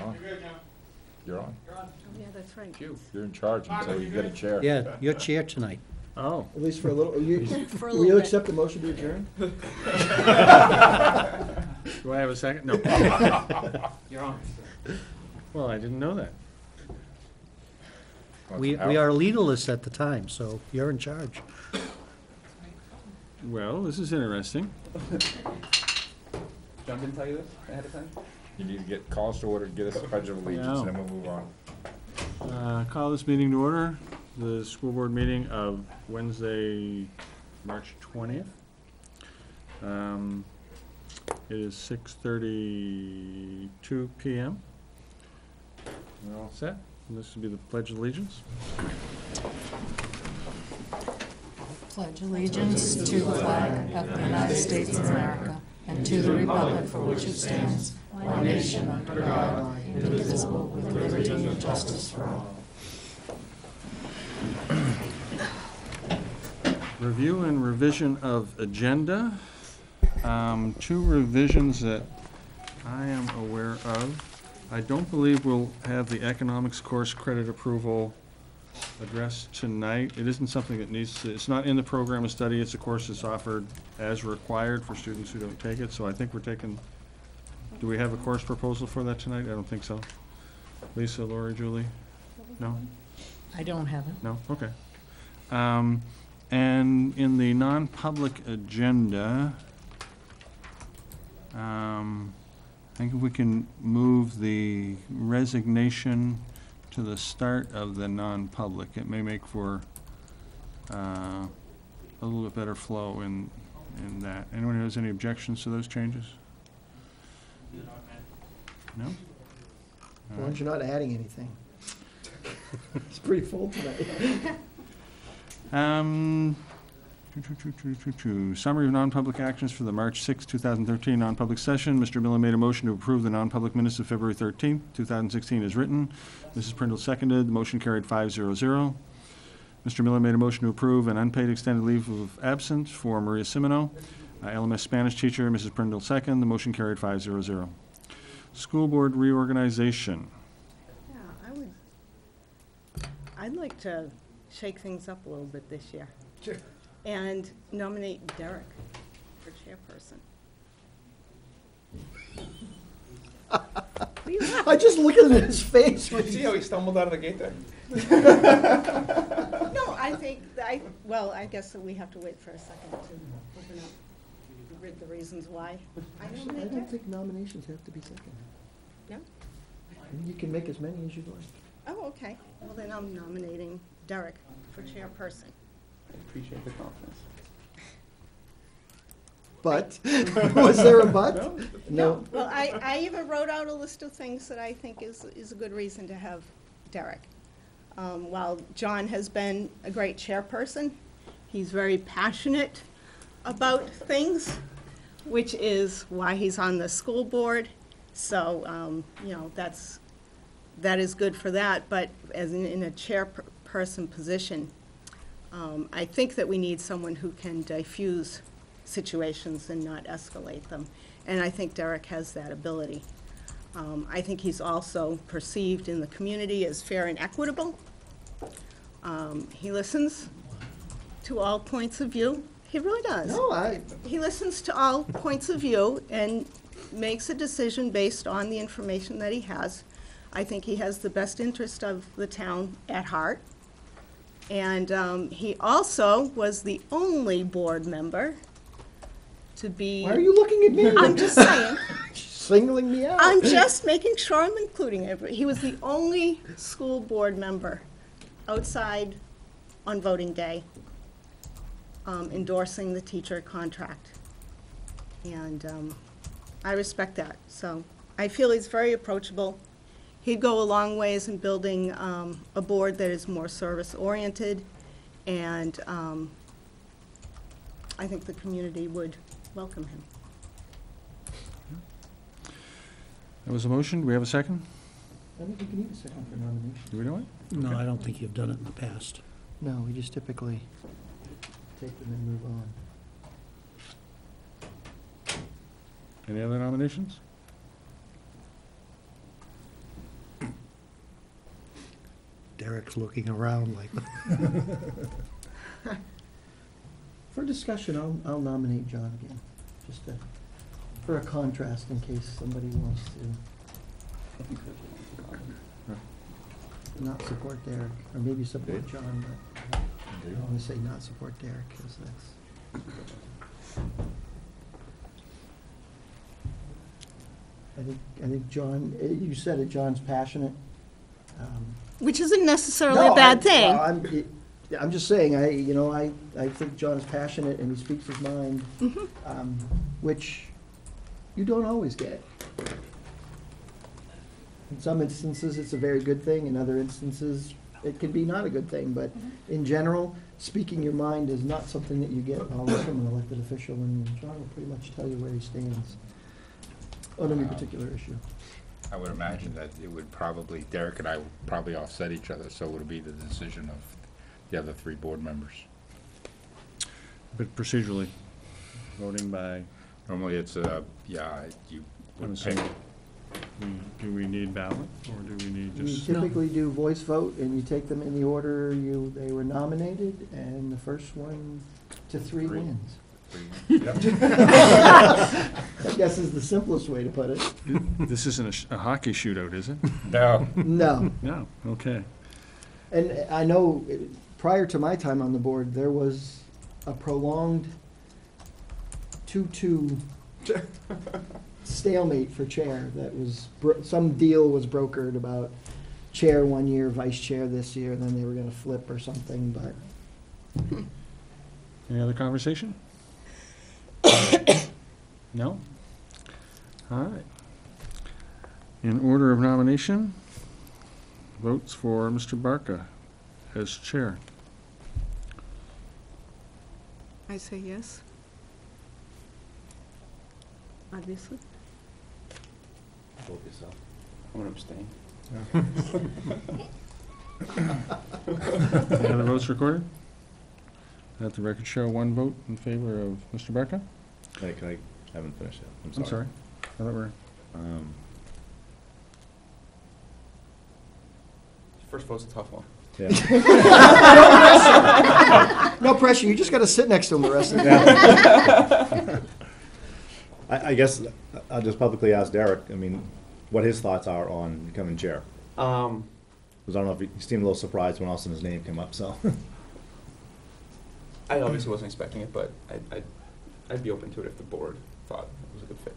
on. You're on. Oh, yeah, that's right. You're in charge until you get a chair. Yeah, your chair tonight. Oh. At least for a little, you, For a will little you bit. accept the motion to adjourn? Do I have a second? No. You're on. Well, I didn't know that. We are leaderless at the time, so you're in charge. Well, this is interesting. John didn't tell you this ahead of time? You need to get calls to order, get us the pledge of allegiance, and then we'll move on. Call this meeting to order, the school board meeting of Wednesday, March 20th. It is 6:32 PM. We're all set. This will be the pledge of allegiance. Pledge allegiance to the flag of the United States of America and to the republic for which it stands, one nation under God, indivisible, with liberty and justice for all. Review and revision of agenda. Two revisions that I am aware of. I don't believe we'll have the economics course credit approval addressed tonight. It isn't something that needs to, it's not in the program of study, it's a course that's offered as required for students who don't take it, so I think we're taking, do we have a course proposal for that tonight? I don't think so. Lisa, Lori, Julie? No? I don't have it. No? Okay. And in the non-public agenda, I think if we can move the resignation to the start of the non-public, it may make for a little bit better flow in that. Anyone who has any objections to those changes? No? As long as you're not adding anything. It's pretty full tonight. Summary of non-public actions for the March 6, 2013 non-public session. Mr. Miller made a motion to approve the non-public minutes of February 13th, 2016 as written. Mrs. Prindle seconded. The motion carried 5-0. Mr. Miller made a motion to approve an unpaid extended leave of absence for Maria Simino, LMS Spanish teacher. Mrs. Prindle second. The motion carried 5-0. School board reorganization. Yeah, I'd like to shake things up a little bit this year. Sure. And nominate Derek for chairperson. I just look at his face. See how he stumbled out of the gate there? No, I think, well, I guess that we have to wait for a second to open up, read the reasons why. I I nominate don't Derek. think nominations have to be seconded. No? You can make as many as you'd like. Oh, okay. Well, then I'm nominating Derek for chairperson. I appreciate the confidence. But, was there a but? No. Well, I even wrote out a list of things that I think is a good reason to have Derek. While John has been a great chairperson, he's very passionate about things, which is why he's on the school board. So, you know, that is good for that, but as in a chairperson position, I think that we need someone who can diffuse situations and not escalate them. And I think Derek has that ability. I think he's also perceived in the community as fair and equitable. He listens to all points of view. He really does. No, He listens to all points of view and makes a decision based on the information that he has. I think he has the best interest of the town at heart. And he also was the only board member to be... why are you looking at me? I'm just saying. Singling me out. I'm just making sure I'm including everybody. He was the only school board member outside on voting day endorsing the teacher contract. And I respect that. So I feel he's very approachable. He'd go a long ways in building a board that is more service-oriented, and I think the community would welcome him. That was a motion. Do we have a second? I don't think you need a second for nomination. Do we know it? No, I don't think you've done it in the past. No, we just typically take them and move on. Any other nominations? Derek's looking around like, For discussion, I'll nominate John again, just for a contrast in case somebody wants to not support Derek, or maybe support John, but I don't want to say not support Derek, because that's. I think John, you said it, John's passionate. Which isn't necessarily a bad thing. Well, I'm just saying, I think John is passionate and he speaks his mind, which you don't always get. In some instances, it's a very good thing. In other instances, it can be not a good thing. But in general, speaking your mind is not something that you get always from an elected official, and John will pretty much tell you where he stands on any particular issue. I would imagine that it would probably, Derek and I would probably offset each other, so it would be the decision of the other 3 board members. But procedurally, voting by, Normally it's you I'm would pick. assuming, do we need ballot, or do we need You just? typically do voice vote, and you take them in the order they were nominated, and the first one to 3 3. wins. Yep. I guess is the simplest way to put it. This isn't a hockey shootout, is it? No, No. No, okay. And I know, prior to my time on the board, there was a prolonged 2-2 stalemate for chair. That was, some deal was brokered about chair one year, vice chair this year, and then they were gonna flip or something, but Any other conversation? No? All right. In order of nomination, votes for Mr. Barca as chair. I say yes. Obviously. Vote yourself. I'm gonna abstain. Any other votes recorded? Let the record show 1 vote in favor of Mr. Barca. Hey, I haven't finished yet. I'm sorry. I thought we were. First vote's a tough one. Yeah. no pressure, you just gotta sit next to him the rest of the day. I guess I'll just publicly ask Derek, I mean, what his thoughts are on becoming chair. Because I don't know if he seemed a little surprised when all of a sudden his name came up, so. I obviously wasn't expecting it, but I'd be open to it if the board thought it was a good fit.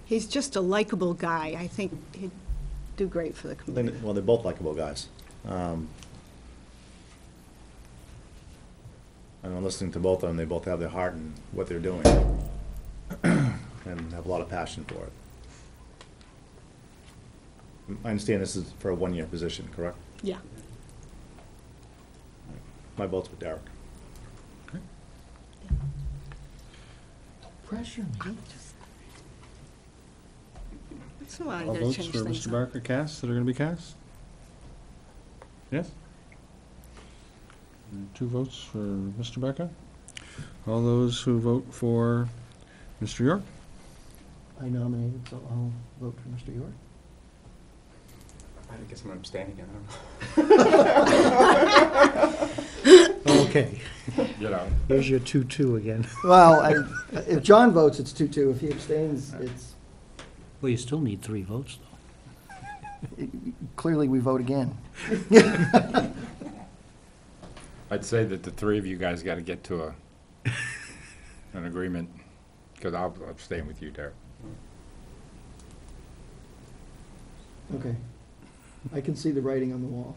He's just a likable guy. I think he'd do great for the community. Well, they're both likable guys. And I'm listening to both of them, they both have their heart in what they're doing and have a lot of passion for it. I understand this is for a 1-year position, correct? Yeah. My vote's with Derek. Pressure me. Once in a while, you All gotta votes change for things Mr. up. Barca cast that are going to be cast? Yes? 2 votes for Mr. Barca. All those who vote for Mr. York? I nominated, so I'll vote for Mr. York. I guess I'm gonna abstain again, okay, you know, here's your 2-2 again. Well, if John votes, it's 2-2. If he abstains, it's, Well, you still need 3 votes, though. clearly we vote again. I'd say that the 3 of you guys got to get to an agreement, because I'll abstain with you, Derek. Okay. I can see the writing on the wall.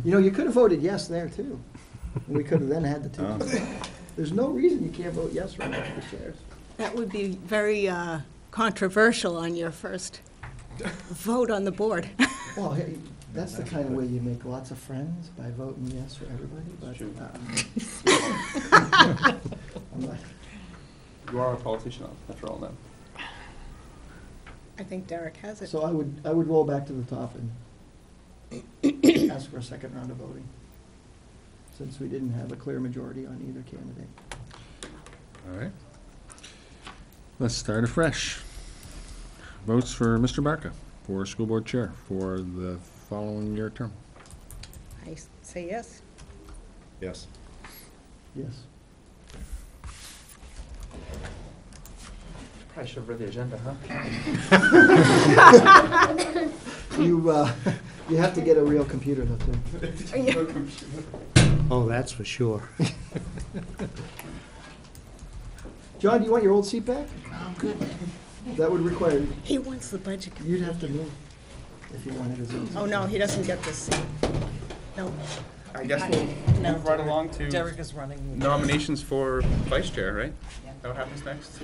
You know, you could have voted yes there, too. And we could have then had the 2. There's no reason you can't vote yes right now for the chairs. That would be very controversial on your first vote on the board. Well, hey, that's the kind of way you make lots of friends, by voting yes for everybody, but, I'm not. You are a politician, after all, then. I think Derek has it. So I would roll back to the top and ask for a second round of voting, since we didn't have a clear majority on either candidate. All right. Let's start afresh. Votes for Mr. Barca for school board chair for the following year term. I say yes. Yes. Yes. Probably should have read the agenda, huh? You have to get a real computer though, too. Oh, that's for sure. John, do you want your old seat back? Oh, good. That would require, He wants the budget. you'd have to move if you wanted his old seat. Oh, no, he doesn't get this seat. No. I guess we'll move right along to Derek is running. nominations for vice chair, right? That what happens next?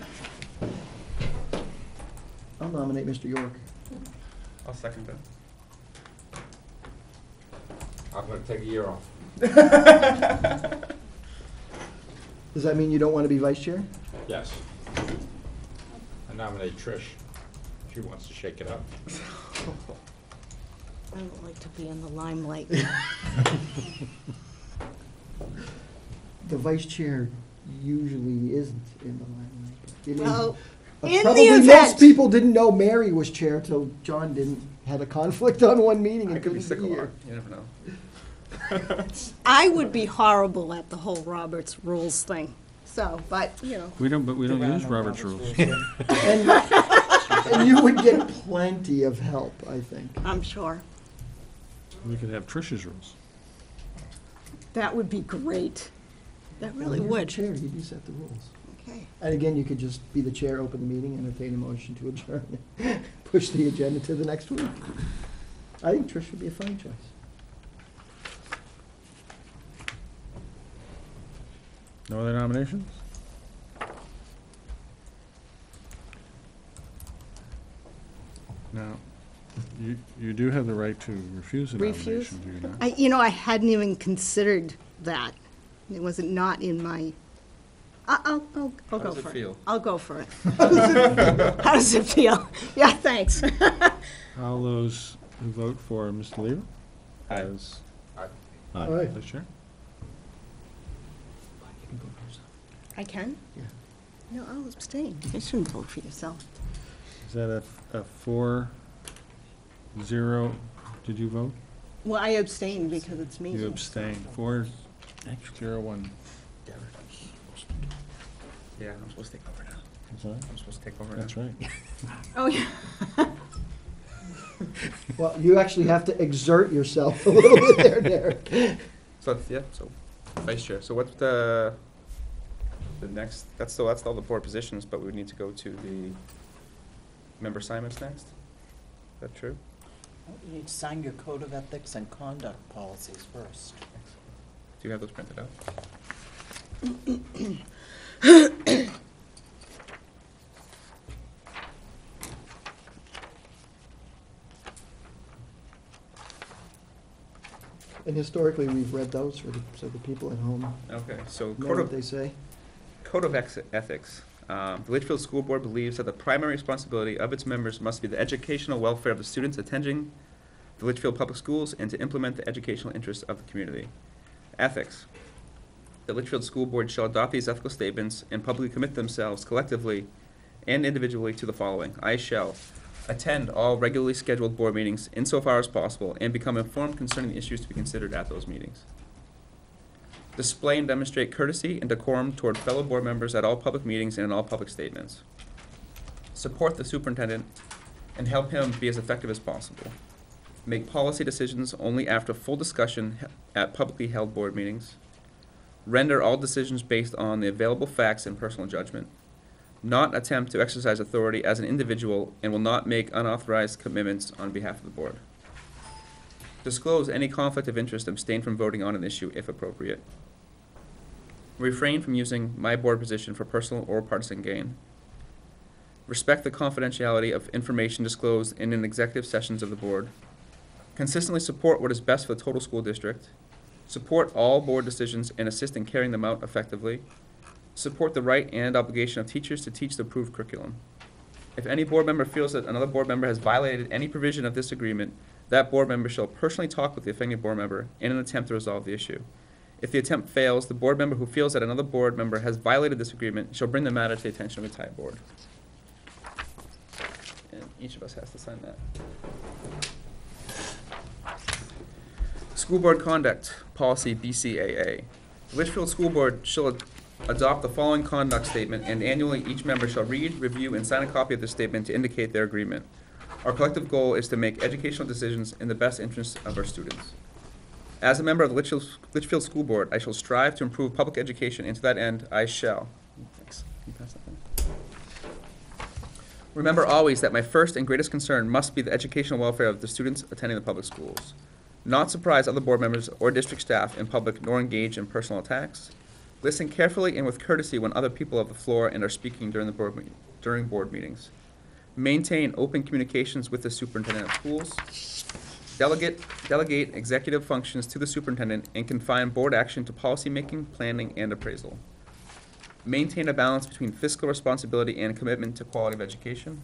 I'll nominate Mr. York. I'll second that. I'm gonna take a year off. Does that mean you don't want to be vice chair? Yes. I nominate Trish. She wants to shake it up. I don't like to be in the limelight. The vice chair usually isn't in the limelight. It is- Well, in the Probably most event. people didn't know Mary was chair till John had a conflict on one meeting I and could be couldn't sick be a lot. here. You never know. I would be horrible at the whole Roberts rules thing. So, but, you know, We don't use Robert's rules. And you would get plenty of help, I think. I'm sure. We could have Trish's rules. That would be great. That really You're the would. chair, you do set the rules. Okay. And again, you could just be the chair, open the meeting, entertain a motion to adjourn, push the agenda to the next week. I think Trish would be a fine choice. No other nominations? Now, you do have the right to refuse a Refuse? nomination, do you not? I hadn't even considered that. It was not in my, I'll go How does for it it. feel? I'll go for it. How does it feel? Yeah, thanks. All those who vote for Mr. Lever Aye. as All right. vice chair? I can? Yeah. No, I'll abstain. You shouldn't vote for yourself. Is that a 4-0? Did you vote? Well, I abstain because it's me. You abstained. 4-0-1. Yeah, I'm supposed to take over now. Is that- I'm supposed to take over now. That's right. Oh, yeah. Well, you actually have to exert yourself a little bit there, Derek. So, yeah, so vice chair. So what's the next, that's all the board positions, but we would need to go to the member assignments next? Is that true? You need to sign your code of ethics and conduct policies first. Do you have those printed out? And historically, we've read those so the people at home Okay, so know code what of, they say. Code of Ethics. The Litchfield School Board believes that the primary responsibility of its members must be the educational welfare of the students attending the Litchfield Public Schools and to implement the educational interests of the community. Ethics. The Litchfield School Board shall adopt these ethical statements and publicly commit themselves collectively and individually to the following. I shall attend all regularly scheduled board meetings insofar as possible and become informed concerning the issues to be considered at those meetings. Display and demonstrate courtesy and decorum toward fellow board members at all public meetings and in all public statements. Support the superintendent and help him be as effective as possible. Make policy decisions only after full discussion at publicly held board meetings. Render all decisions based on the available facts and personal judgment. Not attempt to exercise authority as an individual and will not make unauthorized commitments on behalf of the board. Disclose any conflict of interest and abstain from voting on an issue if appropriate. Refrain from using my board position for personal or partisan gain. Respect the confidentiality of information disclosed in an executive sessions of the board. Consistently support what is best for the total school district. Support all board decisions and assist in carrying them out effectively. Support the right and obligation of teachers to teach the approved curriculum. If any board member feels that another board member has violated any provision of this agreement, that board member shall personally talk with the offending board member in an attempt to resolve the issue. If the attempt fails, the board member who feels that another board member has violated this agreement shall bring the matter to the attention of the entire board. And each of us has to sign that. School Board Conduct, Policy BCAA. The Litchfield School Board shall adopt the following conduct statement, and annually each member shall read, review, and sign a copy of the statement to indicate their agreement. Our collective goal is to make educational decisions in the best interest of our students. As a member of the Litchfield School Board, I shall strive to improve public education, and to that end, I shall. Thanks. Can you pass that down? Remember always that my first and greatest concern must be the educational welfare of the students attending the public schools. Not surprise other board members or district staff in public, nor engage in personal attacks. Listen carefully and with courtesy when other people have the floor and are speaking during board meetings. Maintain open communications with the superintendent of schools. Delegate executive functions to the superintendent and confine board action to policymaking, planning, and appraisal. Maintain a balance between fiscal responsibility and commitment to quality of education.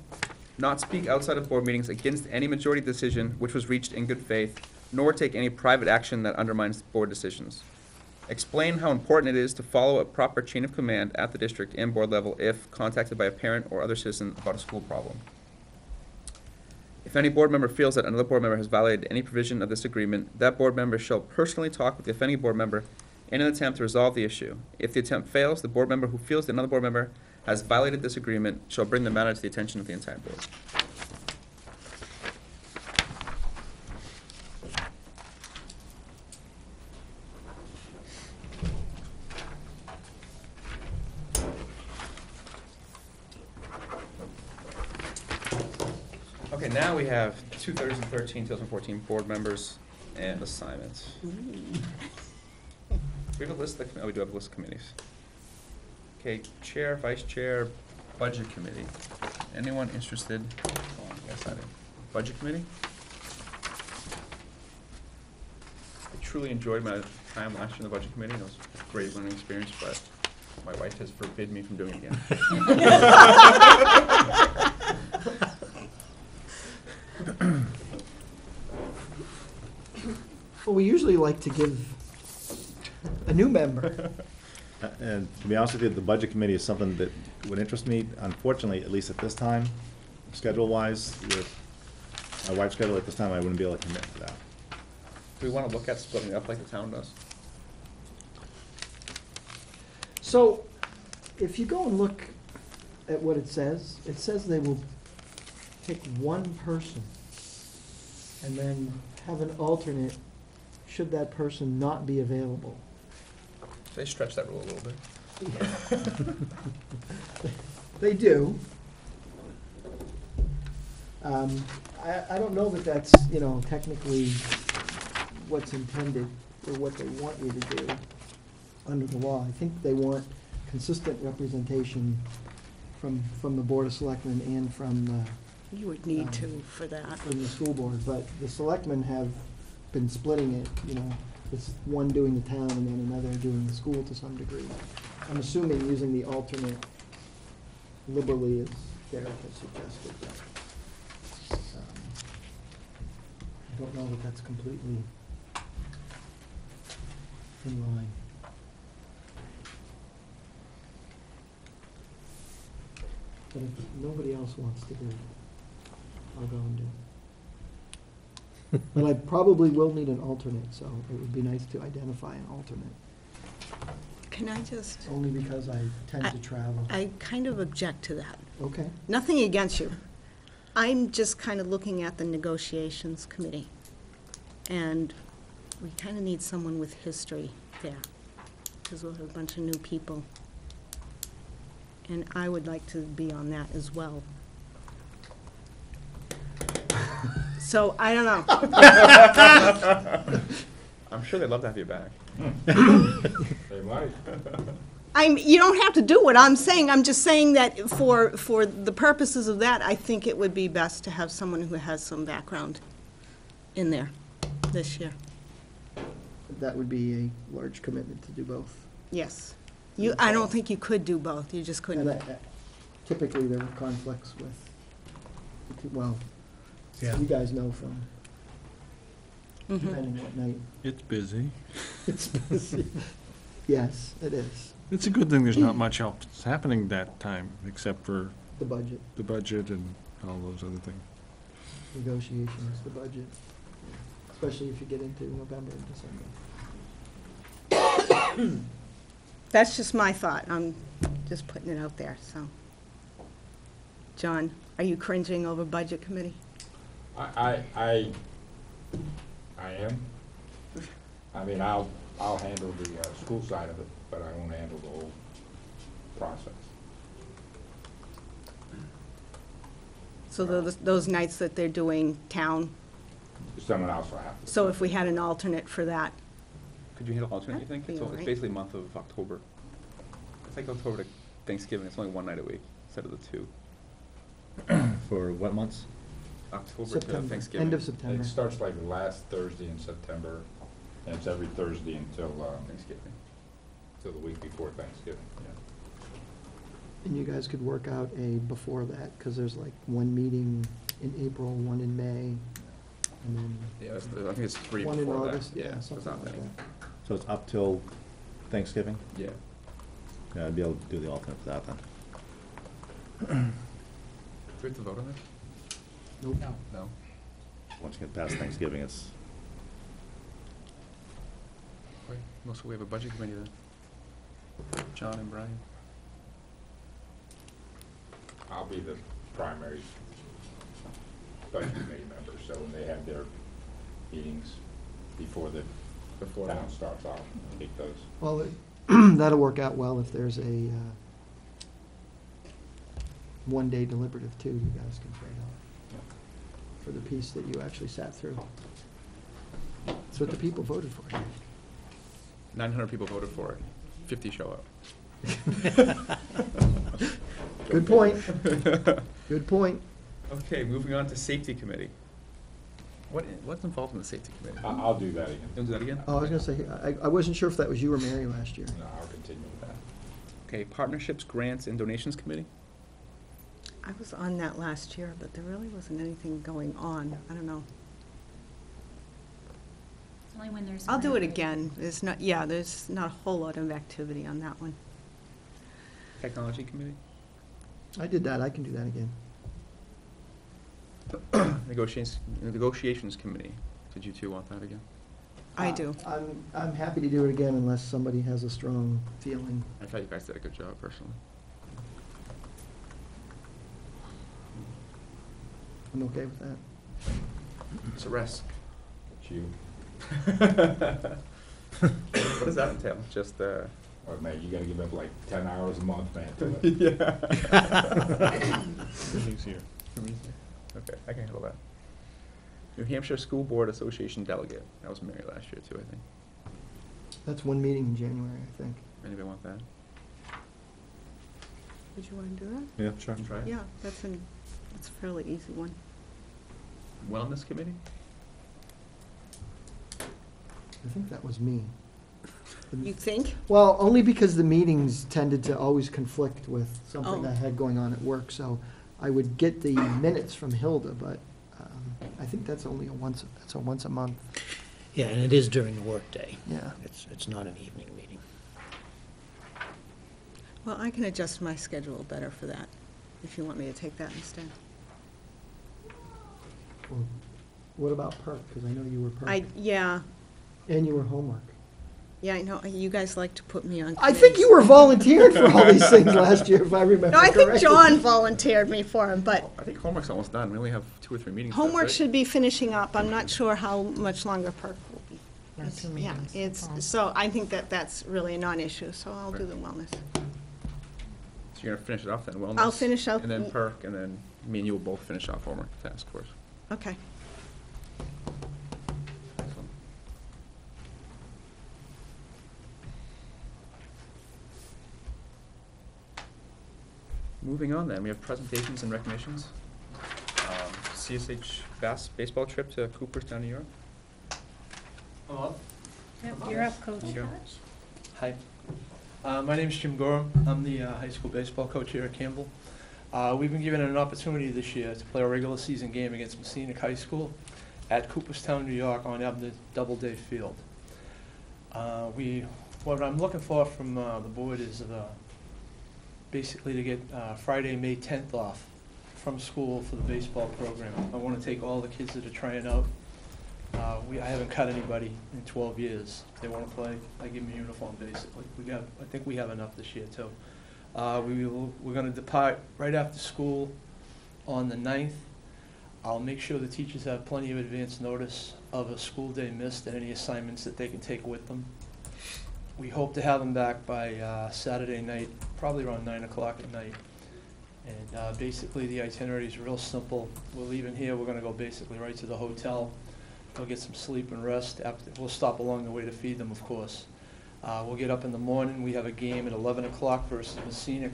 Not speak outside of board meetings against any majority decision which was reached in good faith, nor take any private action that undermines board decisions. Explain how important it is to follow a proper chain of command at the district and board level if contacted by a parent or other citizen about a school problem. If any board member feels that another board member has violated any provision of this agreement, that board member shall personally talk with the offending board member in an attempt to resolve the issue. If the attempt fails, the board member who feels that another board member has violated this agreement shall bring the matter to the attention of the entire board. Okay, now we have 2013, 2014 board members and assignments. We have a list of, we do have a list of committees. Okay, chair, vice chair, budget committee. Anyone interested? Oh, yes, I do. Budget committee? I truly enjoyed my time last year in the budget committee. It was a great learning experience, but my wife has forbid me from doing it again. Well, we usually like to give a new member. And to be honest with you, the budget committee is something that would interest me. Unfortunately, at least at this time, schedule-wise, with my wife's schedule at this time, I wouldn't be able to commit to that. Do we want to look at splitting it up like the town does? So, if you go and look at what it says they will take one person and then have an alternate should that person not be available. They stretch that rule a little bit. They do. I don't know that that's, technically what's intended or what they want you to do under the law. I think they want consistent representation from the Board of Selectmen and from You would need to for that. from the school board, but the selectmen have been splitting it, it's one doing the town and then another doing the school to some degree. I'm assuming using the alternate liberally as Derek has suggested. But, I don't know that that's completely in line. But if nobody else wants to do it, I'll go and do it. But I probably will need an alternate, so it would be nice to identify an alternate, Can I just, only because I tend to travel. I kind of object to that. Okay, Nothing against you. I'm just kind of looking at the negotiations committee. And we kind of need someone with history there, because we'll have a bunch of new people. And I would like to be on that as well. So, I don't know. I'm sure they'd love to have you back. They might. You don't have to do what I'm saying. I'm just saying that for the purposes of that, I think it would be best to have someone who has some background in there this year. that would be a large commitment to do both. Yes. I don't think you could do both. You just couldn't. And typically, there were conflicts with, well, Yeah. you guys know from, Mhm. depending what night. It's busy. It's busy. Yes, it is, It's a good thing there's not much else happening that time, except for the budget. the budget and all those other things. Negotiations, the budget, especially if you get into November and December. That's just my thought. I'm just putting it out there, so. John, are you cringing over budget committee? I am. I mean, I'll handle the school side of it, but I won't handle the whole process. So those nights that they're doing town, Someone else will have to. so if we had an alternate for that, Could you handle alternate, you think? That'd be So all it's right. basically month of October. It's like October to Thanksgiving, it's only one night a week instead of the two. For what months? October to September, Thanksgiving. end of September. It starts like the last Thursday in September, and it's every Thursday until Thanksgiving. the week before Thanksgiving, yeah. And you guys could work out a before that, because there's like one meeting in April, one in May, and then Yeah, I think it's three one in before that. August, yeah, so it's something not like many. that. So it's up till Thanksgiving? Yeah. Yeah, I'd be able to do the alternate for that then. Do we have to vote on this? Nope. No. Once you get past Thanksgiving, it's, Wait, most we have a budget committee then. John and Brian. I'll be the primary budget committee member, so when they have their meetings before the town starts, I'll take those. Well, that'll work out well if there's a one-day deliberative too, you guys can trade off for the piece that you actually sat through. That's what the people voted for. 900 people voted for it. 50 show up. Good point. Good point. Okay, moving on to safety committee. What's involved in the safety committee? I'll do that again. You'll do that again? Oh, I was gonna say, I wasn't sure if that was you or Mary last year. No, I'll continue with that. Okay, partnerships, grants, and donations committee. I was on that last year, but there really wasn't anything going on. I don't know. Only when there's. I'll do it grant again. There's not a whole lot of activity on that one. Technology committee. I did that, I can do that again. Negotiations committee. Did you two want that again? I do. I'm happy to do it again unless somebody has a strong feeling. I thought you guys did a good job personally. I'm okay with that. It's a risk. It's you. What does that entail? Just, Or man, you gotta give up like 10 hours a month, man. to it. yeah. Everything's here. Okay, I can handle that. New Hampshire School Board Association delegate. That was Mary last year too, I think. That's one meeting in January, I think. Anybody want that? Would you want to do that? yeah, sure. Try it. Yeah, that's a fairly easy one. Wellness committee? I think that was me. You think? Well, only because the meetings tended to always conflict with something Oh. I had going on at work, so I would get the minutes from Hilda, but I think that's only once a month. Yeah, and it is during the workday. Yeah. It's not an evening meeting. Well, I can adjust my schedule better for that, if you want me to take that instead. Well, what about perk? Because I know you were perk. Yeah, And you were homework. yeah, I know, you guys like to put me on I think you were volunteering for all these things last year, if I remember No, I correctly. think John volunteered me for him, but I think homework's almost done. We only have 2 or 3 meetings left, homework right? should be finishing up. I'm not sure how much longer perk will be. Yeah, 2 Yeah, meetings, it's, that's all. so I think that's really a non-issue, so I'll do Right. the wellness. So you're gonna finish it off then, wellness? I'll finish out And then the- perk, and then me and you will both finish off homework task force. Okay. Excellent. Moving on then, we have presentations and recognitions. CSH baseball trip to Cooperstown, New York. Yep, you're up, coach. There you go. Hi. My name's Jim Gorham. I'm the high school baseball coach here at Campbell. We've been given an opportunity this year to play a regular season game against Messina High School at Cooperstown, New York on the Doubleday Field. What I'm looking for from the board is basically to get Friday, May 10th off from school for the baseball program. I want to take all the kids that are trying out. I haven't cut anybody in 12 years. They want to play, I give them a uniform basically. I think we have enough this year too. We're going to depart right after school on the 9th. I'll make sure the teachers have plenty of advance notice of a school day missed and any assignments that they can take with them. We hope to have them back by Saturday night, probably around 9 o'clock at night. And basically the itinerary is real simple. We're leaving here, we're going to go basically right to the hotel. They'll get some sleep and rest. We'll stop along the way to feed them, of course. We'll get up in the morning. We have a game at 11 o'clock versus Messinic.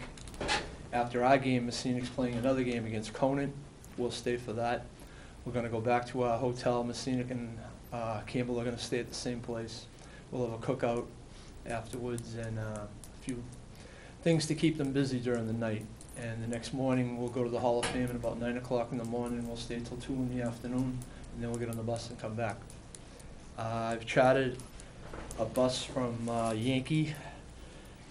After our game, Messinic's playing another game against Conant. We'll stay for that. We're going to go back to our hotel. Messinic and Campbell are going to stay at the same place. We'll have a cookout afterwards and a few things to keep them busy during the night. And the next morning, we'll go to the Hall of Fame at about 9 o'clock in the morning. We'll stay till 2 in the afternoon, and then we'll get on the bus and come back. I've chartered a bus from Yankee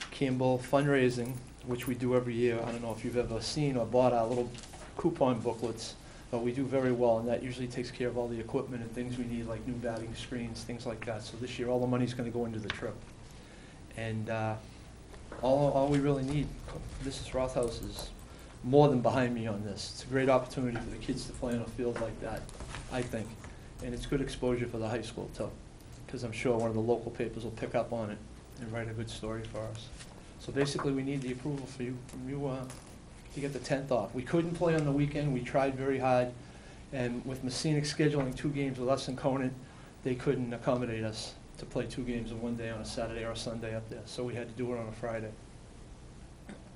Campbell Fundraising, which we do every year. I don't know if you've ever seen or bought our little coupon booklets, but we do very well, and that usually takes care of all the equipment and things we need, like new batting screens, things like that. So this year, all the money's going to go into the trip. And all we really need, Mrs. Rothaus is more than behind me on this. It's a great opportunity for the kids to play on a field like that, I think. And it's good exposure for the high school, too, because I'm sure one of the local papers will pick up on it and write a good story for us. So basically, we need the approval from you to get the 10th off. We couldn't play on the weekend. We tried very hard. And with Messinic scheduling 2 games with us and Conant, they couldn't accommodate us to play 2 games in one day on a Saturday or a Sunday up there. So we had to do it on a Friday.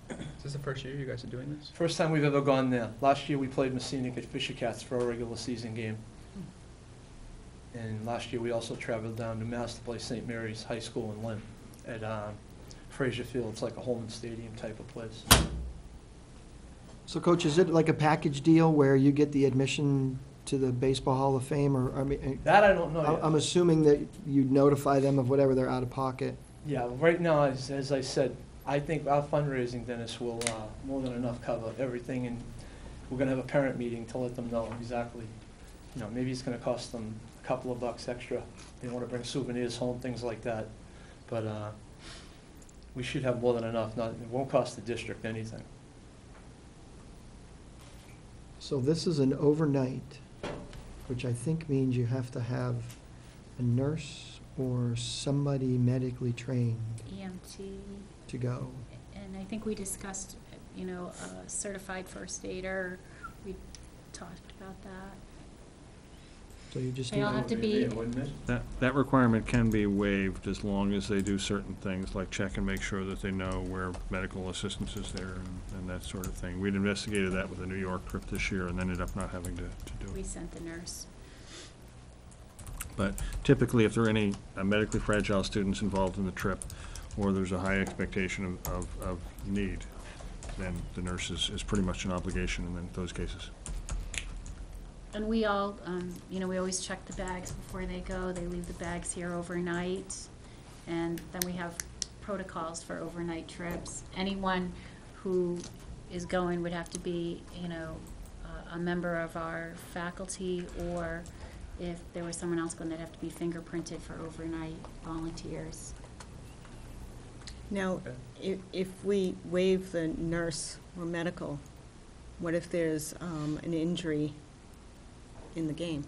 Is this the first year you guys are doing this? First time we've ever gone there. Last year we played Messinic at Fisher Cats for a regular season game. And last year we also traveled down to Mass to play St. Mary's High School in Lynn at Fraser Field. It's like a Holman Stadium type of place. So Coach, is it like a package deal where you get the admission to the Baseball Hall of Fame, or, I mean? That I don't know yet. I'm assuming that you'd notify them of whatever they're out of pocket. Yeah, right now, as I said, I think our fundraising, Dennis, will more than enough cover everything, and we're gonna have a parent meeting to let them know exactly. You know, maybe it's gonna cost them a couple of bucks extra. They wanna bring souvenirs home, things like that. But we should have more than enough. It won't cost the district anything. So this is an overnight, which I think means you have to have a nurse or somebody medically trained EMT, to go. and I think we discussed, you know, a certified first aider. We talked about that. So you just They need all have to be, That requirement can be waived as long as they do certain things, like check and make sure that they know where medical assistance is there and that sort of thing. We'd investigated that with the New York trip this year and ended up not having to do we it. sent the nurse. But typically, if there are any medically fragile students involved in the trip, or there's a high expectation of need, then the nurse is pretty much an obligation in those cases. And we all, you know, we always check the bags before they go. They leave the bags here overnight. And then we have protocols for overnight trips. Anyone who is going would have to be, you know, a member of our faculty, or if there was someone else going, they'd have to be fingerprinted for overnight volunteers. Now, if we waive the nurse or medical, what if there's an injury in the game?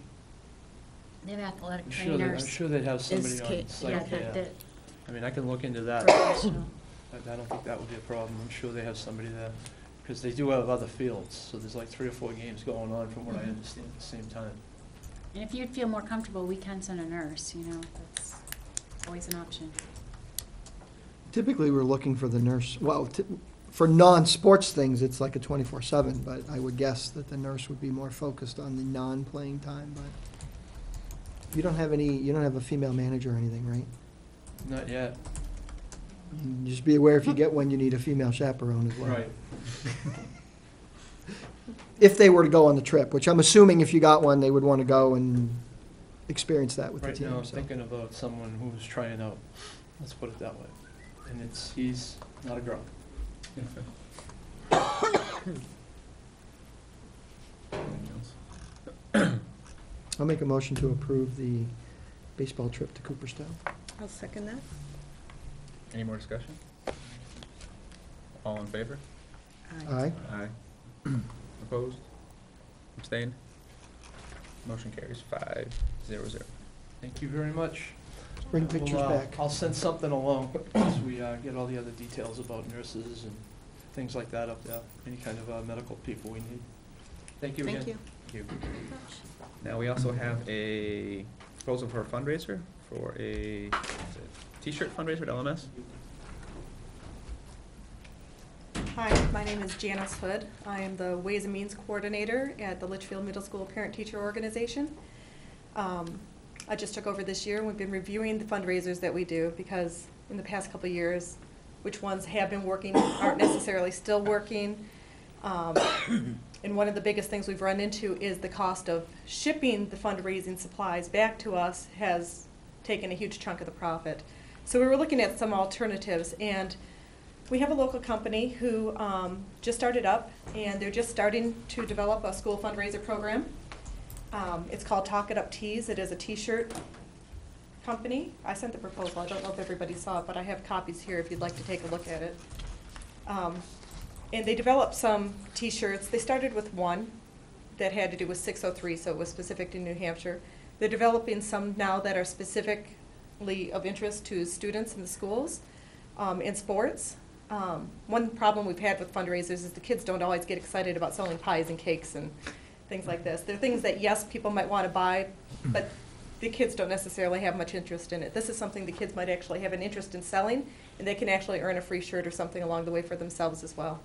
They have athletic I'm trainers. sure they'd have somebody Is on ca- site, Yeah, yeah. that I mean, I can look into that. professional. I don't think that would be a problem. I'm sure they have somebody there, because they do have other fields, so there's like 3 or 4 games going on from what I understand at the same time. And if you'd feel more comfortable, we can send a nurse, you know, that's always an option. Typically, we're looking for the nurse, well, for non-sports things, it's like a 24/7, but I would guess that the nurse would be more focused on the non-playing time, but you don't have a female manager or anything, right? Not yet. Just be aware if you get one, you need a female chaperone as well. Right. If they were to go on the trip, which I'm assuming if you got one, they would want to go and experience that with the Right now, team, I'm so. thinking about someone who's trying out. Let's put it that way. And he's not a girl. I'll make a motion to approve the baseball trip to Cooperstown. I'll second that. Any more discussion? All in favor? Aye. Aye. Opposed? Abstained? Motion carries 5-0-0. Thank you very much. Bring pictures We'll, back. I'll send something along as we get all the other details about nurses and things like that up there, any kind of medical people we need. Thank you again. Thank you. Thank you. Now, we also have a proposal for a fundraiser for a T-shirt fundraiser at LMS. Hi, my name is Janice Hood. I am the Ways and Means Coordinator at the Litchfield Middle School Parent-Teacher Organization. I just took over this year, and we've been reviewing the fundraisers that we do, because in the past couple of years, which ones have been working aren't necessarily still working. And one of the biggest things we've run into is the cost of shipping the fundraising supplies back to us has taken a huge chunk of the profit. So we were looking at some alternatives, and we have a local company who just started up, and they're just starting to develop a school fundraiser program. It's called Talk It Up Tees. It is a t-shirt company. I sent the proposal. I don't know if everybody saw it, but I have copies here if you'd like to take a look at it. And they developed some t-shirts. They started with one that had to do with 603, so it was specific to New Hampshire. They're developing some now that are specifically of interest to students in the schools, in sports. One problem we've had with fundraisers is the kids don't always get excited about selling pies and cakes and things like this. They're things that, yes, people might want to buy, but the kids don't necessarily have much interest in it. This is something the kids might actually have an interest in selling, and they can actually earn a free shirt or something along the way for themselves as well.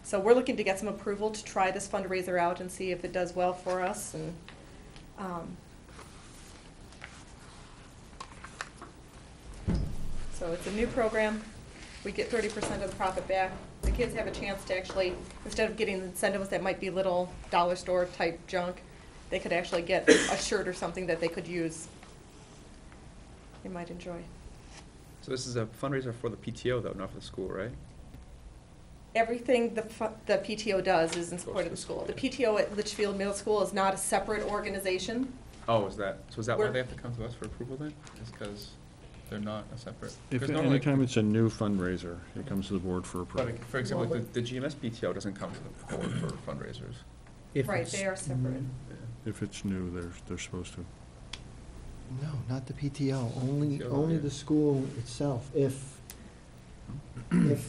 So we're looking to get some approval to try this fundraiser out and see if it does well for us. And so it's a new program. We get 30% of the profit back. The kids have a chance to actually, instead of getting incentives that might be little dollar store type junk, they could actually get a shirt or something that they could use. They might enjoy. So this is a fundraiser for the PTO, though, not for the school, right? Everything the PTO does is in support of the school. The PTO at Litchfield Middle School is not a separate organization. Oh, is that why We're- they have to come to us for approval then? Is because they're not a separate? If 'cause normally- anytime it's a new fundraiser, it comes to the board for approval. But, for example, like the GMS PTO doesn't come to the board for fundraisers. If Right, it's- they are separate. If it's new, they're supposed to. No, not the PTO, only PTO, yeah. the school itself. If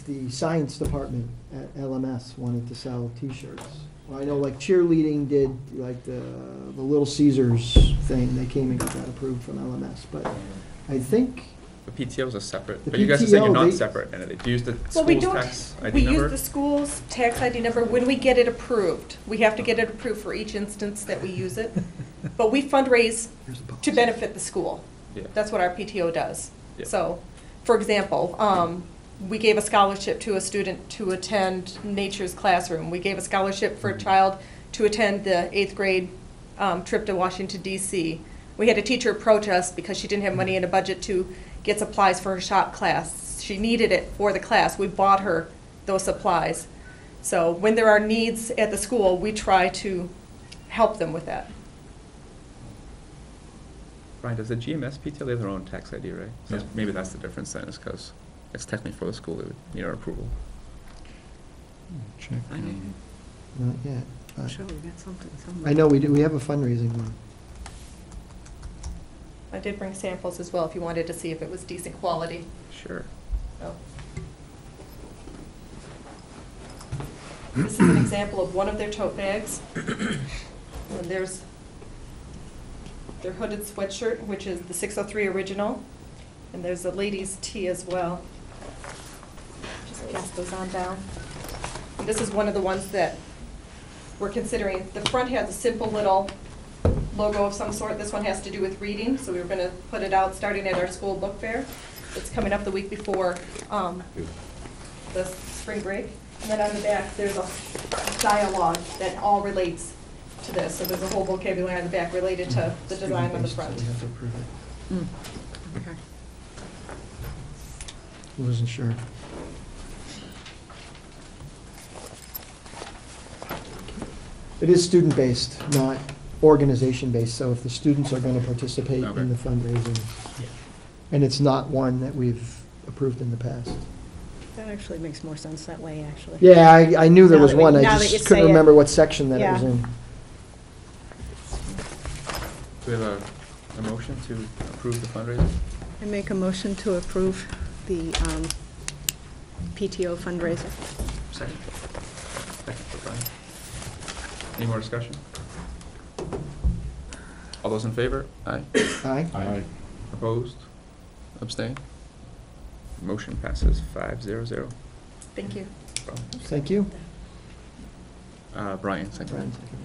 the science department at LMS wanted to sell T-shirts, well, I know like cheerleading did like the Little Caesars thing, they came and got that approved from LMS, but I think, The PTO is a separate, The but you guys are saying you're PTO, not they- separate entity. Do you use the Well, we school's don't, tax we ID number? use the school's tax ID number when we get it approved. We have to get it approved for each instance that we use it. But we fundraise here's the to policy. benefit the school. Yeah. That's what our PTO does. Yeah. So, for example, we gave a scholarship to a student to attend nature's classroom. We gave a scholarship for a child to attend the 8th grade trip to Washington DC. We had a teacher approach us because she didn't have money in a budget to get supplies for her shop class. She needed it for the class. We bought her those supplies. So when there are needs at the school, we try to help them with that. Brian, does the GMS PTO, they have their own tax ID, right? So Yeah. maybe that's the difference then, is because it's technically for the school, they would need our approval. Check. Not yet. I'm sure we got something somewhere. I know we do, we have a fundraising one. I did bring samples as well if you wanted to see if it was decent quality. Sure. So. This is an example of one of their tote bags. And there's their hooded sweatshirt, which is the 603 original. And there's a ladies' tee as well. Just pass those on down. And this is one of the ones that we're considering. The front has a simple little logo of some sort. This one has to do with reading, so we were going to put it out starting at our school book fair. It's coming up the week before the spring break. And then on the back, there's a dialogue that all relates to this. So there's a whole vocabulary on the back related to the design on the front. We have to approve it. Okay. Wasn't sure. It is student-based, not organization-based, so if the students are gonna participate Okay. in the fundraising. And it's not one that we've approved in the past. That actually makes more sense that way, actually. Yeah, I knew there Now was that we- one, I now that you just say couldn't it. remember what section that it was Yeah. in. Do we have a motion to approve the fundraiser? I make a motion to approve the PTO fundraiser. Second. Second for Brian. Any more discussion? All those in favor? Aye. Aye? Aye. Opposed? Abstain? Motion passes 5-0-0. Thank you. Thank you. Brian, second. Brian, second.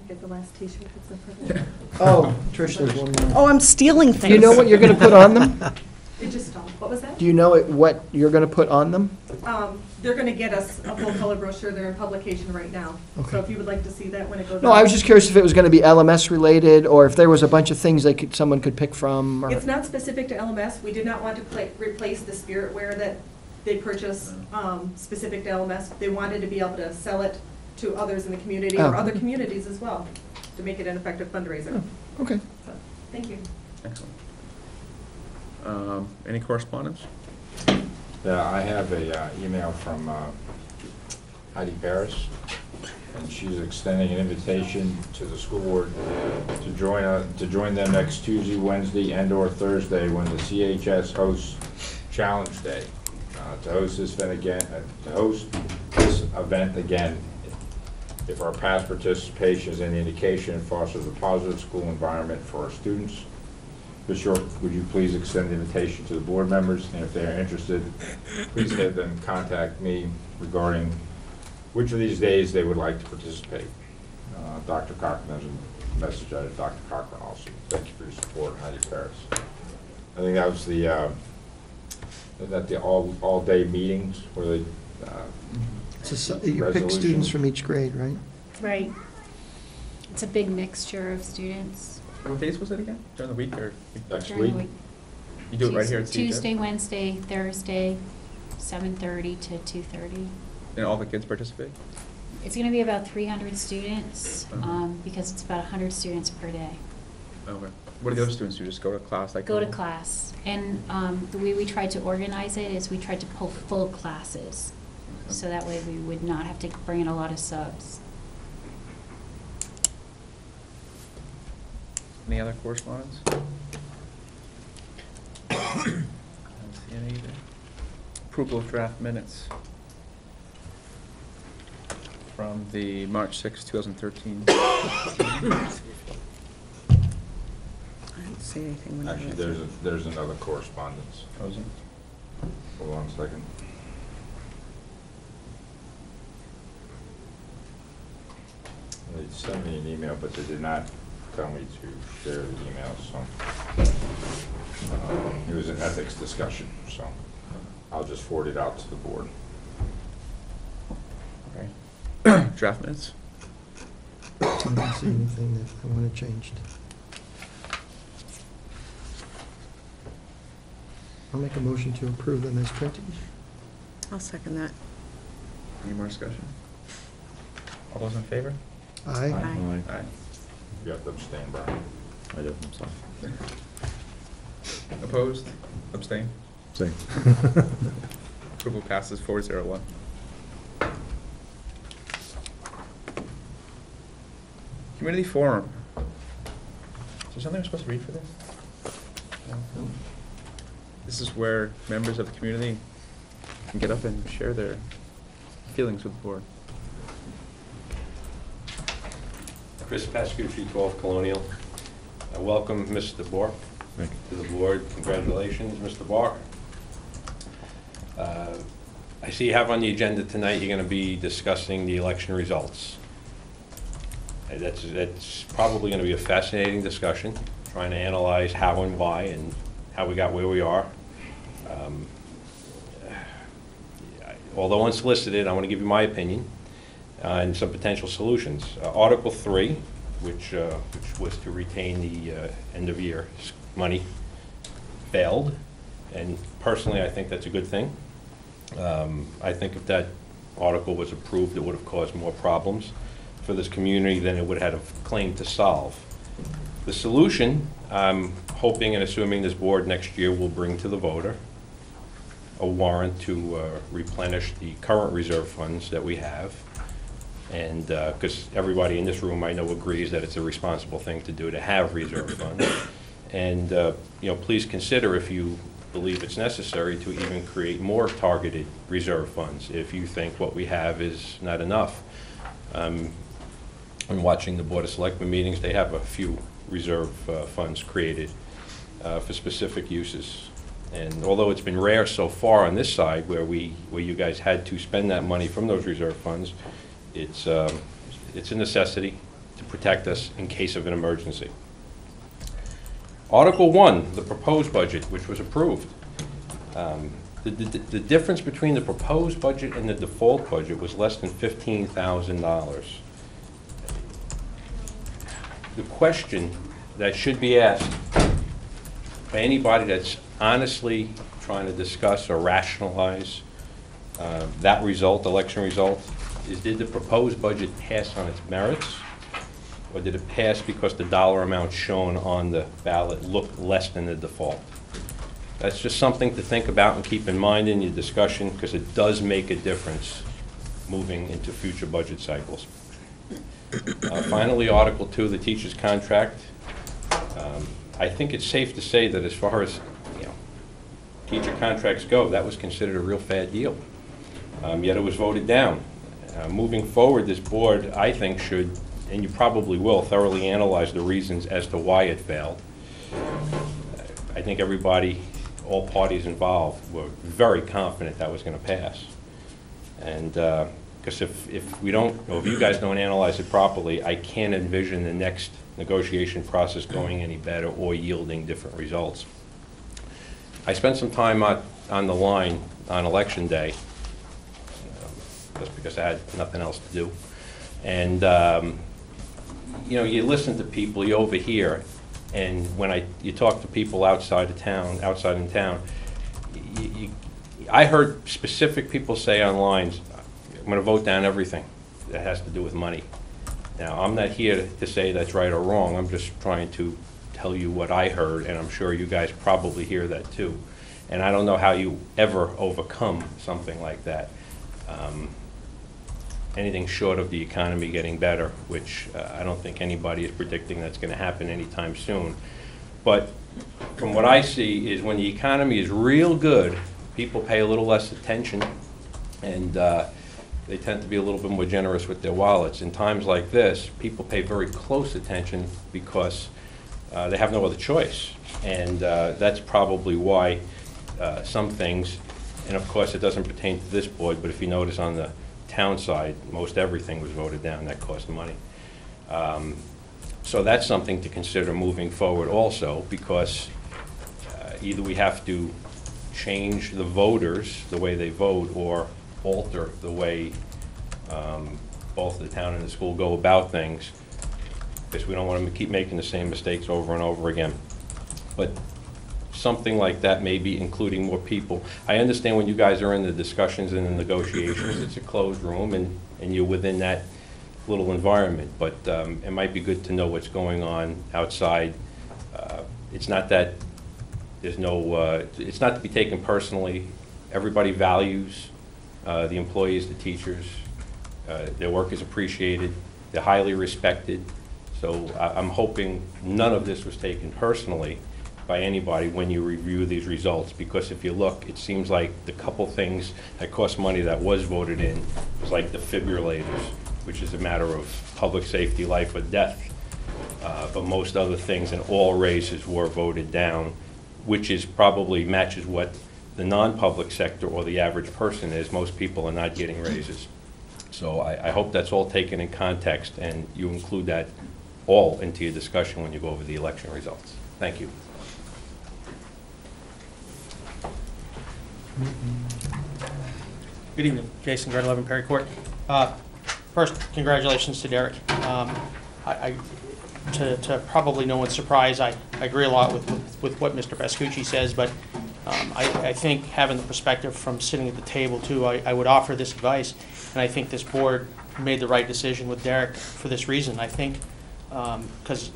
Get the last T-shirt that's in Oh, Trish, there's one more. Oh, I'm stealing things. Do you know what you're gonna put on them? It just stopped. What was that? Do you know what you're gonna put on them? They're gonna get us a full color brochure. They're in publication right now. Okay. So if you would like to see that when it goes out. No, I was just curious if it was gonna be LMS related, or if there was a bunch of things someone could pick from, or. It's not specific to LMS. We did not want to replace the spirit wear that they purchase specific to LMS. They wanted to be able to sell it to others in the community or Oh. other communities as well, to make it an effective fundraiser. Okay. So, thank you. Excellent. Any correspondence? Yeah, I have a email from Heidi Paris, and she's extending an invitation to the school board to join them next Tuesday, Wednesday, and/or Thursday when the CHS hosts Challenge Day. To host this event again, if our past participation is any indication, it fosters a positive school environment for our students. Ms. York, would you please extend the invitation to the board members, and if they are interested, please have them contact me regarding which of these days they would like to participate. Dr. Cochran has a message out of Dr. Cochran also. Thank you for your support, Heidi Paris. I think that was the all-day meetings where they, You pick students resolution. from each grade, right? Right. It's a big mixture of students. What days was it again? During the week or? next during the week. week. You do it right here at CHS? Tuesday, Wednesday, Thursday, 7:30 to 2:30. And all the kids participate? It's gonna be about 300 students, Uh-huh. because it's about 100 students per day. Okay. What do the other students do? Just go to class like? Go to normal? class. And the way we tried to organize it is we tried to pull full classes. Okay. So that way we would not have to bring in a lot of subs. Any other correspondence? I don't see any either. Approval of draft minutes from the March 6, 2013. I didn't see anything when I Actually, read through. there's another correspondence. Oh, is it? Hold on a second. They sent me an email, but they did not tell me to share the email, so. It was an ethics discussion, so I'll just forward it out to the board. Okay. Draft minutes? I don't see anything that I want to change. I'll make a motion to approve them as printed. I'll second that. Any more discussion? All those in favor? Aye. Aye. Aye. You have to abstain, Brian. I do, I'm sorry. Opposed? Abstain? Same. Approval passes 4-0-1. Community forum. Is there something we're supposed to read for this? No. This is where members of the community can get up and share their feelings with the board. Chris Pascucci, 12 Colonial. Welcome, Mr. Bork, Thank to the board. Congratulations, Mr. Bork. I see you have on the agenda tonight, you're going to be discussing the election results. That's probably going to be a fascinating discussion, trying to analyze how and why and how we got where we are. Although unsolicited, I want to give you my opinion and some potential solutions. Article 3, which was to retain the end-of-year money, failed, and personally, I think that's a good thing. I think if that article was approved, it would have caused more problems for this community than it would have had a claim to solve. The solution, I'm hoping and assuming this board next year will bring to the voter a warrant to replenish the current reserve funds that we have. And because everybody in this room I know agrees that it's a responsible thing to do to have reserve funds. And please consider, if you believe it's necessary, to even create more targeted reserve funds if you think what we have is not enough. When watching the Board of Selectmen meetings, they have a few reserve funds created for specific uses. And although it's been rare so far on this side where you guys had to spend that money from those reserve funds, it's a necessity to protect us in case of an emergency. Article 1, the proposed budget, which was approved. The difference between the proposed budget and the default budget was less than $15,000. The question that should be asked by anybody that's honestly trying to discuss or rationalize that result, election result, is did the proposed budget pass on its merits, or did it pass because the dollar amount shown on the ballot looked less than the default? That's just something to think about and keep in mind in your discussion, because it does make a difference moving into future budget cycles. Finally, Article 2, the teacher's contract. I think it's safe to say that as far as teacher contracts go, that was considered a real bad deal. Yet it was voted down. Moving forward, this board, I think, should, and you probably will, thoroughly analyze the reasons as to why it failed. I think everybody, all parties involved, were very confident that was going to pass. And because if we don't, or if you guys don't analyze it properly, I can't envision the next negotiation process going any better or yielding different results. I spent some time on the line on Election Day, just because I had nothing else to do. And you listen to people, you overhear, and when you talk to people outside in town, I heard specific people say on lines, I'm going to vote down everything that has to do with money. Now, I'm not here to say that's right or wrong. I'm just trying to tell you what I heard, and I'm sure you guys probably hear that too. And I don't know how you ever overcome something like that. Anything short of the economy getting better, which I don't think anybody is predicting that's going to happen anytime soon. But from what I see is when the economy is real good, people pay a little less attention, and they tend to be a little bit more generous with their wallets. In times like this, people pay very close attention because they have no other choice. And that's probably why some things, and of course it doesn't pertain to this board, but if you notice on the town side, most everything was voted down. That cost money. So that's something to consider moving forward also, because either we have to change the voters, the way they vote, or alter the way both the town and the school go about things, because we don't want to keep making the same mistakes over and over again. But something like that, maybe including more people. I understand when you guys are in the discussions and the negotiations, it's a closed room and you're within that little environment, but it might be good to know what's going on outside. It's not that there's no, it's not to be taken personally. Everybody values the employees, the teachers. Their work is appreciated. They're highly respected. So I'm hoping none of this was taken personally by anybody when you review these results, because if you look, it seems like the couple things that cost money that was voted in was like defibrillators, which is a matter of public safety, life or death. But most other things and all raises were voted down, which is probably matches what the non-public sector or the average person is. Most people are not getting raises. So I hope that's all taken in context and you include that all into your discussion when you go over the election results. Thank you. Good evening, Jason, grade 11, Perry Court. First, congratulations to Derek. To probably no one's surprise, I agree a lot with what Mr. Pascucci says, but I think having the perspective from sitting at the table too, I would offer this advice, and I think this board made the right decision with Derek for this reason. I think, because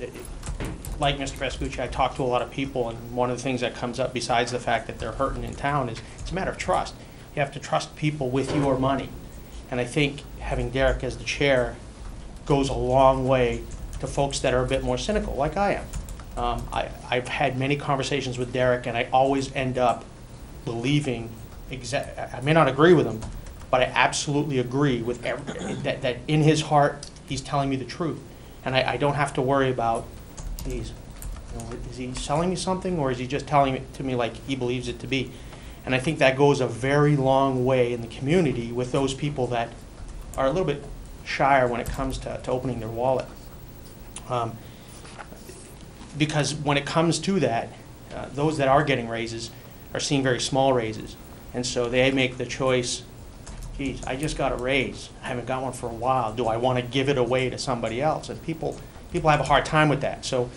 like Mr. Vespucci, I talk to a lot of people, and one of the things that comes up besides the fact that they're hurting in town is it's a matter of trust. You have to trust people with your money. And I think having Derek as the chair goes a long way to folks that are a bit more cynical, like I am. I've had many conversations with Derek, and I always end up believing, I may not agree with him, but I absolutely agree with that in his heart, he's telling me the truth. And I don't have to worry about, is he selling me something, or is he just telling it to me like he believes it to be? And I think that goes a very long way in the community with those people that are a little bit shyer when it comes to opening their wallet. Because when it comes to that, those that are getting raises are seeing very small raises. And so they make the choice, geez, I just got a raise. I haven't got one for a while. Do I want to give it away to somebody else? And people have a hard time with that. So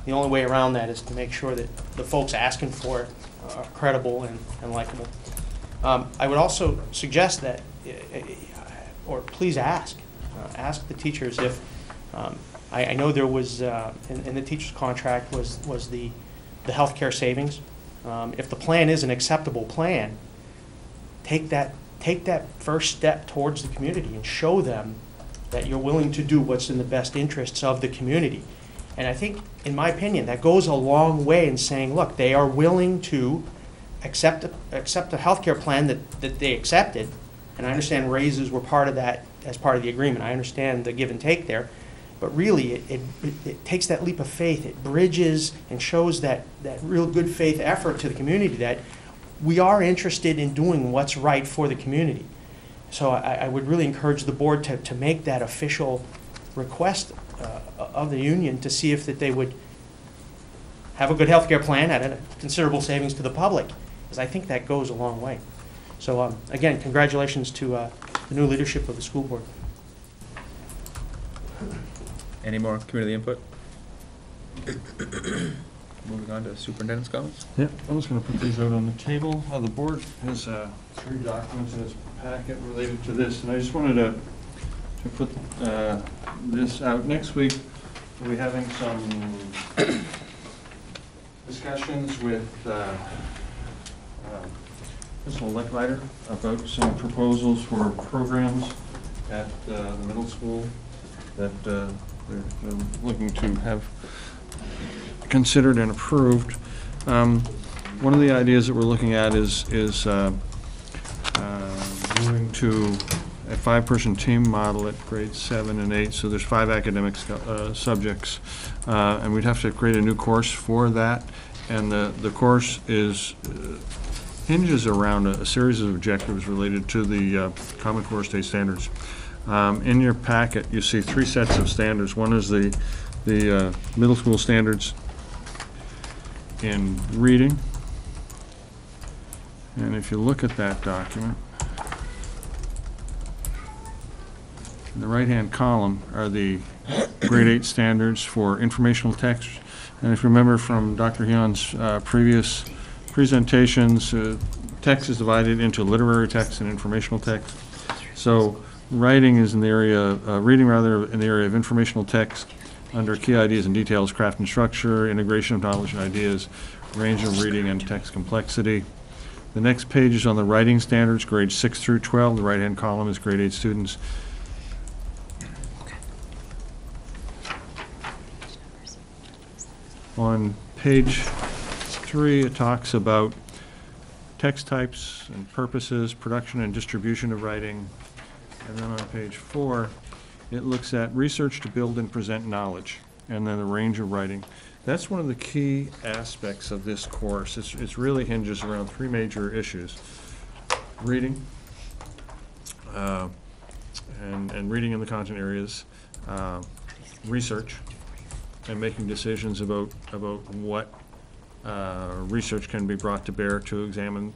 the only way around that is to make sure that the folks asking for it are credible and likable. I would also suggest that, or please ask the teachers if, I know there was, in the teacher's contract was the healthcare savings. If the plan is an acceptable plan, take that first step towards the community and show them that you're willing to do what's in the best interests of the community. And I think, in my opinion, that goes a long way in saying, look, they are willing to accept a healthcare plan that they accepted. And I understand raises were part of that as part of the agreement. I understand the give and take there. But really, it takes that leap of faith. It bridges and shows that real good faith effort to the community that we are interested in doing what's right for the community. So I would really encourage the board to make that official request of the union to see if that they would have a good health care plan at a considerable savings to the public, because I think that goes a long way. So again, congratulations to the new leadership of the school board. Any more community input? Moving on to superintendent's comments. Yeah, I'm just going to put these out on the table. The board has 3 documents in its packet related to this, and I just wanted to put this out. Next week, we'll be having some discussions with Principal Lecklider about some proposals for programs at the middle school that they're looking to have considered and approved. One of the ideas that we're looking at is moving to a 5-person team model at grades 7 and 8. So there's 5 academic subjects, and we'd have to create a new course for that. And the course is hinges around a series of objectives related to the Common Core State Standards. In your packet, you see 3 sets of standards. One is the middle school standards in reading. And if you look at that document, in the right-hand column are the grade 8 standards for informational text. And if you remember from Dr. Hyun's previous presentations, text is divided into literary text and informational text. So writing is in the area, reading rather, in the area of informational text under key ideas and details, craft and structure, integration of knowledge and ideas, range of reading and text complexity. The next page is on the writing standards, grades 6 through 12. The right-hand column is grade 8 students. On page 3, it talks about text types and purposes, production and distribution of writing. And then on page 4, it looks at research to build and present knowledge, and then the range of writing. That's one of the key aspects of this course. It really hinges around 3 major issues: reading, and reading in the content areas, research, and making decisions about what research can be brought to bear to examine,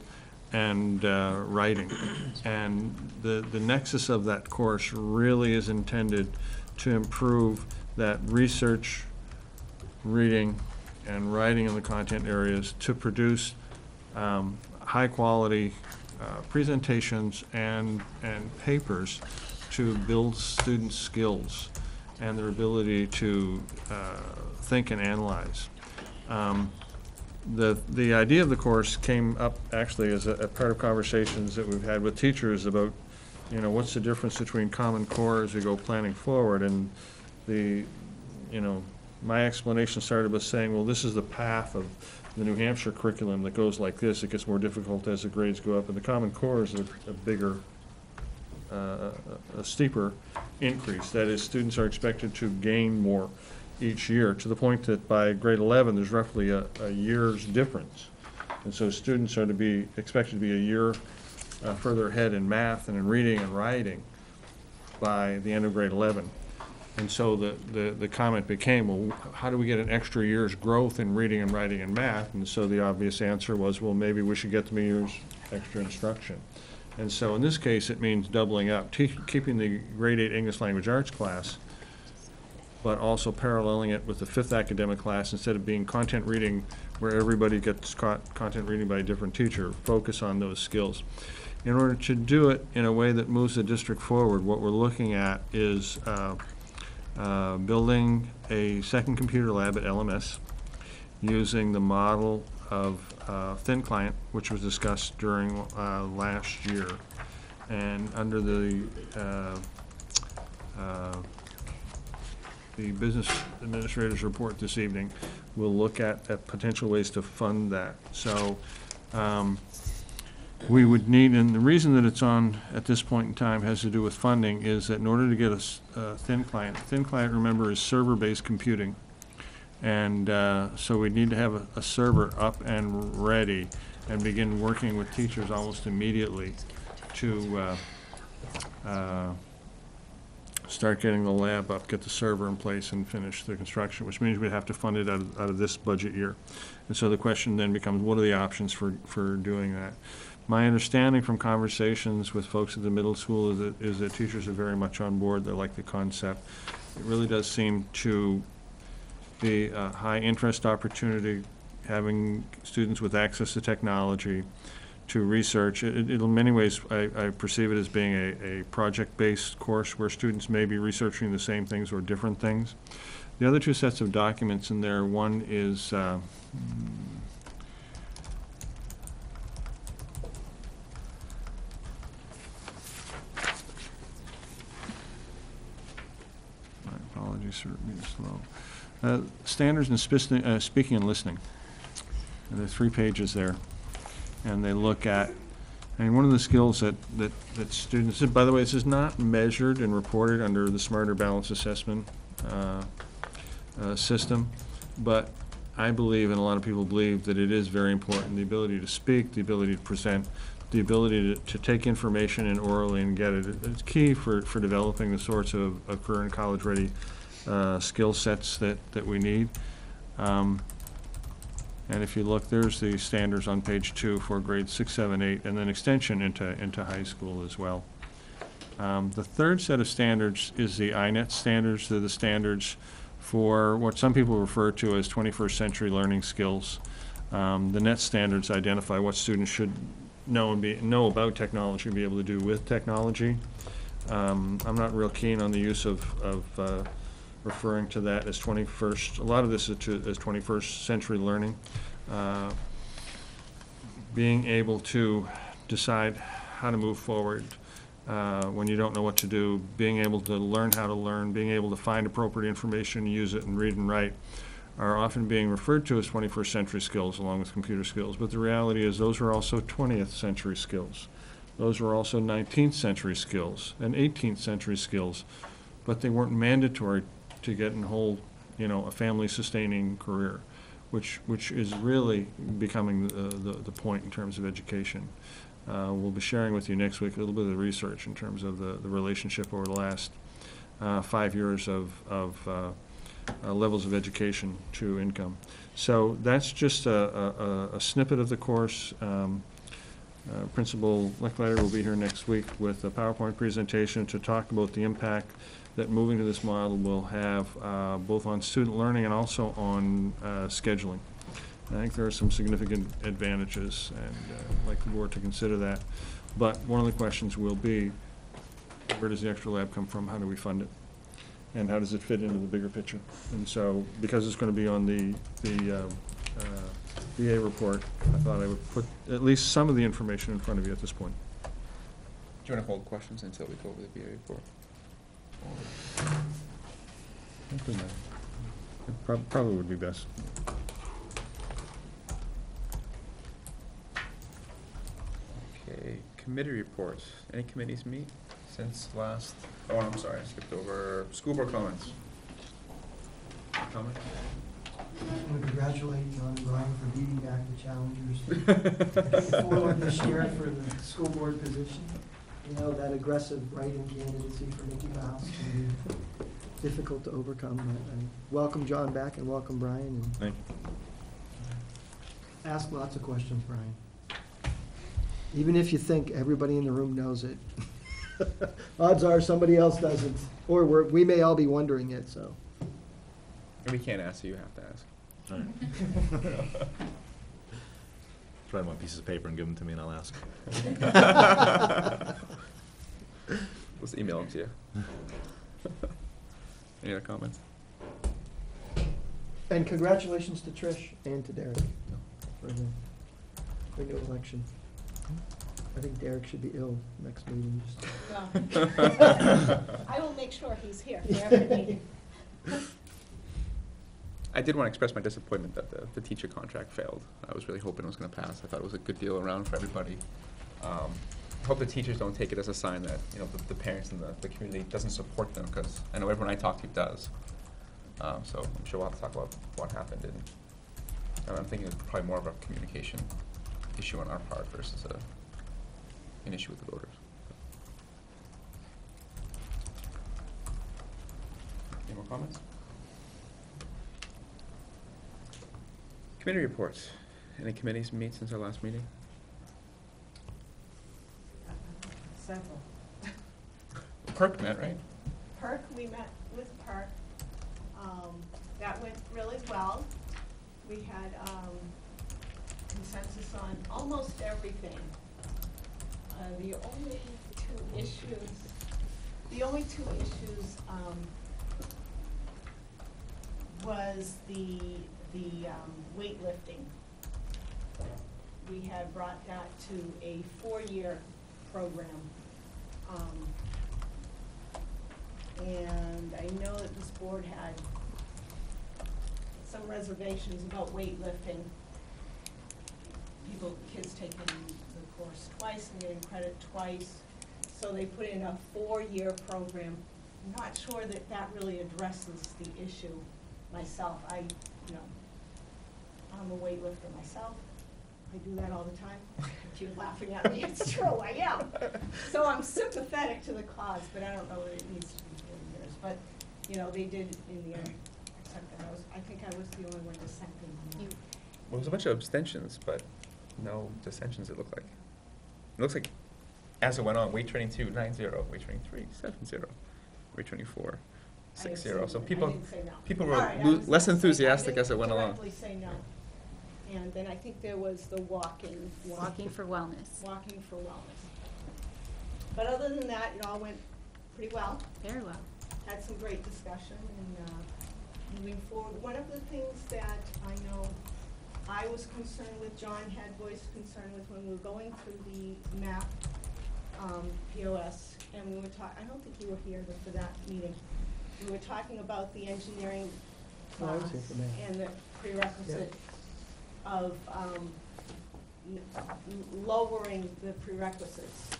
and writing. And the nexus of that course really is intended to improve that research, reading, and writing in the content areas to produce high-quality presentations and papers to build students' skills and their ability to think and analyze. The idea of the course came up actually as a part of conversations that we've had with teachers about, you know, what's the difference between Common Core as we go planning forward, and my explanation started with saying, well, this is the path of the New Hampshire curriculum that goes like this. It gets more difficult as the grades go up, and the Common Core is a bigger, a steeper increase. That is, students are expected to gain more each year, to the point that by grade 11, there's roughly a year's difference. And so students are to be expected to be a year further ahead in math and in reading and writing by the end of grade 11. And so the comment became, well, how do we get an extra year's growth in reading and writing and math? And so the obvious answer was, well, maybe we should get them a year's extra instruction. And so in this case, it means doubling up, keeping the grade 8 English Language Arts class, but also paralleling it with the 5th academic class. Instead of being content reading where everybody gets content reading by a different teacher, focus on those skills. In order to do it in a way that moves the district forward, what we're looking at is building a second computer lab at LMS using the model of thin client, which was discussed during last year. And under the business administrator's report this evening, we'll look at potential ways to fund that. So we would need, and the reason that it's on at this point in time has to do with funding, is that in order to get a thin client, remember, is server-based computing. And so we need to have a server up and ready and begin working with teachers almost immediately to start getting the lab up, get the server in place, and finish the construction, which means we'd have to fund it out of this budget year. And so the question then becomes, what are the options for doing that? My understanding from conversations with folks at the middle school is that teachers are very much on board. They like the concept. It really does seem to be a high interest opportunity, having students with access to technology, to research. It'll in many ways, I perceive it as being a project-based course where students may be researching the same things or different things. The other two sets of documents in there, one is my apologies for being slow. Standards in speaking and listening. And there are 3 pages there. And they look at, and one of the skills that students, by the way, this is not measured and reported under the Smarter Balance Assessment system, but I believe, and a lot of people believe, that it is very important, the ability to speak, the ability to present, the ability to take information in orally and get it. It's key for developing the sorts of career and college-ready skill sets that we need. And if you look, there's the standards on page 2 for grades 6, 7, 8, and then extension into high school as well. The third set of standards is the INET standards. They're the standards for what some people refer to as 21st century learning skills. The NET standards identify what students should know about technology and be able to do with technology. I'm not real keen on the use of referring to that as 21st. A lot of this is as 21st century learning. Being able to decide how to move forward when you don't know what to do, being able to learn how to learn, being able to find appropriate information, use it, and read and write are often being referred to as 21st century skills along with computer skills. But the reality is those are also 20th century skills. Those were also 19th century skills and 18th century skills, but they weren't mandatory to get and hold, a family-sustaining career, which is really becoming the point in terms of education. We'll be sharing with you next week a little bit of the research in terms of the relationship over the last 5 years of levels of education to income. So that's just a snippet of the course. Principal Licklider will be here next week with a PowerPoint presentation to talk about the impact that moving to this model will have both on student learning and also on scheduling. I think there are some significant advantages, and I'd like the board to consider that. But one of the questions will be, where does the extra lab come from? How do we fund it? And how does it fit into the bigger picture? And so, because it's going to be on the VA report, I thought I would put at least some of the information in front of you at this point. Do you want to hold questions until we go over the VA report? It probably would be best. Okay, committee reports. Any committees meet since last, oh, I'm sorry, I skipped over school board comments. Comments? I want to congratulate John and Brian for beating back the challengers forward this year for the school board position. You know, that aggressive write-in candidacy for Mickey Mouse can be difficult to overcome. But welcome John back and welcome Brian. And Thank ask lots of questions, Brian. Even if you think everybody in the room knows it. Odds are somebody else doesn't, or we may all be wondering it, so. We can't ask, so you have to ask. All right. Write them on pieces of paper and give them to me, and I'll ask. Let's email them to you. Any other comments? And congratulations to Trish and to Derek for the new election. I think Derek should be ill next meeting. No. I will make sure he's here for every meeting. I did want to express my disappointment that the teacher contract failed. I was really hoping it was going to pass. I thought it was a good deal around for everybody. I hope the teachers don't take it as a sign that, you know, the parents and the community doesn't support them, because I know everyone I talk to does. So I'm sure we'll have to talk about what happened, and I'm thinking it's probably more of a communication issue on our part versus an issue with the voters. Any more comments? Committee reports. Any committees meet since our last meeting? Several. PERC met, right? PERC, we met with PERC. That went really well. We had consensus on almost everything. The only two issues was the weightlifting. We had brought that to a 4-year program. And I know that this board had some reservations about weightlifting. Kids taking the course twice and getting credit twice. So they put in a 4-year program. I'm not sure that that really addresses the issue myself. I'm a weightlifter myself. I do that all the time. You're laughing at me. It's true, I am. So I'm sympathetic to the cause, but I don't know that it needs to be 4 years. But, you know, they did in the end accept that. I think I was the only one dissenting on that. Well, there was a bunch of abstentions, but no dissensions, it looked like. It looks like, as it went on, weight training 2, 9-0, weight training 3, 7-0, weight training 4, 6-0. So people were less enthusiastic as it went along. I didn't say no. And then I think there was the walking. Walking for wellness. Walking for wellness. But other than that, it all went pretty well. Very well. Had some great discussion, and moving forward, one of the things that I know I was concerned with, John had voiced concern with when we were going through the MAP POS, and we were talking, I don't think you were here for that meeting. We were talking about the engineering class and the prerequisite of lowering the prerequisites.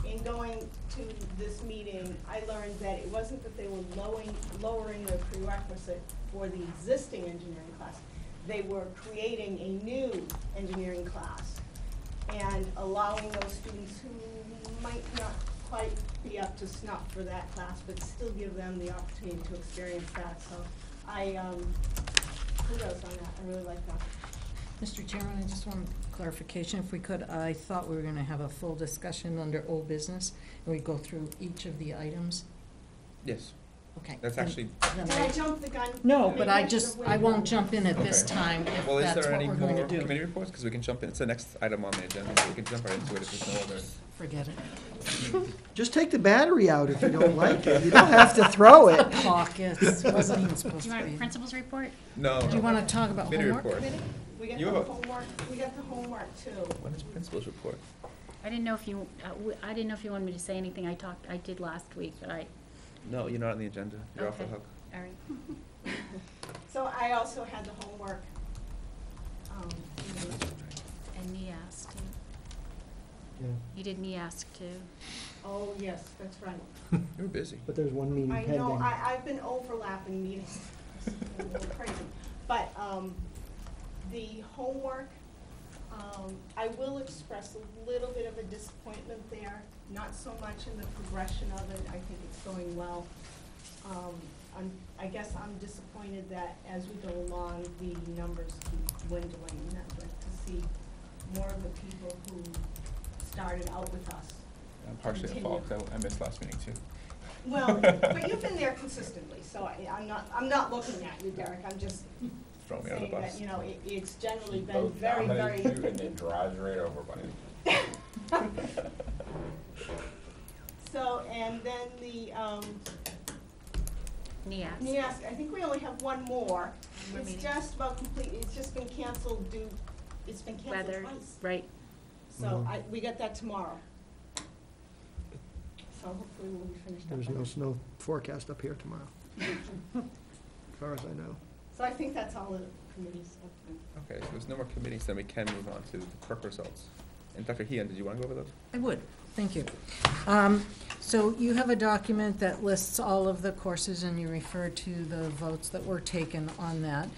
In going to this meeting, I learned that it wasn't that they were lowering the prerequisite for the existing engineering class. They were creating a new engineering class and allowing those students who might not quite be up to snuff for that class, but still give them the opportunity to experience that. So kudos on that. I really like that. Mr. Chairman, I just want clarification, if we could. I thought we were going to have a full discussion under old business, and we'd go through each of the items. Yes. Okay. That's then- actually, then Did I jump the gun? No, Maybe but I should just, have I waited won't on- jump in at this Okay. time if well, is that's there what any we're going more to do. committee reports? Because we can jump in, it's the next item on the agenda, so we can jump right into it if there's no other. Forget it. Just take the battery out if you don't like it. You don't have to throw it. Caucus, wasn't even Do supposed you to want a be. principal's report? No. Do you want to talk about Committee homework report. committee? We got You the have a- homework, we got the homework too. When is principal's report? I didn't know if you, I didn't know if you wanted me to say anything. I did last week, but No, you're not on the agenda. You're off the Okay. hook. all right. So I also had the homework. And me asked too. Yeah, You did me ask too. Oh, yes, that's right. You were busy. but there's one meeting I pending. know, I've been overlapping meetings. It's a little crazy. But, the homework, I will express a little bit of a disappointment there, not so much in the progression of it, I think it's going well. I guess I'm disappointed that as we go along, the numbers keep dwindling, and I'd like to see more of the people who started out with us. Partially at fault, 'cause I missed last meeting too. Well, but you've been there consistently, so I'm not looking at you, Derek, I'm just Throw me under the saying bus. that, you know, it's generally been Both very, nominate very. you and it drives right over, buddy. So, and then the, NEAS. yes, I think we only have one more. One It's meeting. just about complete, it's just been canceled it's been canceled Weather, twice. right. So we get that tomorrow. So hopefully we'll be finished up. There's by no then. snow forecast up here tomorrow, as far as I know. So I think that's all the committees have been. Okay, so there's no more committees, then we can move on to the clerk results. And Dr. Heon, did you want to go over those? I would, thank you. So you have a document that lists all of the courses, and you refer to the votes that were taken on that.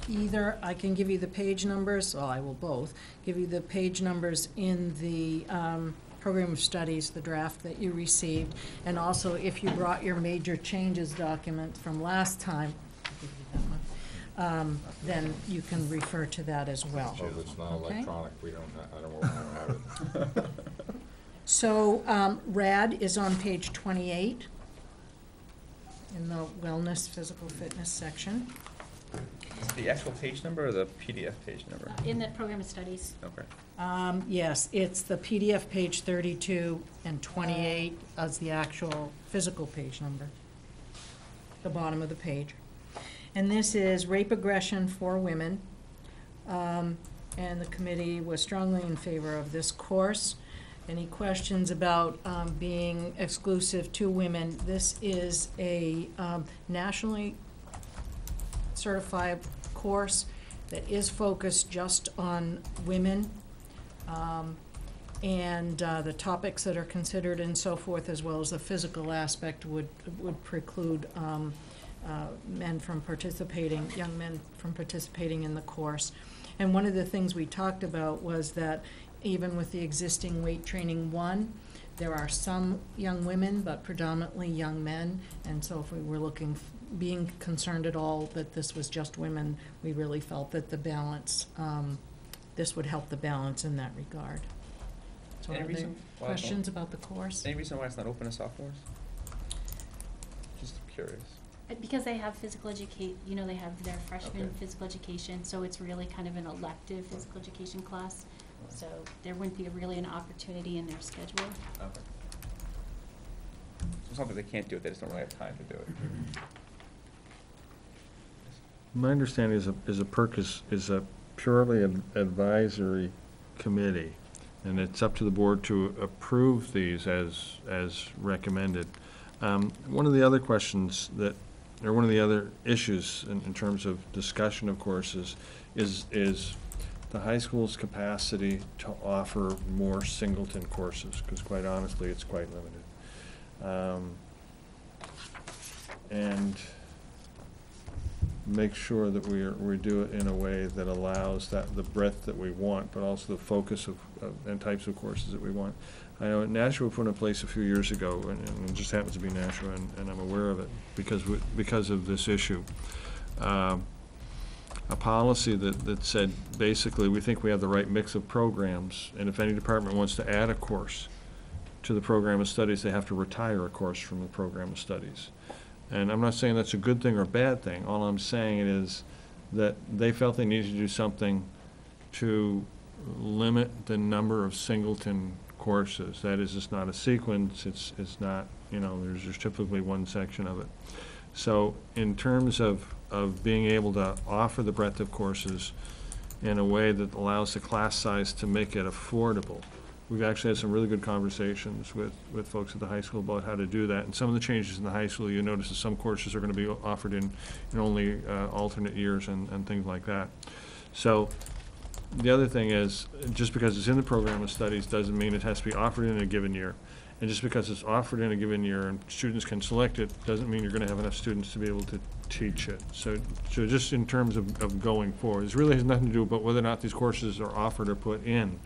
Either I can give you the page numbers, well, I will both, give you the page numbers in the program of studies, the draft that you received, and also if you brought your major changes document from last time, I'll give you that one, then you can refer to that as well. So if it's not Okay. electronic, I don't have it. So, RAD is on page 28 in the wellness, physical fitness section. The actual page number or the PDF page number? In the program of studies. Okay. Yes, it's the PDF page 32 and 28 as the actual physical page number, the bottom of the page. And this is rape aggression for women. And the committee was strongly in favor of this course. Any questions about being exclusive to women? This is a nationally certified course that is focused just on women. And the topics that are considered and so forth, as well as the physical aspect, would preclude men from participating, young men from participating in the course. And one of the things we talked about was that even with the existing weight training 1, there are some young women, but predominantly young men. And so if we were being concerned at all that this was just women, we really felt that the balance, this would help the balance in that regard. So Any are there reason why- questions about the course? Any reason why it's not open to sophomores? Just curious. Because they have physical they have their freshman Okay. physical education, so it's really kind of an elective physical education class. So there wouldn't be really an opportunity in their schedule. Okay. So it's not that they can't do it, they just don't really have time to do it. My understanding is a PERC is a purely advisory committee, and it's up to the board to approve these as recommended. One of the other questions or one of the other issues in terms of discussion of courses is the high school's capacity to offer more singleton courses, because quite honestly, it's quite limited. And make sure that we do it in a way that allows the breadth that we want, but also the focus and types of courses that we want. I know Nashua put in place a few years ago, and it just happens to be Nashua, and I'm aware of it because of this issue. A policy that said, basically, we think we have the right mix of programs, and if any department wants to add a course, to the program of studies, they have to retire a course from the program of studies. And I'm not saying that's a good thing or a bad thing. All I'm saying is that they felt they needed to do something to limit the number of singleton courses. That is, it's not a sequence, it's not, you know, there's typically one section of it. So in terms of being able to offer the breadth of courses in a way that allows the class size to make it affordable, we've actually had some really good conversations with folks at the high school about how to do that. And some of the changes in the high school, you notice that some courses are going to be offered in only alternate years and things like that. So the other thing is, just because it's in the program of studies doesn't mean it has to be offered in a given year. And just because it's offered in a given year and students can select it, doesn't mean you're going to have enough students to be able to teach it. So just in terms of going forward, this really has nothing to do about whether or not these courses are offered or put in.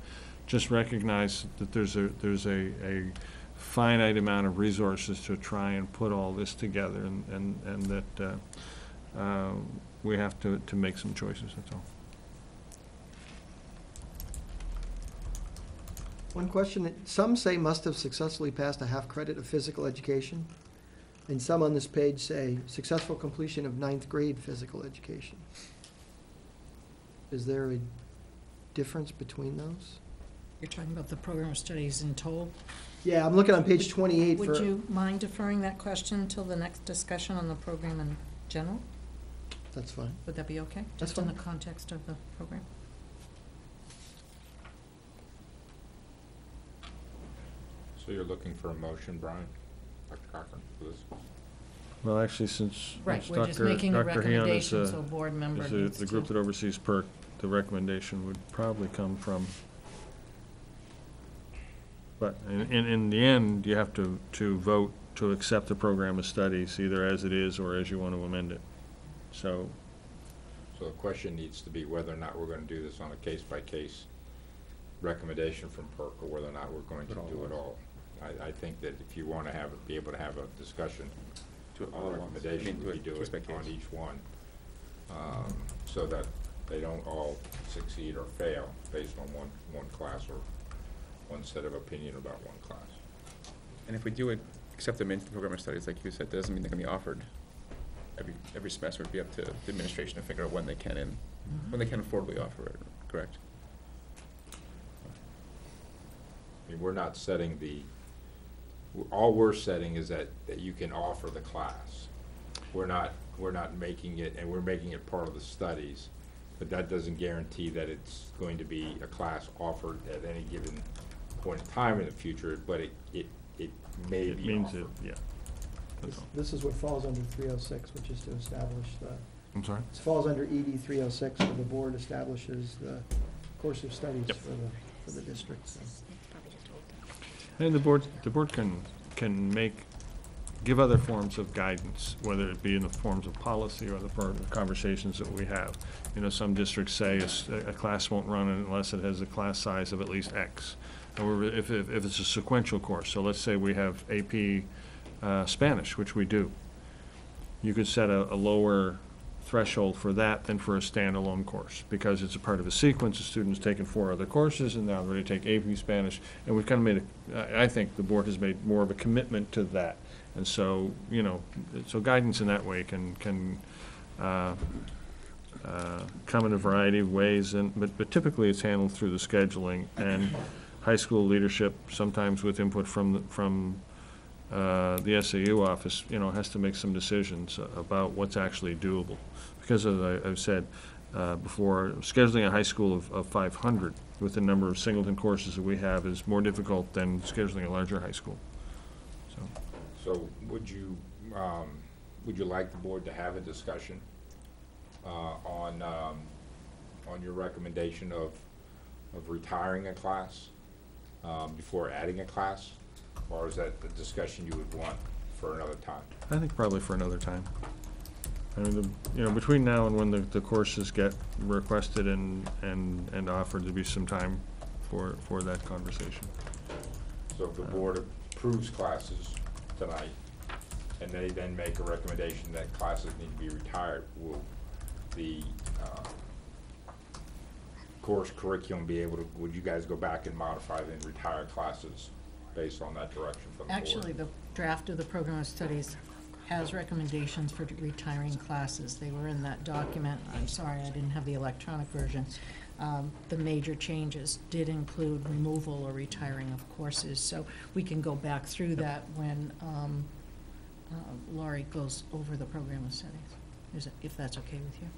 Just recognize that there's a finite amount of resources to try and put all this together, and that we have to make some choices, that's all. One question, that some say must have successfully passed a half credit of physical education, and some on this page say successful completion of 9th grade physical education. Is there a difference between those? You're talking about the program of studies in total? Yeah, I'm looking on page 28 for. Would you mind deferring that question until the next discussion on the program in general? That's fine. Would that be okay? That's Just in fine. the context of the program? So you're looking for a motion, Brian? Dr. Cochran, for this? Well, actually, since Right, since we're just Dr. making a Dr. Heon is, recommendation, so board member is needs the group to- that oversees PERC, the recommendation would probably come from. But in the end, you have to vote to accept the program of studies, either as it is or as you want to amend it. So, So the question needs to be whether or not we're going to do this on a case-by-case recommendation from PERC, or whether or not we're going to do it all. I think that if you want to be able to have a discussion on recommendation, we do it on each one, so that they don't all succeed or fail based on one class or one set of opinion about one class. And if we do accept them into the program of studies, like you said, doesn't mean they're going to be offered every semester. It'd be up to the administration to figure out when they can affordably offer it, correct? I mean, we're not setting all we're setting is that you can offer the class. We're not making it, and we're making it part of the studies, but that doesn't guarantee that it's going to be a class offered at any given point in time in the future, but it may it be means offered. it, yeah. That's all. This is what falls under 306, which is to establish the, I'm sorry? this falls under ED 306, where the board establishes the course of studies Yep. for the district. So. And the board can give other forms of guidance, whether it be in the forms of policy or the part of conversations that we have. You know, some districts say a class won't run unless it has a class size of at least X. However, if it's a sequential course, so let's say we have AP Spanish, which we do, you could set a lower threshold for that than for a standalone course, because it's a part of a sequence. The student's taken 4 other courses, and now they're going to take AP Spanish, and we've kind of made I think the board has made more of a commitment to that. And so, you know, so guidance in that way can come in a variety of ways, but typically it's handled through the scheduling and high school leadership, sometimes with input from the SAU office, you know, has to make some decisions about what's actually doable. Because as I've said before, scheduling a high school of 500 with the number of singleton courses that we have is more difficult than scheduling a larger high school. So would you like the board to have a discussion on your recommendation of retiring a class before adding a class? Or is that the discussion you would want for another time? I think probably for another time. I mean, you know, between now and when the courses get requested and offered, there'll be some time for that conversation. So if the board approves classes tonight, and they then make a recommendation that classes need to be retired, will the course curriculum be able to, would you guys go back and modify and retire classes based on that direction from the board. Actually, the draft of the program of studies has recommendations for retiring classes. They were in that document. I'm sorry, I didn't have the electronic version. The major changes did include removal or retiring of courses, so we can go back through that when Laurie goes over the program of studies, if that's okay with you.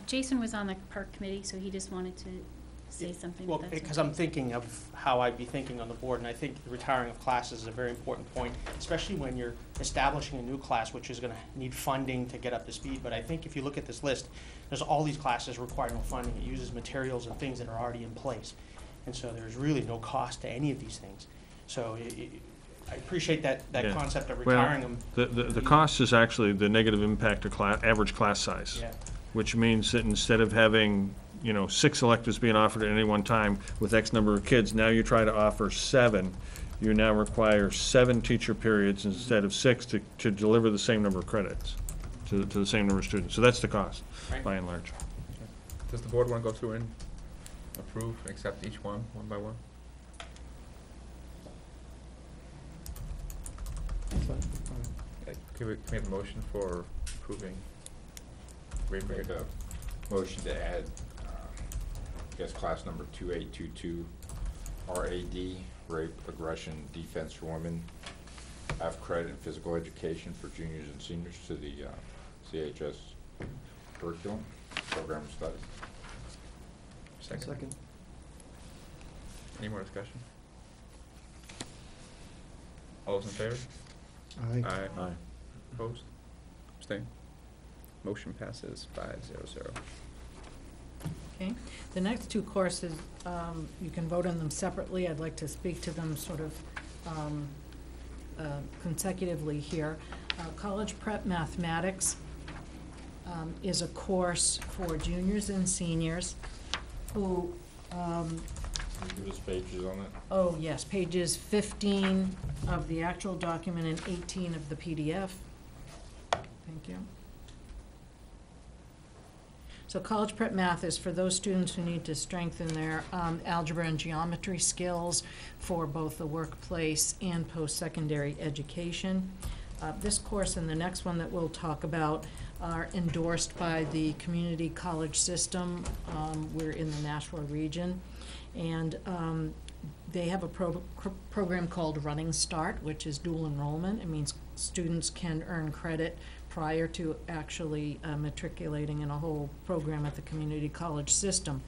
Jason was on the park committee, so he just wanted to say something. Well, if that's because okay. I'm thinking of how I'd be thinking on the board, and I think the retiring of classes is a very important point, especially when you're establishing a new class, which is gonna need funding to get up to speed. But I think if you look at this list, there's all these classes require no funding. It uses materials and things that are already in place. And so there's really no cost to any of these things. So I appreciate that Yeah. concept of Well, retiring them. The cost is actually the negative impact to average class size. Yeah. Which means that instead of having, 6 electives being offered at any one time with X number of kids, now you try to offer 7. You now require 7 teacher periods instead of 6 to deliver the same number of credits to the same number of students. So that's the cost, Right. by and large. Does the board want to go through and approve, accept each one by one? Can we have a motion for approving grade Make break? a motion to add, I guess, class number 2822, RAD, Rape, Aggression, Defense for Women, have credit in physical education for juniors and seniors to the CHS curriculum, program of study. Second. Any more discussion? All those in favor? Aye. Aye. Opposed? Abstain? Motion passes 5-0-0. Okay, the next 2 courses, you can vote on them separately. I'd like to speak to them sort of consecutively here. College Prep Mathematics is a course for juniors and seniors who, Give us pages on it. oh yes, pages 15 of the actual document and 18 of the PDF. Thank you. So College Prep Math is for those students who need to strengthen their algebra and geometry skills for both the workplace and post-secondary education. This course and the next one that we'll talk about are endorsed by the community college system. We're in the Nashua region. And they have a program called Running Start, which is dual enrollment. It means students can earn credit prior to actually matriculating in a whole program at the community college system.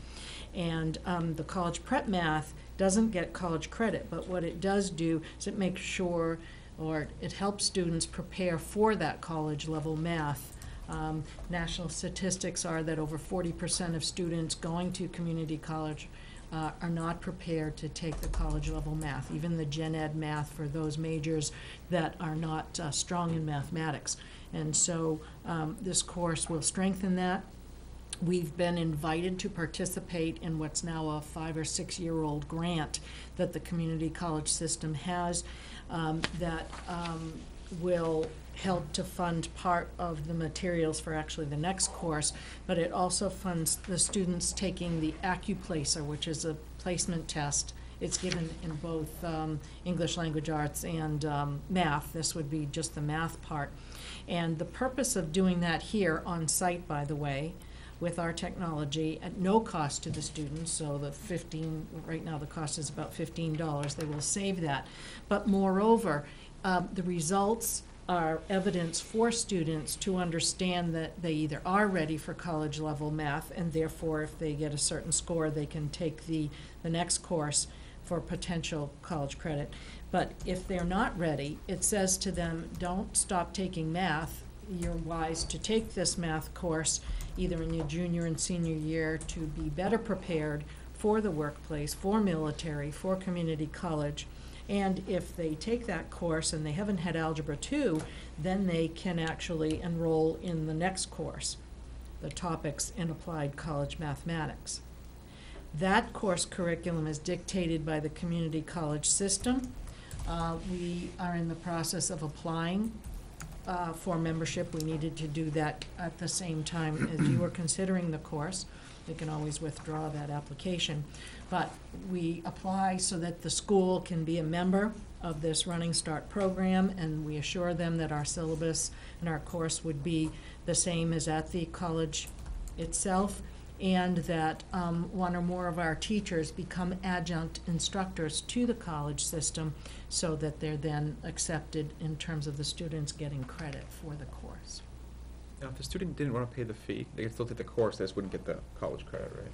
And the College Prep Math doesn't get college credit, but what it does do is it makes sure, or it helps students prepare for that college level math. National statistics are that over 40% of students going to community college are not prepared to take the college level math, even the gen ed math for those majors that are not strong in mathematics. And so this course will strengthen that. We've been invited to participate in what's now a 5 or 6 year old grant that the community college system has that will help to fund part of the materials for actually the next course, but it also funds the students taking the AccuPlacer, which is a placement test. It's given in both English language arts and math. This would be just the math part. And the purpose of doing that here on site, by the way, with our technology at no cost to the students, so right now the cost is about $15, they will save that. But moreover, the results are evidence for students to understand that they either are ready for college level math, and therefore if they get a certain score they can take the next course for potential college credit. But if they're not ready, it says to them, don't stop taking math. You're wise to take this math course either in your junior and senior year to be better prepared for the workplace, for military, for community college. And if they take that course and they haven't had Algebra 2, then they can actually enroll in the next course, the topics in applied college mathematics. That course curriculum is dictated by the community college system. We are in the process of applying for membership. We needed to do that at the same time as you were considering the course. We can always withdraw that application. But we apply so that the school can be a member of this Running Start program, and we assure them that our syllabus and our course would be the same as at the college itself, and that one or more of our teachers become adjunct instructors to the college system so that they're then accepted in terms of the students getting credit for the course. Now, if the student didn't want to pay the fee, they could still take the course, they just wouldn't get the college credit, right?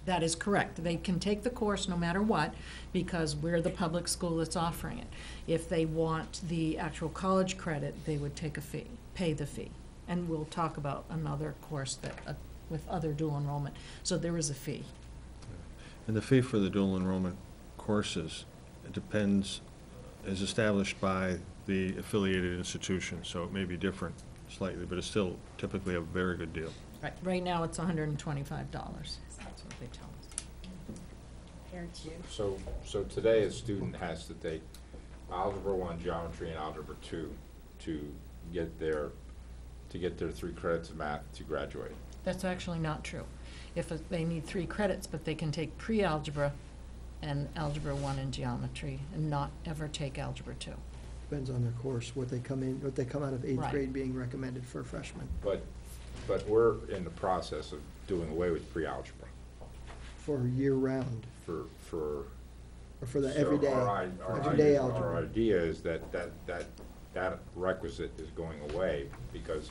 That is correct. They can take the course no matter what, because we're the public school that's offering it. If they want the actual college credit, they would take a fee, pay the fee. And we'll talk about another course that, with other dual enrollment. So there is a fee. And the fee for the dual enrollment courses, it depends, is established by the affiliated institution, so it may be different slightly, but it's still typically a very good deal. Right now, it's $125. That's what they tell us. So today a student has to take Algebra 1, Geometry, and Algebra 2 to get their 3 credits of math to graduate. That's actually not true. If they need 3 credits, but they can take pre-algebra and Algebra 1 and Geometry and not ever take Algebra 2. Depends on their course, what they come out of 8th Right. grade being recommended for freshmen. But we're in the process of doing away with pre-algebra For year-round, for. or for the So everyday algebra. Our idea is that requisite is going away because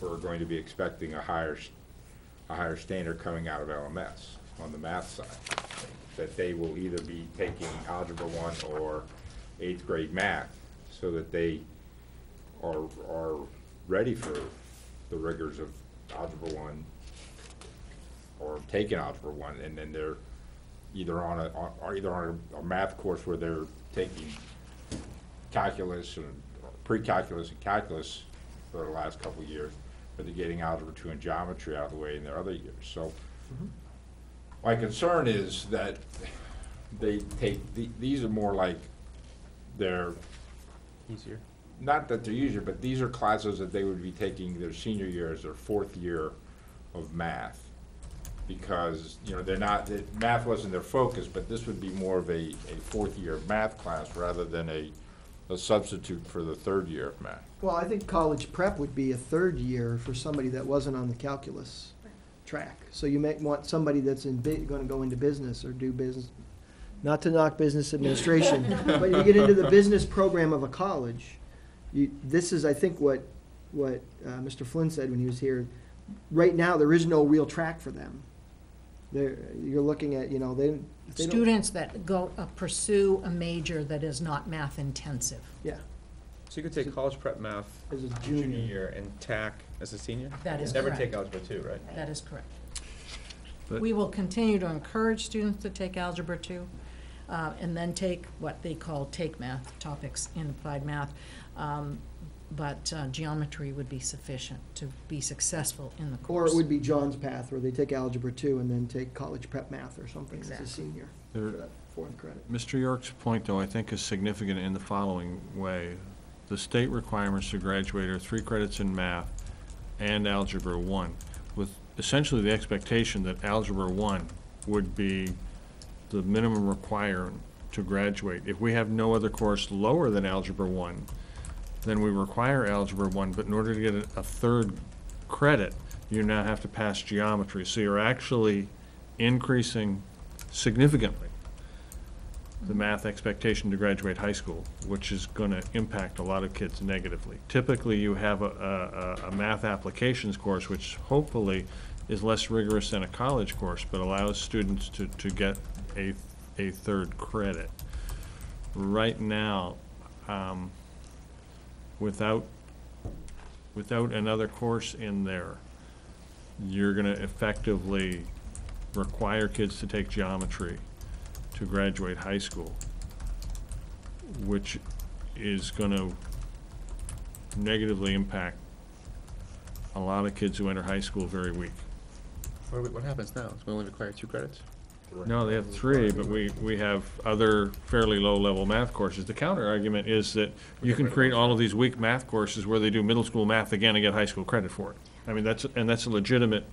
we're going to be expecting a higher standard coming out of LMS on the math side. That they will either be taking Algebra 1 or 8th grade math so that they are ready for the rigors of Algebra 1 or taking Algebra 1, and then they're either on a math course where they're taking calculus and pre-calculus and calculus for the last couple of years, but they're getting Algebra 2 and geometry out of the way in their other years. So my concern is that they take, these are more like they're Easier. not that they're easier, but these are classes that they would be taking their senior year as their 4th year of math. Because, math wasn't their focus, but this would be more of a 4th year of math class rather than a substitute for the 3rd year of math. Well, I think college prep would be a 3rd year for somebody that wasn't on the calculus track. So you may want somebody that's gonna go into business or do business, not to knock business administration, but you get into the business program of a college. This is, I think, what Mr. Flynn said when he was here. Right now, there is no real track for them. You're looking at, Students that go pursue a major that is not math intensive. Yeah, So you could take college prep math as a junior junior. year and TAC as a senior? That is Never correct. take Algebra 2, right? That is correct. But- We will continue to encourage students to take Algebra 2, and then take what they call take math topics in applied math. But geometry would be sufficient to be successful in the Or course. it would be John's path, where they take algebra 2 and then take college prep math or something as a Exactly. senior There- for that 4th credit. Mr. York's point, though, I think is significant in the following way. The state requirements to graduate are 3 credits in math and Algebra 1, with essentially the expectation that Algebra 1 would be the minimum requirement to graduate. If we have no other course lower than Algebra 1, then we require Algebra 1, but in order to get a 3rd credit, you now have to pass geometry. So you're actually increasing significantly the math expectation to graduate high school, which is going to impact a lot of kids negatively. Typically, you have a math applications course, which hopefully is less rigorous than a college course, but allows students to get a 3rd credit. Right now, without another course in there, you're going to effectively require kids to take geometry to graduate high school, which is going to negatively impact a lot of kids who enter high school very weak. What happens now? We only require 2 credits? No, they have 3, but we have other fairly low-level math courses. The counter-argument is that you can create all of these weak math courses where they do middle school math again and get high school credit for it. I mean, that's a legitimate,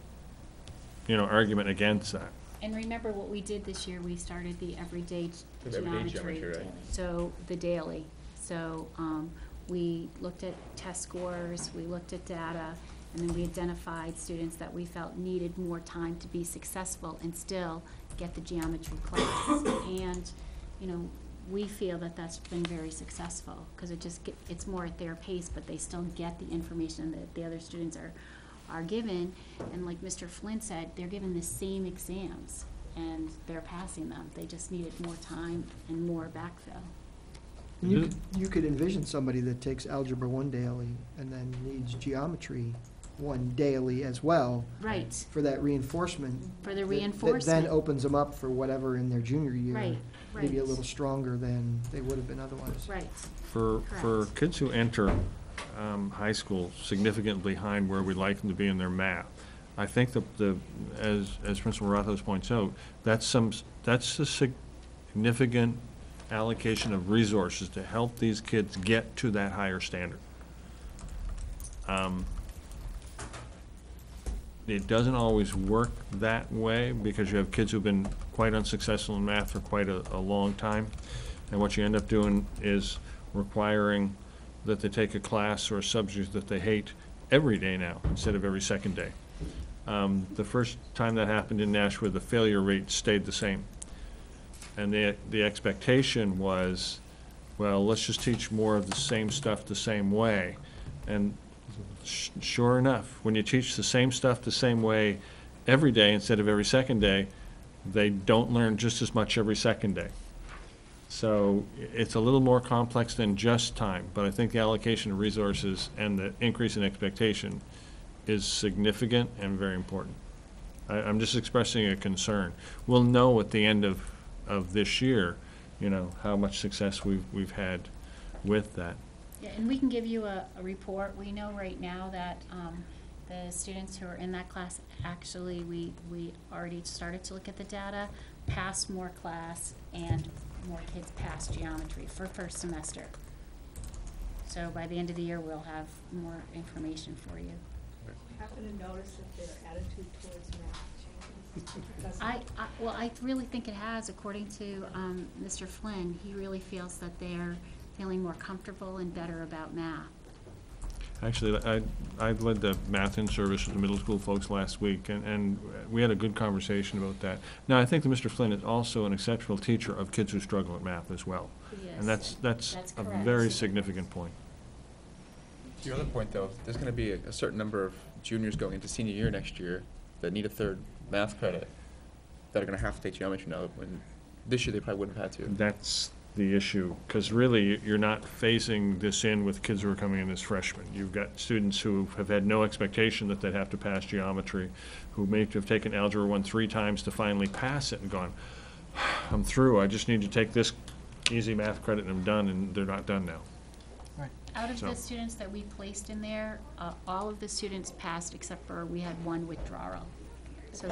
argument against that. And remember what we did this year, we started the everyday Everyday geometry. geometry, right. So, the daily. So, we looked at test scores, we looked at data, and then we identified students that we felt needed more time to be successful and still get the geometry class. And, you know, we feel that that's been very successful, because it's more at their pace, but they still get the information that the other students are given. And like Mr. Flynn said, they're given the same exams, and they're passing them. They just needed more time and more backfill. You could envision somebody that takes Algebra 1 daily and then needs Geometry 1 daily as well. Right, For that reinforcement. for the That reinforcement. then opens them up for whatever in their junior year. Right, Maybe a right. little stronger than they would have been otherwise. Right, For Correct. kids who enter high school significantly behind where we'd like them to be in their math, I think as Principal Rathos points out, that's a significant allocation of resources to help these kids get to that higher standard. It doesn't always work that way, because you have kids who've been quite unsuccessful in math for quite a long time. And what you end up doing is requiring that they take a class or a subject that they hate every day now, instead of every second day. The first time that happened in Nashua, the failure rate stayed the same. And the expectation was, well, let's just teach more of the same stuff the same way. And sure enough, when you teach the same stuff the same way every day instead of every second day, they don't learn just as much every second day. So it's a little more complex than just time, but I think the allocation of resources and the increase in expectation is significant and very important. I'm just expressing a concern. We'll know at the end of this year, you know, how much success we've had with that. Yeah, and we can give you a report. We know right now that the students who are in that class, actually, we already started to look at the data, passed more class, and more kids passed geometry for first semester. So by the end of the year, we'll have more information for you. Happen to notice if their attitude towards math changes? Well, I really think it has, according to Mr. Flynn. He really feels that they're feeling more comfortable and better about math. Actually, I led the math in service with the middle school folks last week, and we had a good conversation about that. Now, I think that Mr. Flynn is also an exceptional teacher of kids who struggle at math as well. Yes. And that's a correct. very significant point. To your other point, though, there's going to be a certain number of juniors going into senior year next year that need a third math credit that are going to have to take geometry now, when this year they probably wouldn't have had to. That's the issue, because really, you're not phasing this in with kids who are coming in as freshmen. You've got students who have had no expectation that they'd have to pass geometry, who may have taken Algebra 1 3 times to finally pass it and gone, I'm through, I just need to take this easy math credit and I'm done, and they're not done now. Out of So- the students that we placed in there, all of the students passed except for we had one withdrawal. So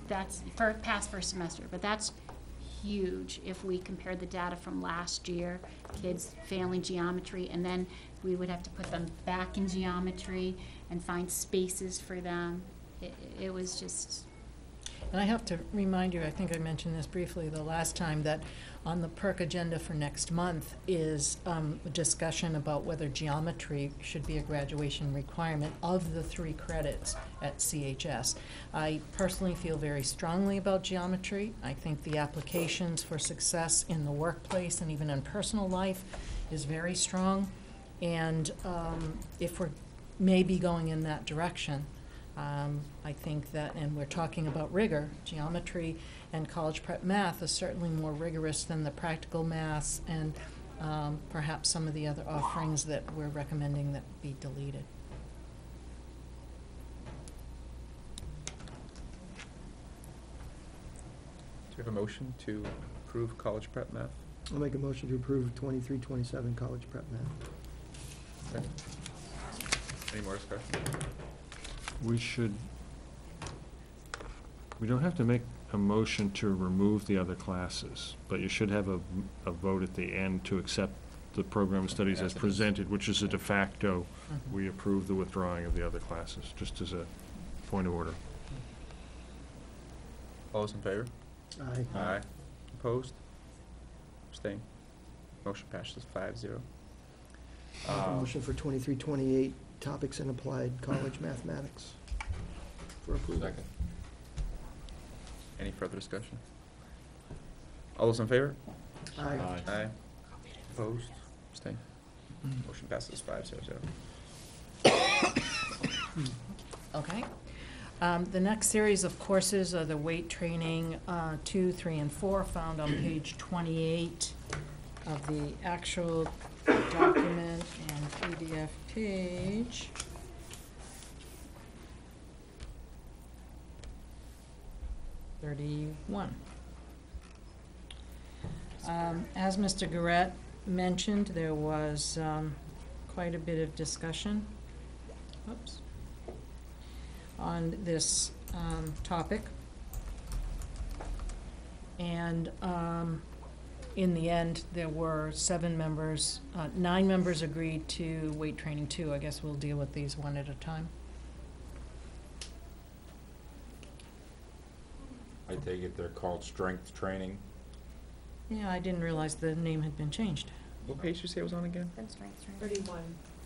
that's for past first semester, but that's huge if we compare the data from last year, kids failing geometry, and then we would have to put them back in geometry and find spaces for them. It was just, And I have to remind you, I think I mentioned this briefly the last time, that on the PERC agenda for next month is a discussion about whether geometry should be a graduation requirement of the 3 credits at CHS. I personally feel very strongly about geometry. I think the applications for success in the workplace and even in personal life is very strong. And if we're maybe going in that direction, I think that, and we're talking about rigor, geometry and college prep math is certainly more rigorous than the practical maths and perhaps some of the other offerings that we're recommending that be deleted. Do you have a motion to approve college prep math? I'll make a motion to approve 23-27 college prep math. Second. Any more discussion? We don't have to make a motion to remove the other classes, but you should have a vote at the end to accept the program of studies as presented, which is a de facto, we approve the withdrawing of the other classes, just as a point of order. Do you have a motion to approve college prep math? We should. We don't have to make a motion to remove the other classes, but you should have a vote at the end to accept the program of studies as presented, which is a de facto, we approve the withdrawing of the other classes, just as a point of order. All those in favor? Aye. Aye. Opposed? Abstained? Motion passes 5-0. Motion for 23-28 topics in applied college mathematics for approval. Second. Any further discussion? All those in favor? Aye. Aye. Opposed? Abstained? Motion passes 5-0. Okay. The next series of courses are the weight training 2, 3, and 4, found on page 28 of the actual document and PDF page. As Mr. Garrett mentioned, there was quite a bit of discussion on this topic. And in the end, there were 7 members, 9 members agreed to weight training 2. I guess we'll deal with these one at a time. I take it they're called strength training? Yeah, I didn't realize the name had been changed. What page did you say it was on again? 31,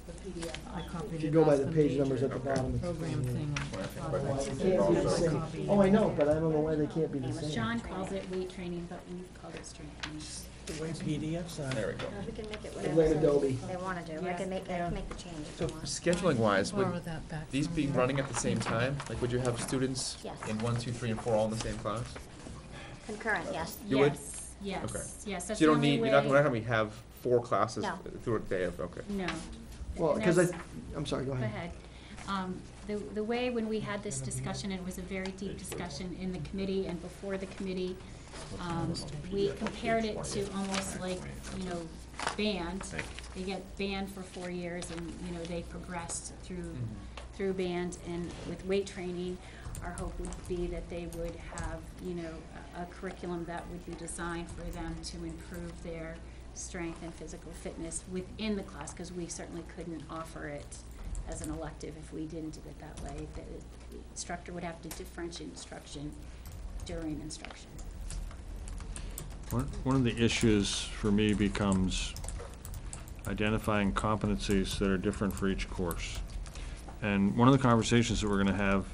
the PDF. I copied If it you go by off the the page major numbers at the bottom. it's program thing. But Why it's they can't be the also- same. Oh, I know, but I don't know why they can't be the same. John calls it weight training, but we've called it strength training. The way PDFs are. There we go. We can make it Blame whatever Adobe. they want to do. I Yeah. can make Yeah. the change if So you want. scheduling wise, Borrow would that back these from be you. running at the same time? Like, would you have students Yes. in 1, 2, 3, and 4 all in the same class? Concurrent, yes. You would? Yes, Okay. yes, So that's you the don't only need, way. you're not having to have 4 classes No. through a day of, okay. No. Well, And because that's- I'm sorry, go Go ahead. ahead. The way when we had this discussion, it was a very deep discussion in the committee and before the committee, we compared it to almost like, band. They get band for 4 years and, they progressed through band. And with weight training, our hope would be that they would have, a curriculum that would be designed for them to improve their strength and physical fitness within the class, because we certainly couldn't offer it as an elective if we didn't do it that way. The instructor would have to differentiate instruction during instruction. One of the issues for me becomes identifying competencies that are different for each course. And one of the conversations that we're going to have,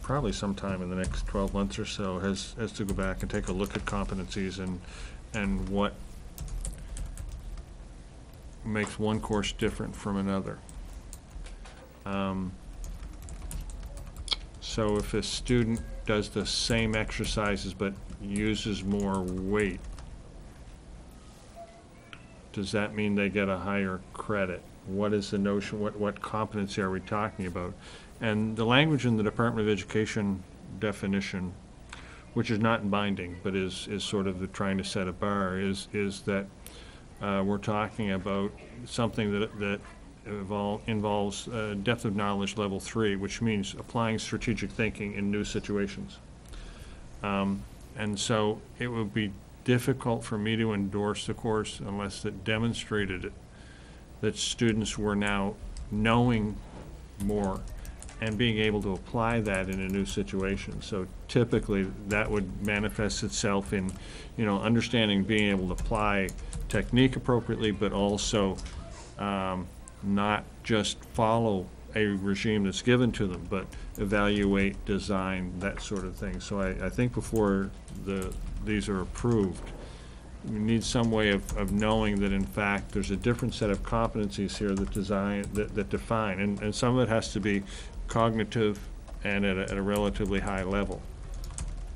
probably sometime in the next 12 months or so, has to go back and take a look at competencies and what makes one course different from another. So if a student does the same exercises but uses more weight, does that mean they get a higher credit? What is the notion, what competency are we talking about? And the language in the Department of Education definition, which is not binding, but is sort of trying to set a bar, is that we're talking about something that involves depth of knowledge level 3, which means applying strategic thinking in new situations. And so it would be difficult for me to endorse the course unless it demonstrated it, that students were now knowing more and being able to apply that in a new situation. So typically that would manifest itself in, understanding, being able to apply technique appropriately, but also not just follow a regime that's given to them, but evaluate, design, that sort of thing. So I think before these are approved, we need some way of knowing that in fact there's a different set of competencies here that define, and some of it has to be cognitive and at a relatively high level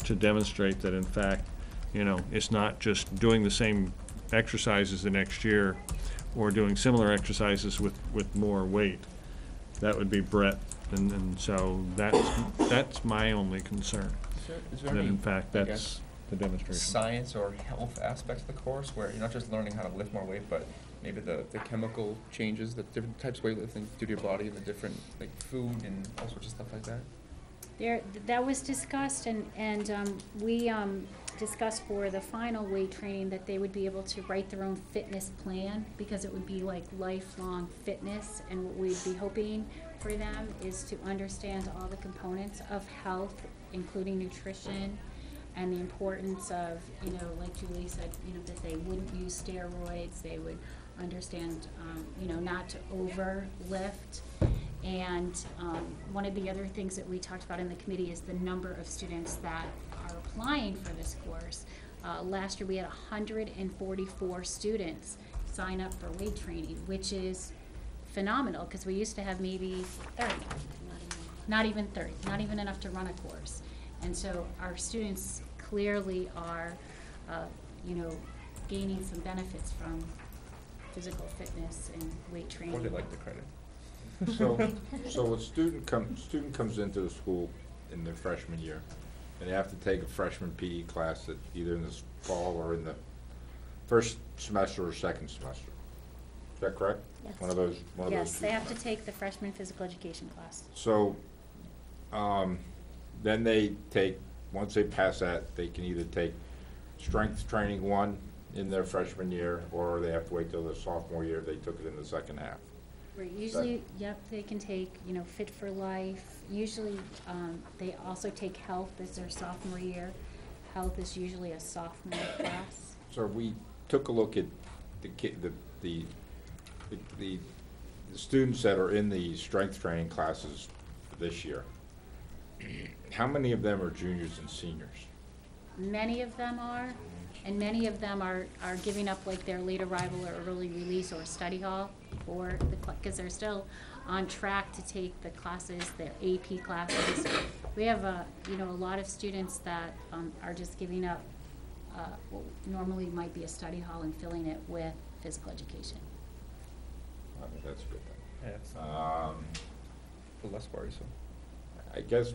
to demonstrate that in fact, it's not just doing the same exercises the next year or doing similar exercises with more weight. That would be breadth, and so that's my only concern. Is there That any, in fact I that's guess, the demonstration. science or health aspects of the course where you're not just learning how to lift more weight, but maybe the chemical changes that different types of weightlifting do to your body and the different, like, food and all sorts of stuff like that? That was discussed, and we discussed for the final weight training that they would be able to write their own fitness plan, because it would be like lifelong fitness, and what we'd be hoping for them is to understand all the components of health including nutrition and the importance of, you know, like Julie said, you know, that they wouldn't use steroids, they would understand, you know, not to overlift. And one of the other things that we talked about in the committee is the number of students that are applying for this course. Last year we had 144 students sign up for weight training, which is phenomenal, because we used to have maybe 30, not even 30, not even enough to run a course. And so our students clearly are, you know, gaining some benefits from physical fitness and weight training. Or they like the credit. So a student comes into the school in their freshman year, and they have to take a freshman PE class at either in the fall or in the first semester or second semester. Is that correct? Yes. One of those Yes, two they have to classes. take the freshman physical education class. So, then they take, once they pass that, they can either take strength training 1 in their freshman year, or they have to wait till their sophomore year if they took it in the second half. Right, usually, yep, they can take, you know, Fit for Life. Usually, they also take health as their sophomore year. Health is usually a sophomore class. So we took a look at the students that are in the strength training classes this year. How many of them are juniors and seniors? Many of them are, and many of them are giving up like their late arrival or early release or study hall for the, because they're still on track to take the classes, their AP classes. We have you know, a lot of students that are just giving up what normally might be a study hall and filling it with physical education. I think that's a good thing. Yeah, it's the less worrisome. I guess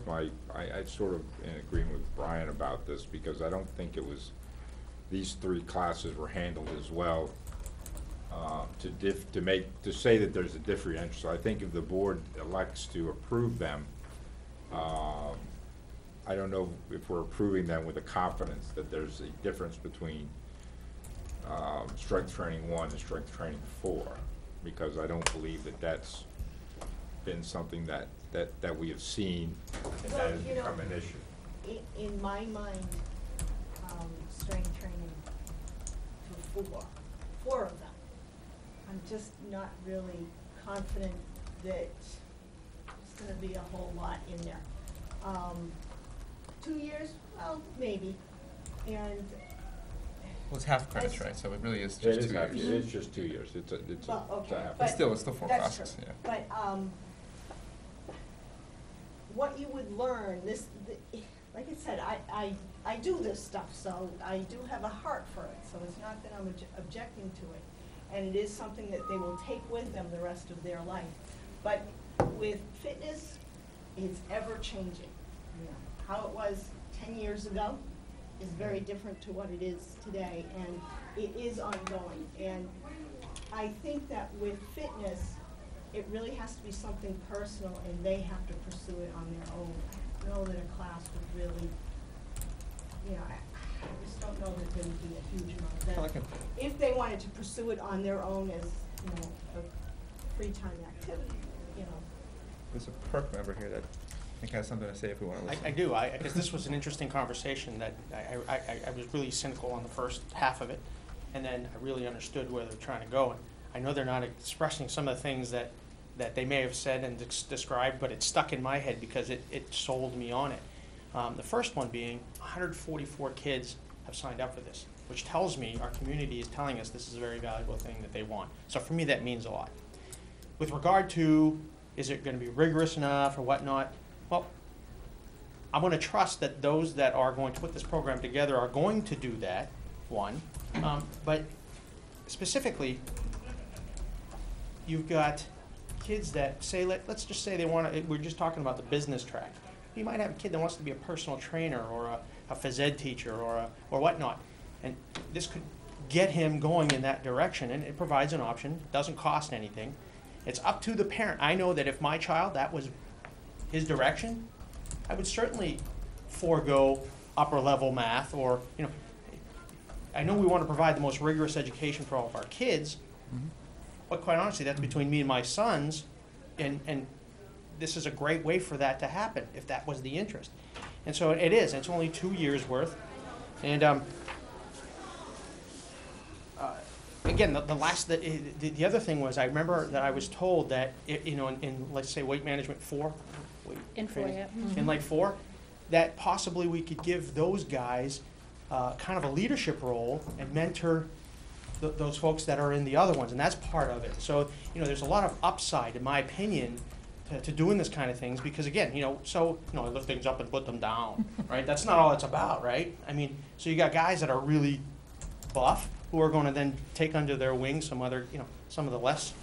I sort of in agreement with Brian about this, because I don't think it was, these 3 classes were handled as well to say that there's a differential. So I think if the board elects to approve them, I don't know if we're approving them with the confidence that there's a difference between strength training 1 and strength training 4, because I don't believe that that's been something that we have seen and that has become an issue. In my mind, strength training for 4 of them. I'm just not really confident that there's gonna be a whole lot in there. 2 years, well, maybe, and. Well, it's half credits, right? So it really is It just is 2 half, years. it's just 2 years, it's a Well, okay, half. But still, it's still 4 that's classes, true. yeah. But, what you would learn, like I said, I do this stuff, so I do have a heart for it, so it's not that I'm objecting to it. And it is something that they will take with them the rest of their life. But with fitness, it's ever changing. You know, how it was 10 years ago is very different to what it is today, and it is ongoing. And I think that with fitness, it really has to be something personal, and they have to pursue it on their own. I know that a class would really, you know, I just don't know that there would be a huge amount of benefit. If they wanted to pursue it on their own as, you know, a free time activity, you know. There's a perk member here that I think has something to say if we want to listen. I do, because this was an interesting conversation that I was really cynical on the first half of it, and then I really understood where they're trying to go. And I know they're not expressing some of the things that they may have said and described, but it stuck in my head because it sold me on it. The first one being 144 kids have signed up for this, which tells me our community is telling us this is a very valuable thing that they want. So for me, that means a lot. With regard to, is it going to be rigorous enough or whatnot? Well, I want to trust that those that are going to put this program together are going to do that, one. But specifically, you've got kids that say, let's just say they want to, we're just talking about the business track. You might have a kid that wants to be a personal trainer or a phys ed teacher or whatnot. And this could get him going in that direction, and it provides an option, doesn't cost anything. It's up to the parent. I know that if my child, that was his direction, I would certainly forego upper level math or, you know, I know we want to provide the most rigorous education for all of our kids, but quite honestly, that's between me and my sons, and this is a great way for that to happen, if that was the interest. And so it is, it's only 2 years worth. And again, the other thing was, I remember that I was told that, in let's say, weight management 4, In 4, yeah. in like 4, that possibly we could give those guys kind of a leadership role and mentor those folks that are in the other ones, and that's part of it. So, there's a lot of upside, in my opinion, to doing this kind of things, because again, I lift things up and put them down, right? That's not all it's about, right? I mean, so you got guys that are really buff who are going to then take under their wing some other, some of the less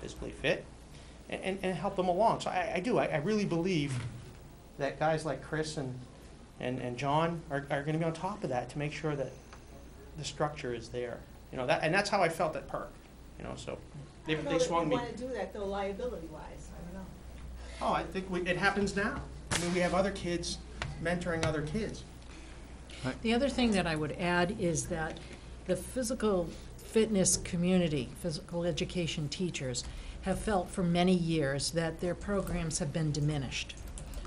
physically fit, and help them along. So I really believe that guys like Chris and John are going to be on top of that to make sure that the structure is there. And that's how I felt at Perk. So they swung me. I don't know if you want to do that though, liability-wise, I don't know. Oh, I think it happens now. I mean, we have other kids mentoring other kids. The other thing that I would add is that the physical fitness community, physical education teachers, have felt for many years that their programs have been diminished.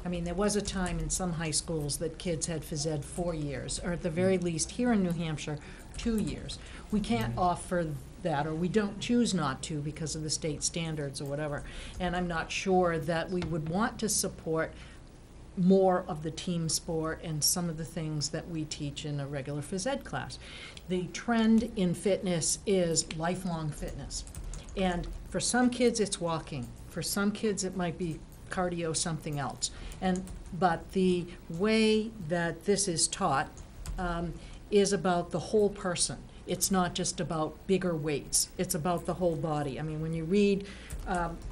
I mean, there was a time in some high schools that kids had phys ed 4 years, or at the very least, here in New Hampshire, 2 years. We can't offer that, or we don't choose not to because of the state standards or whatever. And I'm not sure that we would want to support more of the team sport and some of the things that we teach in a regular phys ed class. The trend in fitness is lifelong fitness. And for some kids, it's walking. For some kids, it might be cardio, something else. But the way that this is taught is about the whole person. It's not just about bigger weights. It's about the whole body. I mean, when you read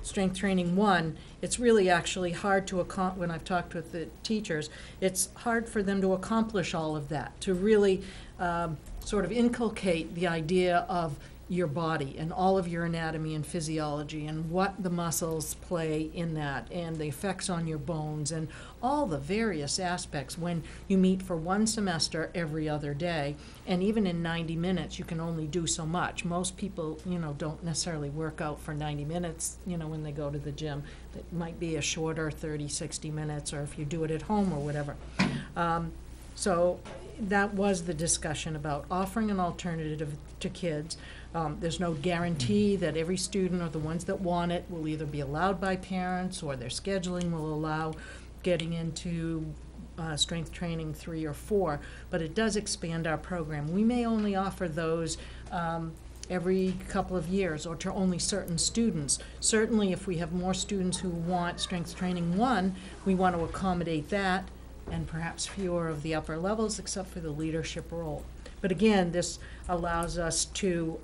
Strength Training 1, it's really actually hard to accomplish, when I've talked with the teachers, it's hard for them to accomplish all of that, to really sort of inculcate the idea of your body and all of your anatomy and physiology and what the muscles play in that and the effects on your bones and all the various aspects when you meet for one semester every other day. And even in 90 minutes, you can only do so much. Most people, don't necessarily work out for 90 minutes, when they go to the gym. It might be a shorter 30, 60 minutes, or if you do it at home or whatever. So that was the discussion about offering an alternative to kids. There's no guarantee that every student or the ones that want it will either be allowed by parents or their scheduling will allow getting into strength training 3 or 4, but it does expand our program. We may only offer those every couple of years or to only certain students. Certainly if we have more students who want strength training 1, we want to accommodate that, and perhaps fewer of the upper levels except for the leadership role. But again, this allows us to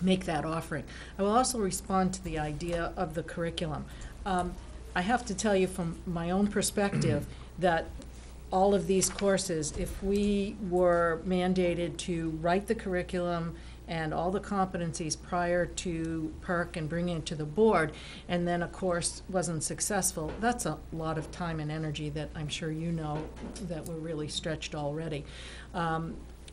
make that offering. I will also respond to the idea of the curriculum. I have to tell you from my own perspective that all of these courses, if we were mandated to write the curriculum and all the competencies prior to PERC and bringing it to the board, and then a course wasn't successful, that's a lot of time and energy that I'm sure you know that we're really stretched already.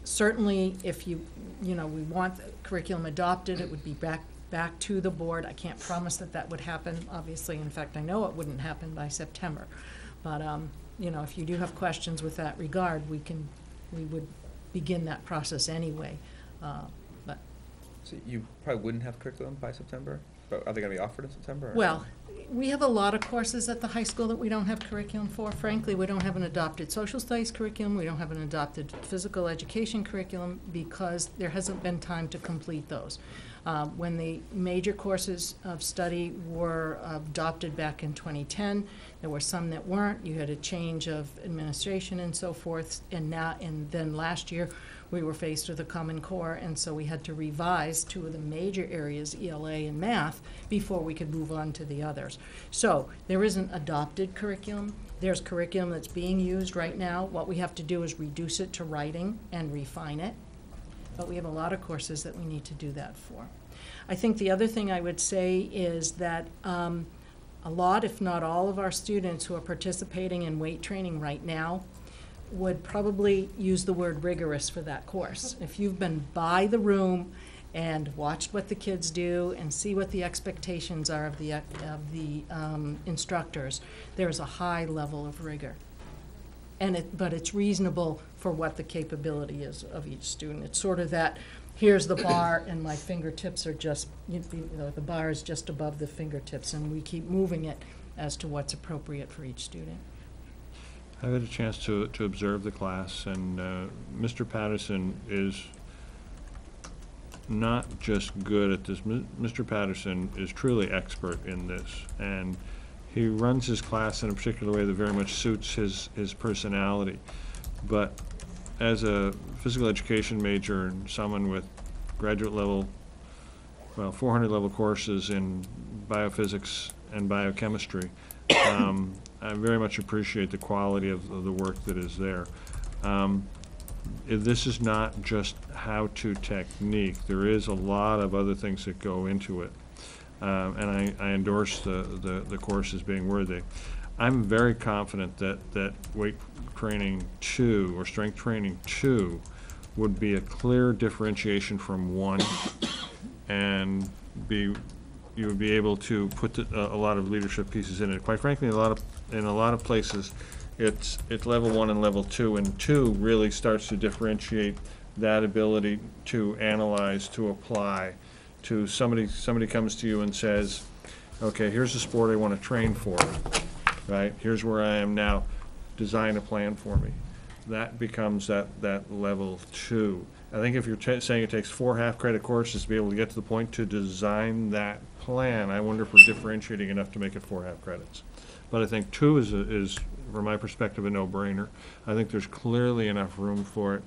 Certainly, if we want the curriculum adopted, it would be back to the board. I can't promise that would happen, obviously. In fact, I know it wouldn't happen by September. But, if you do have questions with that regard, we would begin that process anyway. So you probably wouldn't have curriculum by September, but are they going to be offered in September? Or? Well, we have a lot of courses at the high school that we don't have curriculum for. Frankly, we don't have an adopted social studies curriculum. We don't have an adopted physical education curriculum because there hasn't been time to complete those. When the major courses of study were adopted back in 2010, there were some that weren't. You had a change of administration and so forth, and then last year we were faced with a Common Core, and so we had to revise 2 of the major areas, ELA and math, before we could move on to the others. So there isn't adopted curriculum. There's curriculum that's being used right now. What we have to do is reduce it to writing and refine it. But we have a lot of courses that we need to do that for. I think the other thing I would say is that a lot, if not all, of our students who are participating in weight training right now would probably use the word rigorous for that course. If you've been by the room and watched what the kids do and see what the expectations are of the instructors, there's a high level of rigor. but it's reasonable for what the capability is of each student. It's sort of that, here's the bar, and my fingertips are just, the bar is just above the fingertips, and we keep moving it as to what's appropriate for each student. I've had a chance to observe the class, and Mr. Patterson is not just good at this. Mr. Patterson is truly expert in this, and he runs his class in a particular way that very much suits his personality. But as a physical education major and someone with graduate level, 400 level courses in biophysics and biochemistry, I very much appreciate the quality of the work that is there. This is not just how-to technique. There is a lot of other things that go into it. And I endorse the course as being worthy. I'm very confident that weight training 2 or strength training 2 would be a clear differentiation from 1, and you would be able to put a lot of leadership pieces in it. Quite frankly, in a lot of places, it's level 1 and level 2, and 2 really starts to differentiate that ability to analyze, to apply. To somebody comes to you and says, okay, here's the sport I want to train for, right? Here's where I am now. Design a plan for me. That becomes that level 2. I think if you're saying it takes 4 half-credit courses to be able to get to the point to design that plan, I wonder if we're differentiating enough to make it 4 half credits. But I think 2 is from my perspective, a no-brainer. I think there's clearly enough room for it.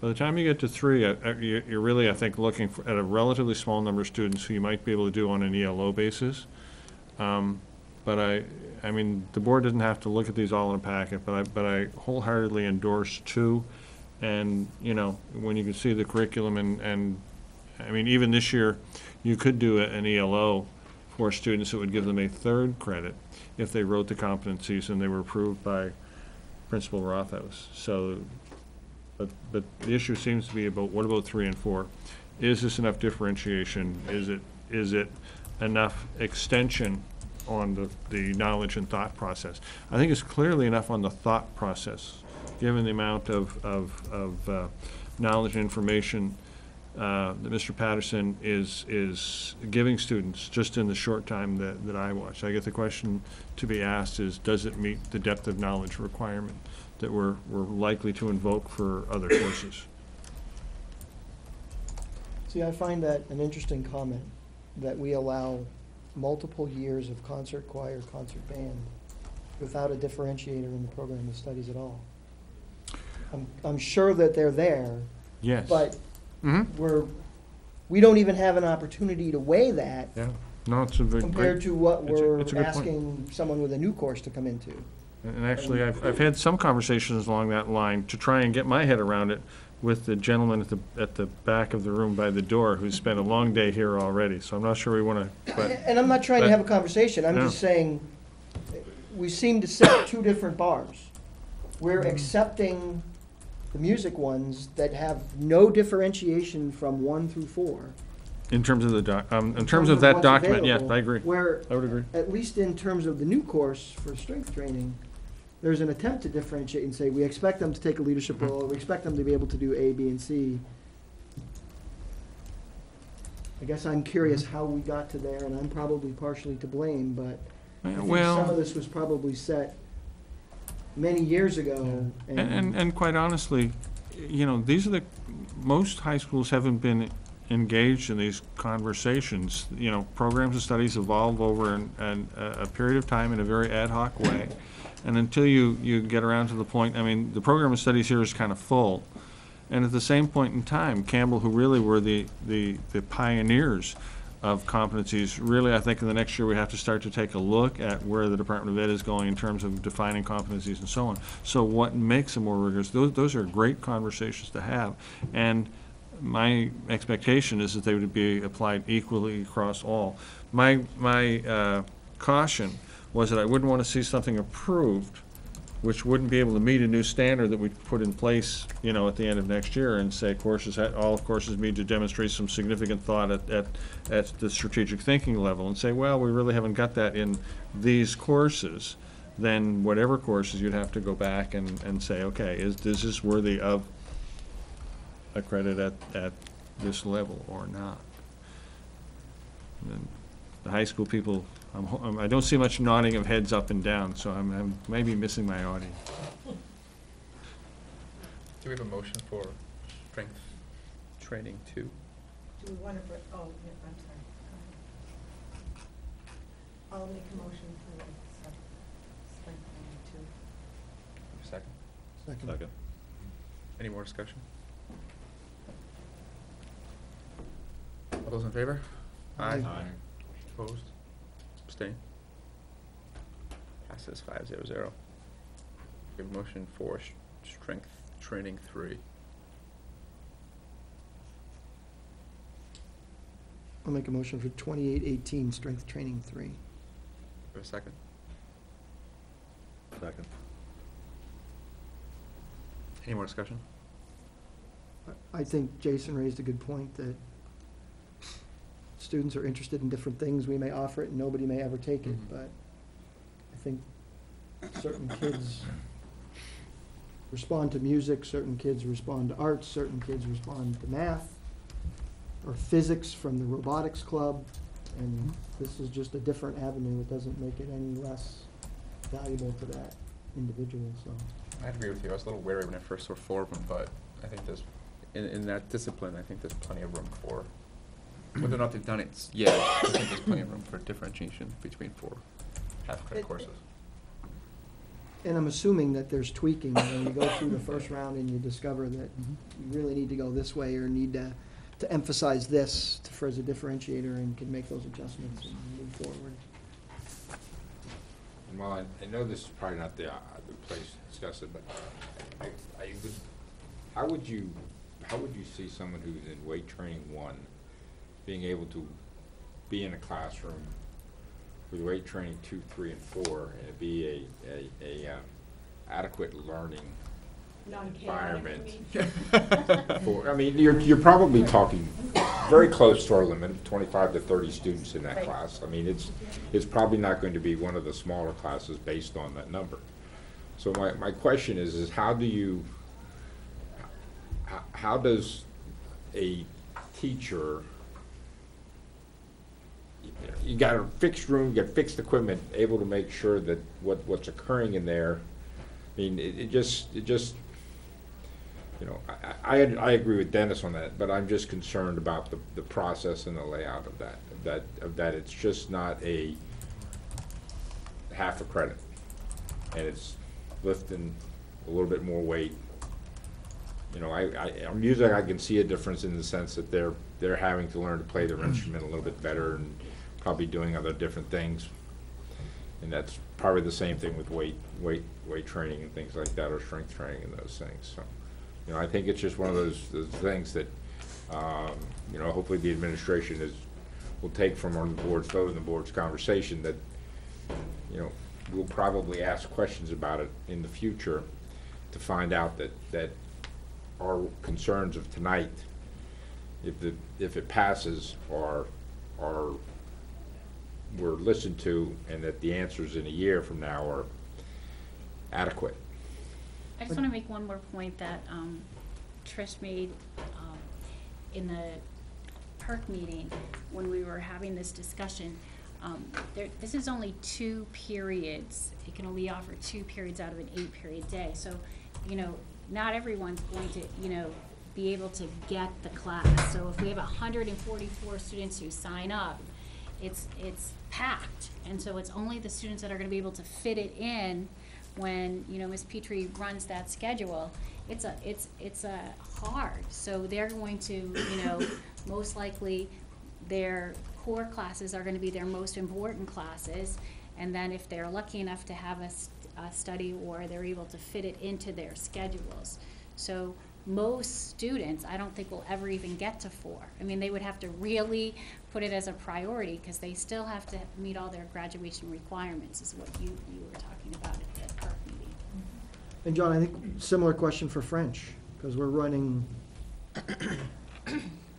By the time you get to 3, you're really, I think, looking at a relatively small number of students who you might be able to do on an ELO basis. But I mean, the board doesn't have to look at these all in a packet, but I wholeheartedly endorse 2. And, you know, when you can see the curriculum and I mean, even this year, you could do an ELO for students that would give them a 3rd credit if they wrote the competencies and they were approved by Principal Rothaus. So, but the issue seems to be about what about 3 and 4? Is this enough differentiation? Is it enough extension on the knowledge and thought process? I think it's clearly enough on the thought process, given the amount of knowledge and information that Mr. Patterson is giving students just in the short time that I watched. I guess the question to be asked is, does it meet the depth of knowledge requirement that we're likely to invoke for other courses? See, I find that an interesting comment, that we allow multiple years of concert choir, concert band, without a differentiator in the program of studies at all. I'm sure that they're there. Yes. But we don't even have an opportunity to weigh that. Yeah. No, it's a very compared to what we're it's a good asking point. Someone with a new course to come into. And actually, I've had some conversations along that line to try and get my head around it with the gentleman at the back of the room by the door who's spent a long day here already. So I'm not sure we want to. And I'm not trying to have a conversation. I'm just saying we seem to set 2 different bars. We're accepting the music ones that have no differentiation from 1 through 4. In terms of in terms of that document, yeah, I agree. Where, I would agree. at least in terms of the new course for strength training, there's an attempt to differentiate and say, we expect them to take a leadership role, we expect them to be able to do A, B, and C. I guess I'm curious how we got to there, and I'm probably partially to blame, but I think some of this was probably set many years ago. And quite honestly, you know, most high schools haven't been engaged in these conversations. You know, programs of studies evolve over a period of time in a very ad hoc way. And until you get around to the point, I mean, the program of studies here is kind of full. And at the same point in time, Campbell, who really were the pioneers of competencies, really, I think in the next year we have to start to take a look at where the Department of Ed is going in terms of defining competencies and so on. So what makes them more rigorous? Those are great conversations to have. And my expectation is that they would be applied equally across all. My caution was that I wouldn't want to see something approved which wouldn't be able to meet a new standard that we put in place, you know, at the end of next year and say all courses need to demonstrate some significant thought at the strategic thinking level, and say, well, we really haven't got that in these courses. then whatever courses, you'd have to go back and say, okay, is this worthy of a credit at this level or not? And then the high school people, I don't see much nodding of heads up and down, so I'm maybe missing my audience. Do we have a motion for strength training 2? Do we want to, oh, yeah, I'm sorry. I'll make a motion for strength training 2. Second? Second. Any more discussion? All those in favor? Aye. Opposed? Abstain? Passes 5-0-0. We have a motion for strength training 3. I'll make a motion for 2818, strength training 3. We have a second? Second. Any more discussion? I think Jason raised a good point that students are interested in different things. We may offer it and nobody may ever take it, but I think certain kids respond to music, certain kids respond to arts, certain kids respond to math or physics from the robotics club, and this is just a different avenue. It doesn't make it any less valuable to that individual, so. I agree with you. I was a little wary when I first saw 4 of them, but I think there's, in that discipline, I think there's plenty of room for, whether or not they've done it yet, I think there's plenty of room for differentiation between 4 half-credit courses. And I'm assuming that there's tweaking, when you go through the first round and you discover that you really need to go this way or need to emphasize this as a differentiator, and can make those adjustments and move forward. And while I know this is probably not the place to discuss it, but how would you see someone who's in weight training 1 being able to be in a classroom with weight training 2, 3, and 4, and it be a adequate learning environment? I mean, you're probably talking very close to our limit, 25 to 30 students in that class. I mean, it's probably not going to be one of the smaller classes based on that number. So my question is how does a teacher, you got a fixed room, you got fixed equipment, able to make sure that what's occurring in there, I mean, it just, you know, I agree with Dennis on that, but I'm just concerned about the process and the layout of that it's just not a half a credit, and it's lifting a little bit more weight. You know, on music, I can see a difference in the sense that they're having to learn to play their instrument a little bit better and probably doing other different things. And that's probably the same thing with weight training and things like that, or strength training and those things. So, you know, I think it's just one of those things that, you know, hopefully the administration will take from on the board's vote and the board's conversation, that, you know, we'll probably ask questions about it in the future to find out that our concerns of tonight, if it passes, are were listened to, and that the answers in a year from now are adequate. I just want to make one more point that Trish made in the PERC meeting when we were having this discussion. This is only 2 periods. It can only offer 2 periods out of an 8-period day. So, you know, not everyone's going to, you know, be able to get the class. So if we have 144 students who sign up, it's packed. And so it's only the students that are going to be able to fit it in when, you know, Ms. Petrie runs that schedule. It's hard. So they're going to, you know, most likely their core classes are going to be their most important classes. And then if they're lucky enough to have a study, or they're able to fit it into their schedules. So most students, I don't think will ever even get to 4. I mean, they would have to really put it as a priority, because they still have to meet all their graduation requirements, is what you were talking about at PERC meeting. And John, I think similar question for French, because we're running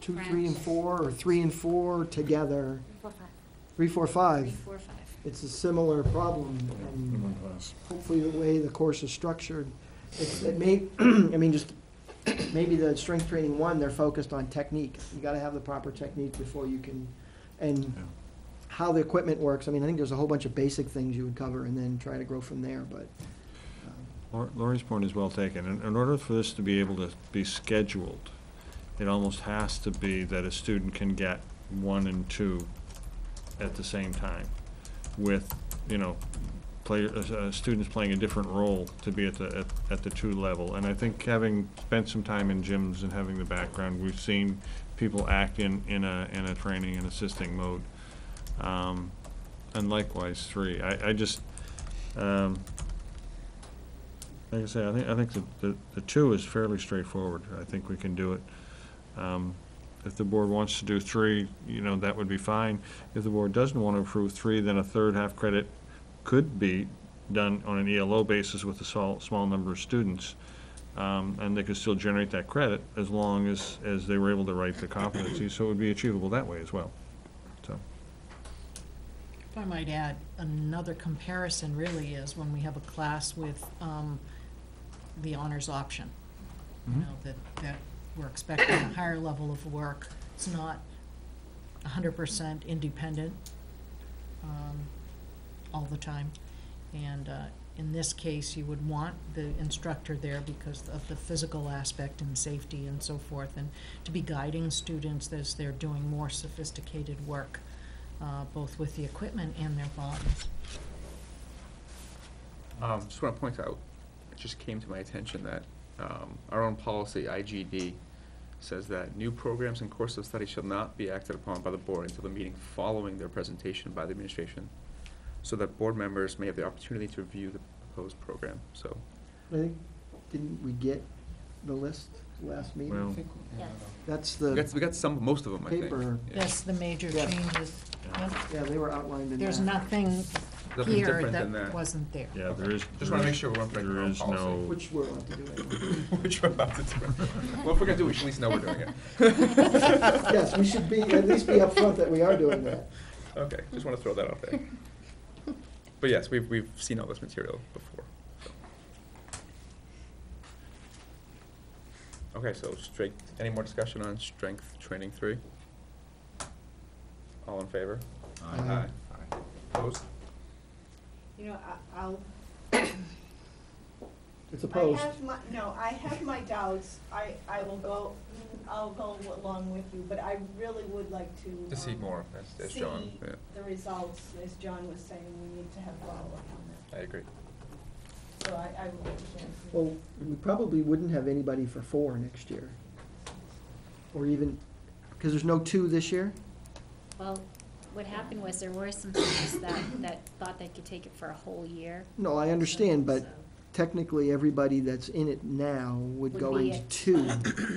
2, 3, and 4, or 3 and 4 together. 4, 5. 3, 4, 5. 3, 4, 5. it's a similar problem, and hopefully the way the course is structured, it may, I mean, just, maybe the strength training one, they're focused on technique. You gotta have the proper technique before you can, and how the equipment works, I mean, I think there's a whole bunch of basic things you would cover and then try to grow from there, but. Lori's point is well taken. In order for this to be able to be scheduled, it almost has to be that a student can get 1 and 2 at the same time, with, you know, students playing a different role to be at the 2 level. And I think, having spent some time in gyms and having the background, we've seen people act in a training and assisting mode. And likewise 3. I just, like I say, I think the 2 is fairly straightforward. I think we can do it. If the board wants to do 3, you know, that would be fine. If the board doesn't want to approve 3, then a third half credit could be done on an ELO basis with a small number of students. And they could still generate that credit as long as they were able to write the competencies, so it would be achievable that way as well. So. If I might add, another comparison really is when we have a class with the honors option. You know, that we're expecting a higher level of work. It's not 100% independent all the time. And in this case, you would want the instructor there because of the physical aspect and safety and so forth, and to be guiding students as they're doing more sophisticated work, both with the equipment and their bodies. Just want to point out, it just came to my attention that our own policy, IGD, says that new programs and course of study shall not be acted upon by the board until the meeting following their presentation by the administration, so that board members may have the opportunity to review the proposed program. So, I think, didn't we get the list last meeting? Well, Yes. That's we got most of them, I think. paper. Yeah. That's the major Yeah. changes. Yep. Yeah, they were outlined in that. There's nothing Nothing here different than that that. wasn't there. Yeah, there is. Just want to make sure we weren't breaking our There own is policy. no. Which we're allowed to do anyway. Which we're about to do. Well, if we're gonna do it, we should at least know we're doing it. Yes, we should be, at least be upfront that we are doing that. Okay, just want to throw that out there. But yes, we've seen all this material before. So. Okay, so any more discussion on strength training 3? All in favor? Aye. Opposed? You know, I'll. It's opposed. I have my doubts. I'll go along with you, but I really would like to. To see more, as John, see yeah. the results, as John was saying, we need to have follow-up on I agree. that. So I would like to. Well, we probably wouldn't have anybody for 4 next year. Or even, because there's no 2 this year? Well, what happened was there were some students that thought they could take it for a whole year. No, I understand, but So, technically, everybody that's in it now would Would go be into at 2.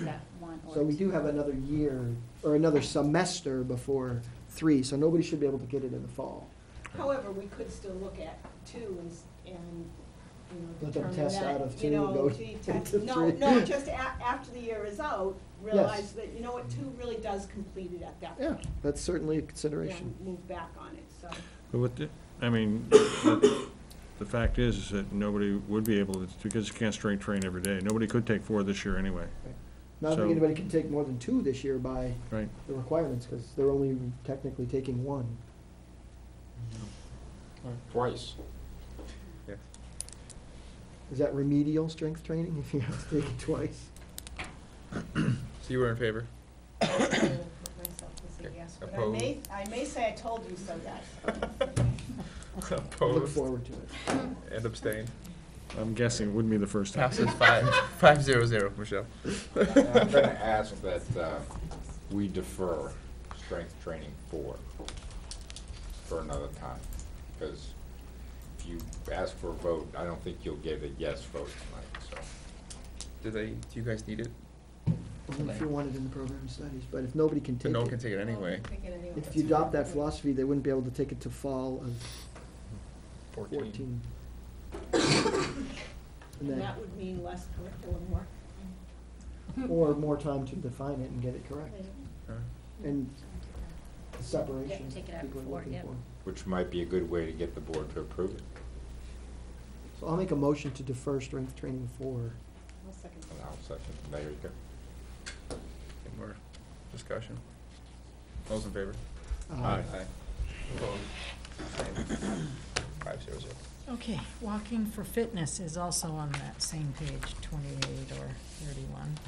yeah, 1 or So we 2. do have another year, or another semester before 3, so nobody should be able to get it in the fall. However, we could still look at 2 and, you know, Let them determine test that, out of 2 you and know, go gee, into test, 3. no, just after the year is out, realize that, you know what, 2 really does complete it at that Yeah, point. that's certainly a Yeah, consideration. move back on it, so. But the fact is that nobody would be able to, because you can't strength train every day. Nobody could take 4 this year anyway. Not So- that anybody can take more than 2 this year by Right. the requirements, because they're only technically taking 1. Twice. Yes. Is that remedial strength training, if you have to take it twice? So you were in favor? I will put myself to say yes, but I may say I told you so, guys. Look Opposed? forward to it. And abstain? I'm guessing it wouldn't be the first time. Passes 5-0, Michelle. I'm going to ask that we defer strength training 4 for another time, because if you ask for a vote, I don't think you'll get a yes vote tonight, so. Do you guys need it? Only if you want it in the program studies, but if nobody can But take no one can it, take it anyway. Take it anyway. if you adopt that philosophy, they wouldn't be able to take it to fall of 14. And And then, that would mean less curriculum work. or more time to define it and get it correct. And separation take it out people are before, looking yep. for. Which might be a good way to get the board to approve it. So I'll make a motion to defer strength training 4. And I'll second. There you go. Any more discussion? Those in favor? Aye. Opposed? Abstained? 5-0-0. Okay, walking for fitness is also on that same page, 28 or 31.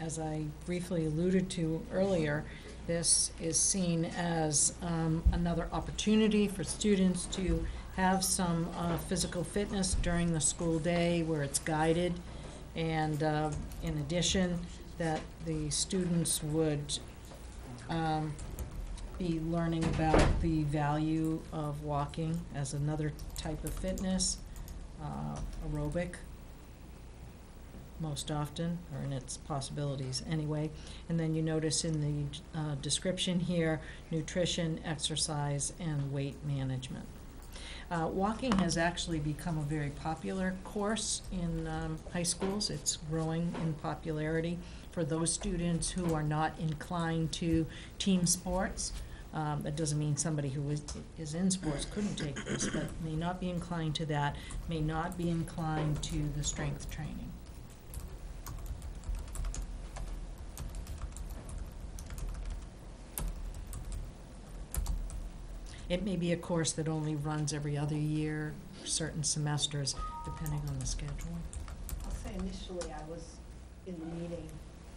As I briefly alluded to earlier, this is seen as another opportunity for students to have some physical fitness during the school day where it's guided. And in addition, that the students would be learning about the value of walking as another type of fitness, aerobic, most often, or in its possibilities anyway. And then you notice in the description here, nutrition, exercise, and weight management. Walking has actually become a very popular course in high schools. It's growing in popularity for those students who are not inclined to team sports. That doesn't mean somebody who is in sports couldn't take this, but may not be inclined to that, may not be inclined to the strength training. It may be a course that only runs every other year, certain semesters, depending on the schedule. I'll say initially I was in the meeting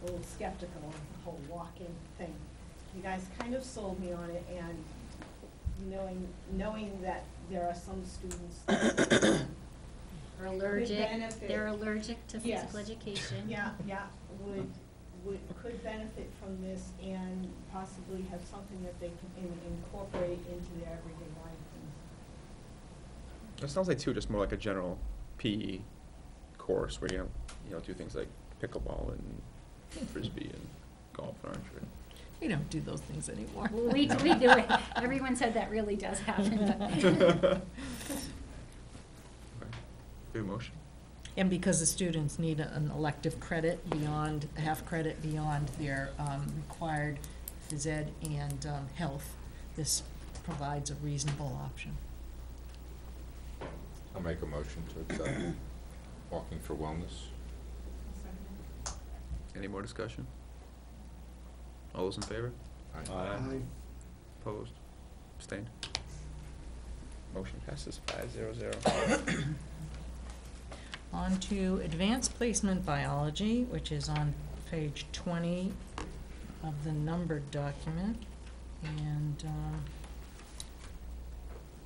a little skeptical of the whole walking thing. You guys kind of sold me on it, and knowing that there are some students that Are allergic, benefit. they're allergic to Yes. physical education. Yeah, could benefit from this and possibly have something that they can incorporate into their everyday life. It sounds like too, just more like a general PE course where you do things like pickleball and frisbee and golf and archery. We don't do those things anymore. Well, we do it. Everyone said that really does happen, but. Good motion. And because the students need an elective credit beyond, half credit beyond their required phys ed and health, this provides a reasonable option. I'll make a motion to accept walking for wellness. Any more discussion? All those in favor? Aye. Opposed? Abstained? Motion passes 5-0-0. On to advanced placement biology, which is on page 20 of the numbered document, and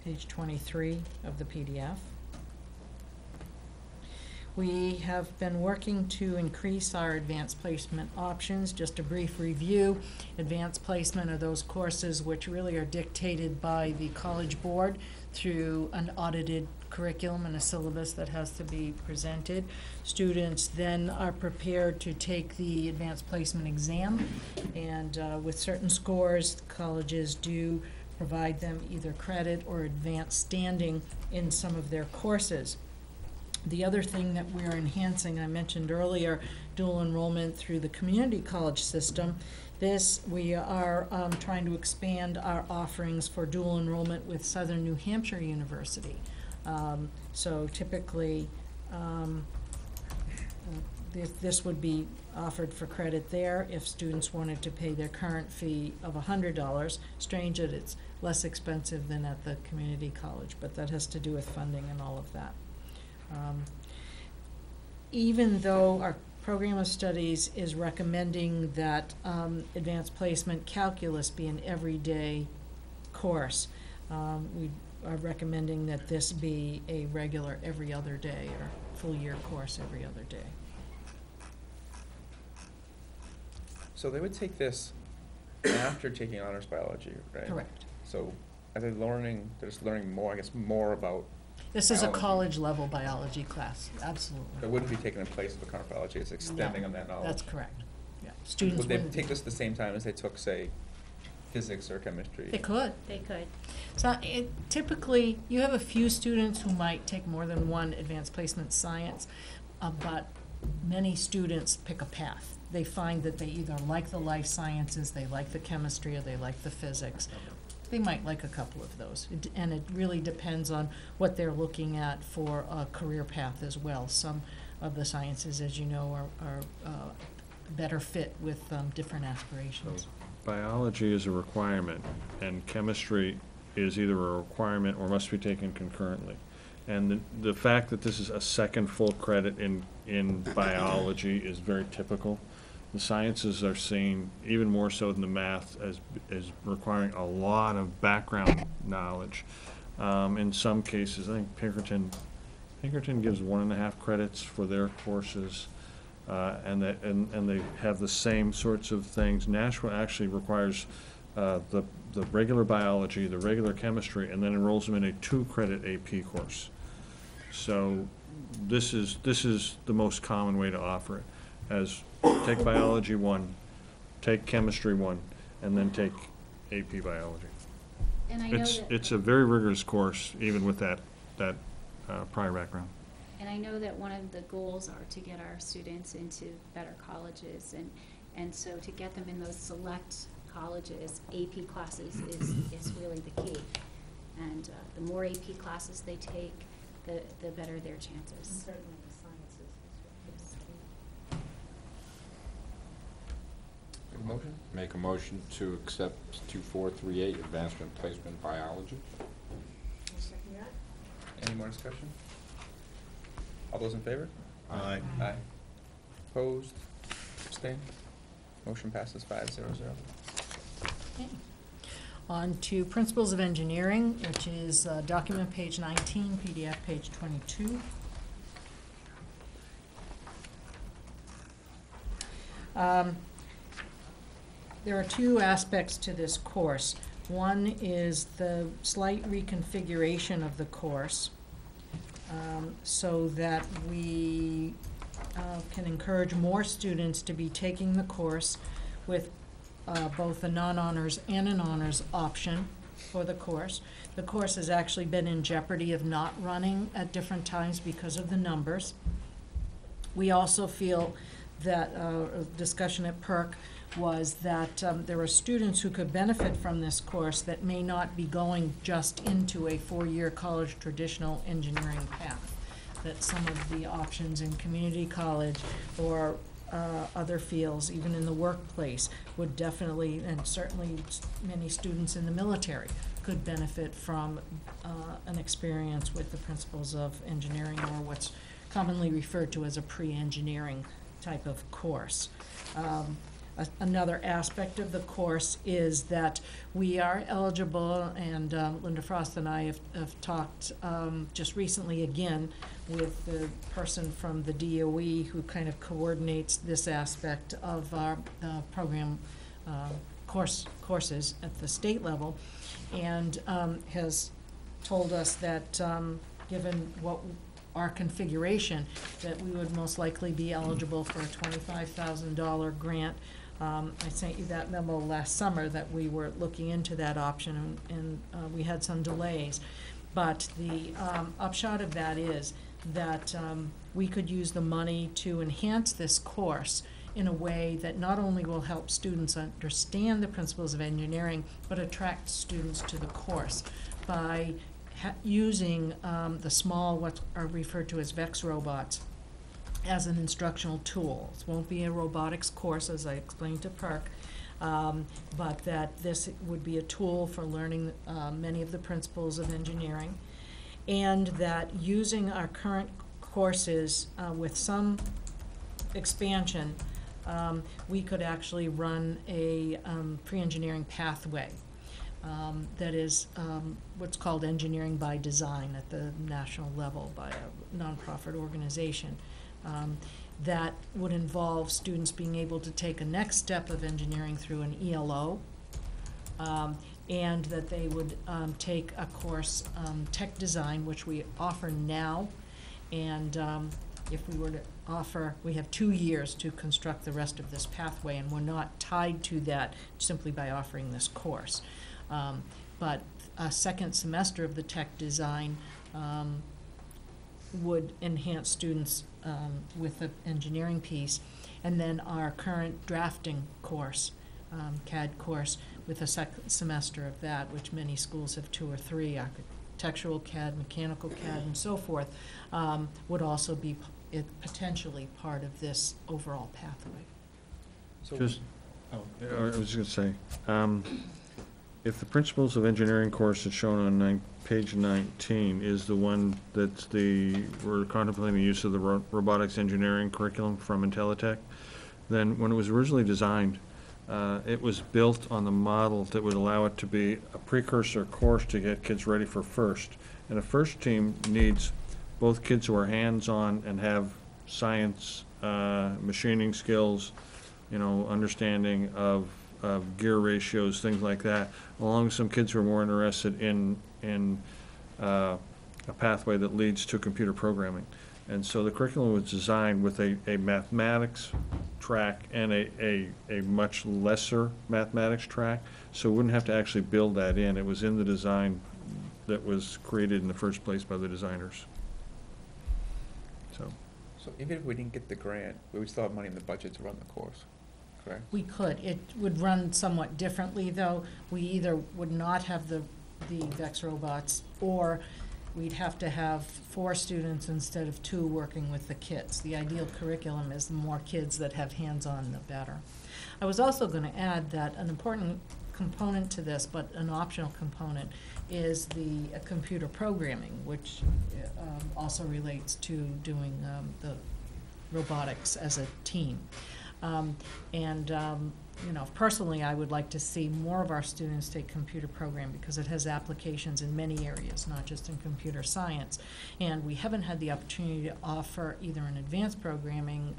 page 23 of the PDF. We have been working to increase our advanced placement options. Just a brief review. Advanced placement are those courses which really are dictated by the College Board through an audited curriculum and a syllabus that has to be presented. Students then are prepared to take the advanced placement exam, and with certain scores, colleges do provide them either credit or advanced standing in some of their courses. The other thing that we're enhancing, I mentioned earlier, dual enrollment through the community college system. This, we are trying to expand our offerings for dual enrollment with Southern New Hampshire University. So typically, this would be offered for credit there if students wanted to pay their current fee of $100. Strange that it's less expensive than at the community college, but that has to do with funding and all of that. Even though our program of studies is recommending that advanced placement calculus be an everyday course, we are recommending that this be a regular every other day or full year course every other day. So they would take this after taking honors biology, right? Correct. So are they learning, they're just learning more, I guess, more about This is a biology. college level biology class, absolutely. It wouldn't be taken in place of the current biology, it's extending on that knowledge. That's correct, yeah. Students Would they wouldn't take this at the same time as they took, say, physics or chemistry? They could. They could. So typically, you have a few students who might take more than one advanced placement science, but many students pick a path. They find that they either like the life sciences, they like the chemistry, or they like the physics. They might like a couple of those, and it really depends on what they're looking at for a career path as well. Some of the sciences, as you know, are better fit with different aspirations. Biology is a requirement, and chemistry is either a requirement or must be taken concurrently. And the fact that this is a second full credit in biology is very typical. The sciences are seen, even more so than the math, as requiring a lot of background knowledge. In some cases, I think Pinkerton gives 1.5 credits for their courses, and they have the same sorts of things. Nashua actually requires the regular biology, the regular chemistry, and then enrolls them in a 2-credit AP course. So this is the most common way to offer it, as take biology 1, take chemistry 1, and then take AP biology. And I know that. It's a very rigorous course, even with that prior background. And I know that one of the goals are to get our students into better colleges, and so to get them in those select colleges, AP classes is really the key. And the more AP classes they take, the better their chances. And certainly the sciences is key. Motion? Make a motion to accept 2438, advancement placement biology. Any more discussion? All those in favor? Aye. Aye. Opposed? Abstained? Motion passes 5-0-0. Okay. On to Principles of Engineering, which is document page 19, PDF page 22. There are two aspects to this course. One is the slight reconfiguration of the course, so that we can encourage more students to be taking the course with both a non-honors and an honors option for the course. The course has actually been in jeopardy of not running at different times because of the numbers. We also feel that discussion at PERC was that there are students who could benefit from this course that may not be going just into a 4-year college traditional engineering path. That some of the options in community college or other fields, even in the workplace, would definitely, and certainly many students in the military, could benefit from an experience with the principles of engineering, or what's commonly referred to as a pre-engineering type of course. Another aspect of the course is that we are eligible, and Linda Frost and I have talked just recently again with the person from the DOE who kind of coordinates this aspect of our program courses at the state level, and has told us that given what our configuration, that we would most likely be eligible for a $25,000 grant. I sent you that memo last summer that we were looking into that option, and we had some delays. But the upshot of that is that we could use the money to enhance this course in a way that not only will help students understand the principles of engineering, but attract students to the course by using the small, what are referred to as VEX robots, as an instructional tool. It won't be a robotics course, as I explained to PERC, but that this would be a tool for learning many of the principles of engineering, and that using our current courses with some expansion, we could actually run a pre-engineering pathway that is what's called engineering by design at the national level by a nonprofit organization. That would involve students being able to take a next step of engineering through an ELO, and that they would take a course, tech design, which we offer now, and if we were to offer, we have 2 years to construct the rest of this pathway, and we're not tied to that simply by offering this course. But a second semester of the tech design would enhance students with the engineering piece. And then our current drafting course, CAD course, with a second semester of that, which many schools have 2 or 3, architectural CAD, mechanical CAD, and so forth, would also be potentially part of this overall pathway. Just, I was just gonna say, if the principles of engineering course that's shown on page 19 is the one that's we're contemplating the use of the robotics engineering curriculum from Intelitech, then when it was originally designed, it was built on the model that would allow it to be a precursor course to get kids ready for FIRST. And a FIRST team needs both kids who are hands-on and have science, machining skills, understanding of gear ratios, things like that, along with some kids who are more interested in a pathway that leads to computer programming. And so the curriculum was designed with a mathematics track and a much lesser mathematics track, so we wouldn't have to actually build that in. It was in the design that was created in the first place by the designers. So even if we didn't get the grant, we would still have money in the budget to run the course, correct? We could. It would run somewhat differently, though. We either would not have the VEX robots, or we'd have to have 4 students instead of 2 working with the kids. The ideal curriculum is the more kids that have hands-on, the better. I was also going to add that an important component to this, but an optional component, is the computer programming, which also relates to doing the robotics as a team. Personally, I would like to see more of our students take computer programming because it has applications in many areas, not just in computer science. And we haven't had the opportunity to offer either an advanced programming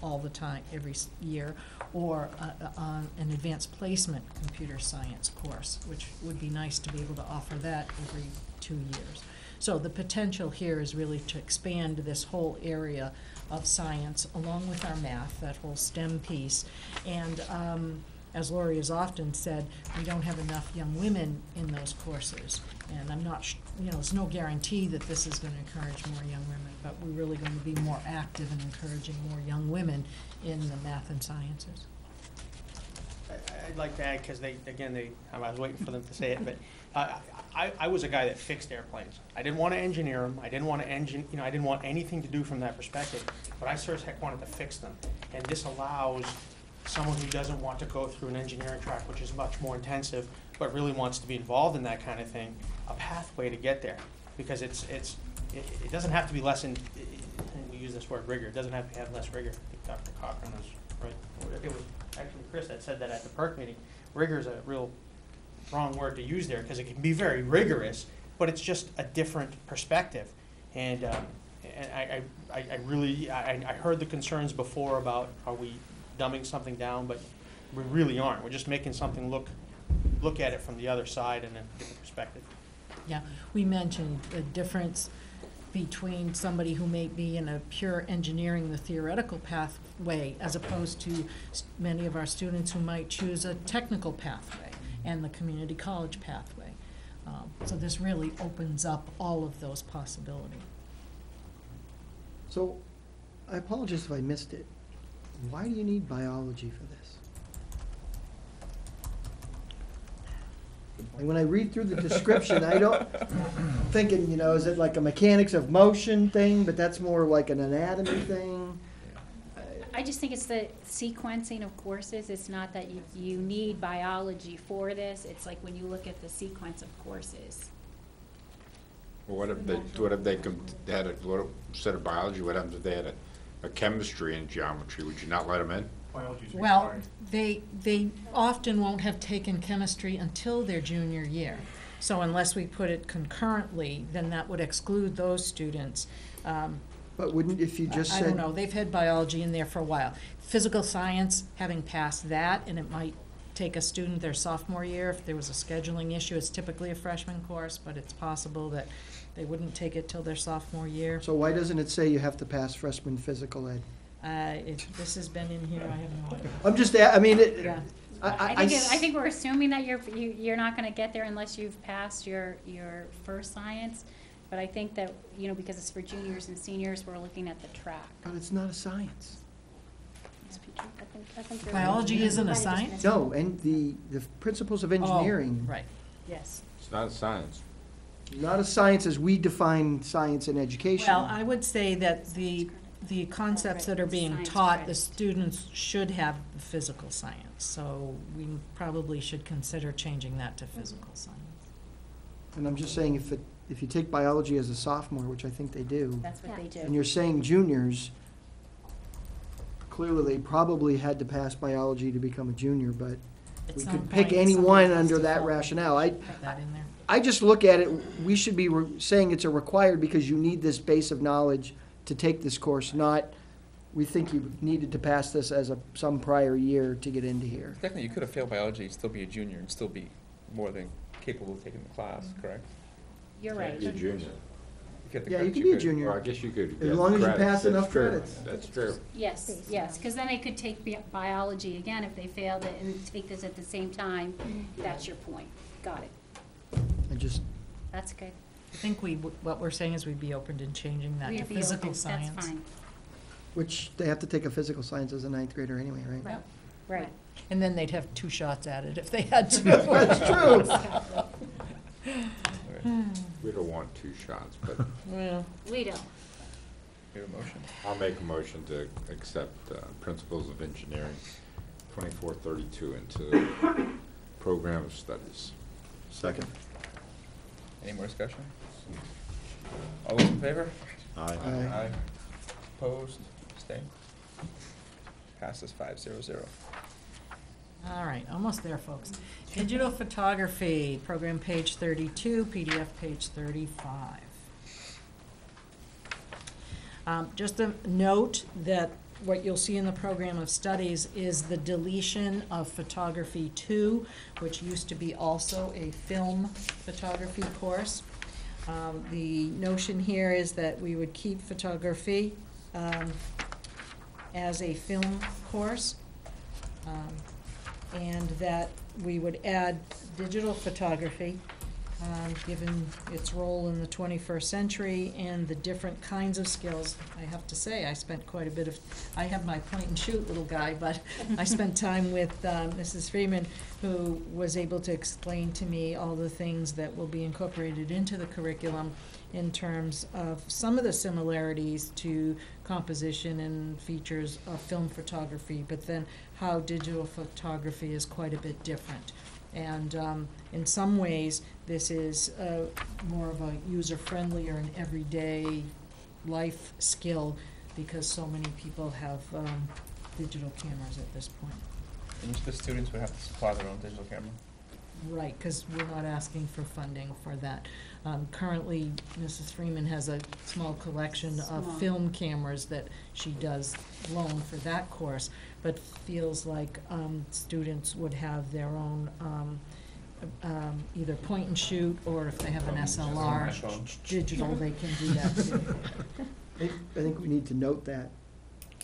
all the time, every year, or an advanced placement computer science course, which would be nice to be able to offer that every 2 years. So the potential here is really to expand this whole area of science along with our math, that whole STEM piece. And as Lori has often said, we don't have enough young women in those courses. And I'm not, there's no guarantee that this is going to encourage more young women, but we're really going to be more active in encouraging more young women in the math and sciences. I'd like to add, because I was waiting for them to say it, but I was a guy that fixed airplanes. I didn't want to engineer them. I didn't want to I didn't want anything to do from that perspective. But I sure as heck wanted to fix them. And this allows someone who doesn't want to go through an engineering track, which is much more intensive, but really wants to be involved in that kind of thing, a pathway to get there. Because it doesn't have to be less, and we use this word rigor. It doesn't have to have less rigor. I think Dr. Cochran was right. It was actually Chris that said that at the PERC meeting. Rigor is a real wrong word to use there because it can be very rigorous, but it's just a different perspective. And I heard the concerns before about are we dumbing something down, but we really aren't. We're just making something look at it from the other side in a different perspective. Yeah, we mentioned the difference between somebody who may be in a pure engineering, the theoretical pathway, as opposed to many of our students who might choose a technical pathway and the community college pathway. So this really opens up all of those possibilities. So, I apologize if I missed it. Why do you need biology for this? And when I read through the description, thinking, is it like a mechanics of motion thing, but that's more like an anatomy thing? I just think it's the sequencing of courses. It's not that you need biology for this. It's like when you look at the sequence of courses. Well, what if they had instead of biology, what happens if they had a chemistry and geometry? Would you not let them in? Well, they often won't have taken chemistry until their junior year. So unless we put it concurrently, then that would exclude those students. But wouldn't, if you just said... I don't know, they've had biology in there for a while. Physical science, having passed that, and it might take a student their sophomore year, if there was a scheduling issue, it's typically a freshman course, but it's possible that they wouldn't take it till their sophomore year. So why doesn't it say you have to pass freshman physical ed? This has been in here, I have no idea. I'm just, Yeah. I think we're assuming that you're not going to get there unless you've passed your first science. But I think that, you know, because it's for juniors and seniors, we're looking at the track. But it's not a science. I think you're Biology right. isn't a Might have just science? missed No, and the principles of engineering. Oh, right. Yes. It's not a science. Not a science as we define science and education. Well, I would say that the concepts that are being Science taught, the credit. students should have the physical science. So we probably should consider changing that to physical science. And I'm just saying, if you take biology as a sophomore, which I think they do, That's what they do. and you're saying juniors, clearly they probably had to pass biology to become a junior, but At we some could pick point, any somebody one has under to that fall- rationale. Put that in there. I just look at it, we should be saying it's a required because you need this base of knowledge to take this course, not, we think you needed to pass this as some prior year to get into here. Technically, you could have failed biology, still be a junior, and still be more than capable of taking the class, correct? You're Can't right. be a junior. You get the Yeah, you credits, can be a could. Well, I junior, guess you could. as get long as you credits. pass That's enough true. credits. That's true. Yes, yes, because then they could take biology again if they failed it and take this at the same time. That's your point. Got it. I just, That's good. I think what we're saying is we'd be open to changing that to We'd be physical open. science. That's fine. which they have to take a physical science as a ninth grader anyway, right? Right. Right. And then they'd have 2 shots at it if they had to. That's true. We don't want 2 shots, but Well, We don't. You have a motion? I'll make a motion to accept Principles of Engineering 2432 into Program of Studies. Second. Any more discussion? All those in favor? Aye. Aye. Opposed? Abstained? Passes 5-0-0. all right, almost there, folks. Digital photography, program page 32, PDF page 35. Just a note that what you'll see in the program of studies is the deletion of photography 2, which used to be also a film photography course. The notion here is that we would keep photography as a film course, and that we would add digital photography, given its role in the 21st century and the different kinds of skills. I have to say, I spent quite a bit of, I have my point and shoot little guy, but I spent time with Mrs. Freeman, who was able to explain to me all the things that will be incorporated into the curriculum in terms of some of the similarities to composition and features of film photography, but then how digital photography is quite a bit different. And in some ways, this is more of a user-friendly or an everyday life skill because so many people have digital cameras at this point. And the students would have to supply their own digital camera? Right, because we're not asking for funding for that. Currently, Mrs. Freeman has a small collection of Small. film cameras that she does loan for that course, but feels like students would have their own either point and shoot, or if they have an SLR digital, they can do that too. I think we need to note that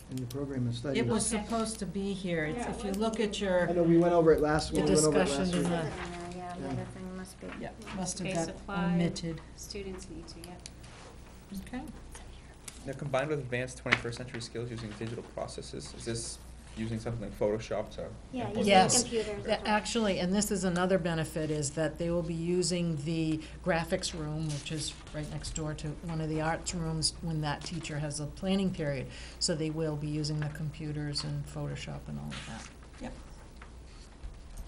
in the program of studies. It was supposed to be here. If you look at your, I know, we went over it last, the we went over it discussion last in week. the, Yeah, the other thing must be. yeah, must have Okay, got supply. omitted. Students need to, yep. Okay. Now, combined with advanced 21st century skills using digital processes, is this using something like Photoshop to? Yeah, implement using Yes. computers. Actually, and this is another benefit, is that they will be using the graphics room, which is right next door to one of the arts rooms, when that teacher has a planning period. So they will be using the computers and Photoshop and all of that. Yep.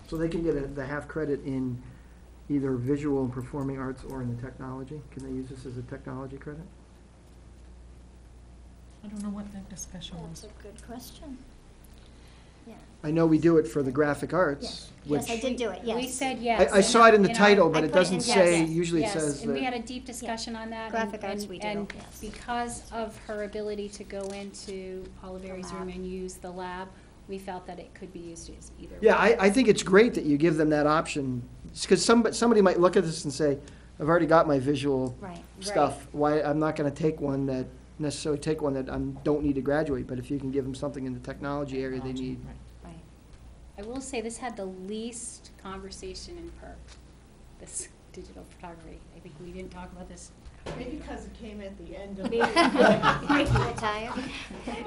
So they can get the half credit in either visual and performing arts or in the technology? Can they use this as a technology credit? I don't know what that discussion That's was. a good question. Yeah. I know we do it for the graphic arts, Yes, which, I did do it, yes. We said yes. I saw it in the and title, I but it put it doesn't in say, yes, usually it Yes, says and we that. had a deep discussion on that. Graphic arts we do, And yes. because of her ability to go into Oliver's room and use the lab, we felt that it could be used as either. Yeah, way. I think it's great that you give them that option, because somebody might look at this and say, I've already got my visual Right. stuff, why, I'm not gonna take one that, necessarily take one that I don't need to graduate, but if you can give them something in the technology area they need. Right. Right. I will say this had the least conversation in PERC, this digital photography. I think we didn't talk about this Maybe because it came at the end of. You're tired?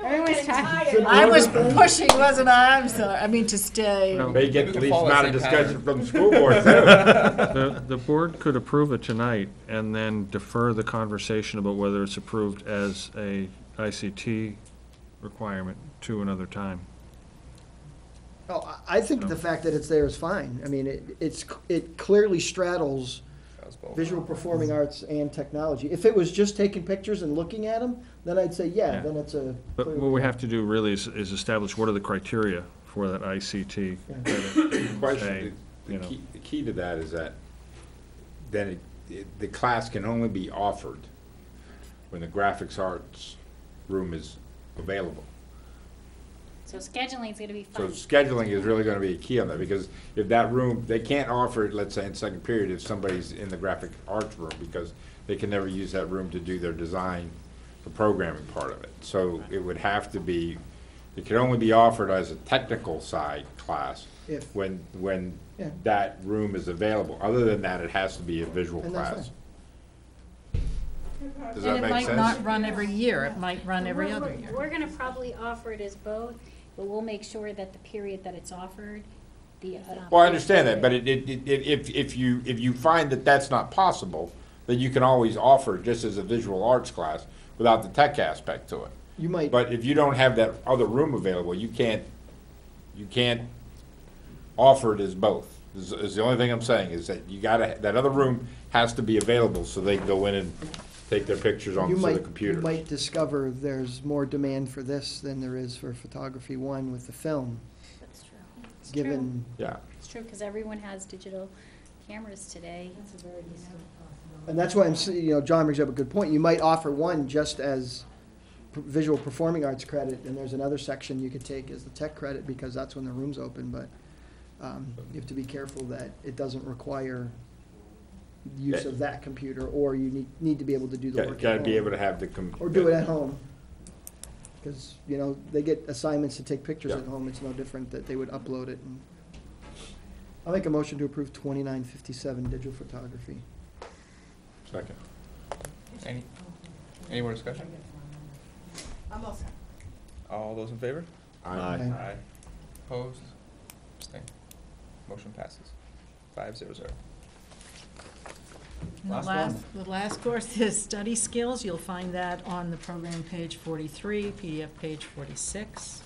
Everyone's tired. I was pushing, wasn't I? I'm sorry, I mean to stay. May get the could least follow amount of that same discussion pattern. from the school board, too. The board could approve it tonight and then defer the conversation about whether it's approved as a ICT requirement to another time. Oh, I think the fact that it's there is fine. I mean, it clearly straddles visual performing arts and technology. If it was just taking pictures and looking at them, then I'd say, yeah, then it's a. But what we have to do really is establish what are the criteria for that ICT credit. The question, Say, you know. the key to that is that then the class can only be offered when the graphics arts room is available. So scheduling is gonna be So fun. scheduling is really gonna be a key on that, because if that room, they can't offer it, let's say, in second period if somebody's in the graphic arts room, because they can never use that room to do their design, the programming part of it. So it would have to be, it can only be offered as a technical side class If- when Yeah. that room is available. Other than that, it has to be a visual And that's class. Does And that it make might sense? not run every year, it might run every other year. We're gonna probably offer it as both, but we'll make sure that the period that it's offered, the. Well, I understand that, but if you find that that's not possible, then you can always offer it just as a visual arts class without the tech aspect to it. You might, But if you don't have that other room available, you can't offer it as both. Is the only thing I'm saying, is that you gotta, that other room has to be available so they can go in and take their pictures on you the might, computer. you might discover there's more demand for this than there is for photography one with the film, That's true. It's given. Yeah. It's true, because everyone has digital cameras today. And that's why John brings up a good point. You might offer one just as visual performing arts credit, and there's another section you could take as the tech credit, because that's when the room's open, but you have to be careful that it doesn't require use of that computer, or you need to be able to do the work at Gotta be home. able to have the. Or do it at home. Because, they get assignments to take pictures Yeah. at home. It's no different that they would upload it. And I'll make a motion to approve 2957 digital photography. Second. Any more discussion? I'm all set. All those in favor? Aye. Aye. Opposed? Abstained? Motion passes. 500. The last course is study skills. You'll find that on the program page 43, PDF page 46.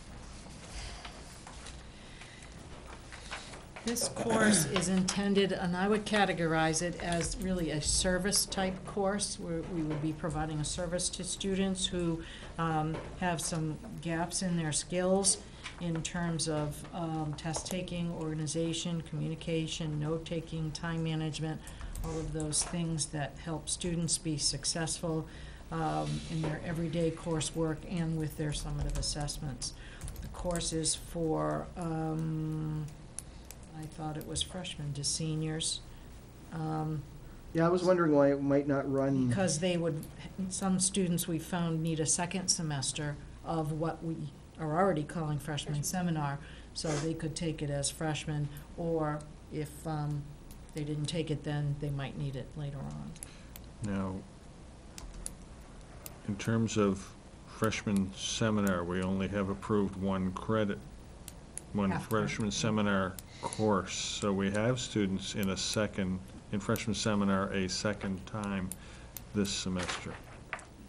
This course is intended, and I would categorize it as really a service-type course, where we would be providing a service to students who have some gaps in their skills in terms of test-taking, organization, communication, note-taking, time management, all of those things that help students be successful in their everyday coursework and with their summative assessments. The course is for, I thought it was freshmen to seniors. Yeah, I was wondering why it might not run. Because they would, some students we found need a second semester of what we are already calling freshman seminar, so they could take it as freshmen, or if they didn't take it then, they might need it later on. Now, in terms of freshman seminar, we only have approved one credit, one Half credit. freshman seminar course. So we have students in freshman seminar a second time this semester.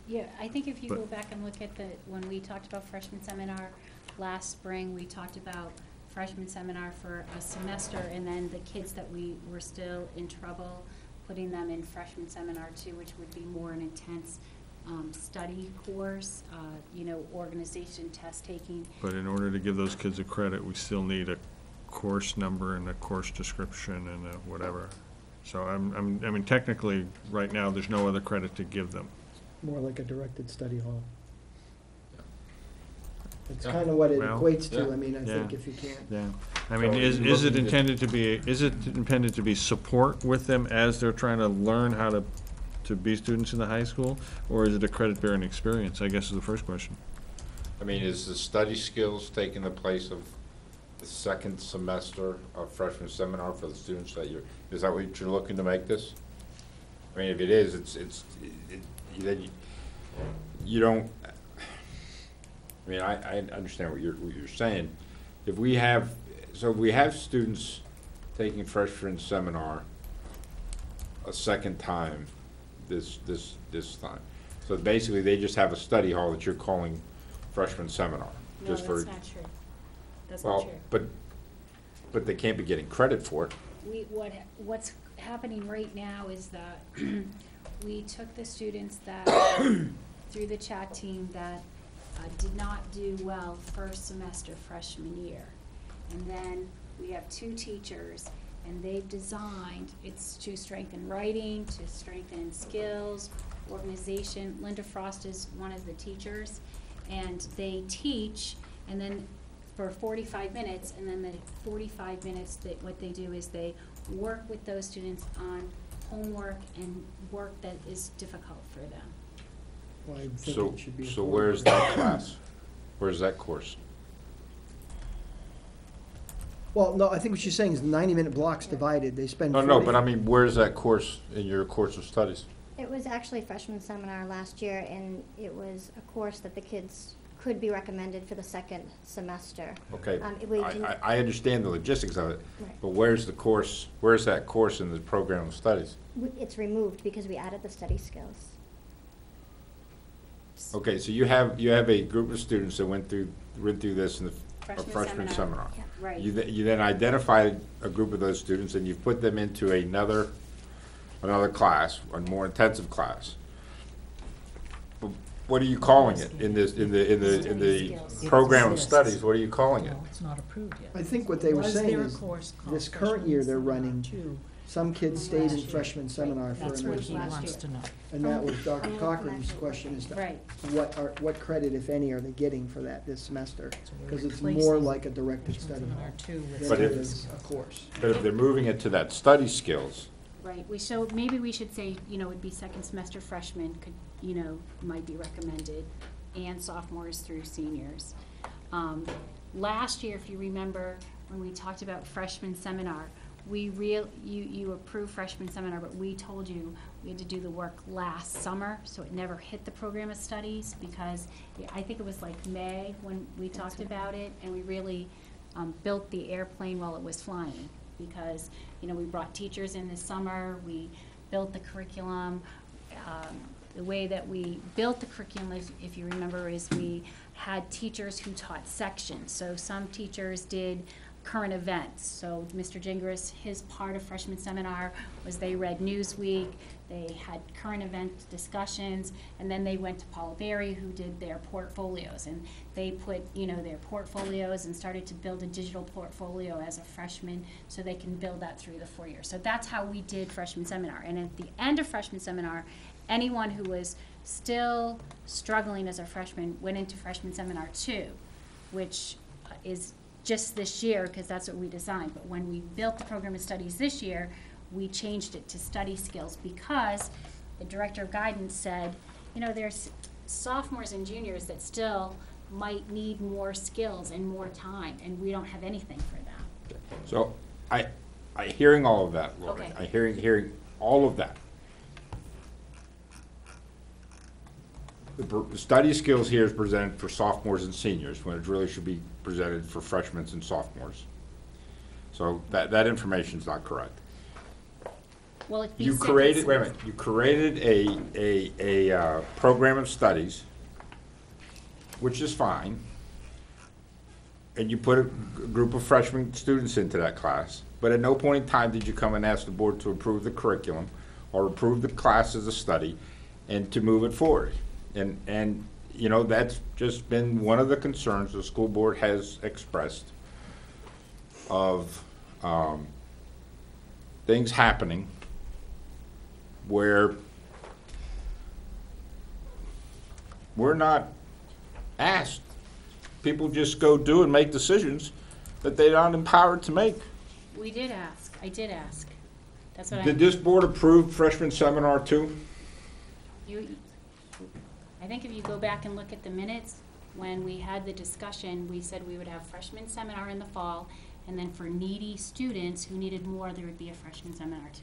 Yeah, I think if you But- go back and look at when we talked about freshman seminar last spring, we talked about freshman seminar for a semester, and then the kids that we were still in trouble, putting them in freshman seminar too, which would be more an intense study course, organization, test taking. But in order to give those kids a credit, we still need a course number and a course description and a whatever. So I mean, technically, right now, there's no other credit to give them. More like a directed study hall. It's kind of what it Well, equates to. yeah. I mean, I think Yeah. if you can't. Yeah, I mean, So is you're it looking to- intended to be support with them as they're trying to learn how to be students in the high school? Or is it a credit-bearing experience, I guess is the first question. I mean, is the study skills taking the place of the second semester of freshman seminar for the students is that what you're looking to make this? I mean, if it is, then you don't, I mean, I understand what you're saying. If we have students taking freshman seminar a second time this time. So basically, they just have a study hall that you're calling freshman seminar. No, just for. that's not true. That's not true. But they can't be getting credit for it. What's happening right now is that we took the students that, through the chat team, that did not do well first semester freshman year. And then we have 2 teachers, and they've designed, it's to strengthen writing, to strengthen skills, organization. Linda Frost is one of the teachers, and they teach, and then for 45 minutes, and then the 45 minutes, what they do is they work with those students on homework and work that is difficult for them. Well, I think So, it should be a so four where's hour. that class? Where's that course? Well, no, I think what you're saying is 90-minute blocks divided, they spend. No, 40 but I mean, where's that course in your course of studies? It was actually freshman seminar last year, and it was a course that the kids could be recommended for the second semester. Okay, we can- I understand the logistics of it, Right. but where's that course in the program of studies? It's removed because we added the study skills. Okay, so you have a group of students that went through this in the freshman seminar. Yeah. Right. You then identified a group of those students and you've put them into another class, a more intensive class. But what are you calling it in the program of studies? What are you calling it? No, it's not approved yet. I think what they were Was saying there a is, course called this current freshman year they're seminar running, too? some kids stayed in freshman seminar for That's what another he semester. wants to know. And that was Dr. Cochran's question, is Right. what credit, if any, are they getting for that this semester? So we're Because it's replacing more like a directed freshman study seminar two with than But it if- is a course. But if they're moving it to that study skills, Right, maybe we should say, it'd be second semester freshmen could, might be recommended, and sophomores through seniors. Last year, if you remember, when we talked about freshman seminar, you approved freshman seminar, but we told you we had to do the work last summer, so it never hit the program of studies, because I think it was like May when we talked about it, and we really built the airplane while it was flying, because, we brought teachers in this summer, we built the curriculum. The way that we built the curriculum, if you remember, is we had teachers who taught sections. So some teachers did current events. So Mr. Gingras, his part of freshman seminar was they read Newsweek, they had current event discussions, and then they went to Paula Berry, who did their portfolios. And they put, their portfolios and started to build a digital portfolio as a freshman, so they can build that through the 4 years. So that's how we did freshman seminar. And at the end of freshman seminar, anyone who was still struggling as a freshman went into freshman seminar 2, which is just this year, because that's what we designed. But when we built the program of studies this year, we changed it to study skills, because the director of guidance said, there's sophomores and juniors that still might need more skills and more time, and we don't have anything for them. so I hearing all of that, Lori, Okay. I hearing all of that. The study skills here is presented for sophomores and seniors, when it really should be presented for freshmen and sophomores. So that information's not correct. Well, if You created, wait a minute, you created a program of studies, which is fine, and you put a group of freshman students into that class, but at no point in time did you come and ask the board to approve the curriculum or approve the class as a study and to move it forward. And that's just been one of the concerns the school board has expressed of things happening where we're not asked. People just go do and make decisions that they're not empowered to make. We did ask. I did ask. That's what Did this board approve freshman seminar too? I think if you go back and look at the minutes, when we had the discussion, we said we would have freshman seminar in the fall, and then for needy students who needed more, there would be a freshman seminar too.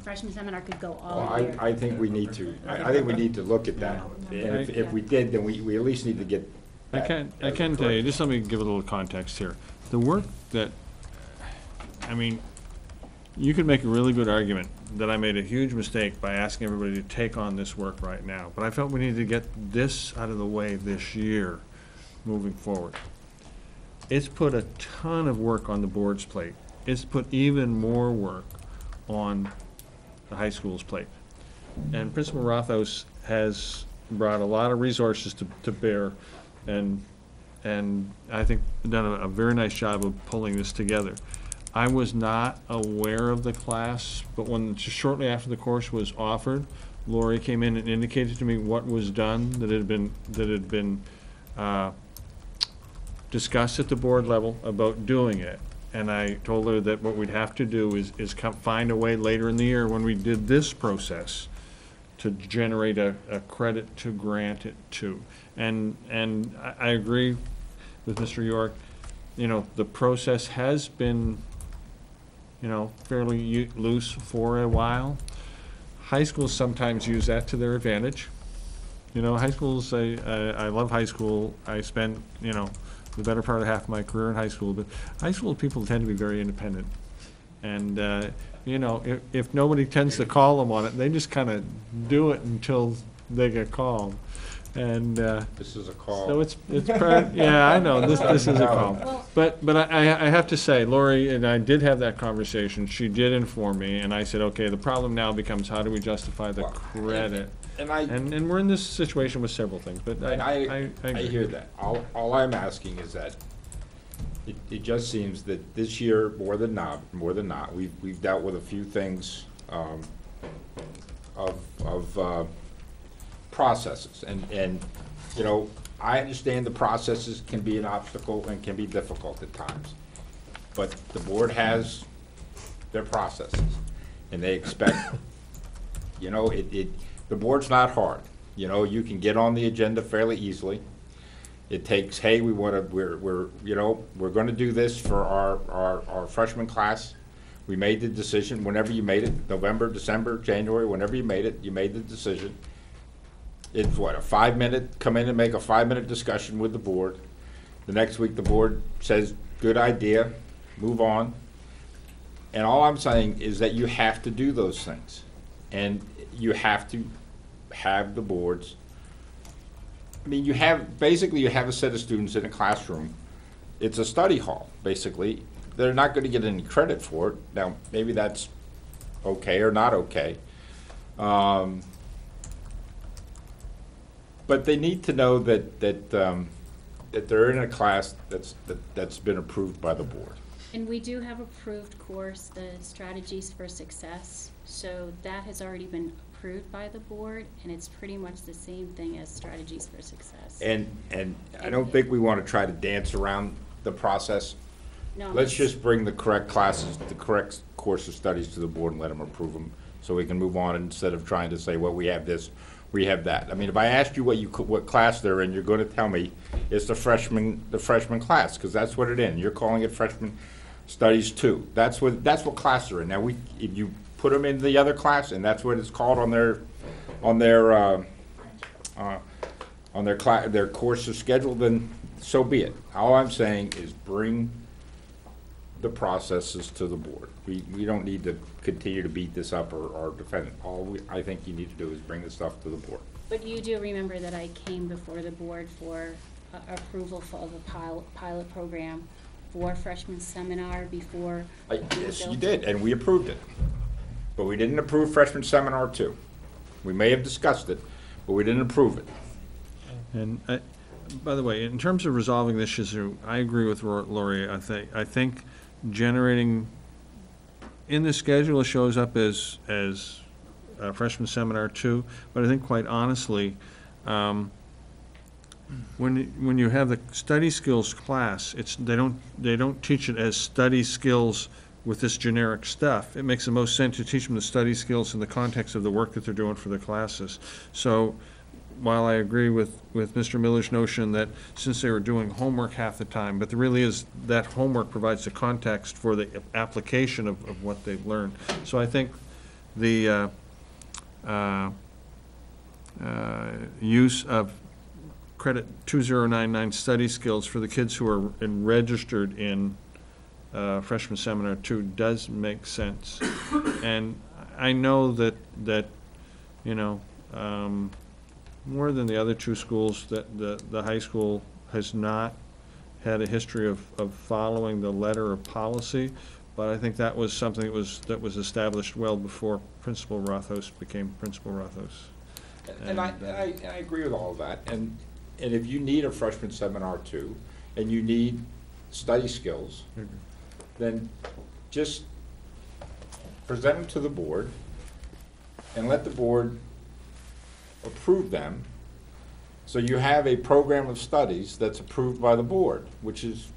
Freshman seminar could go Well, all year. I think we need to, I think we need to look at that. And if we did, then we at least need to get I that can as a tell you, correction. just let me give a little context here. The work that, I mean, you could make a really good argument that I made a huge mistake by asking everybody to take on this work right now. But I felt we needed to get this out of the way this year, moving forward. It's put a ton of work on the board's plate. It's put even more work on the high school's plate. And Principal Rothhaus has brought a lot of resources to bear, and I think done a very nice job of pulling this together. I was not aware of the class, but when, just shortly after the course was offered, Lori came in and indicated to me what was done, that it had been discussed at the board level about doing it. And I told her that what we'd have to do is find a way later in the year when we did this process to generate a credit to grant it to. And I agree with Mr. York, you know, the process has been, you know, fairly loose for a while. High schools sometimes use that to their advantage. You know, high schools, I love high school. I spent, you know, the better part of half of my career in high school, but high school people tend to be very independent. And, you know, if nobody tends to call them on it, they just kind of do it until they get called. And, This is a call. so it's yeah, I know, this is a call. But I have to say, Lori and I did have that conversation. She did inform me, and I said, okay, the problem now becomes how do we justify the credit? And we're in this situation with several things, but I agree. hear that. All I'm asking is that it just seems that this year, more than not, we've dealt with a few things of processes. And, you know, I understand the processes can be an obstacle and can be difficult at times. But the board has their processes, and they expect, you know, the board's not hard. You know, you can get on the agenda fairly easily. It takes, hey, we're gonna do this for our freshman class. We made the decision, whenever you made it, November, December, January, whenever you made it, you made the decision. It's what, a 5-minute, come in and make a 5-minute discussion with the board. The next week, the board says, good idea, move on. And all I'm saying is that you have to do those things. And you have to have the boards. I mean, basically you have a set of students in a classroom. It's a study hall, basically. They're not gonna get any credit for it. Now, maybe that's okay or not okay. But they need to know that they're in a class that's been approved by the board. And we do have approved course, the Strategies for Success. So that has already been approved by the board, and it's pretty much the same thing as Strategies for Success. And I don't think we want to try to dance around the process. No, Let's just bring the correct classes, the correct course of studies to the board and let them approve them, so we can move on instead of trying to say, well, we have this, we have that. I mean, if I asked you what class they're in, you're going to tell me it's the freshman class, because that's what it is. You're calling it freshman studies 2. That's what class they're in. Now, if you put them in the other class, and that's what it's called on their course of schedule, then so be it. All I'm saying is bring the processes to the board. We don't need to continue to beat this up or defend it. I think you need to do is bring the stuff to the board. But you do remember that I came before the board for approval of a pilot program for freshman seminar before. Yes, you did, and we approved it. But we didn't approve freshman seminar 2. We may have discussed it, but we didn't approve it. And by the way, in terms of resolving this issue, I agree with Lori. I think generating, in the schedule, it shows up as freshman seminar 2, but I think quite honestly, when you have the study skills class, they don't teach it as study skills with this generic stuff. It makes the most sense to teach them the study skills in the context of the work that they're doing for the classes. So while I agree with Mr. Miller's notion that since they were doing homework half the time, but there really is, that homework provides the context for the application of what they've learned. So I think the use of credit 2099 study skills for the kids who are registered in freshman seminar 2 does make sense. And I know that, you know, more than the other two schools, that the high school has not had a history of following the letter of policy, but I think that was something that was established well before Principal Rothos became Principal Rothos. And I agree with all of that, and if you need a freshman seminar too, and you need study skills, then just present them to the board, and let the board approve them, so you have a program of studies that's approved by the board, which is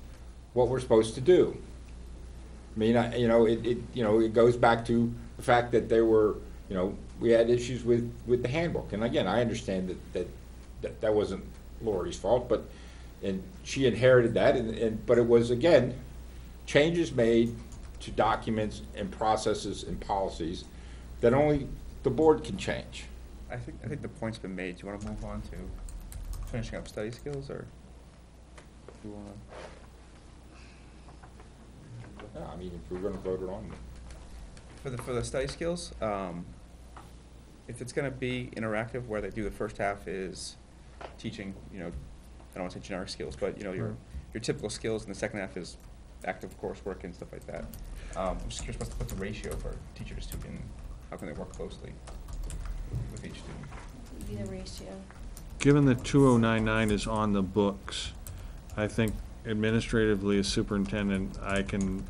what we're supposed to do. I mean, it goes back to the fact that there were, we had issues with the handbook. And again, I understand that wasn't Lori's fault, and she inherited that, but it was, again, changes made to documents and processes and policies that only the board can change. I think the point's been made. Do you want to move on to finishing up study skills, or do you want to? Yeah, I mean, if we're going to vote it on. For the study skills, if it's going to be interactive, where they do the first half is teaching, I don't want to say generic skills, but your typical skills, and the second half is active coursework and stuff like that. I'm just curious what's the ratio for teacher to student, how can they work closely with each student? Be the ratio. Given that 2099 is on the books, I think administratively as superintendent, I can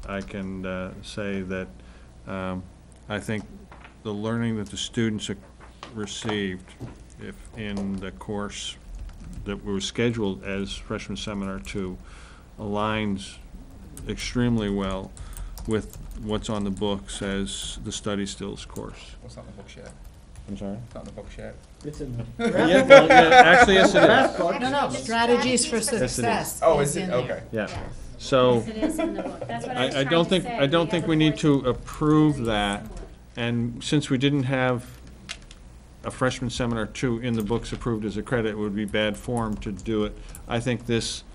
say that I think the learning that the students received if in the course that was scheduled as freshman seminar 2 aligns extremely well with what's on the books as the study skills course. What's not in the books yet? I'm sorry? It's not in the books yet. It's in the. Actually, yes, it is. No, strategies for Yes, it is. success Oh, is is it? in there. Okay. Yeah. Yes. So Yes, it is in the book. That's what I was I trying don't to think, say. I don't We think have we a need to portion. approve that. And since we didn't have a freshman seminar 2 in the books approved as a credit, it would be bad form to do it. I think this,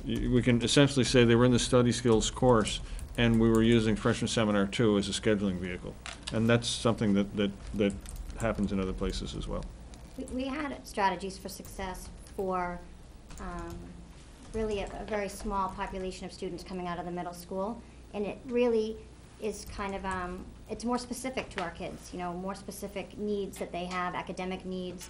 we can essentially say they were in the study skills course, and we were using freshman seminar 2 as a scheduling vehicle. And that's something that happens in other places as well. We had strategies for success for really a very small population of students coming out of the middle school, and it really is kind of, it's more specific to our kids, more specific needs that they have, academic needs.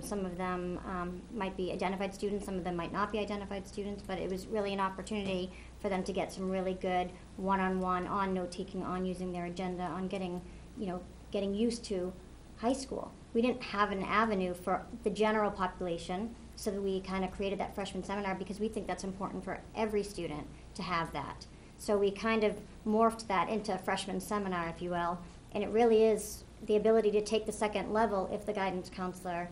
Some of them might be identified students, some of them might not be identified students, but it was really an opportunity for them to get some really good one-on-one, on note-taking, on using their agenda, on getting used to high school. We didn't have an avenue for the general population, so that we kind of created that freshman seminar because we think that's important for every student to have that. So we kind of morphed that into a freshman seminar, if you will, and it really is the ability to take the second level if the guidance counselor,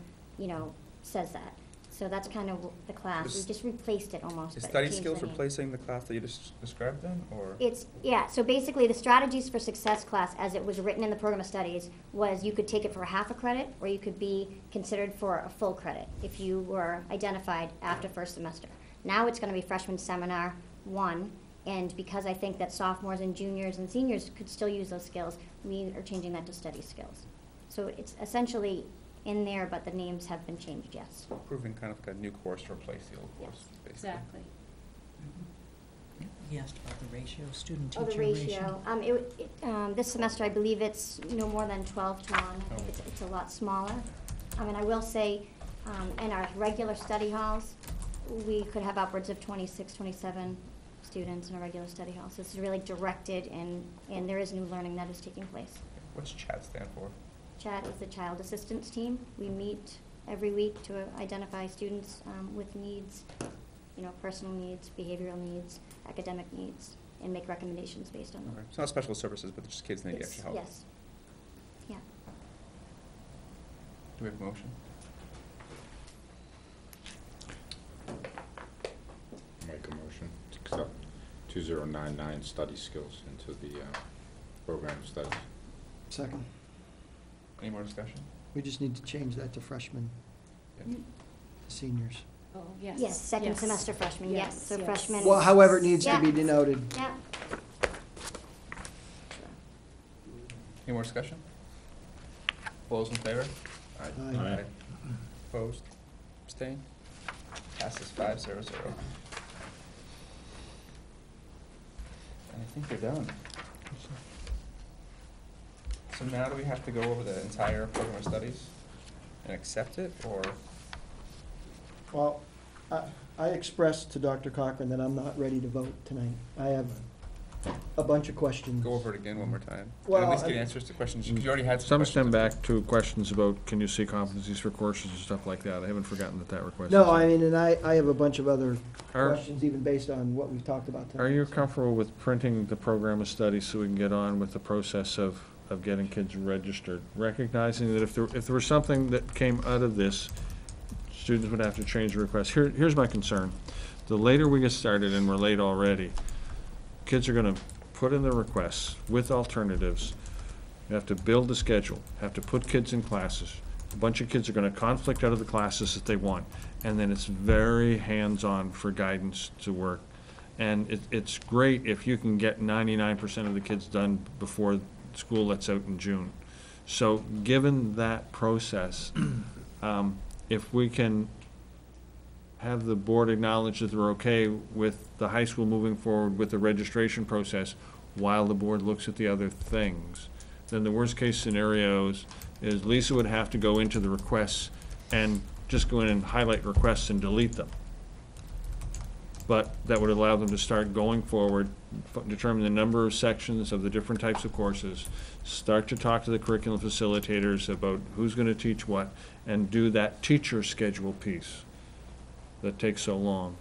says that. So that's kind of the class. We just replaced it almost. Is but study changed skills the name. replacing the class that you just described then, or? So basically the strategies for success class, as it was written in the program of studies, was you could take it for half a credit, or you could be considered for a full credit if you were identified after first semester. Now it's going to be freshman seminar 1, and because I think that sophomores and juniors and seniors could still use those skills, we are changing that to study skills. So it's essentially in there, but the names have been changed, yes. Proving kind of like a new course to replace the old course, basically. Exactly. He asked about the ratio, Oh, student-teacher the ratio. ratio. This semester, I believe it's no more than 12 to 1. I think it's a lot smaller. I will say, in our regular study halls, we could have upwards of 26, 27 students in a regular study hall. So this is really directed, and there is new learning that is taking place. What's CHAT stand for? CHAT is the Child Assistance Team. We meet every week to identify students with needs, personal needs, behavioral needs, academic needs, and make recommendations based on them. Okay. It's not special services, but just kids that need extra help. Yes. Yeah. Do we have a motion? Make a motion to accept 2099 study skills into the program of studies. Second. Any more discussion? We just need to change that to freshmen, Yeah. seniors. Oh, yes. Yes, second semester freshmen, yes, Yes, so yes. freshmen. Well, however it needs to Yeah. be denoted. Yeah, Any more discussion? All those in favor? Aye. Opposed? Abstained? Passes 5-0-0. And I think they're done. So now do we have to go over the entire program of studies and accept it, or? Well, I expressed to Dr. Cochran that I'm not ready to vote tonight. I have a bunch of questions. Go over it again one more time. Well, At least I- get answers to questions, because you already had some Some questions. stem back to questions about, can you see competencies for courses and stuff like that. I haven't forgotten that request. No, is I in. mean, and I have a bunch of other Are- questions, even based on what we've talked about tonight. Are you so. comfortable with printing the program of study so we can get on with the process of getting kids registered? Recognizing that if there were something that came out of this, students would have to change the request. Here's my concern. The later we get started, and we're late already, kids are gonna put in their requests with alternatives. You have to build the schedule, have to put kids in classes. A bunch of kids are gonna conflict out of the classes that they want, and then it's very hands-on for guidance to work. And it's great if you can get 99% of the kids done before school lets out in June. So, given that process, if we can have the board acknowledge that they're okay with the high school moving forward with the registration process while the board looks at the other things, then the worst-case scenarios is Lisa would have to go into the requests and just go in and highlight requests and delete them. But that would allow them to start going forward, determine the number of sections of the different types of courses, start to talk to the curriculum facilitators about who's going to teach what, and do that teacher schedule piece that takes so long.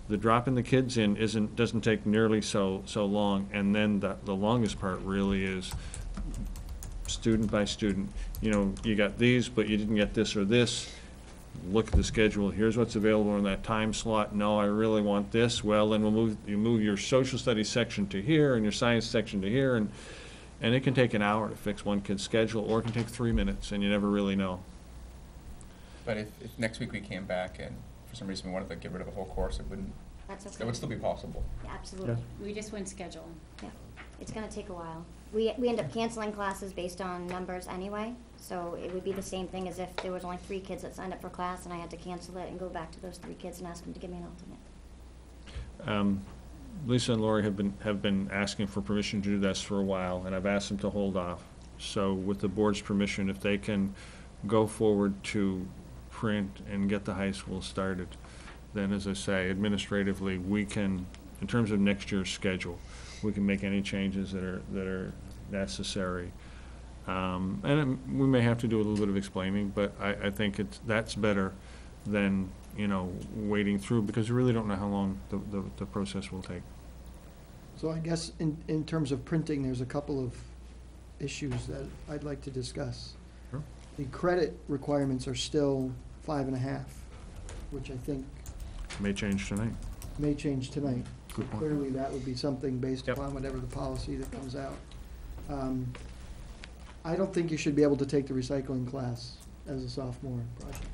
The dropping the kids in doesn't take nearly so long, and then the longest part really is student by student. You know, you got these, but you didn't get this or this. Look at the schedule, here's what's available in that time slot. No, I really want this. Well, then you move your social studies section to here and your science section to here, and it can take an hour to fix one kid's schedule, or it can take 3 minutes, and you never really know. But if next week we came back and for some reason we wanted to get rid of a whole course, it wouldn't, that's okay. it would still be possible. Yeah, absolutely. We just wouldn't schedule them. Yeah, it's gonna take a while. We end up canceling classes based on numbers anyway, so it would be the same thing as if there was only 3 kids that signed up for class and I had to cancel it and go back to those 3 kids and ask them to give me an alternate. Lisa and Lori have been asking for permission to do this for a while, and I've asked them to hold off. So with the board's permission, if they can go forward to print and get the high school started, then, as I say, administratively, we can, in terms of next year's schedule, we can make any changes that are necessary. And we may have to do a little bit of explaining, but I think that's better than, waiting through, because we really don't know how long the process will take. So I guess in terms of printing, there's a couple of issues that I'd like to discuss. Sure. The credit requirements are still 5.5, which I think May change tonight. may change tonight. Good point. Clearly, that would be something based Yep. upon whatever the policy that comes out. I don't think you should be able to take the recycling class as a sophomore project.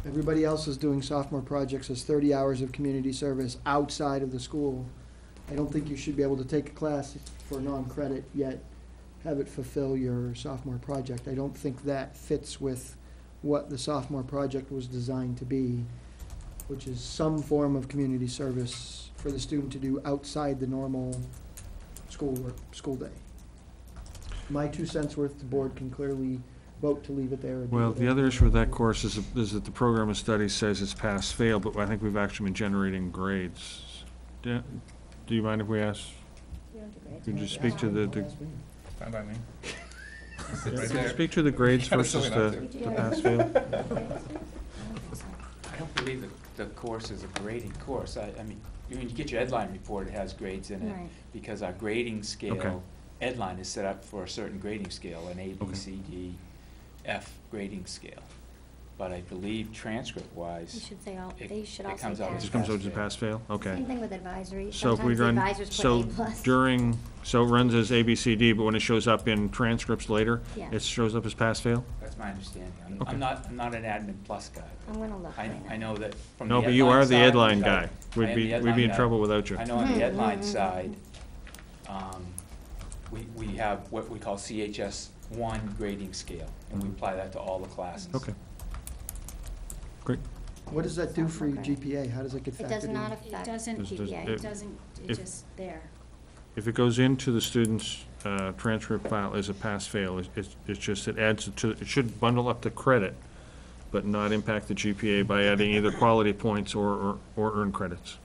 Everybody else is doing sophomore projects as 30 hours of community service outside of the school. I don't think you should be able to take a class for non-credit, yet have it fulfill your sophomore project. I don't think that fits with what the sophomore project was designed to be, which is some form of community service for the student to do outside the normal school day. My 2 cents worth, the board can clearly vote to leave it there. or do Well, whatever. the other issue with that course is that the program of study says it's pass-fail, but I think we've actually been generating grades. Do you mind if we ask? Could you speak to the Fine by me. speak to the grades Kinda versus silly not the pass-fail? I don't believe the course is a grading course. I mean, when you get your Edline report, it has grades in it. Right. Because our grading Okay. scale, Edline is set up for a certain grading scale, an A, B, Okay. C, D, F grading scale. but I believe transcript-wise. You should say all, it- they should it all say comes out pass. as Just comes out as a pass-fail? Okay. Same thing with advisory. So if we Sometimes the run, advisors put so A plus. during, so it runs as A, B, C, D, but when it shows up in transcripts later, Yeah. it shows up as pass-fail? That's my understanding. I'm, Okay. I'm not an admin plus guy. I'm gonna look I, right now. I know that from the No, but you Edline are the side, Edline I- guy. I We'd am be, the we'd be Edline in guy. trouble without you. I know on the Edline side, we have what we call CHS1 grading scale, and we apply that to all the classes. Okay. Great. What does that do for your GPA? How does it get It factored does in? not affect. Does- GPA, it doesn't, if- it's just there. If it goes into the student's transcript file as a pass-fail, it's just, it adds it to, it should bundle up the credit, but not impact the GPA by adding either quality points or earned credits.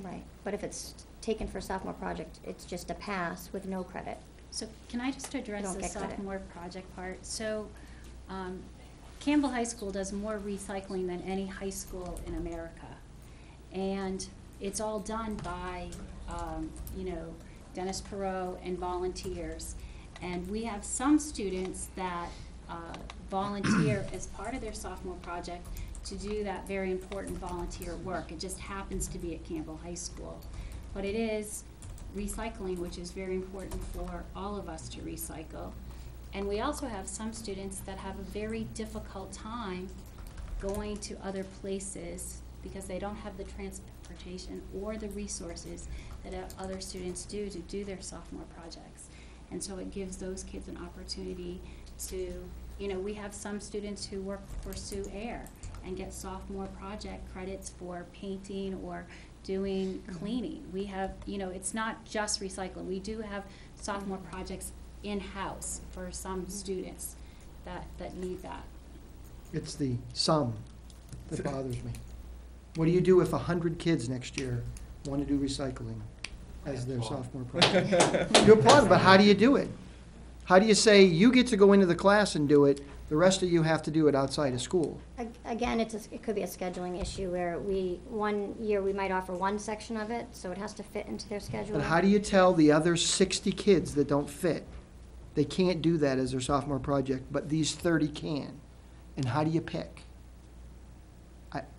Right, but if it's taken for a sophomore project, it's just a pass with no credit. So can I just address don't the get credit. sophomore project part? So, Campbell High School does more recycling than any high school in America. And it's all done by, Dennis Perot and volunteers. And we have some students that volunteer as part of their sophomore project to do that very important volunteer work. It just happens to be at Campbell High School. But it is recycling, which is very important for all of us to recycle. And we also have some students that have a very difficult time going to other places because they don't have the transportation or the resources that other students do to do their sophomore projects. And so it gives those kids an opportunity to, we have some students who pursue AIR and get sophomore project credits for painting or doing cleaning. We have, it's not just recycling. We do have sophomore projects in-house for some students that need that. It's the sum that bothers me. What do you do if 100 kids next year want to do recycling as their sophomore project? You applaud, but how do you do it? How do you say, you get to go into the class and do it, the rest of you have to do it outside of school? Again, it could be a scheduling issue where one year we might offer one section of it, so it has to fit into their schedule. But how do you tell the other 60 kids that don't fit, they can't do that as their sophomore project, but these 30 can? And how do you pick?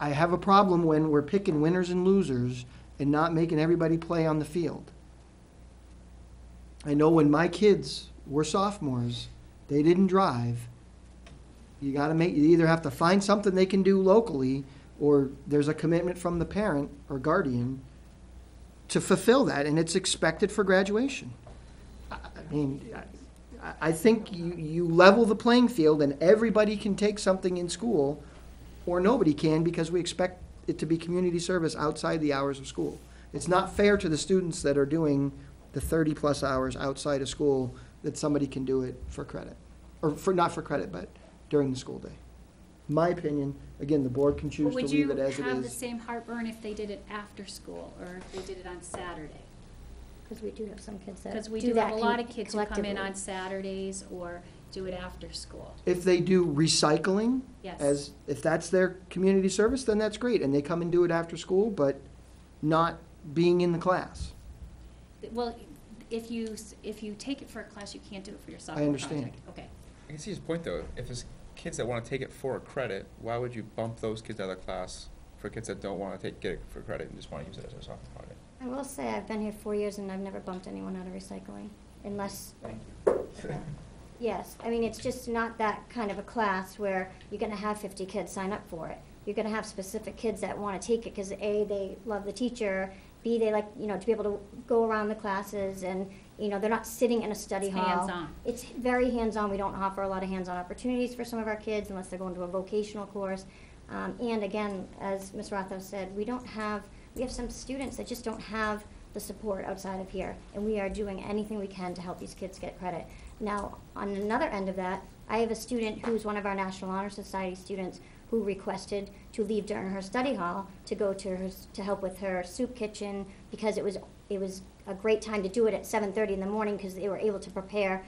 I have a problem when we're picking winners and losers and not making everybody play on the field. I know when my kids were sophomores, they didn't drive. You either have to find something they can do locally, or there's a commitment from the parent or guardian to fulfill that, and it's expected for graduation. I think you level the playing field and everybody can take something in school, or nobody can, because we expect it to be community service outside the hours of school. It's not fair to the students that are doing the 30-plus hours outside of school that somebody can do it for credit. Or not for credit, but during the school day. My opinion, again, the board can choose to leave it as it Would you have the is. same heartburn if they did it after school or if they did it on Saturday? Because we do have some kids that Because we do do that have a lot of kids who come in collectively. on Saturdays or do it after school. If they do recycling, Yes. if that's their community service, then that's great, and they come and do it after school, but not being in the class. Well, if you take it for a class, you can't do it for your sophomore project. understand. Okay. I can see his point, though. If there's kids that want to take it for a credit, why would you bump those kids out of the class for kids that don't want to get it for credit and just want to use it as a sophomore project? I will say, I've been here 4 years and I've never bumped anyone out of recycling, unless, Thank you. yes, I mean, it's just not that kind of a class where you're gonna have 50 kids sign up for it. You're gonna have specific kids that wanna take it, because A, they love the teacher, B, they like, to be able to go around the classes, and, they're not sitting in a study It's hall. hands-on. It's very hands-on. We don't offer a lot of hands-on opportunities for some of our kids unless they're going to a vocational course. And again, as Ms. Rotho said, we have some students that just don't have the support outside of here, and we are doing anything we can to help these kids get credit. Now, on another end of that, I have a student who's one of our National Honor Society students who requested to leave during her study hall to go to help with her soup kitchen, because it was a great time to do it at 7:30 in the morning, because they were able to prepare,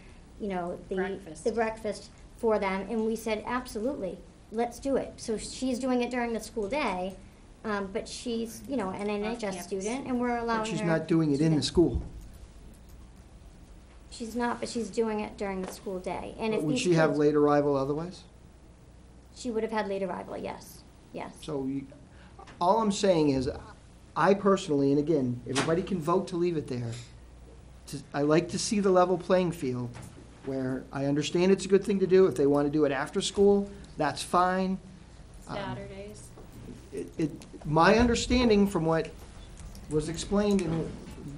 Breakfast. the breakfast for them. And we said, absolutely, let's do it. So she's doing it during the school day, but she's, an NHS campus. student, and we're allowing her. But she's not doing it in the school. She's not, but she's doing it during the school day. And if But would these she have kids- late arrival otherwise? She would have had late arrival, yes, yes. So all I'm saying is, I personally, and again, everybody can vote to leave it there. I like to see the level playing field where I understand it's a good thing to do. If they want to do it after school, that's fine. Saturdays. My understanding from what was explained in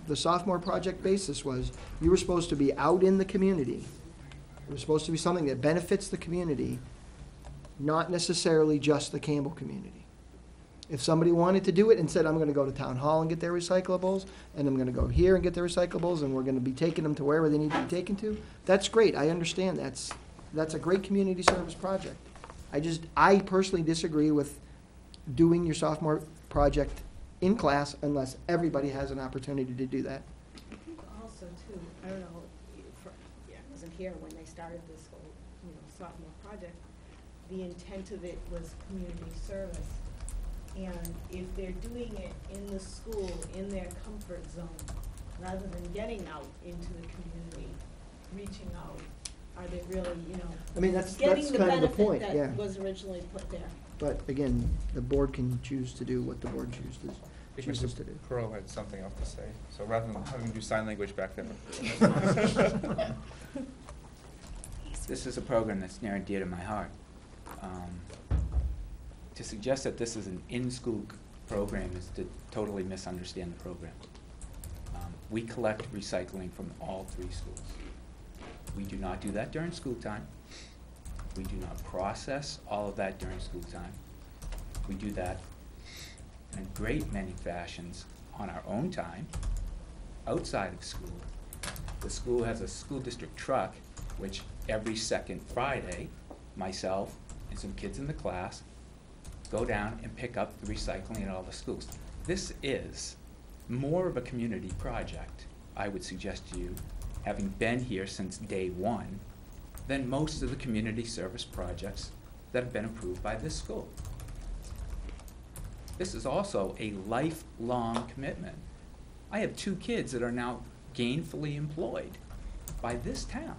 the sophomore project basis was you were supposed to be out in the community. It was supposed to be something that benefits the community, not necessarily just the Campbell community. If somebody wanted to do it and said, I'm gonna go to town hall and get their recyclables, and I'm gonna go here and get their recyclables, and we're gonna be taking them to wherever they need to be taken to, that's great, I understand, that's a great community service project. I personally disagree with doing your sophomore project in class unless everybody has an opportunity to do that. I think also too, I don't know, I wasn't here when they started this whole, sophomore project. The intent of it was community service. And if they're doing it in the school, in their comfort zone, rather than getting out into the community, reaching out, are they really, I mean, that's getting the kind of the point, benefit yeah. that was originally put there? But again, the board can choose to do what the board chooses to do. Pearl had something else to say, so rather than having to do sign language back there. This is a program that's near and dear to my heart. To suggest that this is an in-school program is to totally misunderstand the program. We collect recycling from all 3 schools. We do not do that during school time. We do not process all of that during school time. We do that in a great many fashions on our own time, outside of school. The school has a school district truck, which every second Friday, myself and some kids in the class go down and pick up the recycling at all the schools. This is more of a community project, I would suggest to you, having been here since day 1, than most of the community service projects that have been approved by this school. This is also a lifelong commitment. I have 2 kids that are now gainfully employed by this town.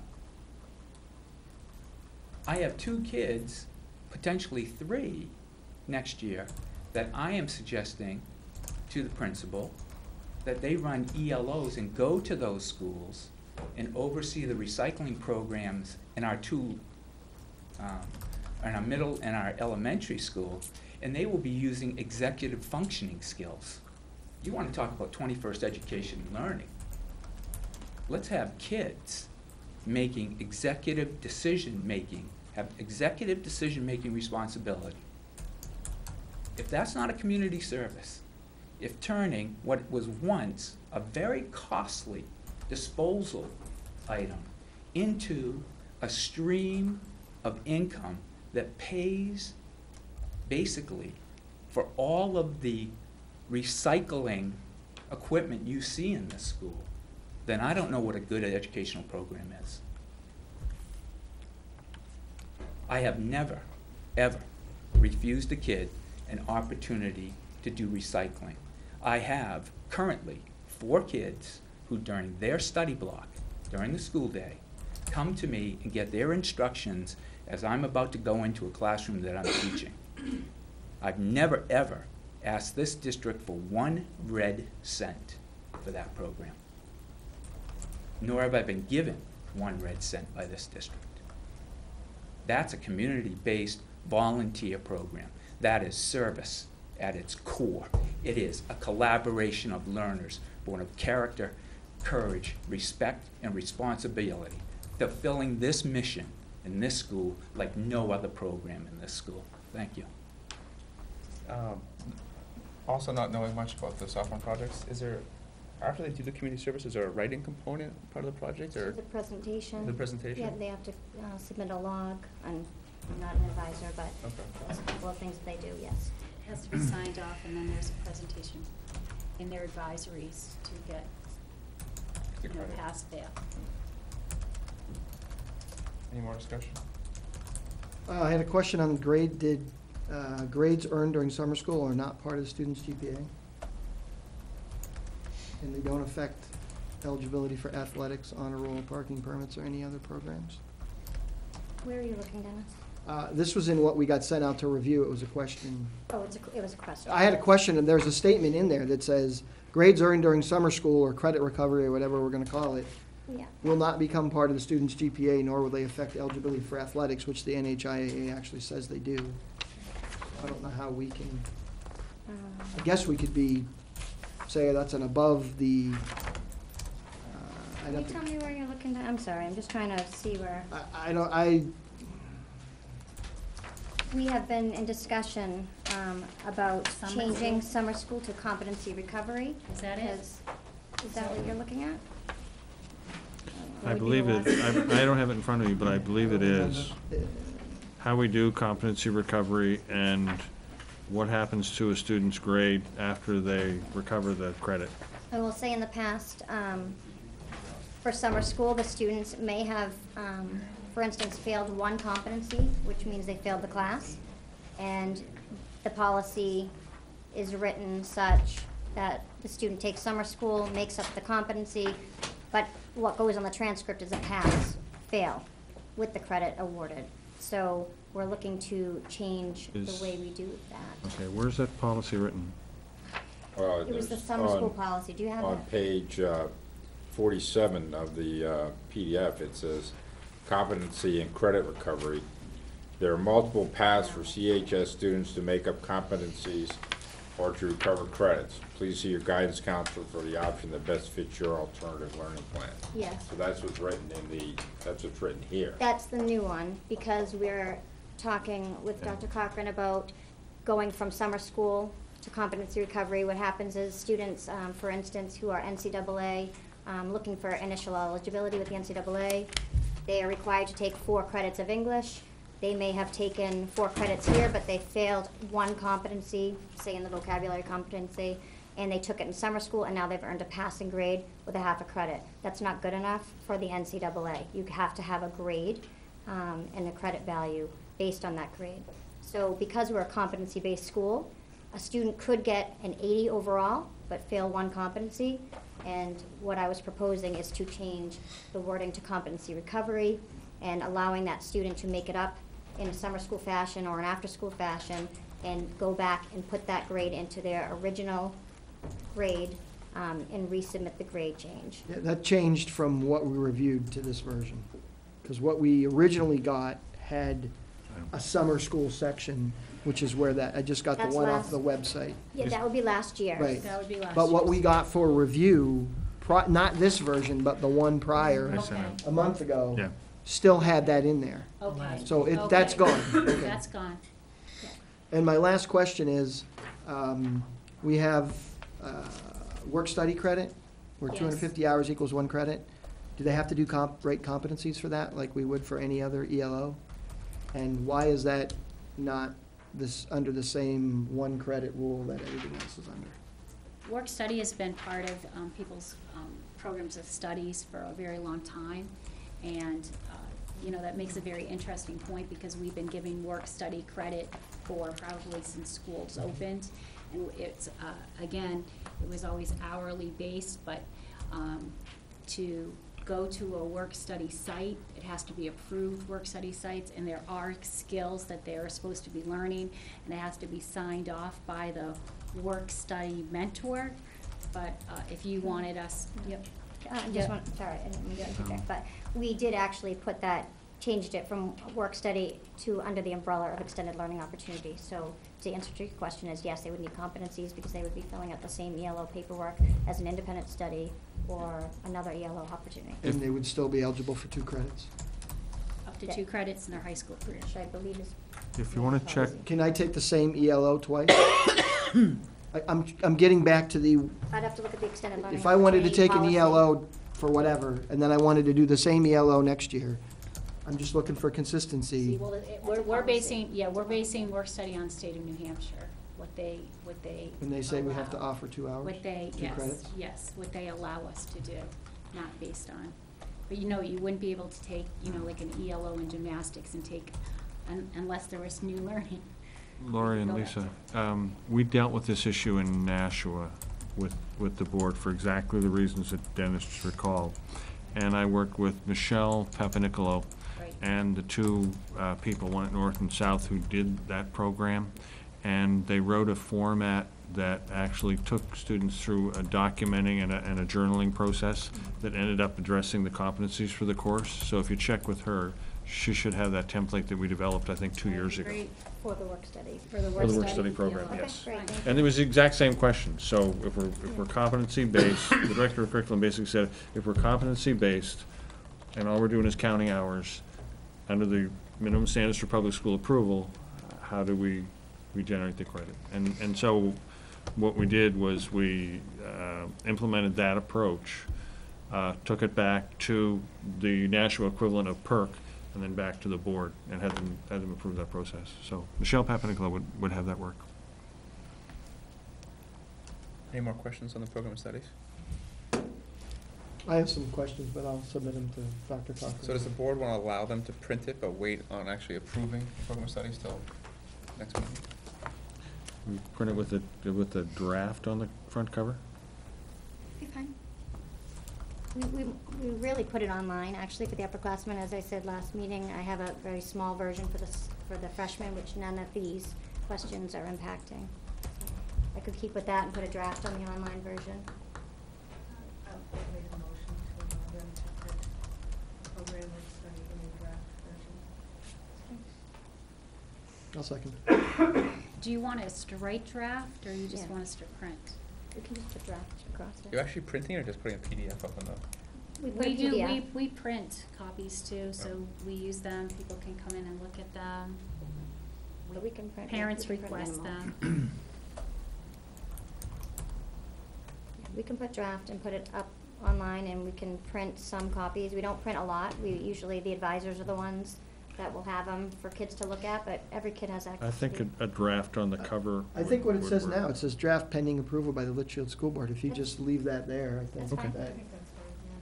I have 2 kids, potentially 3, next year, that I am suggesting to the principal that they run ELOs and go to those schools and oversee the recycling programs in our 2, in our middle and our elementary school, and they will be using executive functioning skills. You want to talk about 21st education and learning. Let's have kids making executive decision-making, have executive decision-making responsibility. If that's not a community service, if turning what was once a very costly disposal item into a stream of income that pays basically for all of the recycling equipment you see in this school, then I don't know what a good educational program is. I have never, ever refused a kid an opportunity to do recycling. I have currently 4 kids who during their study block, during the school day, come to me and get their instructions as I'm about to go into a classroom that I'm teaching. I've never ever asked this district for 1 red cent for that program. Nor have I been given 1 red cent by this district. That's a community-based volunteer program. That is service at its core. It is a collaboration of learners born of character, courage, respect, and responsibility, fulfilling this mission in this school like no other program in this school. Thank you. Also not knowing much about the sophomore projects, is there, after they do the community service, is there a writing component part of the project, or? The presentation. The presentation? Yeah, they have to submit a log. I'm not an advisor, but there's a couple of things that they do, yes. It has to be signed off, and then there's a presentation in their advisories to get, past there. Any more discussion? I had a question on grade. Did grades earned during summer school are not part of the student's GPA? And they don't affect eligibility for athletics, honor roll, parking permits, or any other programs? Where are you looking, Dennis? This was in what we got sent out to review. It was a question. Oh, it was a question. I had a question, and there's a statement in there that says, grades earned during summer school or credit recovery, or whatever we're gonna call it, Yeah. will not become part of the student's GPA, nor will they affect eligibility for athletics, which the NHIAA actually says they do. I don't know how we can, I guess we could say that's an above the, Can you tell me where you're looking at? I'm sorry, I'm just trying to see where. We have been in discussion about changing summer school to competency recovery. Is that it? Is that what you're looking at? I believe it, I don't have it in front of me, but I believe it is. How we do competency recovery and what happens to a student's grade after they recover the credit. I will say in the past, for summer school, the students may have, for instance, failed one competency, which means they failed the class, and the policy is written such that the student takes summer school, makes up the competency, but what goes on the transcript is a pass, fail, with the credit awarded. So we're looking to change the way we do that. Okay, where's that policy written? It was the summer school policy. Do you have it? On page 47 of the PDF, it says competency and credit recovery. There are multiple paths for CHS students to make up competencies or to recover credits. Please see your guidance counselor for the option that best fits your alternative learning plan. Yes. So that's what's written that's what's written here. That's the new one, because we're talking with Dr. Cochran about going from summer school to competency recovery. What happens is students, for instance, who are NCAA, looking for initial eligibility with the NCAA, they are required to take 4 credits of English. They may have taken 4 credits here, but they failed one competency, say in the vocabulary competency, and they took it in summer school, and now they've earned a passing grade with a half a credit. That's not good enough for the NCAA. You have to have a grade and a credit value based on that grade. So because we're a competency-based school, a student could get an 80 overall, but fail one competency. And what I was proposing is to change the wording to competency recovery and allowing that student to make it up in a summer school fashion or an after-school fashion and go back and put that grade into their original grade and resubmit the grade change. Yeah, that changed from what we reviewed to this version. Because what we originally got had a summer school section, which is where that, I just got the That's one off the website. Yeah, that would be last year. Right. That would be last But what year's. we got for review, not this version, but the one prior, Okay. a month ago, Yeah. still had that in there. Okay. So that's Okay. gone. Okay. That's gone. And my last question is, we have work study credit, where Yes. 250 hours equals 1 credit. Do they have to do rate competencies for that, like we would for any other ELO? And why is that not under the same 1 credit rule that everything else is under? Work study has been part of people's programs of studies for a very long time. And, that makes a very interesting point because we've been giving work study credit for probably since schools opened. And it's, again, it was always hourly based, but to go to a work study site, it has to be approved work study sites, and there are skills that they're supposed to be learning, and it has to be signed off by the work study mentor. But if you wanted us, yep. Sorry, I didn't mean to interject, but we did actually changed it from work study to under the umbrella of extended learning opportunity. So the answer to your question is yes, they would need competencies because they would be filling out the same ELO paperwork as an independent study or another ELO opportunity. And they would still be eligible for 2 credits? Up to 2 credits in their high school career. Which I believe is. If you want to check, Can I take the same ELO twice? I'm getting back to the, I'd have to look at the extended learning. if I wanted to opportunity take an policy. ELO for whatever, and then I wanted to do the same ELO next year, I'm just looking for consistency. Well, we're basing work study on state of New Hampshire, what they. When they say we have to allow. offer 2 hours? What they, 2 credits? yes, what they allow us to do, not based on. But you wouldn't be able to take, like an ELO in gymnastics and take, unless there was new learning. Lori and Go Lisa, ahead. we dealt with this issue in Nashua with the board for exactly the reasons that Dennis just recalled. And I worked with Michelle Papanicolo, Right. and the two people, one at North and South, who did that program. And they wrote a format that actually took students through a documenting and a journaling process that ended up addressing the competencies for the course. So if you check with her, she should have that template that we developed, I think, 2 years ago. Great. For the work study. For the work study program, Okay, yes. great, thank you. And it was the exact same question. So if we're competency-based, the director of curriculum basically said, if we're competency-based, and all we're doing is counting hours, under the minimum standards for public school approval, how do we generate the credit? And so what we did was we implemented that approach, took it back to the national equivalent of PERC, and then back to the board, and had them approve that process. So Michelle Papanicolo would have that work. Any more questions on the program of studies? I have some questions, but I'll submit them to Dr. Cochran. So does the board want to allow them to print it, but wait on actually approving the program of studies till next meeting? We print it with the draft on the front cover? Be fine. We really put it online, actually, for the upperclassmen. As I said last meeting, I have a very small version for the freshmen, which none of these questions are impacting. So I could keep with that and put a draft on the online version. Make a motion to allow them to print the program of study in a draft version. I'll second. Do you want us to write draft, or you just Yeah. want us to print? We can just put draft across it. You're actually printing or just putting a PDF up on the? We put a We do, PDF. we print copies too, so we use them, people can come in and look at them. But we can print. Parents we can print request minimal. them. We can put draft and put it up online, and we can print some copies. We don't print a lot. Usually the advisors are the ones that will have them for kids to look at, but every kid has access. I think to a draft on the cover. I think what it would says work. now, it says draft pending approval by the Litchfield School Board. If you just leave that there, I think That's fine. that.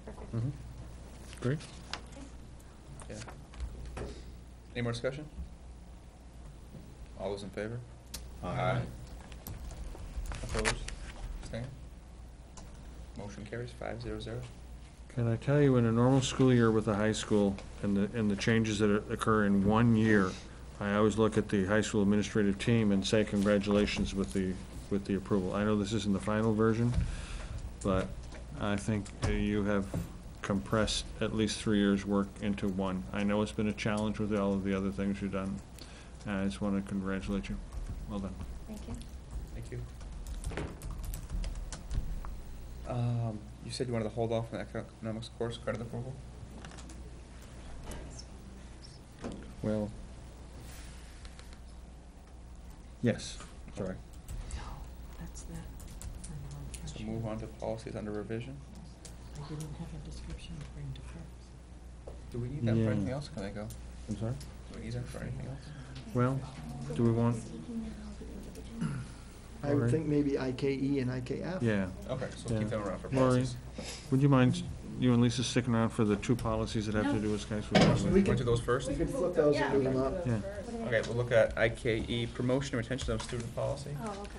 Perfect. Mhm. Great. Yeah. Any more discussion? All those in favor? Aye. Opposed? Abstained? Motion carries 5-0-0. Can I tell you, in a normal school year with a high school and the changes that occur in 1 year, I always look at the high school administrative team and say congratulations with the approval. I know this isn't the final version, but I think you have compressed at least 3 years' work into one. I know it's been a challenge with all of the other things you've done. I just want to congratulate you. Well done. Thank you. Thank you. You said you wanted to hold off on the economics course credit approval? Well, yes, sorry. No, that's that. So move on to policies under revision. I didn't have a description to bring to first. Do we need that Yeah. for anything else? Can I go? I'm sorry? Do we need that for anything else? Well, do we want, I would Alright. think maybe IKE and IKF. yeah. Okay, so we'll Yeah. keep them around for Lori, policies. would you mind, you and Lisa sticking around for the two policies that have to do with Sky School? We Want to do those first? We could flip those and do them up. Yeah. Okay, we'll look at IKE, promotion and retention of student policy. Oh, okay.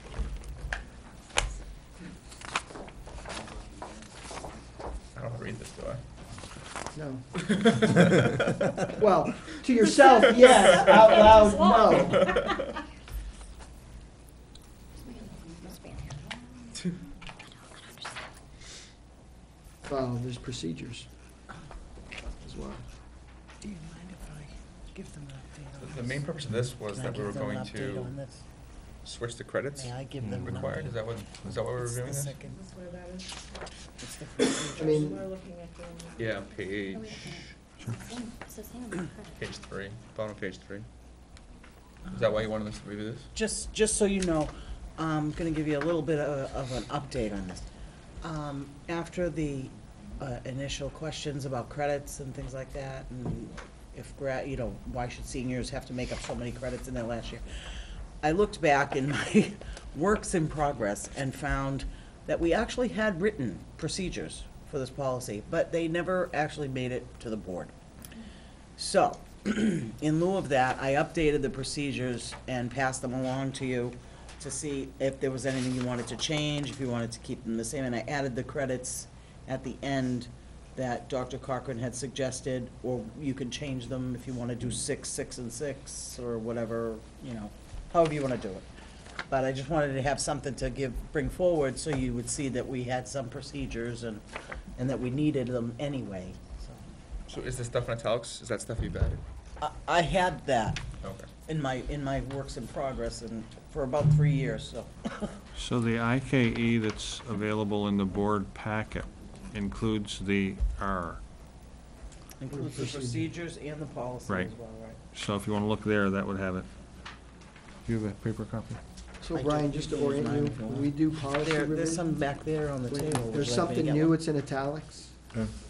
I don't have to read this, do I? No. Well, to yourself, yes, out loud, no. Well, there's procedures as well. Do you mind if I give them an update on The main purpose of this was Can I that we were give them an going update to on this? switch the credits May I give them an required. update? Is that what we're It's the reviewing this? second. It's the I procedures. mean, Yeah, page, It's the same on the credit. page 3, bottom of page 3. Is that why you wanted us to review this? Just so you know, I'm gonna give you a little bit of an update on this. After the initial questions about credits and things like that, and if why should seniors have to make up so many credits in their last year? I looked back in my works in progress and found that we actually had written procedures for this policy, but they never actually made it to the board. So, in lieu of that, I updated the procedures and passed them along to you to see if there was anything you wanted to change, if you wanted to keep them the same, and I added the credits at the end that Dr. Cochran had suggested, or you can change them if you want to do 6, 6, and 6, or whatever, you know, however you want to do it. But I just wanted to have something to bring forward, so you would see that we had some procedures and that we needed them anyway, so. So is this stuff in italics? Is that stuff you've added? I had that Okay. in my works in progress, and for about 3 years, so. So the IKE that's available in the board packet includes the R. Includes the procedures and the policy as Right. well, right? So if you want to look there, that would have it. Do you have a paper copy? So I Brian, can just to use orient mine you, if you when want. we do policy There's revision, some back there on the table. Would there's you like me to something get new, one? it's in italics.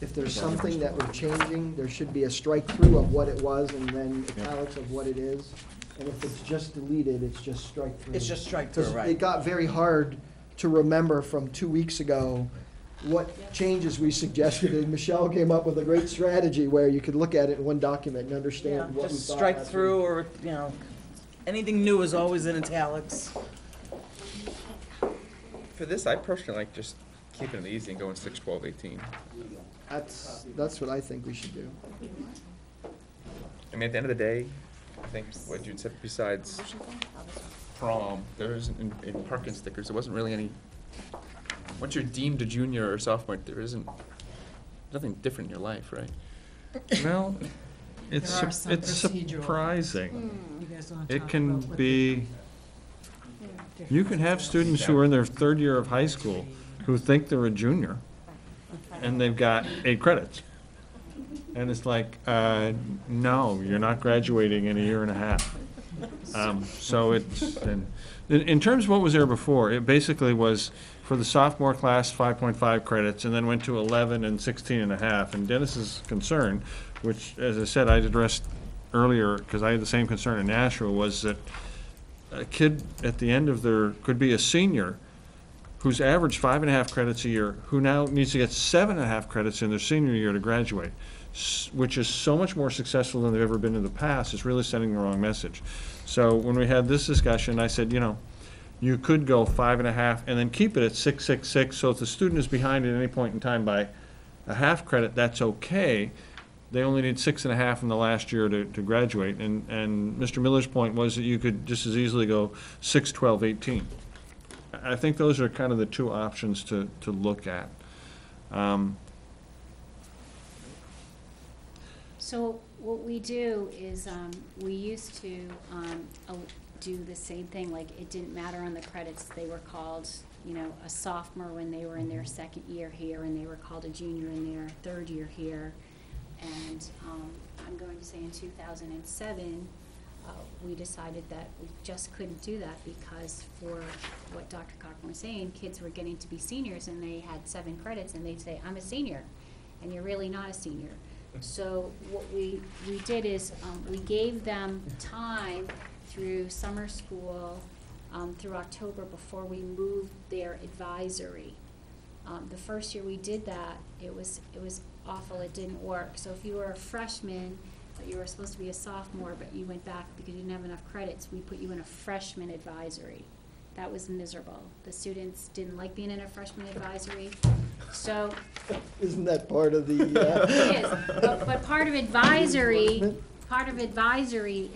If there's something that we're changing, there should be a strike-through of what it was and then italics of what it is. And if it's just deleted, it's just strike-through. It's just strike-through, 'Cause right. it got very hard to remember from 2 weeks ago what changes we suggested, and Michelle came up with a great strategy where you could look at it in one document and Yeah, understand what we just thought. strike last through, week. or, you know, anything new is always in italics. For this, I personally like just keeping it easy and going 6, 12, 18. That's what I think we should do. I mean, at the end of the day, I think what you'd said besides prom, there isn't, in parking stickers, there wasn't really any, once you're deemed a junior or sophomore, there isn't, nothing different in your life, right? Well, it's There are some it's procedural surprising. You guys wanna It talk can about what be, you can have students who are in their 3rd year of high school who think they're a junior, and they've got 8 credits. And it's like, no, you're not graduating in a year and a half. So it's, and in terms of what was there before, it basically was for the sophomore class, 5.5 credits, and then went to 11 and 16 and a half. And Dennis's concern, which, as I said, I addressed earlier, because I had the same concern in Nashua, was that a kid at the end of their, could be a senior, who's averaged 5.5 credits a year, who now needs to get 7.5 credits in their senior year to graduate, which is so much more successful than they've ever been in the past. It's really sending the wrong message. So when we had this discussion, I said, you know, you could go 5.5 and then keep it at 666, so if the student is behind at any point in time by a half credit, that's okay. They only need 6.5 in the last year to graduate. And Mr. Miller's point was that you could just as easily go 6, 12, 18. I think those are kind of the two options to look at. So what we do is, we used to do the same thing, like it didn't matter on the credits, they were called, you know, a sophomore when they were in their 2nd year here, and they were called a junior in their 3rd year here. And I'm going to say in 2007, we decided that we just couldn't do that because for what Dr. Cochran was saying, kids were getting to be seniors and they had 7 credits and they'd say, I'm a senior, and you're really not a senior. So what we did is we gave them time through summer school, through October before we moved their advisory. The first year we did that, it was awful, it didn't work. So if you were a freshman, but you were supposed to be a sophomore, but you went back because you didn't have enough credits, we put you in a freshman advisory. That was miserable. The students didn't like being in a freshman advisory, so. Isn't that part of the? It is, but part of advisory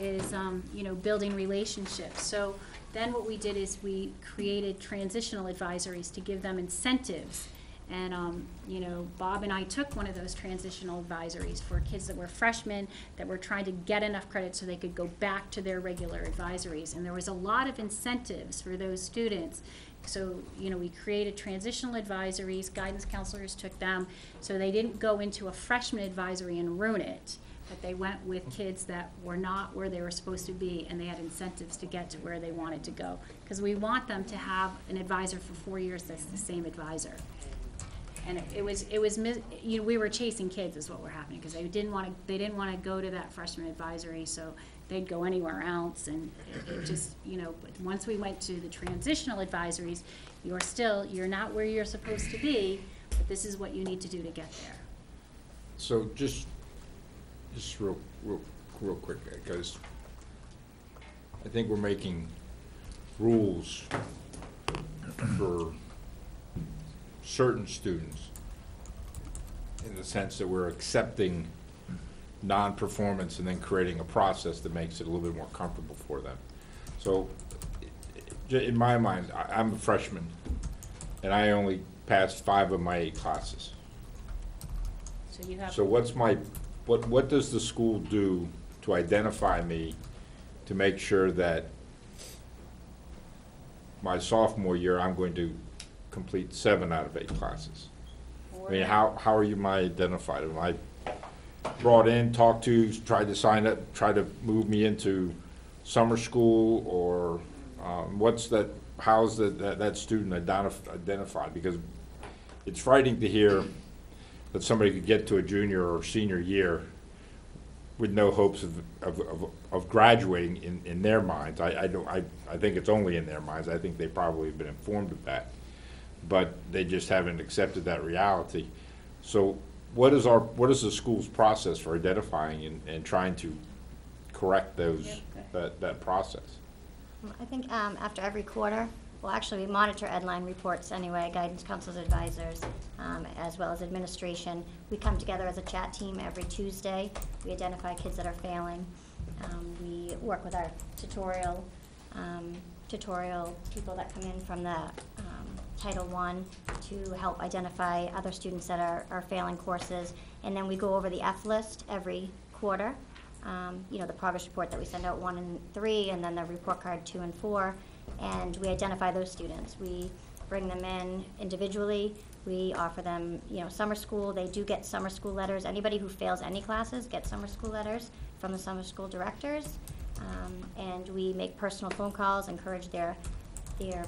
is, you know, building relationships. So then what we did is we created transitional advisories to give them incentives. And, you know, Bob and I took one of those transitional advisories for kids that were freshmen that were trying to get enough credit so they could go back to their regular advisories. And there was a lot of incentives for those students. So, you know, we created transitional advisories, guidance counselors took them, so they didn't go into a freshman advisory and ruin it. But they went with kids that were not where they were supposed to be, and they had incentives to get to where they wanted to go. Because we want them to have an advisor for 4 years that's the same advisor. And we were chasing kids is what were happening, because they didn't want to go to that freshman advisory, so they'd go anywhere else, and it just, you know, but once we went to the transitional advisories, you're not where you're supposed to be, but this is what you need to do to get there. So just real quick, because I think we're making rules for certain students in the sense that we're accepting non-performance and then creating a process that makes it a little bit more comfortable for them. So, in my mind, I'm a freshman, and I only passed 5 of my 8 classes. So you have. So what does the school do to identify me to make sure that my sophomore year, I'm going to complete 7 out of 8 classes? I mean, how are you identified? Am I brought in, talked to, tried to sign up, try to move me into summer school, or how's that student identified? Because it's frightening to hear that somebody could get to a junior or senior year with no hopes of graduating in their minds. I think it's only in their minds. I think they probably have been informed of that, but they just haven't accepted that reality. So what is the school's process for identifying and trying to correct that process? I think after every quarter, well, actually, we monitor Edline reports anyway, guidance counselors, advisors, as well as administration. We come together as a chat team every Tuesday. We identify kids that are failing. We work with our tutorial people that come in from the Title I to help identify other students that are failing courses. And then we go over the F list every quarter. The progress report that we send out 1 and 3, and then the report card 2 and 4. And we identify those students. We bring them in individually. We offer them, summer school. They do get summer school letters. Anybody who fails any classes gets summer school letters from the summer school directors. And we make personal phone calls, encourage their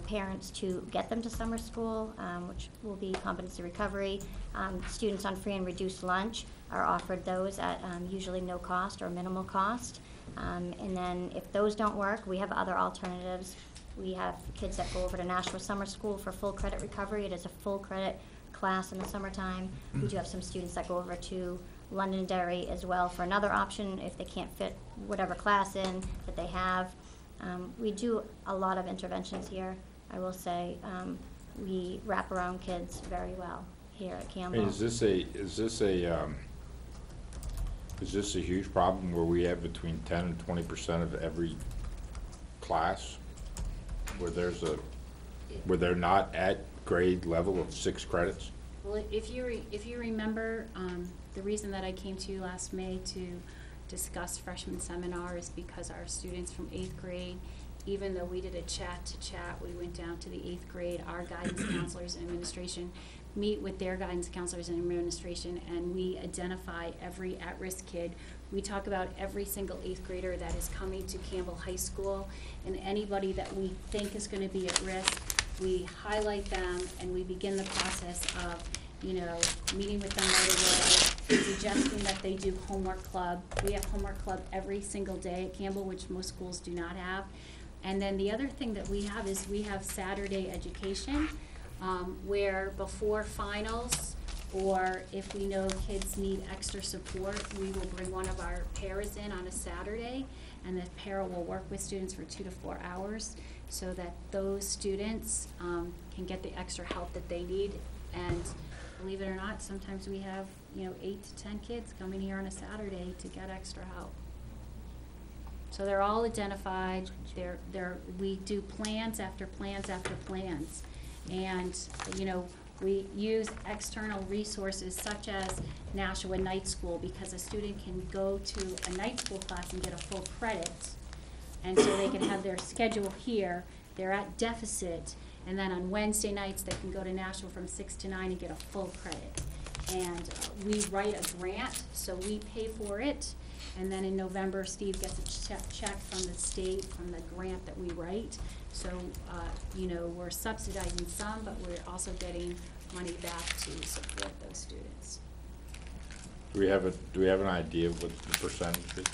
parents to get them to summer school, which will be competency recovery. Students on free and reduced lunch are offered those at usually no cost or minimal cost. And then if those don't work, we have other alternatives. We have kids that go over to Nashua Summer School for full credit recovery. It is a full credit class in the summertime. We do have some students that go over to Londonderry as well for another option if they can't fit whatever class in that they have. We do a lot of interventions here. I will say we wrap around kids very well here at Campbell. Is this a huge problem where we have between 10 and 20% of every class where they're not at grade level of 6 credits? Well, if you remember, the reason that I came to you last May to discuss freshman seminar is because our students from 8th grade, even though we did a chat-to-chat, we went down to the 8th grade, our guidance counselors and administration meet with their guidance counselors and administration, and we identify every at-risk kid. We talk about every single 8th grader that is coming to Campbell High School, and anybody that we think is going to be at risk, we highlight them, and we begin the process of meeting with them right away, suggesting that they do homework club. We have homework club every single day at Campbell, which most schools do not have. And then the other thing that we have is we have Saturday education, where before finals, or if we know kids need extra support, we will bring one of our paras in on a Saturday, and the para will work with students for 2 to 4 hours so that those students can get the extra help that they need. And believe it or not, sometimes we have 8 to 10 kids coming here on a Saturday to get extra help. So they're all identified. We do plans after plans after plans, and we use external resources such as Nashua Night School, because a student can go to a night school class and get a full credit, and so they can have their schedule here. They're at deficit, and then on Wednesday nights they can go to Nashua from 6 to 9 and get a full credit. And we write a grant, so we pay for it. And then in November, Steve gets a check from the state from the grant that we write. So, we're subsidizing some, but we're also getting money back to support those students. Do we have an idea of what the percentage is,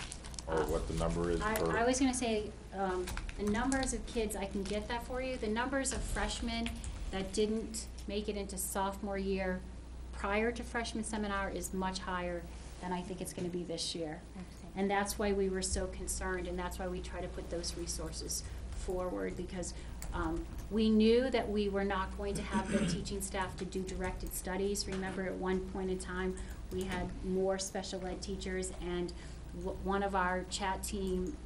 or what the number is? I was going to say the numbers of kids, I can get that for you. The numbers of freshmen that didn't make it into sophomore year prior to freshman seminar is much higher than I think it's going to be this year. And that's why we were so concerned, and that's why we try to put those resources forward because we knew that we were not going to have the teaching staff to do directed studies. Remember, at one point in time, we had more special ed teachers, and one of our chat team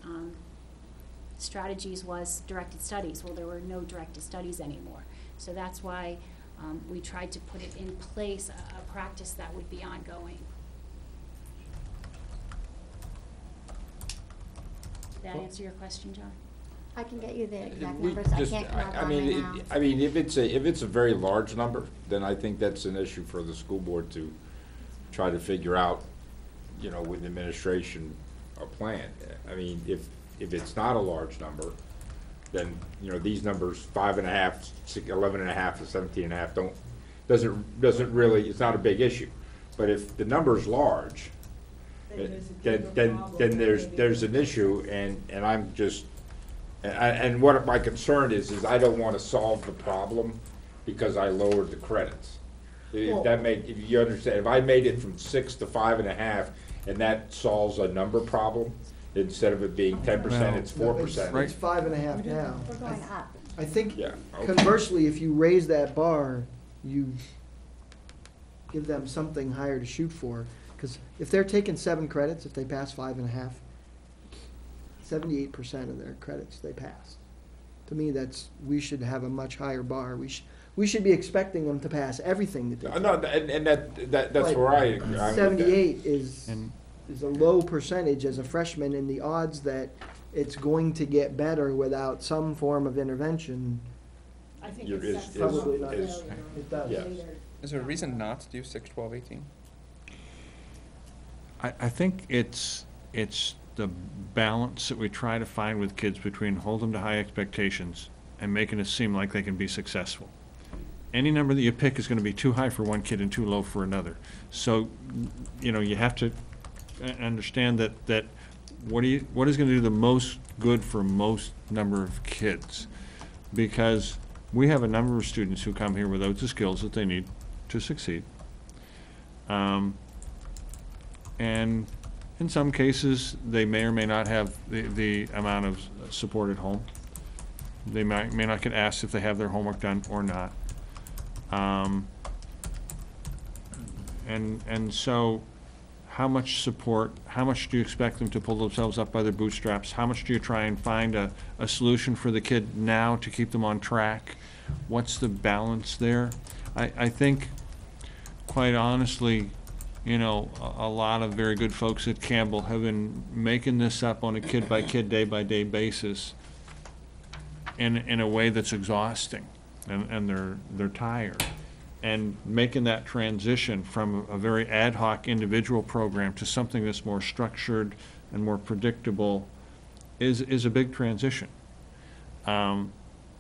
strategies was directed studies. Well, there were no directed studies anymore. So that's why we tried to put it in place, a practice that would be ongoing. Did that answer your question, John? I can get you the exact We numbers, I just- can't come up I on mean, right now. I mean, if it's a very large number, then I think that's an issue for the school board to try to figure out, you know, with administration, a plan. I mean, if it's not a large number, then, you know, these numbers, 5.5, 11.5 to 17.5 doesn't really, it's not a big issue. But if the number's large, then there's an issue, and I'm just, and what my concern is I don't want to solve the problem because I lowered the credits. If you understand, if I made it from 6 to 5.5, and that solves a number problem, instead of it being 10%, it's 4%. It's 5.5 now. We're going up. I think Yeah, okay. conversely, if you raise that bar, you give them something higher to shoot for. Because if they're taking 7 credits, if they pass 5.5, 78% of their credits they pass. To me, we should have a much higher bar. We should be expecting them to pass everything that they take. No, and that's But where I agree. I'm with that. 78 is And- a low percentage as a freshman, and the odds that it's going to get better without some form of intervention, I think You're- it's is- probably not. is- It does. Yes. Is there a reason not to do 6, 12, 18? I think it's the balance that we try to find with kids between hold them to high expectations and making it seem like they can be successful. Any number that you pick is going to be too high for one kid and too low for another. So, you know, you have to understand that what is going to do the most good for most number of kids? Because we have a number of students who come here without the skills that they need to succeed. And in some cases, they may or may not have the amount of support at home. They may not get asked if they have their homework done or not. And so, how much support, how much do you expect them to pull themselves up by their bootstraps? How much do you try and find a solution for the kid now to keep them on track? What's the balance there? I think, quite honestly, you know, a lot of very good folks at Campbell have been making this up on a kid-by-kid, day-by-day basis in a way that's exhausting, and they're tired. And making that transition from a very ad hoc individual program to something that's more structured and more predictable is a big transition.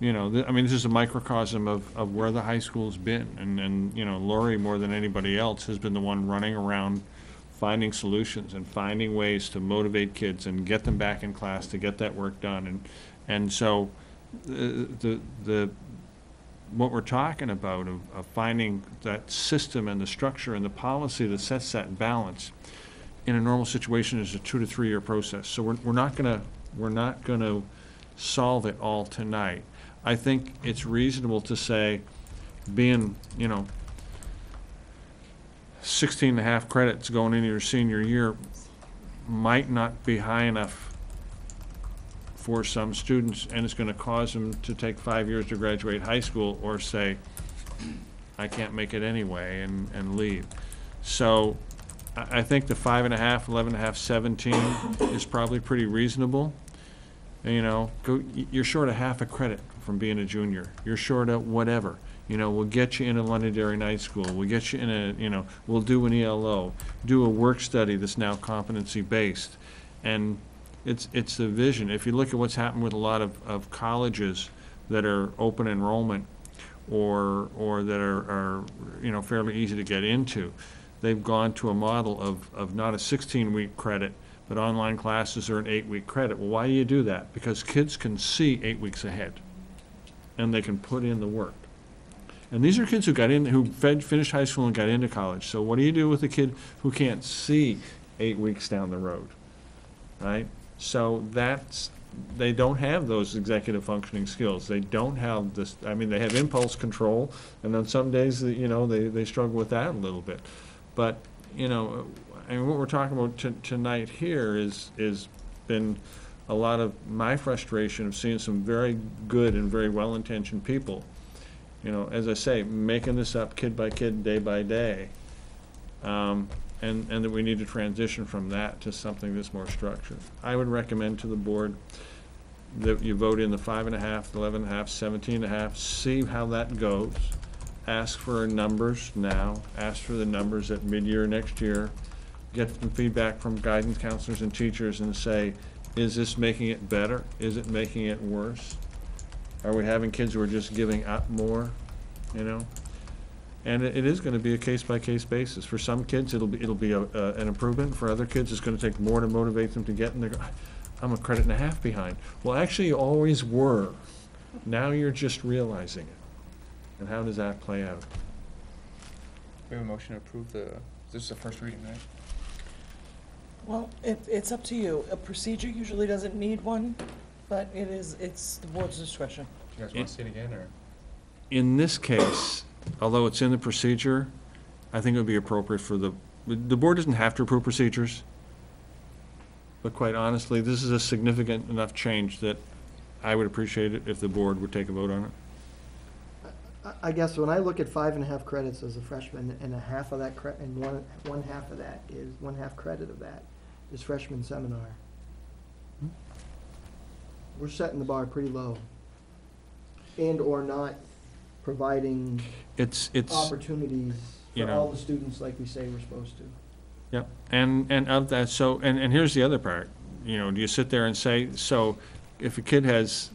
You know, I mean, this is a microcosm of where the high school's been, and you know, Lori, more than anybody else, has been the one running around finding solutions and finding ways to motivate kids and get them back in class to get that work done. And so what we're talking about of finding that system and the structure and the policy that sets that balance in a normal situation is a 2 to 3 year process. So we're not gonna solve it all tonight. I think it's reasonable to say, being, you know, 16.5 credits going into your senior year might not be high enough for some students, and it's going to cause them to take 5 years to graduate high school, or say, I can't make it anyway, and leave. So I think the 5.5, 11.5, 17 is probably pretty reasonable. And, you know, you're short of half a credit from being a junior. You're short of whatever. You know, we'll get you in a Londonderry night school. We'll get you in a, you know, we'll do an ELO, do a work study that's now competency-based. And it's the vision. If you look at what's happened with a lot of colleges that are open enrollment or that are, you know, fairly easy to get into, they've gone to a model of not a 16-week credit, but online classes are an 8-week credit. Well, why do you do that? Because kids can see 8 weeks ahead, and they can put in the work. And these are kids who got in, who finished high school and got into college. So what do you do with a kid who can't see 8 weeks down the road, right? So that's they don't have those executive functioning skills. They don't have this, I mean, they have impulse control, and on some days, you know, they struggle with that a little bit. But, you know, and what we're talking about tonight here is been a lot of my frustration of seeing some very good and very well-intentioned people, you know, as I say, making this up kid by kid, day by day. And that we need to transition from that to something that's more structured. I would recommend to the board that you vote in the 5.5, 11.5, 17.5, see how that goes. Ask for numbers now, ask for the numbers at mid-year next year, get some feedback from guidance counselors and teachers and say, is this making it better? Is it making it worse? Are we having kids who are just giving up more, you know? And it is going to be a case-by-case basis. For some kids, it'll be an improvement. For other kids, it's going to take more to motivate them to get in there. I'm 1.5 credits behind. Well, actually, you always were. Now you're just realizing it. And how does that play out? We have a motion to approve this is the first reading, right? Well, it's up to you. A procedure usually doesn't need one, but it's the board's discretion. You guys want to see it again, or? In this case, although it's in the procedure, I think it would be appropriate for the board doesn't have to approve procedures, but quite honestly, this is a significant enough change that I would appreciate it if the board would take a vote on it. I guess when I look at 5.5 credits as a freshman, and a half of that and one half of that is 1/2 credit of that is freshman seminar. We're setting the bar pretty low, and or not providing It's opportunities you for know, all the students like we say we're supposed to. Yep, and of that, so, and here's the other part, you know, do you sit there and say, so if a kid has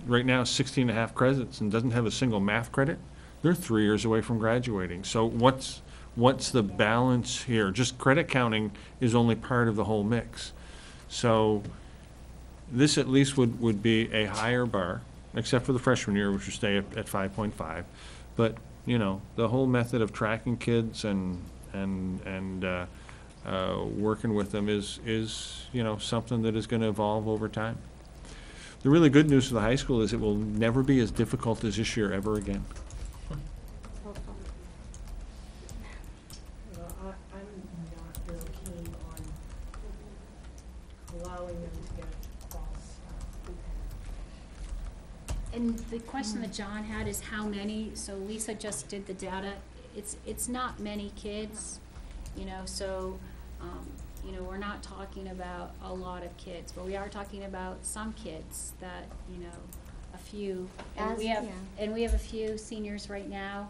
right now 16.5 credits and doesn't have a single math credit, they're 3 years away from graduating. So what's the balance here? Just credit counting is only part of the whole mix. So this at least would be a higher bar, except for the freshman year, which would stay at 5.5. But, you know, the whole method of tracking kids and working with them is, you know, something that is going to evolve over time. The really good news for the high school is it will never be as difficult as this year ever again. I'm not real keen on allowing them to get false. And the question that John had is how many, so Lisa just did the data, it's not many kids, you know, so, you know, we're not talking about a lot of kids, but we are talking about some kids that, you know, a few, and we have a few seniors right now,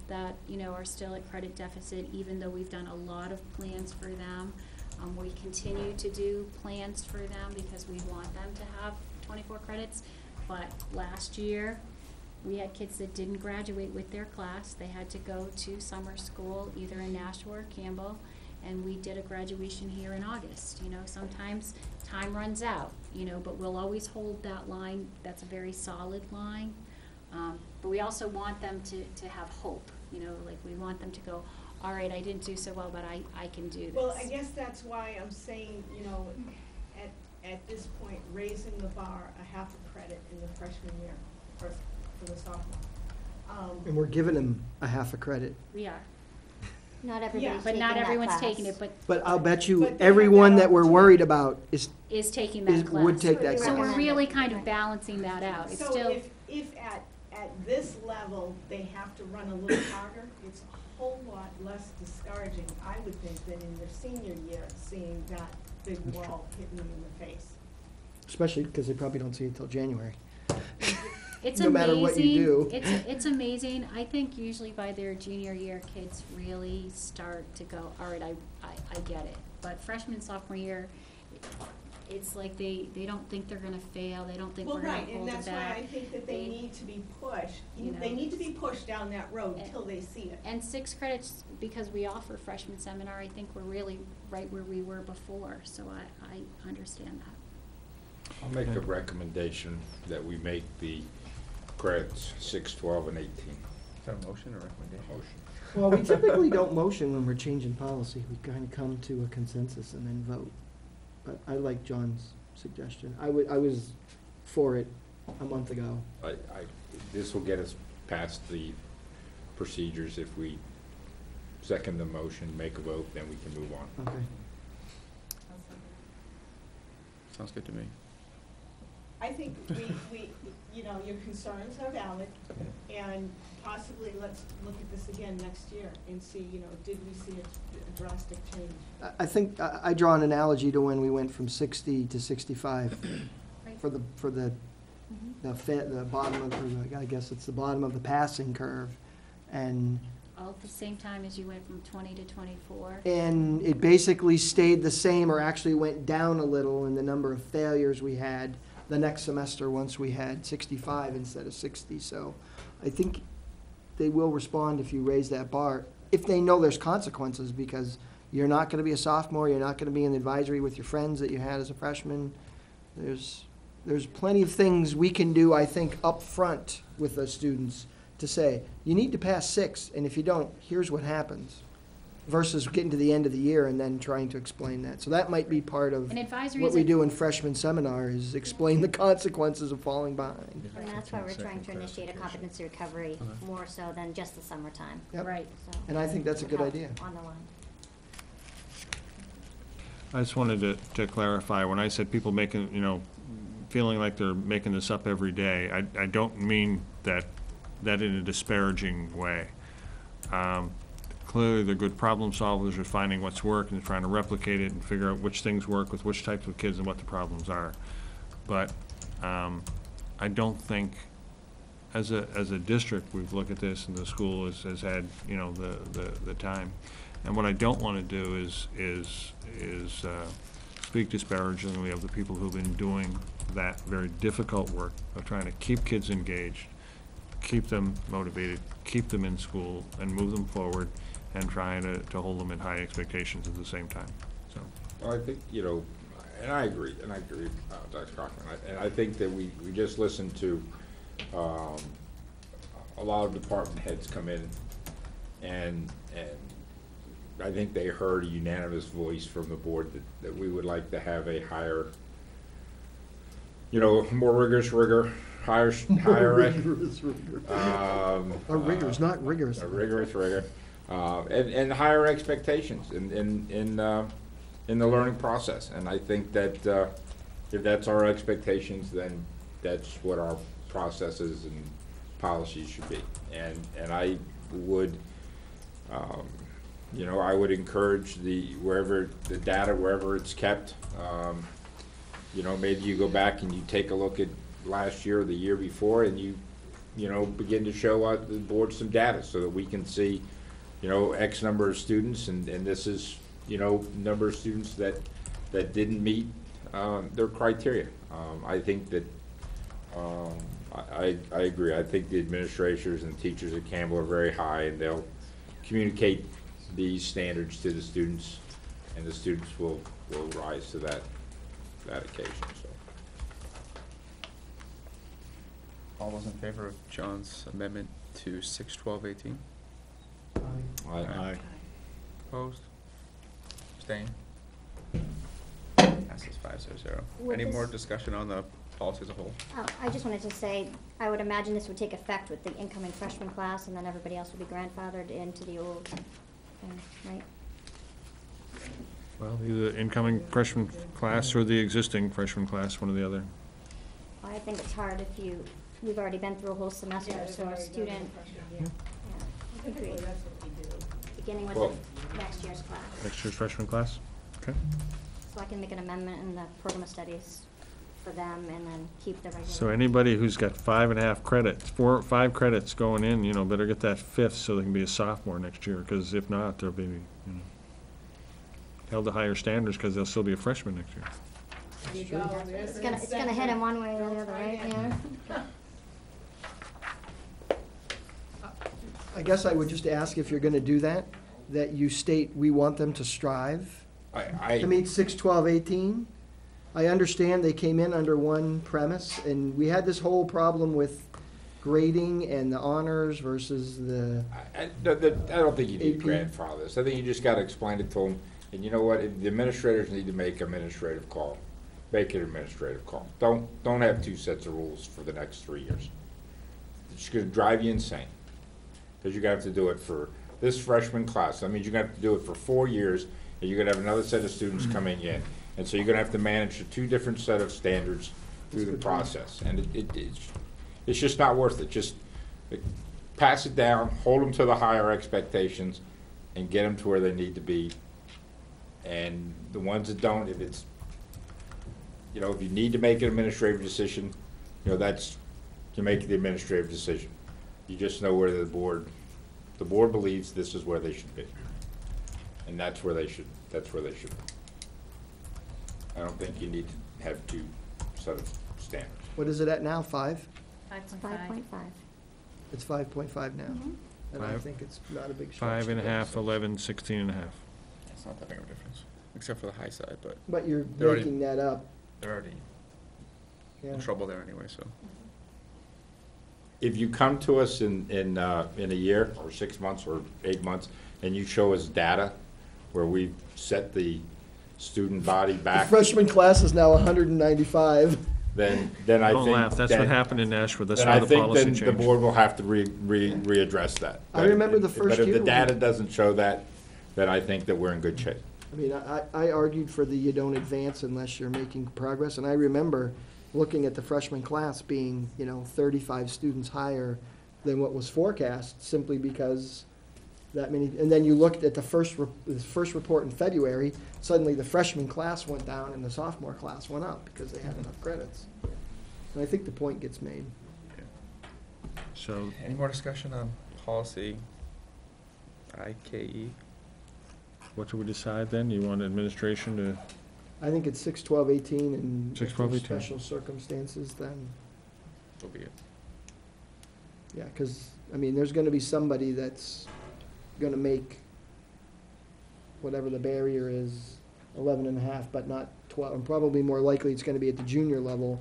that, you know, are still at credit deficit, even though we've done a lot of plans for them. We continue to do plans for them because we want them to have 24 credits. But last year, we had kids that didn't graduate with their class. They had to go to summer school, either in Nashua or Campbell, and we did a graduation here in August. You know, sometimes time runs out, you know, but we'll always hold that line. That's a very solid line. But we also want them to have hope, you know, like we want them to go, all right, I didn't do so well, but I can do this. Well, I guess that's why I'm saying, you know, at this point, raising the bar 1/2 credit in the freshman year for the sophomore. And we're giving them 1/2 credit. We are. Not everybody's But taking not that everyone's class. taking it, But I'll bet you But they everyone have that that we're worried about is taking that class. would take that So class. we're really kind of balancing that out. It's So still, if at this level, they have to run a little harder, it's a whole lot less discouraging, I would think, than in their senior year, seeing that big wall hitting them in the face. Especially because they probably don't see it till January. it's no amazing. matter what you do. It's amazing. I think usually by their junior year, kids really start to go, all right, I get it. But freshman, sophomore year, it's like they don't think they're gonna fail. They don't think Well, we're gonna right, hold and it that's why back. I think that they need to be pushed. You know. They need to be pushed down that road until they see it. And 6 credits, because we offer freshman seminar, I think we're really right where we were before. So I understand that. I'll make a recommendation that we make the credits 6, 12, and 18. Is that a motion or recommendation? Motion. Well, we typically don't motion when we're changing policy. We kind of come to a consensus and then vote. But I like John's suggestion. I was for it a month ago. This will get us past the procedures. If we second the motion, make a vote, then we can move on. Okay. Sounds good to me. I think we, your concerns are valid, and possibly let's look at this again next year and see, did we see a drastic change? I think, I draw an analogy to when we went from 60 to 65 for the bottom of, I guess it's the bottom of the passing curve. And All at the same time as you went from 20 to 24? And it basically stayed the same, or actually went down a little in the number of failures we had the next semester once we had 65 instead of 60. So I think they will respond if you raise that bar, if they know there's consequences, because you're not going to be a sophomore, you're not going to be in the advisory with your friends that you had as a freshman. There's plenty of things we can do, I think, up front with the students to say, you need to pass 6, and if you don't, here's what happens, versus getting to the end of the year and then trying to explain that. So that might be part of And advisory what is we a- do in freshman seminar, is explain the consequences of falling behind. And that's why we're trying to initiate a competency recovery more so than just the summertime. Yep. Right. So And I think that's a good help idea. On the line. I just wanted to clarify, when I said people making, feeling like they're making this up every day, I don't mean that in a disparaging way. Clearly, they're good problem solvers, are finding what's working, and trying to replicate it and figure out which things work with which types of kids and what the problems are. But I don't think, as a district, we've looked at this, and the school has had, the time. And what I don't want to do is speak disparagingly of the people who've been doing that very difficult work of trying to keep kids engaged, keep them motivated, keep them in school, and move them forward, and trying to hold them in high expectations at the same time. So, Well, I think, and I agree, Dr. Cochran, and I think that we just listened to a lot of department heads come in, and I think they heard a unanimous voice from the board that we would like to have a higher, more rigorous higher. Rigorous rigor. Rigorous, not rigorous. A rigorous rigor, and higher expectations in the learning process. And I think that if that's our expectations, then that's what our processes and policies should be. And I would, I would encourage wherever it's kept, maybe you go back and you take a look at last year or the year before, and you begin to show out the board some data so that we can see, X number of students, and this is, number of students that didn't meet their criteria. I think that, I agree. I think the administrators and teachers at Campbell are very high, and they'll communicate these standards to the students, and the students will rise to that occasion, so. All those in favor of John's amendment to 6/12/18? Aye. Opposed? Abstained? Passes 5-0. With Any more this- discussion on the policy as a whole? I just wanted to say, I would imagine this would take effect with the incoming freshman class, and then everybody else would be grandfathered into the old thing, right? well, either the incoming freshman class or the existing freshman class, one or the other. I think it's hard if we've already been through a whole semester, so a student, agreed. Beginning with Well- the next year's class. Next year's freshman class? Okay. So I can make an amendment in the program of studies for them and then keep the regular. So anybody who's got 5.5 credits, 5 credits going in, better get that 5th so they can be a sophomore next year, because if not, they'll be, held to higher standards, because they'll still be a freshman next year. There you go. It's gonna hit them one way or the other, right? Yeah. I guess I would just ask, if you're gonna do that, that you state we want them to strive to meet 6/12/18. I understand they came in under one premise, and we had this whole problem with grading and the honors versus the, I don't think you need AP. grandfather this. I think you just gotta explain it to them, and you know what, the administrators need to make administrative call. make an administrative call. Don't have two sets of rules for the next 3 years. It's gonna drive you insane, because you're gonna have to do it for this freshman class. That means you're gonna have to do it for 4 years, and you're gonna have another set of students coming in. And so you're gonna have to manage the two different set of standards through the process. And it's just not worth it. Just pass it down, hold them to the higher expectations, and get them to where they need to be. And the ones that don't, if it's, you know, if you need to make an administrative decision, you know, that's, you make the administrative decision. You just know where the board believes this is where they should be. And that's where they should be. I don't think you need to have two set of standards. What is it at now, 5? 5.5. It's 5.5 now. Mhm. And I Five. think it's not a big stretch. 5.5, 11, 16.5. It's not that big of a difference, except for the high side, but But you're They're already- making that up. they're already Yeah. in trouble there anyway, so. If you come to us in a year, or 6 months, or 8 months, and you show us data where we've set the student body The back, freshman class is now 195. then I Don't think. laugh, that's what happened in Nashville, that's Then why I the think policy then changed. the board will have to readdress that. I remember the first But if year the we- data doesn't show that, then I think that we're in good shape. I mean, I argued for the you don't advance unless you're making progress, and I remember looking at the freshman class being, 35 students higher than what was forecast, simply because that many, and then you looked at the first report in February, suddenly the freshman class went down and the sophomore class went up because they had enough credits. And I think the point gets made. So, Any more discussion on policy IKE? what do we decide then? You want administration to, I think it's 6, 12, 18, and 6, if 12, there's 18. special circumstances, then, So be it. yeah, because, there's gonna be somebody that's gonna make whatever the barrier is, 11 and a half, but not 12, and probably more likely it's gonna be at the junior level,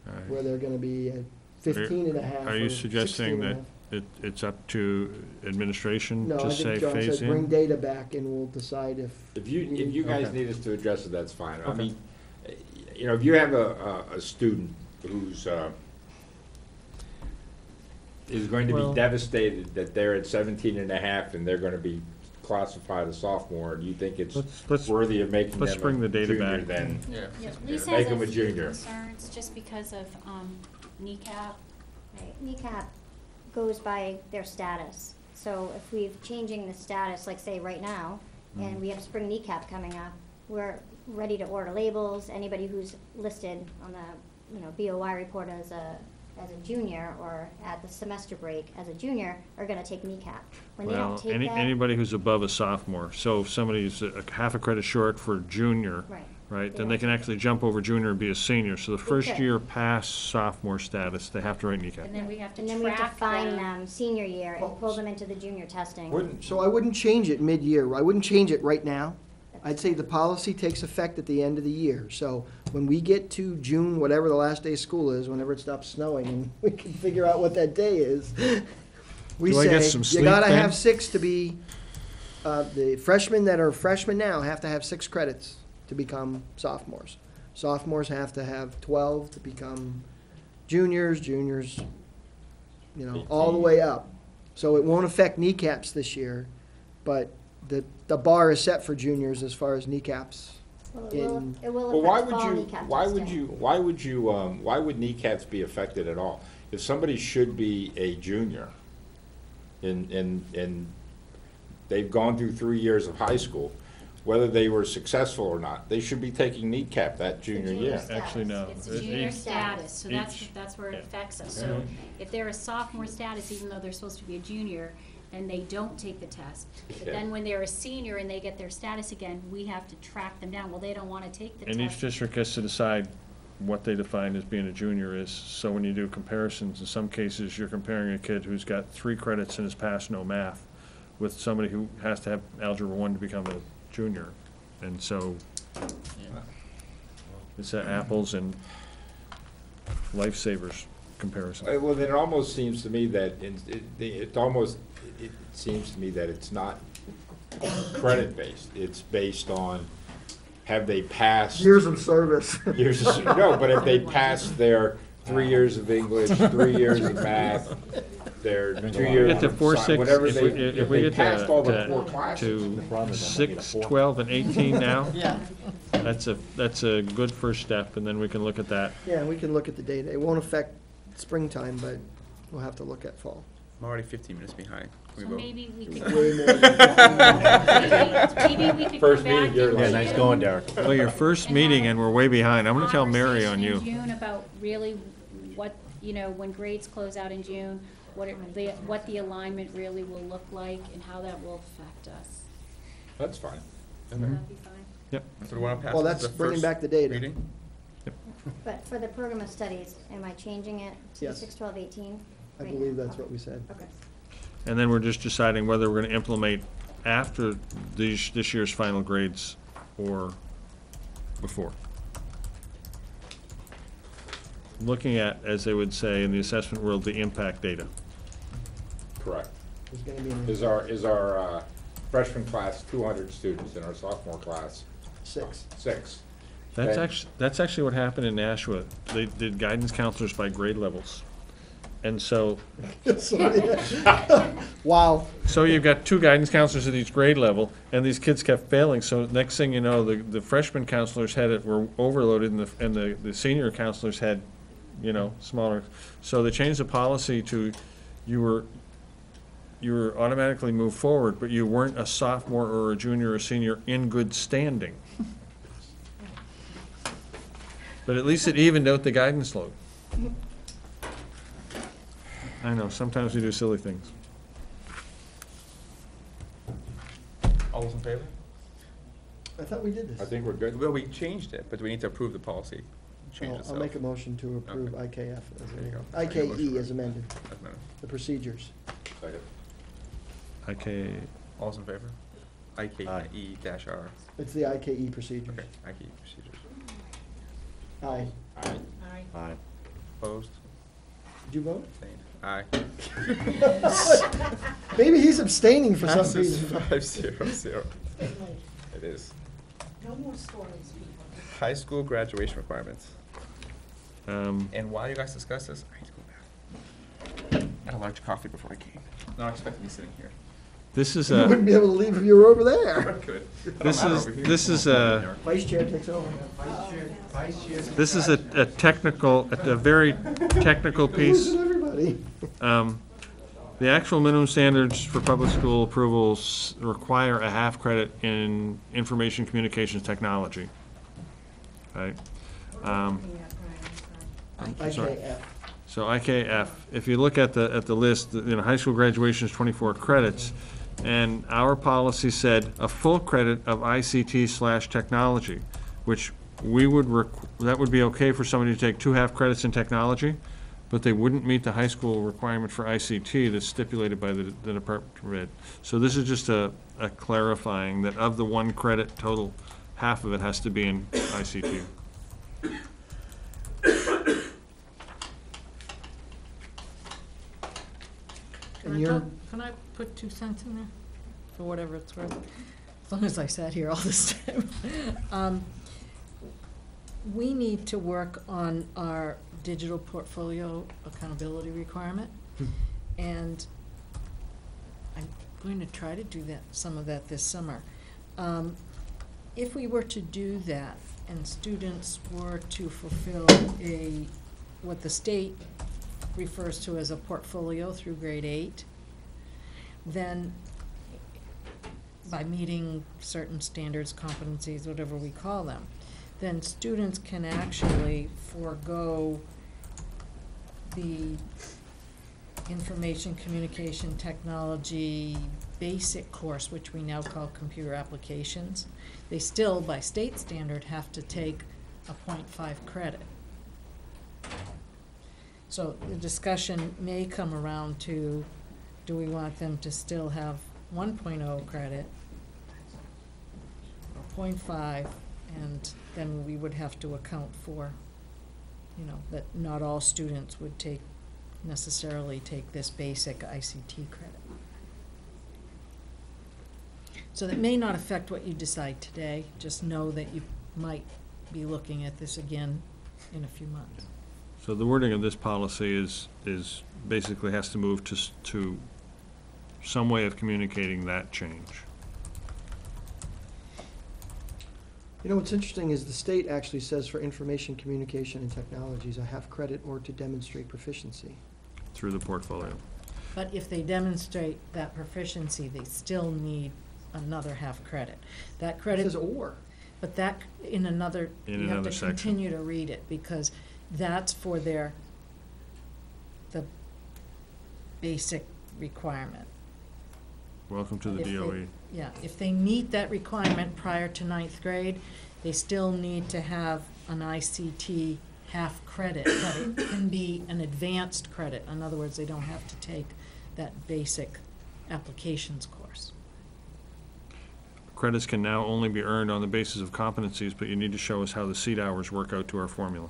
all right. where they're gonna be at 15 and a half Are you or suggesting 16 and a that half. it's up to administration No, to I say think John phase said bring in? data back and we'll decide if. If you guys Okay. need us to address it, that's fine. I Okay. mean, if you have a student who's, is going to Well- be devastated that they're at 17 and a half and they're gonna be classified as sophomore, and you think it's Let's- worthy of making them let's bring the a data junior, back. then Yeah. Lisa make has them a a few junior. concerns, just because of kneecap. Right, kneecap goes by their status. So if we're changing the status, like say right now, and we have spring kneecap coming up, we're ready to order labels. Anybody who's listed on the, BOI report as a junior or at the semester break as a junior are gonna take kneecap. When they don't Well, take that. anybody who's above a sophomore, so if somebody's a half a credit short for junior, Right. right, They then they don't can take actually jump over junior and be a senior. So the first could. year past sophomore status, they have to write kneecap. And then we have to And then we have track to find them. them senior year and pull them into the junior testing. So I wouldn't change it mid-year. I wouldn't change it right now. I'd say the policy takes effect at the end of the year. So when we get to June, whatever the last day of school is, whenever it stops snowing, and we can figure out what that day is, we Do I get say, some you sleep gotta then?" have 6 to be, the freshmen that are freshmen now have to have 6 credits to become sophomores. Sophomores have to have 12 to become juniors, all the way up. So it won't affect kneecaps this year, but the bar is set for juniors as far as kneecaps. Well, in- it will Well, why affect would fall you, kneecap why would testing. you, why would kneecaps be affected at all? If somebody should be a junior and they've gone through 3 years of high school, whether they were successful or not, they should be taking kneecap that junior junior year. status. Actually, no. It's It- junior each- status, so each- that's where it yeah. affects us. So if they're a sophomore status, even though they're supposed to be a junior, then they don't take the test. But Yeah. then when they're a senior and they get their status again, we have to track them down. Well, they don't wanna take the test. And each district gets to decide what they define as being a junior is. So when you do comparisons, in some cases, you're comparing a kid who's got 3 credits and has passed no math with somebody who has to have Algebra 1 to become a junior. And so it's an apples and lifesavers comparison. Well, then it almost seems to me that, it seems to me that it's not credit-based. It's based on have they passed? Years of service. No, but if they passed their 3 years of English, 3 years of math, their 2 years Get to of 4, sci- 6, whatever if they, we, if if we they get passed all the 4 classes. to 6, 12, and 18 now, Yeah. that's a good first step, and then we can look at that. Yeah, and we can look at the data. It won't affect springtime, but we'll have to look at fall. I'm already 15 minutes behind. Can So we vote? maybe we could. Way more than Maybe we could First go back meeting, you're in like- Yeah, nice June going, Derek. Well, your first meeting, and we're way behind. I'm gonna tell Mary on you. Conversation in June about really what, when grades close out in June, what the alignment really will look like and how that will affect us. That's fine. Would that be fine? Yep. So we want to pass Well, this that's as the bringing first back the data. reading? But for the program of studies, am I changing it to Yes. 6, 12, 18? I right believe now? that's what we said. Okay. And then we're just deciding whether we're gonna implement after this year's final grades or before. Looking at, as they would say in the assessment world, the impact data. Correct. There's gonna be an Is our freshman class 200 students, and our sophomore class 6. 6? That's actually what happened in Nashua. They did guidance counselors by grade levels. And so, Wow. so you've got 2 guidance counselors at each grade level, and these kids kept failing. So next thing you know, the freshman counselors were overloaded, and the senior counselors had, smaller. So they changed the policy to, you were automatically moved forward, but you weren't a sophomore or a junior or senior in good standing. But at least it evened out the guidance load. I know, sometimes we do silly things. All those in favor? I thought we did this. I think we're good. Well, we changed it, but do we need to approve the policy? Change I'll itself. make a motion to approve Okay. IKF as There you go. amended. Make a motion. IKE as amended, That's better. the procedures. Second. Okay, All those in favor? IKE-R. It's the IKE procedures. Okay, IKE procedures. Aye. Aye. Opposed? Did you vote? Abstained? Aye. Maybe he's abstaining for some Passes reason. 5-0-0. It is. No more stories, people. High school graduation requirements. um, And while you guys discuss this, I need to go back. I had a large coffee before I came. Not expecting to be sitting here. this is You a, wouldn't be able to leave if you were over there. Good. this is a, Vice chair takes over. this is a technical, a very technical piece. Losing everybody. The actual minimum standards for public school approvals require a half credit in information communications technology. Right? I'm sorry. IKF. So IKF, if you look at the list, high school graduation is 24 credits, and our policy said a full credit of ICT/technology, which that would be okay for somebody to take 2 half credits in technology, but they wouldn't meet the high school requirement for ICT that's stipulated by the Department of Ed. So this is just a clarifying that of the 1 credit total, half of it has to be in ICT. And you're, Can I put 2 cents in there, for whatever it's worth, as long as I sat here all this time? We need to work on our digital portfolio accountability requirement, and I'm going to try to do some of that this summer. If we were to do that, and students were to fulfill what the state refers to as a portfolio through grade 8, then by meeting certain standards, competencies, whatever we call them, then students can actually forego the information communication technology basic course, which we now call computer applications. They still, by state standard, have to take a 0.5 credit. So the discussion may come around to, do we want them to still have 1.0 credit or 0.5, and then we would have to account for, that not all students would necessarily take this basic ICT credit. So that may not affect what you decide today, just know that you might be looking at this again in a few months. So the wording of this policy is basically has to move to some way of communicating that change. You know, what's interesting is the state actually says for information, communication, and technologies, a half credit or to demonstrate proficiency. Through the portfolio. But if they demonstrate that proficiency, they still need another half credit. That It credit. says or. But that, in another, In you have another to section. continue to read it, because that's for the basic requirement. Welcome to the If they- DOE. Yeah, if they meet that requirement prior to ninth grade, they still need to have an ICT half credit, but it can be an advanced credit. In other words, they don't have to take that basic applications course. Credits can now only be earned on the basis of competencies, but you need to show us how the seat hours work out to our formula.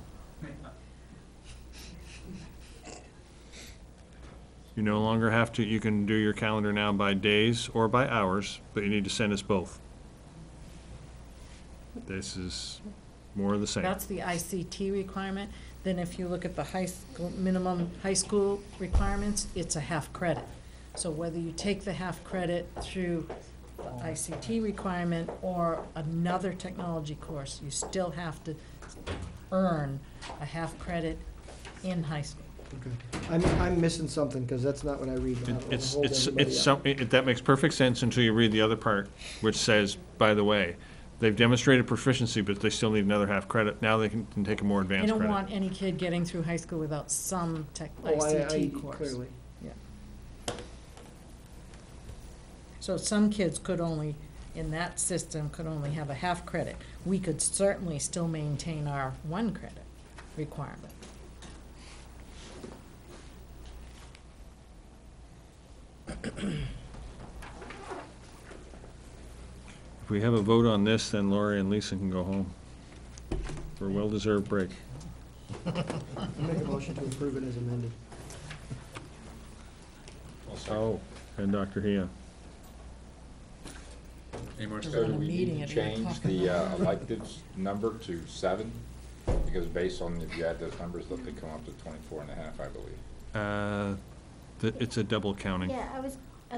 You no longer have to, you can do your calendar now by days or by hours, but you need to send us both. This is more of the same. That's the ICT requirement. Then if you look at the high school, minimum high school requirements, it's a half credit. So whether you take the half credit through the ICT requirement or another technology course, you still have to earn a half credit in high school. I'm missing something, because that's not what I read. but I don't wanna hold everybody up. That makes perfect sense until you read the other part, which says, by the way, they've demonstrated proficiency, but they still need another half credit. Now they can take a more You advanced don't credit. want any kid getting through high school without some Oh, I ICT course. clearly. Yeah. So some kids could only, in that system, could only have a half credit. We could certainly still maintain our 1 credit requirement. If we have a vote on this, then Lori and Lisa can go home for a well-deserved break. I make a motion to approve it as amended. Oh, and Dr. Hia. Any more We're on a discussion? We meeting need at to 8 change o'clock. the electives number to 7, because based on, if you add those numbers, they come up to 24.5, I believe. It's a double counting. Yeah, I was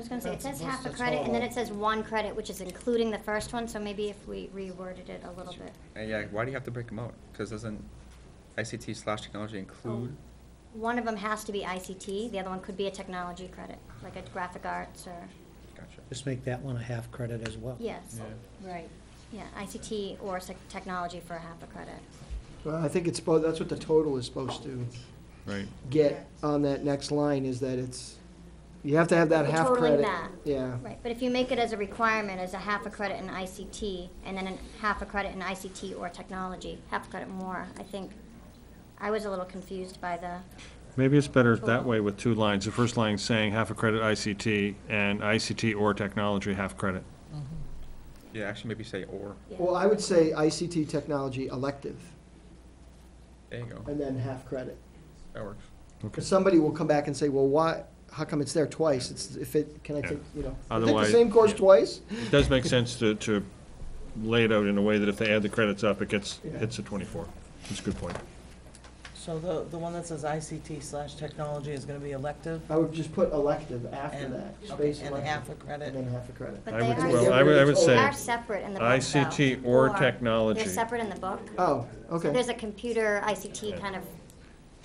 gonna say, it says half a That's credit, and then all. it says 1 credit, which is including the first one, so maybe if we reworded it a little bit. Yeah, why do you have to break them out? Because doesn't ICT/technology include? One of them has to be ICT, the other one could be a technology credit, like a graphic arts or, Gotcha. Just make that one a half credit as well. yes. Right. Yeah, ICT or technology for half a credit. Well, I think it's supposed, that's what the total is supposed to Right. get on that next line, is that it's, you have to have that You're half totaling credit. that. Yeah. Right, but if you make it as a requirement, as a half a credit in ICT, and then a half a credit in ICT or technology, half a credit more, I think, I was a little confused by the, Maybe it's better that way with 2 lines. The first line saying half a credit ICT and ICT or technology, half credit. Yeah, actually maybe say or. yeah. Well, I would say ICT technology elective, There you go. and then half credit. That works. Because somebody will come back and say, well, why, how come it's there twice? It's, if it, can I Yeah. take, you know, take the Otherwise- same course yeah. twice? It does make sense to lay it out in a way that if they add the credits up, it gets, Yeah. hits a 24. That's a good point. So the one that says ICT/technology is gonna be elective? I would just put elective after And- that, okay, space and elective. half a credit. And then half a credit. But I they would- are, well, I would they say are separate in the book, though. ICT or technology. They're separate in the book. Oh, So okay. there's a computer ICT kind of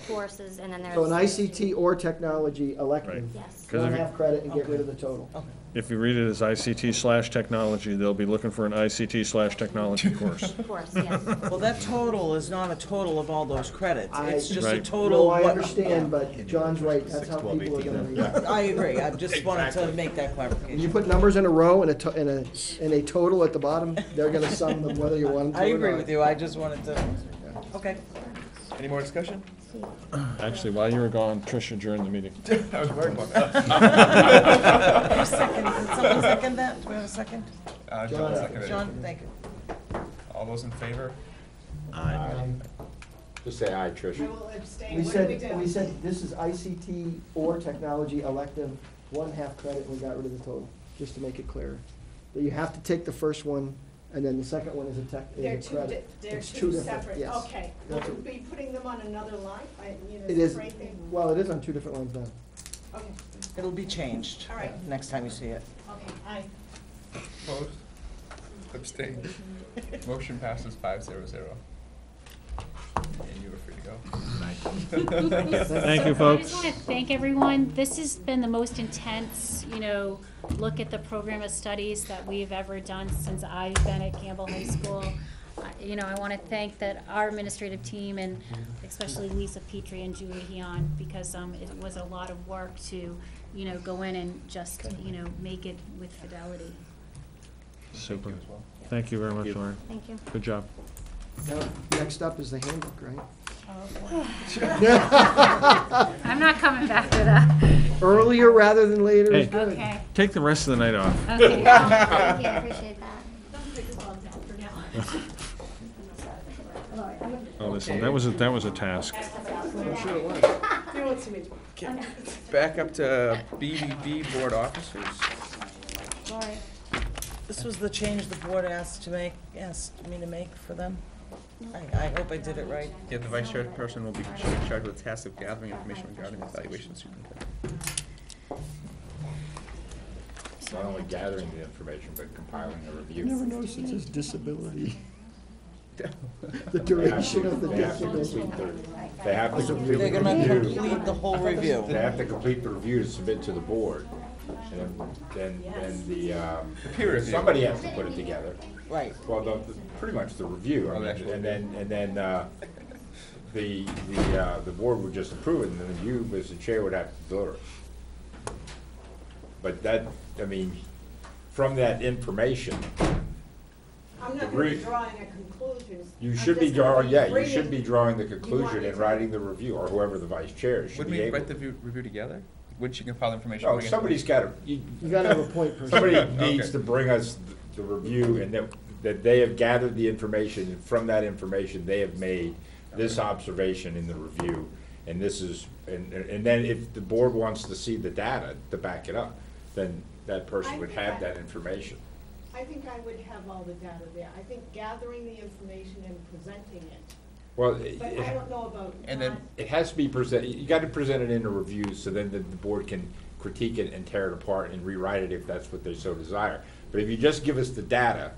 courses, and then there's. So an ICT or technology elective, Right. Yes. 'Cause one if you- half credit and get rid of the total. If you read it as ICT/technology, they'll be looking for an ICT/technology course. Of course, yes. Well, that total is not a total of all those credits. It's just a Right. total. No, I what- understand, but John's right, that's how 12, people are 18, gonna read it. I agree, I just wanted to make that When you clarification. put numbers in a row and a total at the bottom, they're gonna sum them whether you want them to or I not. agree with you, I just wanted to, okay. Any more discussion? Actually, while you were gone, Trish adjourned the meeting. I was worried about that. Second, did someone second that? Do we have a second? John seconded it. John, thank you. All those in favor? Just say aye, Trish. We said this is ICT or technology elective, one half credit, and we got rid of the total, just to make it clearer. that you have to take the first one, and then the second one is a credit. They're It's two different, separate, yes. okay. Will That's you what- be putting them on another line? It is, Separating? well, it is on two different lines now. Okay, It'll be changed. All right. Next time you see it. okay, aye. Opposed? Abstained. Motion passes 5-0-0. And you are free to go. Thank you, I folks. just want to thank everyone. This has been the most intense, look at the program of studies that we've ever done since I've been at Campbell High School. I want to thank our administrative team and especially Lisa Petrie and Julie Heon, because it was a lot of work to, go in and just, make it with fidelity. Super. Thank you very much, Lauren. Thank you. Good job. Now, next up is the handbook, right? I'm not coming back for that. Earlier rather than later is Hey. good. Okay. Take the rest of the night off. Okay. Thank you, I appreciate that. Oh, listen, that was a task. I'm sure it was. You won't see me. Back up to BBB board officers. Sorry. This was the change the board asked me to make for them. I hope I did it right. Yeah, the vice chairperson will be charged with the task of gathering information regarding the evaluation superintendent. Not only gathering the information, but compiling a review. Never noticed it says disability. The duration of the They have to disability. complete they have to complete They're the gonna review. complete the whole review. They have to complete the review to submit to the board. And then the peer review. somebody has to put it together. Right. Well, pretty much the review. I Oh, mean, the actual and then the board would just approve it, and then you, as the chair, would have to deliver it. But that, I mean, from that information, I'm not going to be drawing a conclusion. you I'm should be just gonna drawing, yeah, you bringing- should be drawing the You want conclusion me and to- writing the review, or whoever the vice chair is should Wouldn't be we able. write the review together? Wouldn't you compile information? No, bring it- somebody's got to, You gotta have a point person. somebody needs Okay. to bring us the review, and that they have gathered the information, and from that information, they have made this observation in the review, and this is, and then if the board wants to see the data to back it up, then that person would have that information. I think I would have all the data there. I think gathering the information and presenting it. Well, But I don't know about. And then- not- it has to be presented, you got to present it in a review, so then the board can critique it and tear it apart and rewrite it if that's what they so desire. But if you just give us the data,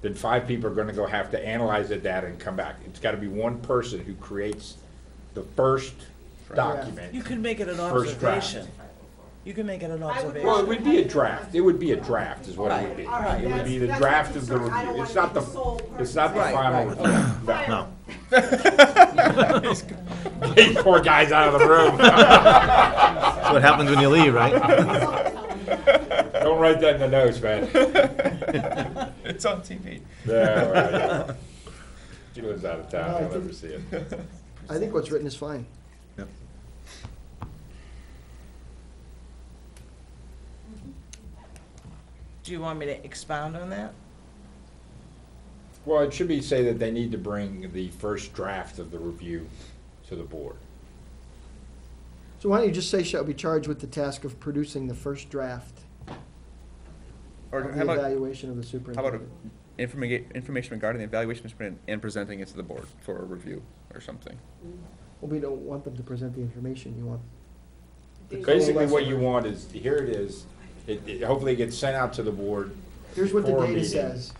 then 5 people are gonna go have to analyze the data and come back. It's gotta be one person who creates the first document. You could make it an First draft. observation. You can make it an I would observation. Well, it would be a draft, it would be a draft is what it would be. All right, It would be the that's draft my of the concern. I don't review, wanna it's not be the, the sole it's not the person. final. Right, No. These poor guys out of the room. That's what happens when you leave, right? Don't write that in the notes, man. It's on TV. Yeah, right, yeah. He lives out of No, town, I he'll think- never see it. I think what's written is fine. Yep. Do you want me to expound on that? Well, it should be say that they need to bring the first draft of the review to the board. So why don't you just say shall be charged with the task of producing the first draft Or of how the about, evaluation of the how superintendent? about information regarding the evaluation of superintendent and presenting it to the board for a review or something? Well, we don't want them to present the information, you want. the Basically, what coalescence. you want is, here it is, it hopefully gets sent out to the board. Here's what the for a data meeting. says.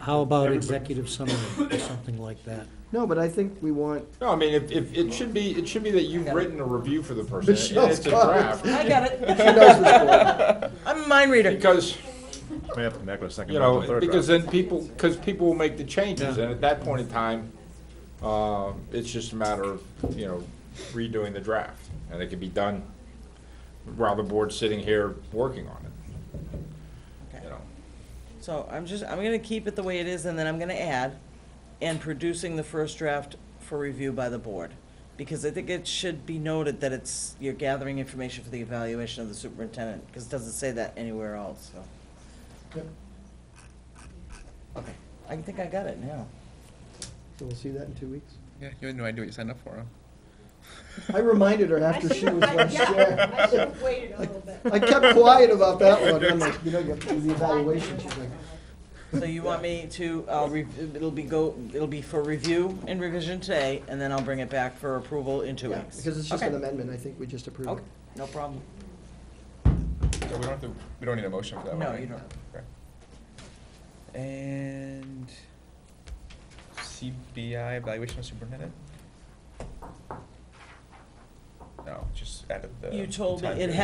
How about Everybody- executive summary or something like that? No, but I think we want, No, I mean, if, it should be that you've written a review for the person, and Michelle's it's a got it. draft. I got it. she knows this board. I'm a mind reader. Because, May have to come back with a second. you draft or know, third because draft. then people will make the changes, and at that point in time, it's just a matter of, redoing the draft, and it can be done while the board's sitting here working on it. Okay. You know. So I'm gonna keep it the way it is, and then I'm gonna add, and producing the first draft for review by the board. Because I think it should be noted that you're gathering information for the evaluation of the superintendent, because it doesn't say that anywhere else, so. Yep. Okay, I think I got it now. So we'll see that in 2 weeks. Yeah, you had no idea what you signed up for, huh? I reminded her after she was vice chair. I should have waited a little bit. I kept quiet about that one. I'm like, you know, you have to do the evaluation. She's like, So you want me to, it'll be for review and revision today, and then I'll bring it back for approval in 2 yeah, weeks. because it's just Okay. an amendment. I think we just approved Okay, it. no problem. So we don't need a motion for that one, No, right? you don't. Okay. And CBI, evaluation of superintendent? No, just added the. You told me time it period.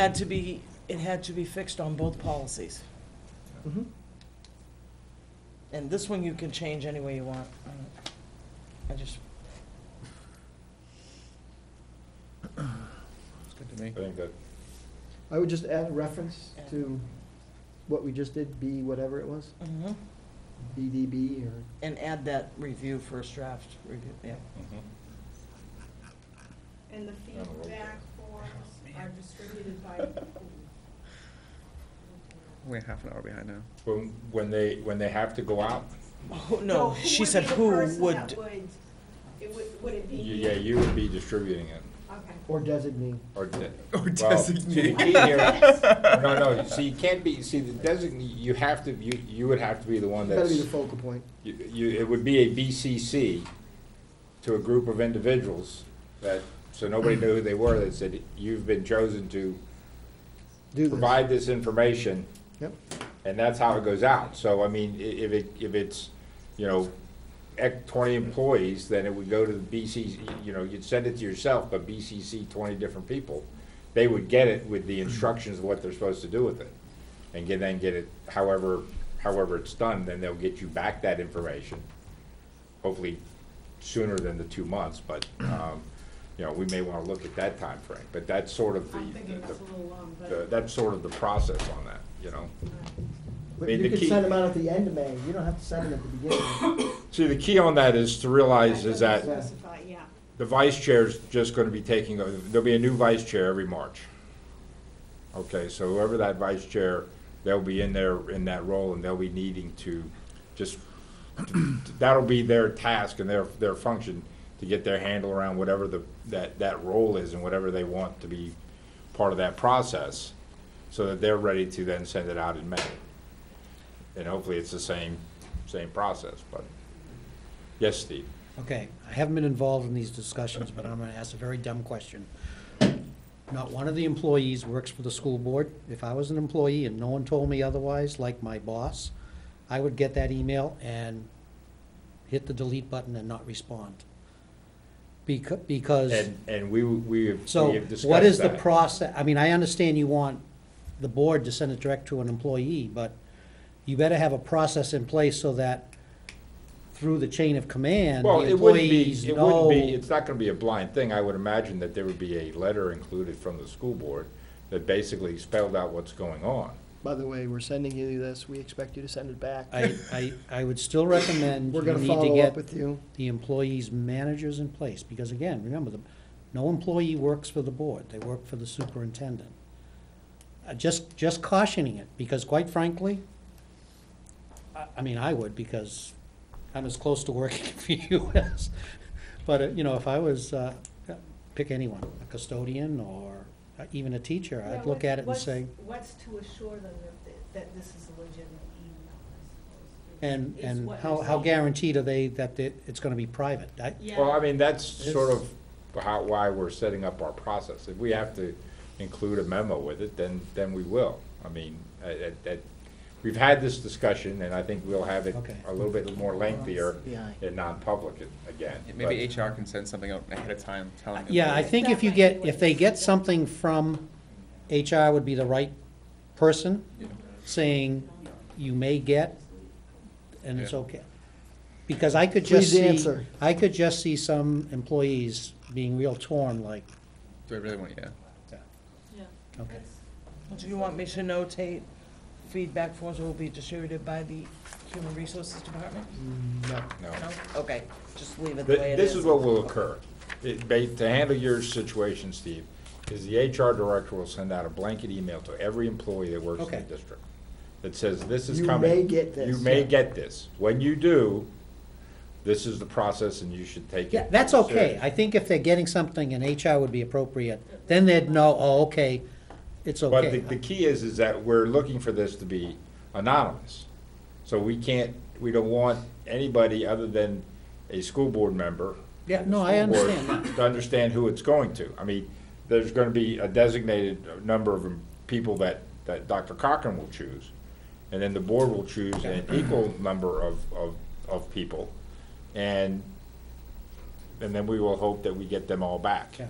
had to be fixed on both policies. Mhm. And this one you can change any way you want. I just, It's good to me. I think that, I would just add a reference to what we just did, B whatever it was, mhm. BDB or. And add that review, first draft review, yeah. And the feedback forms are distributed by We're half an hour behind now. when they have to go out, No, she said who would, Would it be? yeah, you would be distributing it. Okay. Or designate. Or de- Or well, designate. see, the key here, no, see, you can't be, see, the designate, you have to, you would have to be the one It's gotta that's, be the focal point. it would be a BCC to a group of individuals that, so nobody knew who they were, that said, you've been chosen to Do this. provide this information, Yep. and that's how it goes out. So, I mean, if it's, you know, 20 employees, then it would go to the BCC, you know, you'd send it to yourself, but BCC 20 different people. They would get it with the instructions of what they're supposed to do with it. And then get it however it's done, then they'll get you back that information. Hopefully sooner than the 2 months, but, you know, we may want to look at that time frame. But that's sort of I'm thinking that's a little long, but. that's sort of the process on that, you know? But I mean, you the could key- send them out at the end of May. You don't have to send them at the beginning. See, the key on that is to realize is that Specify, yeah. the vice chair's just gonna be taking, there'll be a new vice chair every March. Okay, so whoever that vice chair, they'll be in there, in that role, and they'll be needing to just, that'll be their task and their function to get their handle around whatever that role is and whatever they want to be part of that process, so that they're ready to then send it out in May. And hopefully it's the same process, but, yes, Steve? Okay, I haven't been involved in these discussions, but I'm gonna ask a very dumb question. Not one of the employees works for the school board. If I was an employee and no one told me otherwise, like my boss, I would get that email and hit the delete button and not respond. Because, And we have so discussed what is the that. process? I mean, I understand you want the board to send it direct to an employee, but you better have a process in place so that through the chain of command, Well, the it wouldn't employees be, know. it's not gonna be a blind thing. I would imagine that there would be a letter included from the school board that basically spelled out what's going on. By the way, we're sending you this. We expect you to send it back. I would still recommend We're you gonna need to follow get up with you. the employees' managers in place, because again, remember, no employee works for the board, they work for the superintendent. Just cautioning it, because quite frankly, I mean, I would, because I'm as close to working for you as, but, you know, if I was, pick anyone, a custodian or even a teacher, I'd look at it and say, What's to assure them that this is a legitimate email, I suppose? and, Is and what you're how saying. guaranteed are they that it's gonna be private? Yeah. Well, I mean, that's sort of why we're setting up our process. If we have to include a memo with it, then we will. I mean, we've had this discussion, and I think we'll have it Okay. a little bit more lengthier Yeah. in non-public again. Maybe HR can send something out ahead of time telling them. Yeah, I think if they get something from HR would be the right person, saying you may get, and it's Yeah. okay. Because I could just Please see, answer. I could just see some employees being real torn, like, Do I really want, yeah. okay. Do you want me to notate feedback forms will be distributed by the Human Resources Department? No. No. No? Okay, just leave it the way it is. This is what will occur. To handle your situation, Steve, is the HR director will send out a blanket email to every employee that works in the Okay. district that says, this is You coming. may get this, You may yeah. get this. When you do, this is the process and you should take it. Yeah, that's okay. seriously. I think if they're getting something and HR would be appropriate, then they'd know, oh, okay, it's But okay. the key is that we're looking for this to be anonymous. So we don't want anybody other than a school board member. Yeah, no, I school board understand that. To understand who it's going to. I mean, there's gonna be a designated number of people that Dr. Cochran will choose. And then the board will choose an equal number of people. And then we will hope that we get them all back. Yeah.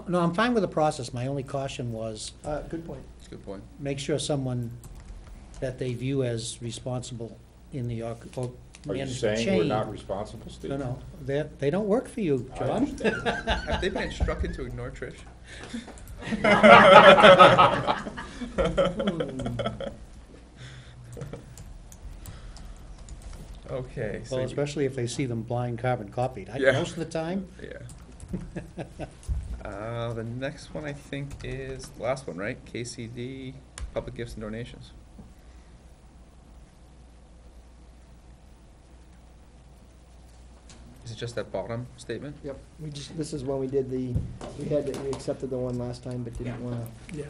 No, I'm fine with the process. My only caution was, Good point. That's a good point. make sure someone that they view as responsible in the, or Are you management saying we're chain. not responsible, Steve? No, they don't work for you, I John. understand. Have they been instructed to ignore Trish? Okay, so Well, especially if they see them blind carbon copied. Yeah. Most of the time, yeah. The next one I think is the last one, right? KCD, public gifts and donations. Is it just that bottom statement? Yep, this is when we did we accepted the one last time, but didn't wanna. Yeah.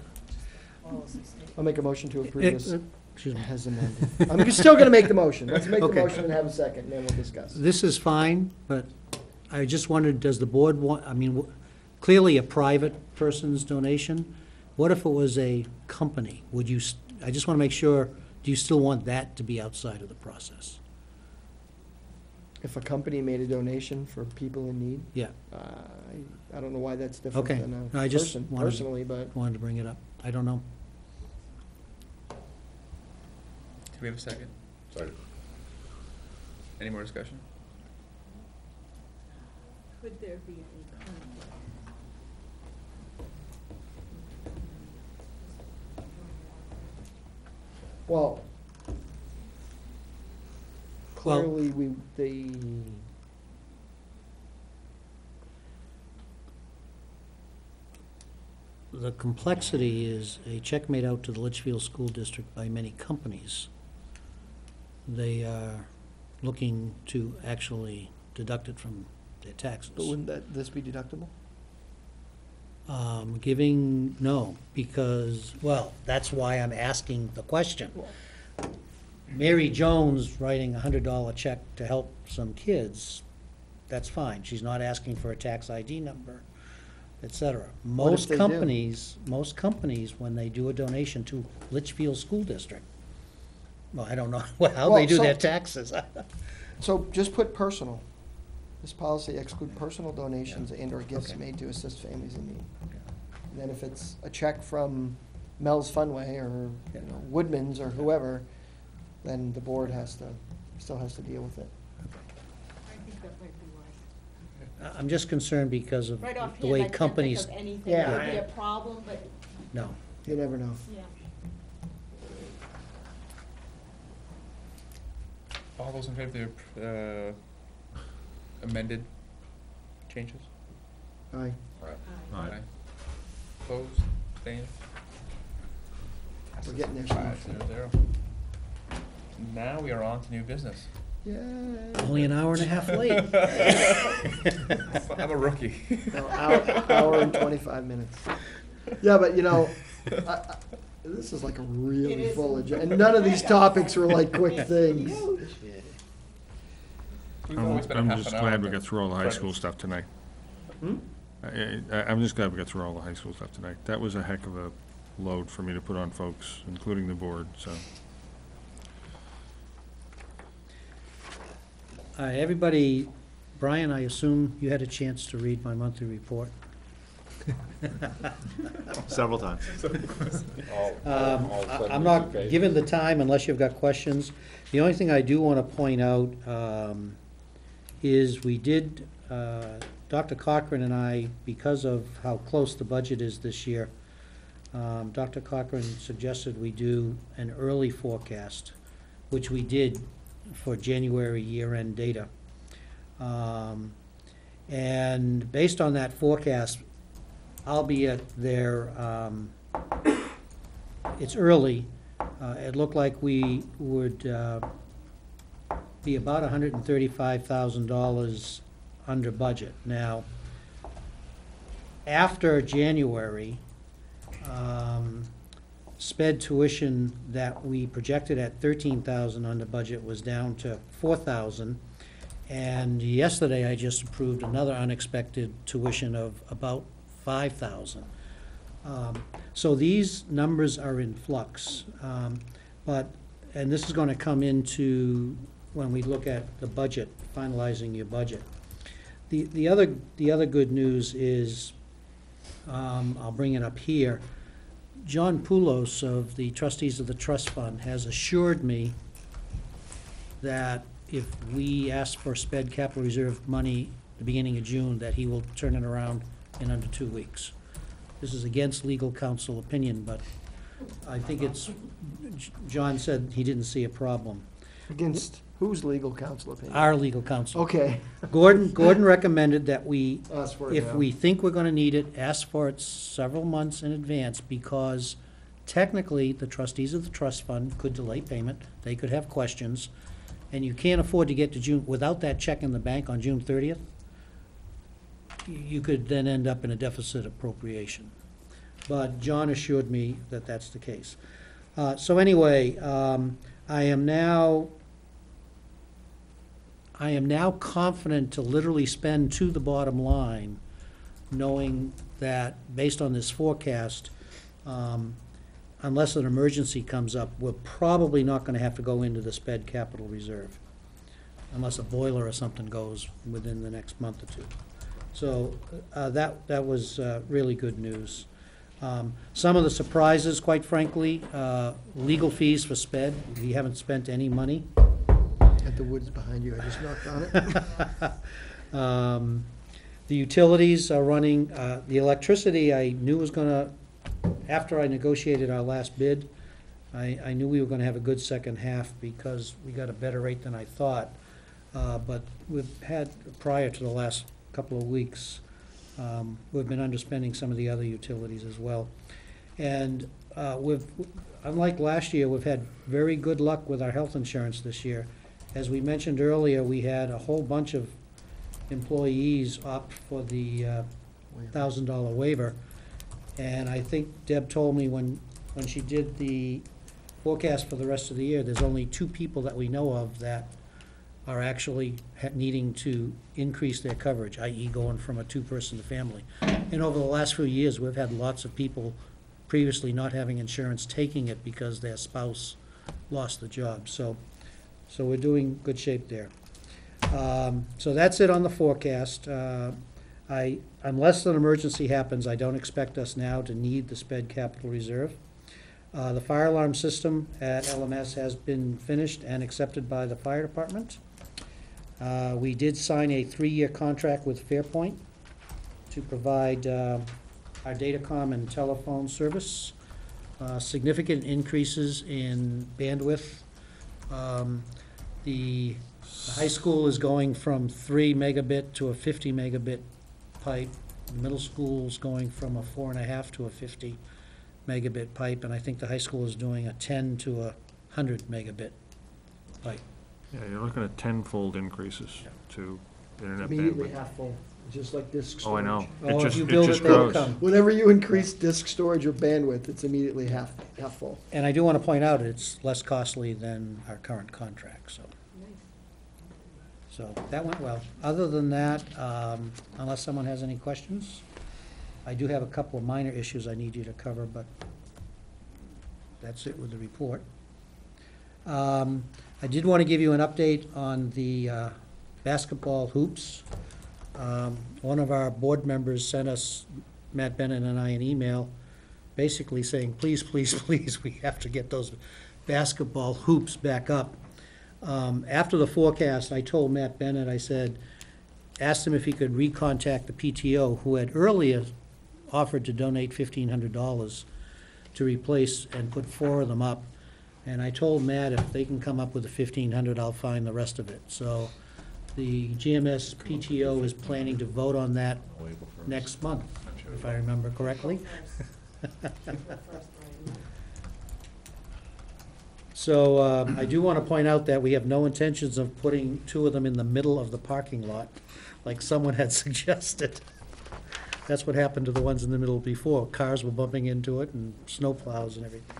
I'll make a motion to approve Eh, this excuse me. as amended. I'm still gonna make the motion. Let's make the Okay. motion and have a second, and then we'll discuss. This is fine, but I just wondered, does the board want, I mean, clearly a private person's donation. What if it was a company? Would you, I just want to make sure, do you still want that to be outside of the process? If a company made a donation for people in need, Yeah, I don't know why that's different okay. than I a just person, wanted- personally, but wanted to bring it up. I don't know. Do we have a second? Sorry. Any more discussion? Could there be a conflict? well, Well- clearly The complexity is a check made out to the Litchfield School District by many companies. They are looking to actually deduct it from their taxes. But wouldn't this be deductible? No, because, well, that's why I'm asking the question. Mary Jones writing a $100 check to help some kids, that's fine. She's not asking for a tax ID number, et cetera. What if Most they do? companies, when they do a donation to Litchfield School District, well, I don't know how they do their taxes. So just put personal. This policy exclude personal donations and/or gifts Okay. made to assist families in need. And then if it's a check from Mel's Funway or, Yeah. Woodman's or whoever, then the board still has to deal with it. I think that might be wise. I'm just concerned because of Right the offhand, way I can't think companies, of anything Yeah, that would be I- a problem, but, no. You never know. yeah. All those in favor of the amended changes? Aye. Aye. Opposed, abstained? We're getting there. 5-0. Now we are on to new business. Yeah. Only an hour and a half late. I'm a rookie. No, hour and 25 minutes. Yeah, but this is like a It really is. full agenda, and none of these topics were like quick things. We've always been a I'm half just an hour glad on we the got through all the high credits. school stuff tonight. Hmm? I'm just glad we got through all the high school stuff tonight. That was a heck of a load for me to put on folks, including the board, so. All right, everybody, Brian, I assume you had a chance to read my monthly report. Several times. I'm not given the time unless you've got questions. The only thing I do want to point out is we did, Dr. Cochran and I, because of how close the budget is this year, Dr. Cochran suggested we do an early forecast, which we did for January year-end data. And based on that forecast, albeit it's early, it looked like we would be about $135,000 under budget. Now, after January, sped tuition that we projected at 13,000 under budget was down to 4,000. And yesterday, I just approved another unexpected tuition of about 5,000. So these numbers are in flux. And this is going to come into when we look at the budget, finalizing your budget. The other good news is, I'll bring it up here. John Poulos of the trustees of the trust fund has assured me that if we ask for sped capital reserve money at the beginning of June, that he will turn it around in under 2 weeks. This is against legal counsel opinion, but I think it's, John said he didn't see a problem. Against whose legal counsel opinion? Our legal counsel. Okay. Gordon recommended that we, Ask for it if now. we think we're gonna need it, ask for it several months in advance, because technically, the trustees of the trust fund could delay payment, they could have questions, and you can't afford to get to June, without that check in the bank on June 30th, you could then end up in a deficit appropriation. But John assured me that that's the case. So anyway, I am now confident to literally spend to the bottom line, knowing that, based on this forecast, unless an emergency comes up, we're probably not gonna have to go into the sped capital reserve, unless a boiler or something goes within the next month or two. So that was really good news. Some of the surprises, quite frankly, legal fees for sped, we haven't spent any money. At the woods behind you, I just knocked on it. The utilities are running, the electricity I knew was gonna, after I negotiated our last bid, I knew we were gonna have a good second half because we got a better rate than I thought. But we've had, prior to the last couple of weeks, we've been underspending some of the other utilities as well. And unlike last year, we've had very good luck with our health insurance this year. As we mentioned earlier, we had a whole bunch of employees opt for the $1,000 waiver. And I think Deb told me when she did the forecast for the rest of the year, there's only 2 people that we know of that are actually needing to increase their coverage, i.e. going from a 2-person to family. And over the last few years, we've had lots of people previously not having insurance taking it because their spouse lost the job. So we're doing good shape there. So that's it on the forecast. Unless an emergency happens, I don't expect us now to need the sped capital reserve. The fire alarm system at LMS has been finished and accepted by the fire department. We did sign a 3-year contract with Fairpoint to provide our datacom and telephone service. Significant increases in bandwidth. The high school is going from 3 megabit to a 50 megabit pipe. The middle school's going from a 4.5 to a 50 megabit pipe, and I think the high school is doing a 10 to a 100 megabit pipe. Yeah, you're looking at tenfold increases to internet Immediately bandwidth. half full, just like disk Oh, I storage. know. Oh, if you It build just it, they'll grows. come. Whenever you increase disk storage or bandwidth, it's immediately half full. And I do want to point out, it's less costly than our current contract, so. So that went well. Other than that, unless someone has any questions, I do have a couple of minor issues I need you to cover, but that's it with the report. I did want to give you an update on the basketball hoops. One of our board members sent us, Matt Bennett and I, an email basically saying, please, please, please, we have to get those basketball hoops back up. After the forecast, I told Matt Bennett, I said, asked him if he could recontact the PTO, who had earlier offered to donate $1,500 to replace and put 4 of them up. And I told Matt, if they can come up with the $1,500, I'll find the rest of it. So the GMS PTO is planning to vote on that next month, if I remember correctly. So I do want to point out that we have no intentions of putting two of them in the middle of the parking lot, like someone had suggested. That's what happened to the ones in the middle before. Cars were bumping into it and snowplows and everything.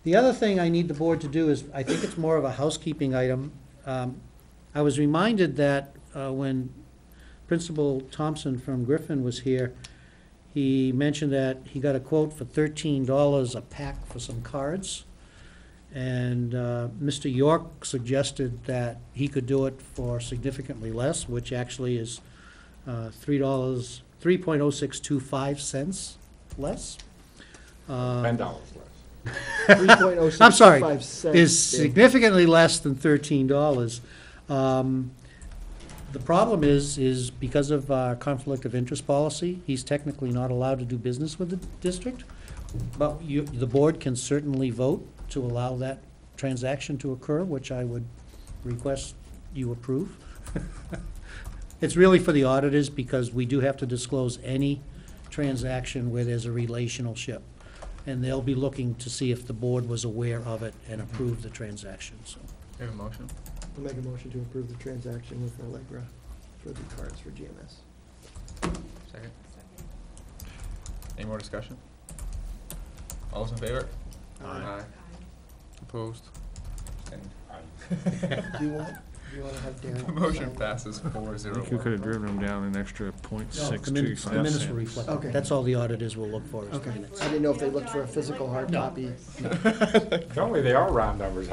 The other thing I need the board to do is, I think it's more of a housekeeping item. I was reminded that when Principal Thompson from Griffin was here, he mentioned that he got a quote for $13 a pack for some cards. And Mr. York suggested that he could do it for significantly less, which actually is $3.0625 less. $10 less. 3.0625 I'm sorry, cents, is yeah. significantly less than $13. The problem is because of our conflict of interest policy, he's technically not allowed to do business with the district. But the board can certainly vote to allow that transaction to occur, which I would request you approve. It's really for the auditors, because we do have to disclose any transaction where there's a relationship. And they'll be looking to see if the board was aware of it and approved the transaction, so. Have a motion? I'll make a motion to approve the transaction with Allegra for the cards for GMS. Second. Any more discussion? All those in favor? Aye. Opposed? Abstained? Do you want to have Darren? The motion sign? passes 4-0. I think you could have driven them down an extra The minutes .625 will reflect Okay. it. That's all the auditors will look for, is the Okay, minutes. I didn't know if they looked for a physical hard No. copy. Normally, they are round numbers.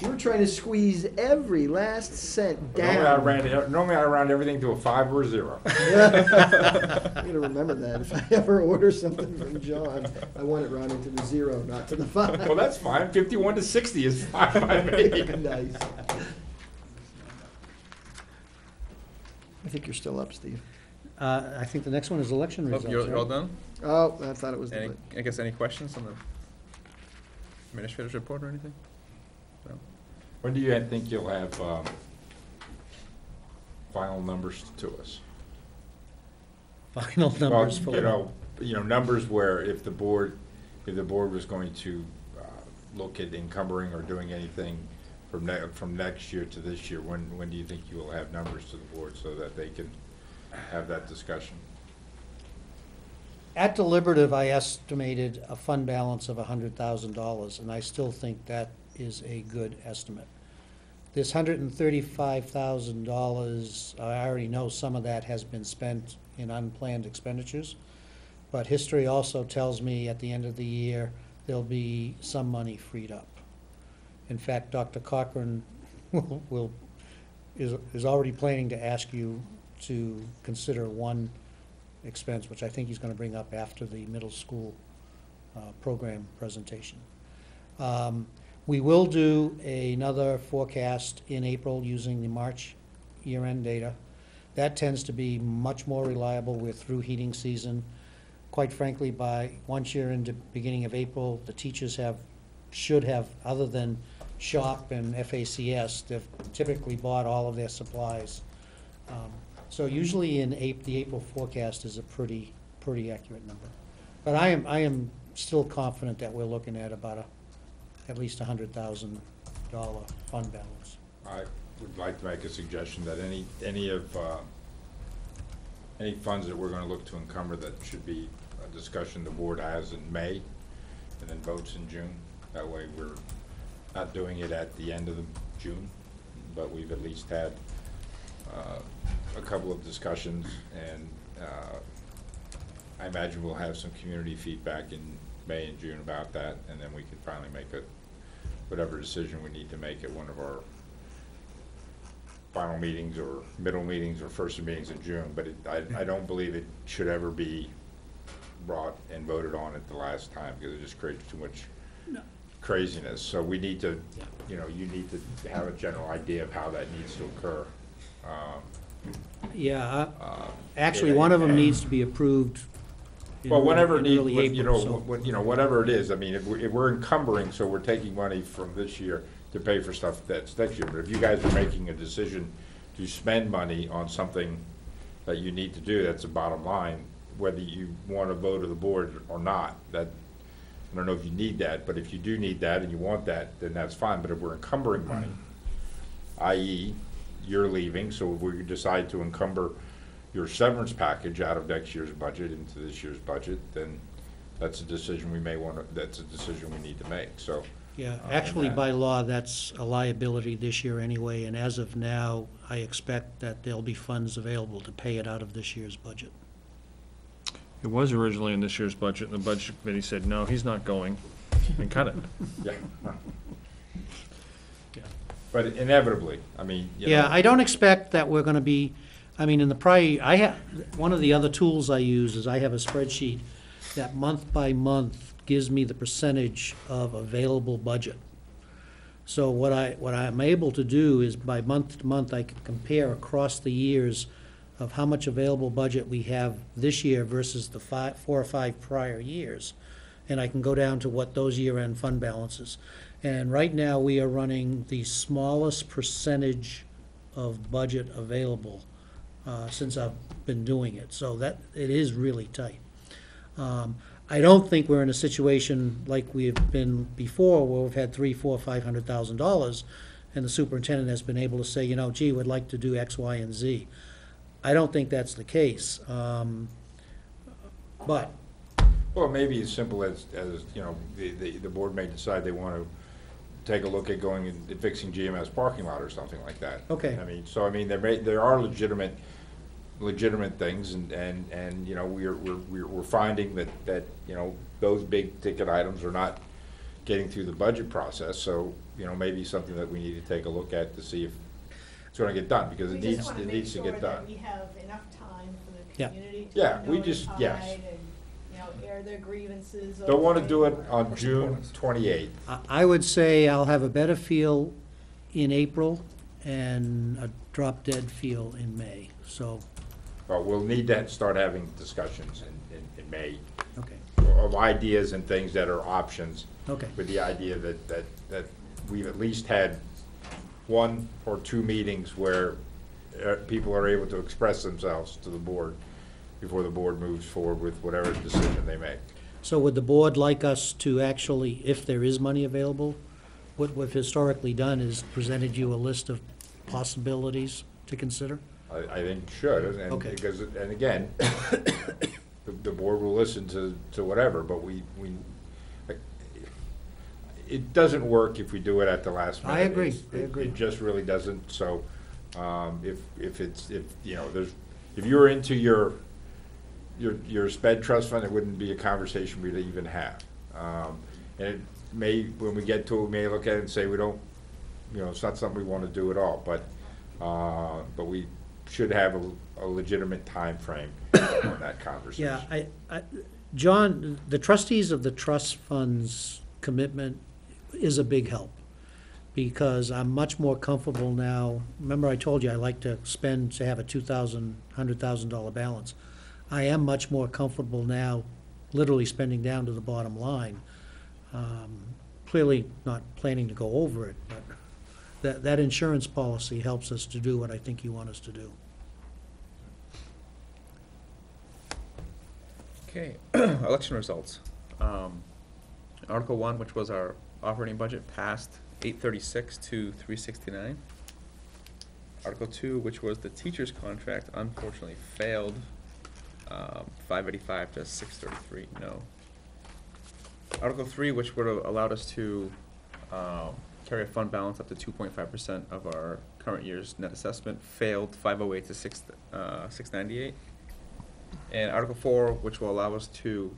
You were trying to squeeze every last cent Normally down. I round everything to a 5 or a 0. I'm gonna remember that. If I ever order something from John, I want it rounded to the 0, not to the 5. Well, that's fine. 51 to 60 is fine by me. Nice. I think you're still up, Steve. I think the next one is election results. You're all right? done? Oh, I thought it was Any, the. I guess any questions on the administrator's report or anything? No? When do you think you'll have final numbers to us? Final numbers for. Well, numbers where if the board was going to look at encumbering or doing anything from next year to this year, when do you think you will have numbers to the board so that they can have that discussion? At deliberative, I estimated a fund balance of $100,000, and I still think that is a good estimate. This $135,000, I already know some of that has been spent in unplanned expenditures, but history also tells me at the end of the year, there'll be some money freed up. In fact, Dr. Cochran is already planning to ask you to consider one expense, which I think he's going to bring up after the middle school program presentation. We will do another forecast in April using the March year-end data. That tends to be much more reliable. We're through heating season. Quite frankly, once you're into beginning of April, the teachers should have, other than SHOP and FACS, they've typically bought all of their supplies. So usually in the April forecast is a pretty accurate number. But I am still confident that we're looking at about at least $100,000 fund balance. I would like to make a suggestion that any funds that we're going to look to encumber, that should be a discussion the board has in May and then votes in June. That way we're not doing it at the end of June, but we've at least had a couple of discussions, and I imagine we'll have some community feedback in May and June about that, and then we can finally make whatever decision we need to make at one of our final meetings or middle meetings or first meetings in June. But I don't believe it should ever be brought and voted on at the last time, because it just creates too much craziness. So we need to, you need to have a general idea of how that needs to occur. Actually, one of them needs to be approved in whenever it early needs, April. whatever it is. I mean, if we're encumbering, so we're taking money from this year to pay for stuff that's next year. But if you guys are making a decision to spend money on something that you need to do, that's the bottom line, whether you want to vote of the board or not. That I don't know if you need that, but if you do need that and you want that, then that's fine. But if we're encumbering money, i.e. you're leaving, so if we decide to encumber your severance package out of next year's budget into this year's budget, then that's a decision that's a decision we need to make, so. Yeah, actually, by law, that's a liability this year anyway, and as of now, I expect that there'll be funds available to pay it out of this year's budget. It was originally in this year's budget, and the budget committee said, no, he's not going, and cut it. Yeah. But inevitably, I mean, you Yeah, know, I don't expect that we're gonna be, I mean, in the prior, one of the other tools I use is I have a spreadsheet that month by month gives me the percentage of available budget. So what I'm able to do is by month to month, I can compare across the years of how much available budget we have this year versus the 4 or 5 prior years. And I can go down to what those year-end fund balances. And right now, we are running the smallest percentage of budget available since I've been doing it. So that, it is really tight. I don't think we're in a situation like we've been before, where we've had $300,000, $400,000, $500,000, and the superintendent has been able to say, you know, gee, we'd like to do X, Y, and Z. I don't think that's the case. But well, maybe as simple as, you know, the board may decide they want to take a look at going and fixing GMS parking lot or something like that. Okay. I mean, so I mean, there are legitimate things, and you know, we're finding that you know, those big ticket items are not getting through the budget process. So you know, maybe something that we need to take a look at to see if it's going to get done, because it needs to get done. We have enough time for the Yeah. community to Yeah, be we just, yes. notified and, you know, air their grievances. Don't want to do it over- on June 28th. I would say I'll have a better feel in April and a drop-dead feel in May, so, But we'll need to start having discussions in May okay, of ideas and things that are options. okay. With the idea that we've at least had 1 or 2 meetings where people are able to express themselves to the board before the board moves forward with whatever decision they make. So would the board like us to actually, if there is money available, what we've historically done is presented you a list of possibilities to consider? I think should, and Okay. because, and again, the board will listen to whatever, but it doesn't work if we do it at the last minute. I agree, I It agree. just really doesn't, so, if you know, if you're into your sped trust fund, it wouldn't be a conversation we'd even have. And it may, when we get to it, we may look at it and say, we don't, you know, it's not something we want to do at all, but we should have a legitimate time frame on that conversation. Yeah, John, the trustees of the trust funds commitment is a big help, because I'm much more comfortable now. Remember I told you I like to have a $2,000, $100,000 balance. I am much more comfortable now literally spending down to the bottom line. Clearly not planning to go over it, but that insurance policy helps us to do what I think you want us to do. Okay, election results. Article 1, which was our operating budget, passed 836 to 369. Article 2, which was the teacher's contract, unfortunately failed, 585 to 633, no. Article 3, which would have allowed us to carry a fund balance up to 2.5% of our current year's net assessment, failed, 508 to 698. And Article 4, which will allow us to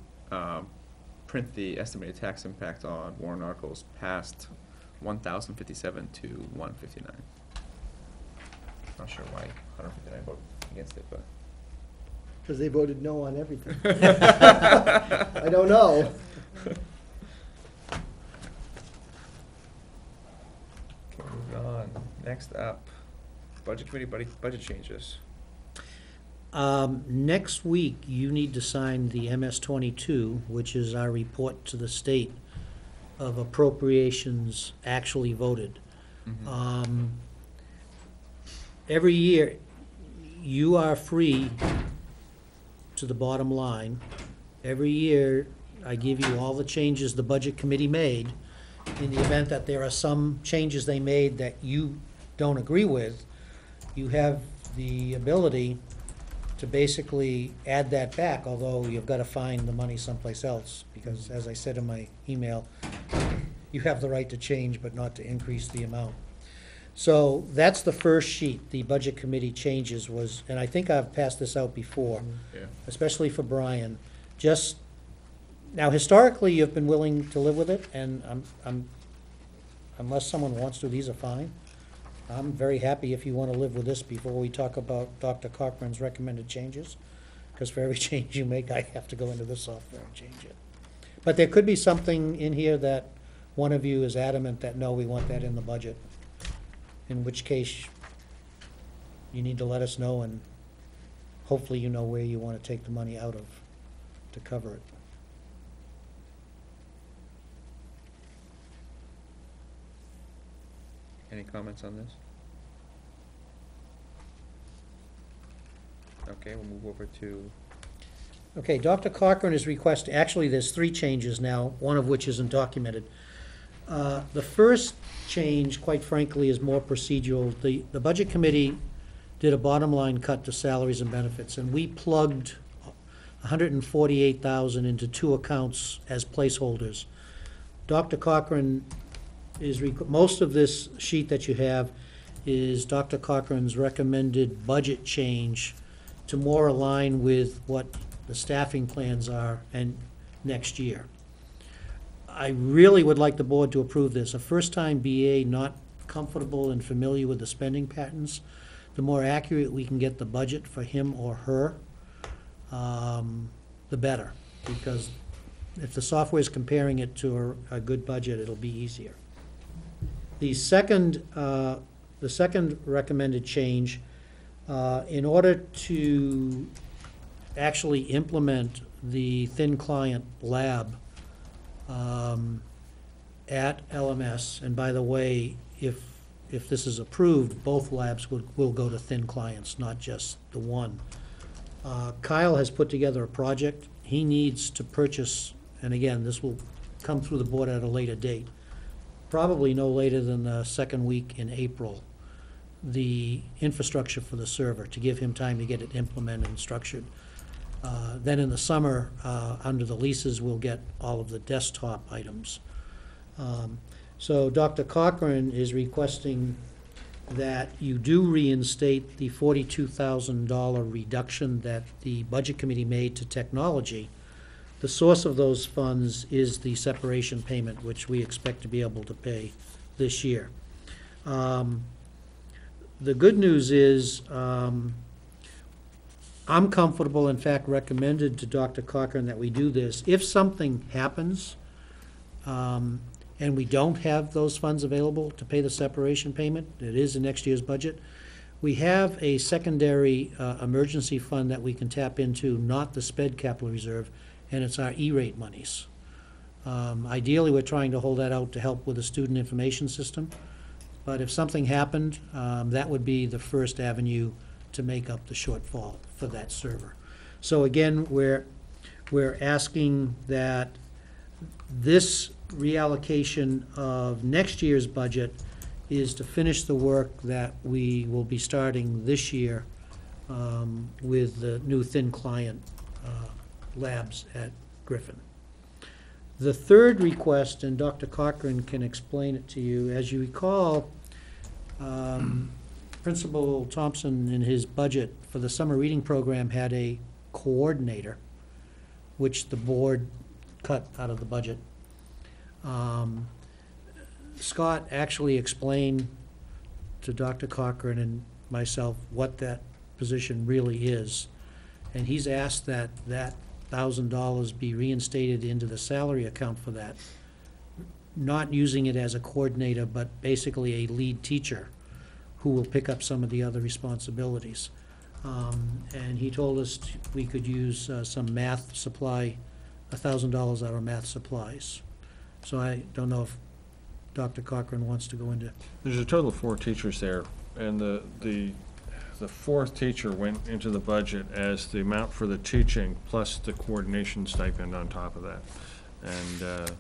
print the estimated tax impact on warrant articles, passed 1,057 to 159. Not sure why 159 voted against it, but. Because they voted no on everything. I don't know. Okay, moving on. Next up, Budget Committee budget changes. Next week, you need to sign the MS-22, which is our report to the state of appropriations actually voted. Every year, you are free to the bottom line. Every year, I give you all the changes the Budget Committee made. In the event that there are some changes they made that you don't agree with, you have the ability to basically add that back, although you've got to find the money someplace else, because as I said in my email, you have the right to change but not to increase the amount. So that's the first sheet, the Budget Committee changes was, and I think I've passed this out before, Yeah. especially for Brian. Just, now historically, you've been willing to live with it, and unless someone wants to, these are fine. I'm very happy if you want to live with this before we talk about Dr. Cochran's recommended changes, because for every change you make, I have to go into the software and change it. But there could be something in here that one of you is adamant that, no, we want that in the budget, in which case you need to let us know, and hopefully you know where you want to take the money out of to cover it. Any comments on this? Okay, we'll move over to, Okay, Dr. Cochran is requesting, actually, there's 3 changes now, one of which isn't documented. The first change, quite frankly, is more procedural. The Budget Committee did a bottom line cut to salaries and benefits, and we plugged $148,000 into 2 accounts as placeholders. Dr. Cochran is, most of this sheet that you have is Dr. Cochran's recommended budget change to more align with what the staffing plans are and next year. I really would like the board to approve this. A first-time BA not comfortable and familiar with the spending patterns, the more accurate we can get the budget for him or her, the better. Because if the software is comparing it to a good budget, it'll be easier. The second recommended change, in order to actually implement the thin client lab at LMS, and by the way, if this is approved, both labs will go to thin clients, not just the one. Kyle has put together a project. He needs to purchase, and again, this will come through the board at a later date, probably no later than the second week in April, the infrastructure for the server to give him time to get it implemented and structured. Then in the summer, under the leases, we'll get all of the desktop items. So Dr. Cochran is requesting that you do reinstate the $42,000 reduction that the Budget Committee made to technology. The source of those funds is the separation payment, which we expect to be able to pay this year. The good news is, I'm comfortable, in fact, recommended to Dr. Cochran that we do this. If something happens, and we don't have those funds available to pay the separation payment, it is in next year's budget, we have a secondary emergency fund that we can tap into, not the SPED capital reserve, and it's our E-rate monies. Ideally, we're trying to hold that out to help with the student information system, but if something happened, that would be the first avenue to make up the shortfall for that server. So again, we're asking that this reallocation of next year's budget is to finish the work that we will be starting this year with the new thin client labs at Griffin. The third request, and Dr. Cochran can explain it to you, as you recall, Principal Thompson in his budget for the summer reading program had a coordinator, which the board cut out of the budget. Scott actually explained to Dr. Cochran and myself what that position really is. And he's asked that that $1,000 be reinstated into the salary account for that, not using it as a coordinator, but basically a lead teacher who will pick up some of the other responsibilities. And he told us we could use some math supply, $1,000 out of math supplies. So I don't know if Dr. Cochran wants to go into. There's a total of 4 teachers there, and the the fourth teacher went into the budget as the amount for the teaching plus the coordination stipend on top of that. And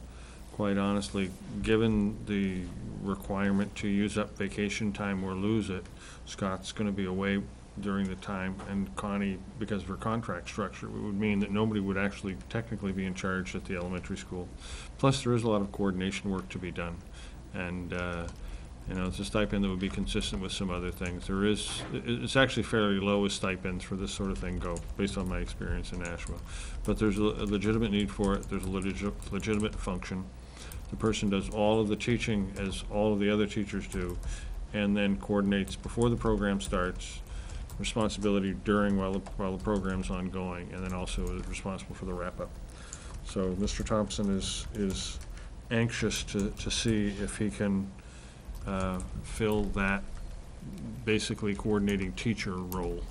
quite honestly, given the requirement to use up vacation time or lose it, Scott's going to be away during the time, and Connie, because of her contract structure, it would mean that nobody would actually technically be in charge at the elementary school. Plus, there is a lot of coordination work to be done. And you know, it's a stipend that would be consistent with some other things. It's actually fairly low as stipends for this sort of thing go, based on my experience in Nashua. But there's a legitimate need for it. There's a legitimate function. The person does all of the teaching as all of the other teachers do, and then coordinates before the program starts, responsibility during while the program's ongoing, and then also is responsible for the wrap-up. So Mr. Thompson is anxious to see if he can fill that basically coordinating teacher role.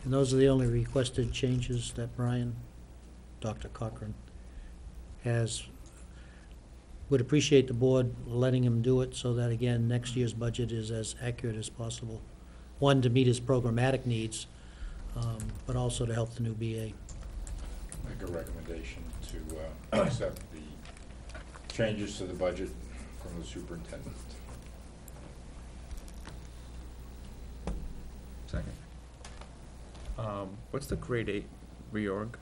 And those are the only requested changes that Brian, Dr. Cochran, has. Would appreciate the board letting him do it so that, again, next year's budget is as accurate as possible. One, to meet his programmatic needs, but also to help the new BA. Make a recommendation to accept the changes to the budget from the superintendent. Second. What's the grade 8 reorg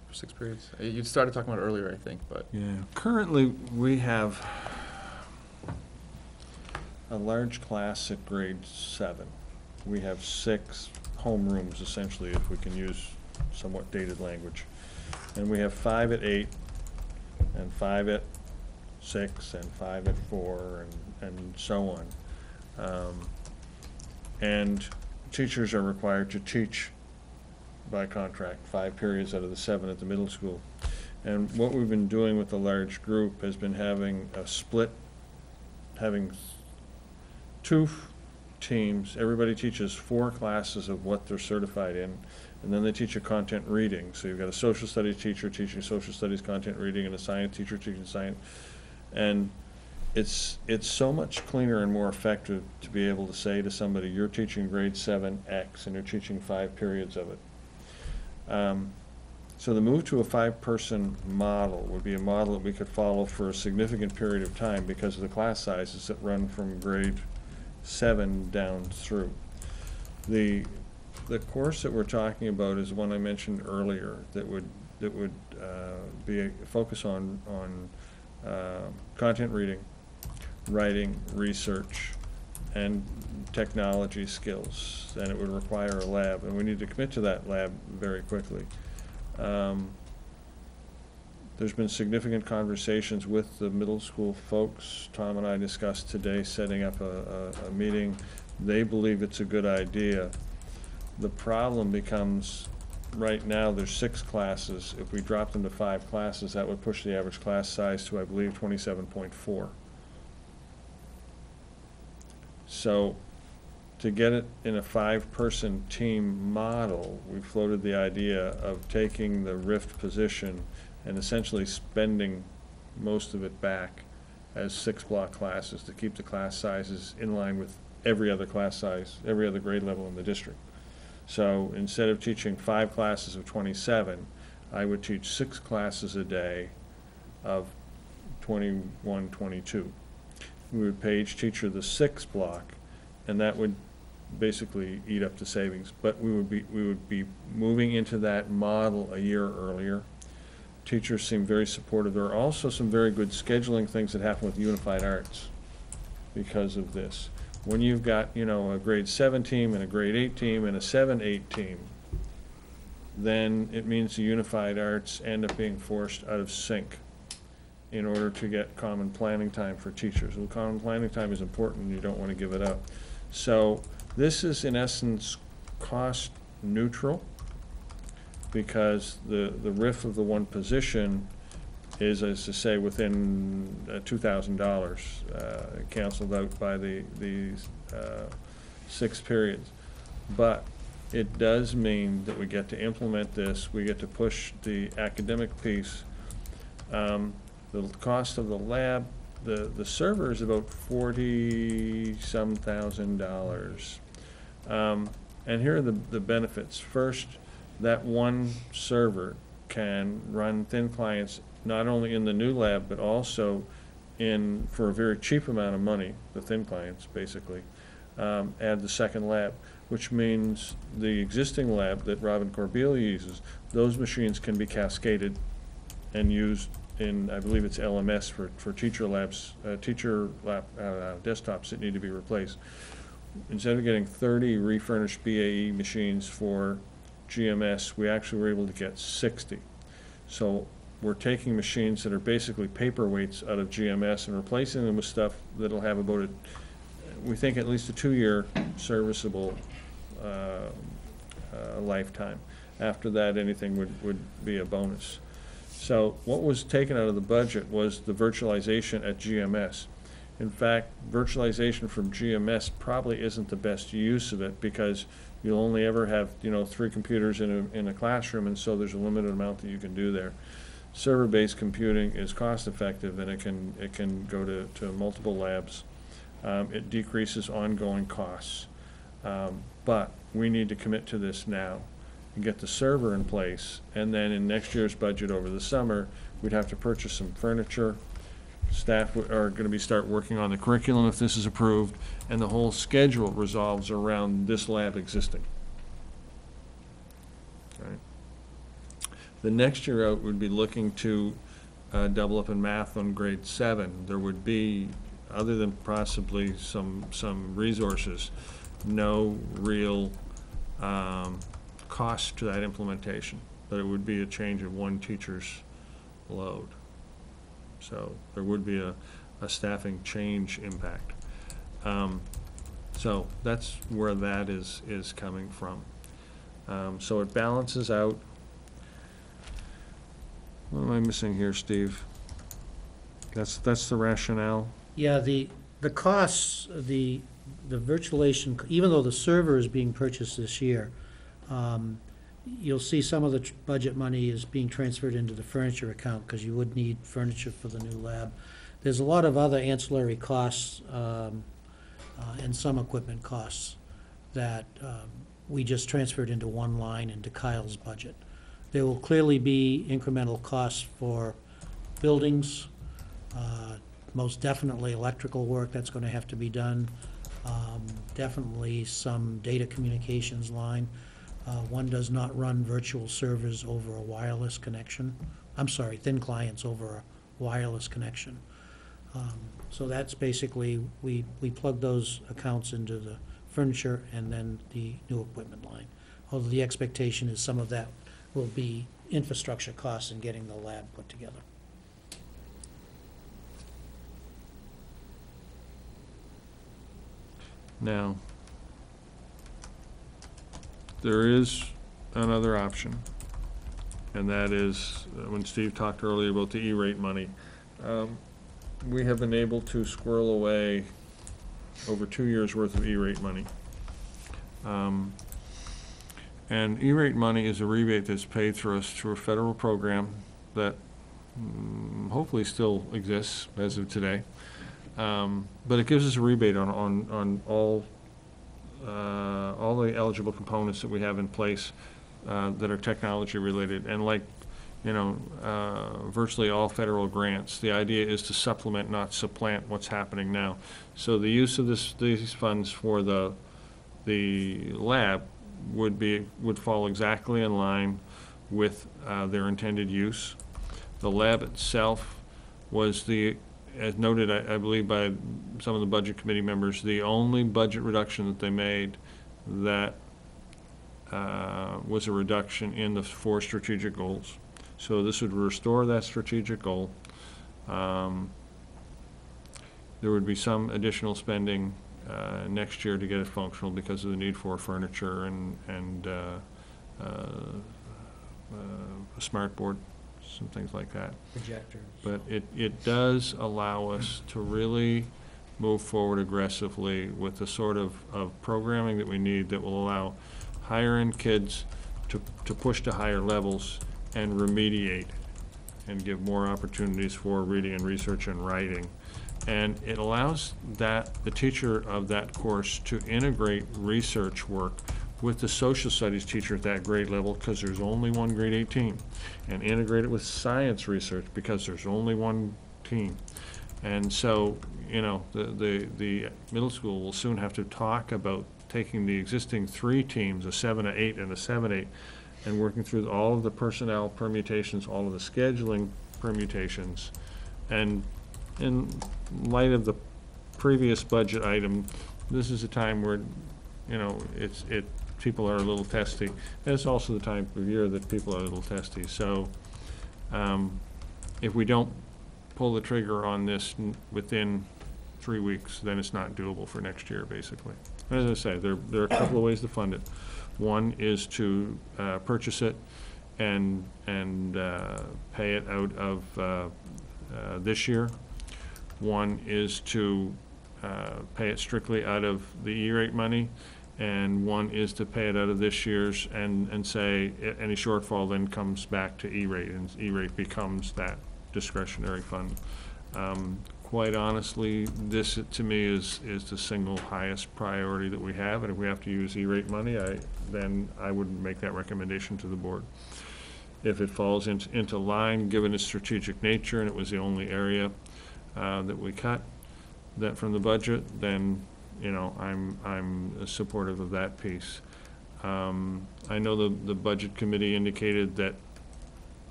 for 6 periods? You started talking about it earlier, I think, but. Yeah, currently we have a large class at grade 7. We have 6 homerooms, essentially, if we can use somewhat dated language. And we have 5 at 8, and 5 at 6, and 5 at 4, and so on. And teachers are required to teach by contract 5 periods out of the 7 at the middle school. And what we've been doing with the large group has been having a split, having 2 teams. Everybody teaches 4 classes of what they're certified in, and then they teach a content reading. So you've got a social studies teacher teaching social studies content reading, and a science teacher teaching science. And it's so much cleaner and more effective to be able to say to somebody, you're teaching grade 7 X, and you're teaching 5 periods of it. So the move to a 5-person model would be a model that we could follow for a significant period of time because of the class sizes that run from grade 7 down through. The course that we're talking about is one I mentioned earlier that would be a focus on content reading, writing, research, and technology skills, and it would require a lab, and we need to commit to that lab very quickly. There's been significant conversations with the middle school folks. Tom and I discussed today setting up a meeting. They believe it's a good idea. The problem becomes, right now there's 6 classes. If we drop them to 5 classes, that would push the average class size to, I believe, 27.4. So to get it in a 5-person team model, we floated the idea of taking the RIFT position and essentially spending most of it back as 6-block classes to keep the class sizes in line with every other class size, every other grade level in the district. So instead of teaching 5 classes of 27, I would teach 6 classes a day of 21, 22. We would pay each teacher the 6 block, and that would basically eat up the savings. But we would be moving into that model a year earlier. Teachers seem very supportive. There are also some very good scheduling things that happen with Unified Arts because of this. When you've got, you know, a grade 7 team and a grade 8 team and a 7-8 team, then it means the Unified Arts end up being forced out of sync in order to get common planning time for teachers. Well, common planning time is important and you don't want to give it up. So this is in essence cost neutral because the RIF of the one position is, as to say, within $2,000 canceled out by the 6 periods. But it does mean that we get to implement this, we get to push the academic piece. The cost of the lab the server is about $40-some thousand. And here are the benefits. First, that one server can run thin clients not only in the new lab, but also for a very cheap amount of money, the thin clients basically, add the second lab, which means the existing lab that Robin Corbeil uses, those machines can be cascaded and used in, I believe it's LMS for teacher labs, desktops that need to be replaced. Instead of getting 30 refurnished BAE machines for GMS, we actually were able to get 60. So we're taking machines that are basically paperweights out of GMS and replacing them with stuff that'll have about we think at least a 2-year serviceable lifetime. After that, anything would be a bonus. So what was taken out of the budget was the virtualization at GMS. In fact, virtualization from GMS probably isn't the best use of it, because you'll only ever have 3 computers in a classroom, and so there's a limited amount that you can do there. Server-based computing is cost-effective, and it can go to multiple labs. It decreases ongoing costs, but we need to commit to this now and get the server in place, and then in next year's budget over the summer, we'd have to purchase some furniture. Staff are going to start working on the curriculum if this is approved, and the whole schedule resolves around this lab existing. Right. The next year out would be looking to double up in math on grade 7. There would be, other than possibly some resources, no real cost to that implementation, but it would be a change of 1 teacher's load. So there would be a staffing change impact. So that's where that is coming from. So it balances out. What am I missing here, Steve? That's the rationale? Yeah, the costs, the virtualization, even though the server is being purchased this year, you'll see some of the budget money is being transferred into the furniture account, because you would need furniture for the new lab. There's a lot of other ancillary costs and some equipment costs that we just transferred into one line into Kyle's budget. There will clearly be incremental costs for buildings, most definitely electrical work that's going to have to be done, definitely some data communications line. One does not run virtual servers over a wireless connection. I'm sorry, thin clients over a wireless connection. So that's basically, we plug those accounts into the furniture and then the new equipment line. Although the expectation is some of that will be infrastructure costs in getting the lab put together. Now, there is another option, and that is, when Steve talked earlier about the E-rate money, we have been able to squirrel away over 2 years' worth of E-rate money. And E-rate money is a rebate that's paid through us through a federal program that hopefully still exists as of today. But it gives us a rebate on all the eligible components that we have in place that are technology related. And like, virtually all federal grants, the idea is to supplement, not supplant what's happening now. So the use of these funds for the lab would fall exactly in line with their intended use. The lab itself was as noted, I believe, by some of the budget committee members, the only budget reduction that they made that was a reduction in the 4 strategic goals. So this would restore that strategic goal. There would be some additional spending next year to get it functional because of the need for furniture and a smart board, some things like that. Projectors. But it does allow us to really move forward aggressively with the sort of programming that we need that will allow higher end kids to push to higher levels and remediate and give more opportunities for reading and research and writing. And it allows the teacher of that course to integrate research work with the social studies teacher at that grade level, because there's only one grade 18, and integrate it with science research because there's only one team. And so, you know, the middle school will soon have to talk about taking the existing 3 teams, a 7-8 and a 7-8, and working through all of the personnel permutations, all of the scheduling permutations. And in light of the previous budget item, this is a time where, you know, people are a little testy. And it's also the time of year that people are a little testy. So if we don't pull the trigger on this within 3 weeks, then it's not doable for next year, basically. As I say, there are a couple of ways to fund it. One is to purchase it and pay it out of this year. One is to pay it strictly out of the E-rate money, and one is to pay it out of this year's and say any shortfall then comes back to E-rate, and E-rate becomes that discretionary fund. Quite honestly, this to me is the single highest priority that we have, and if we have to use E-rate money, then I would make that recommendation to the board. If it falls into line, given its strategic nature, and it was the only area that we cut that from the budget, then, you know, I'm supportive of that piece. I know the budget committee indicated that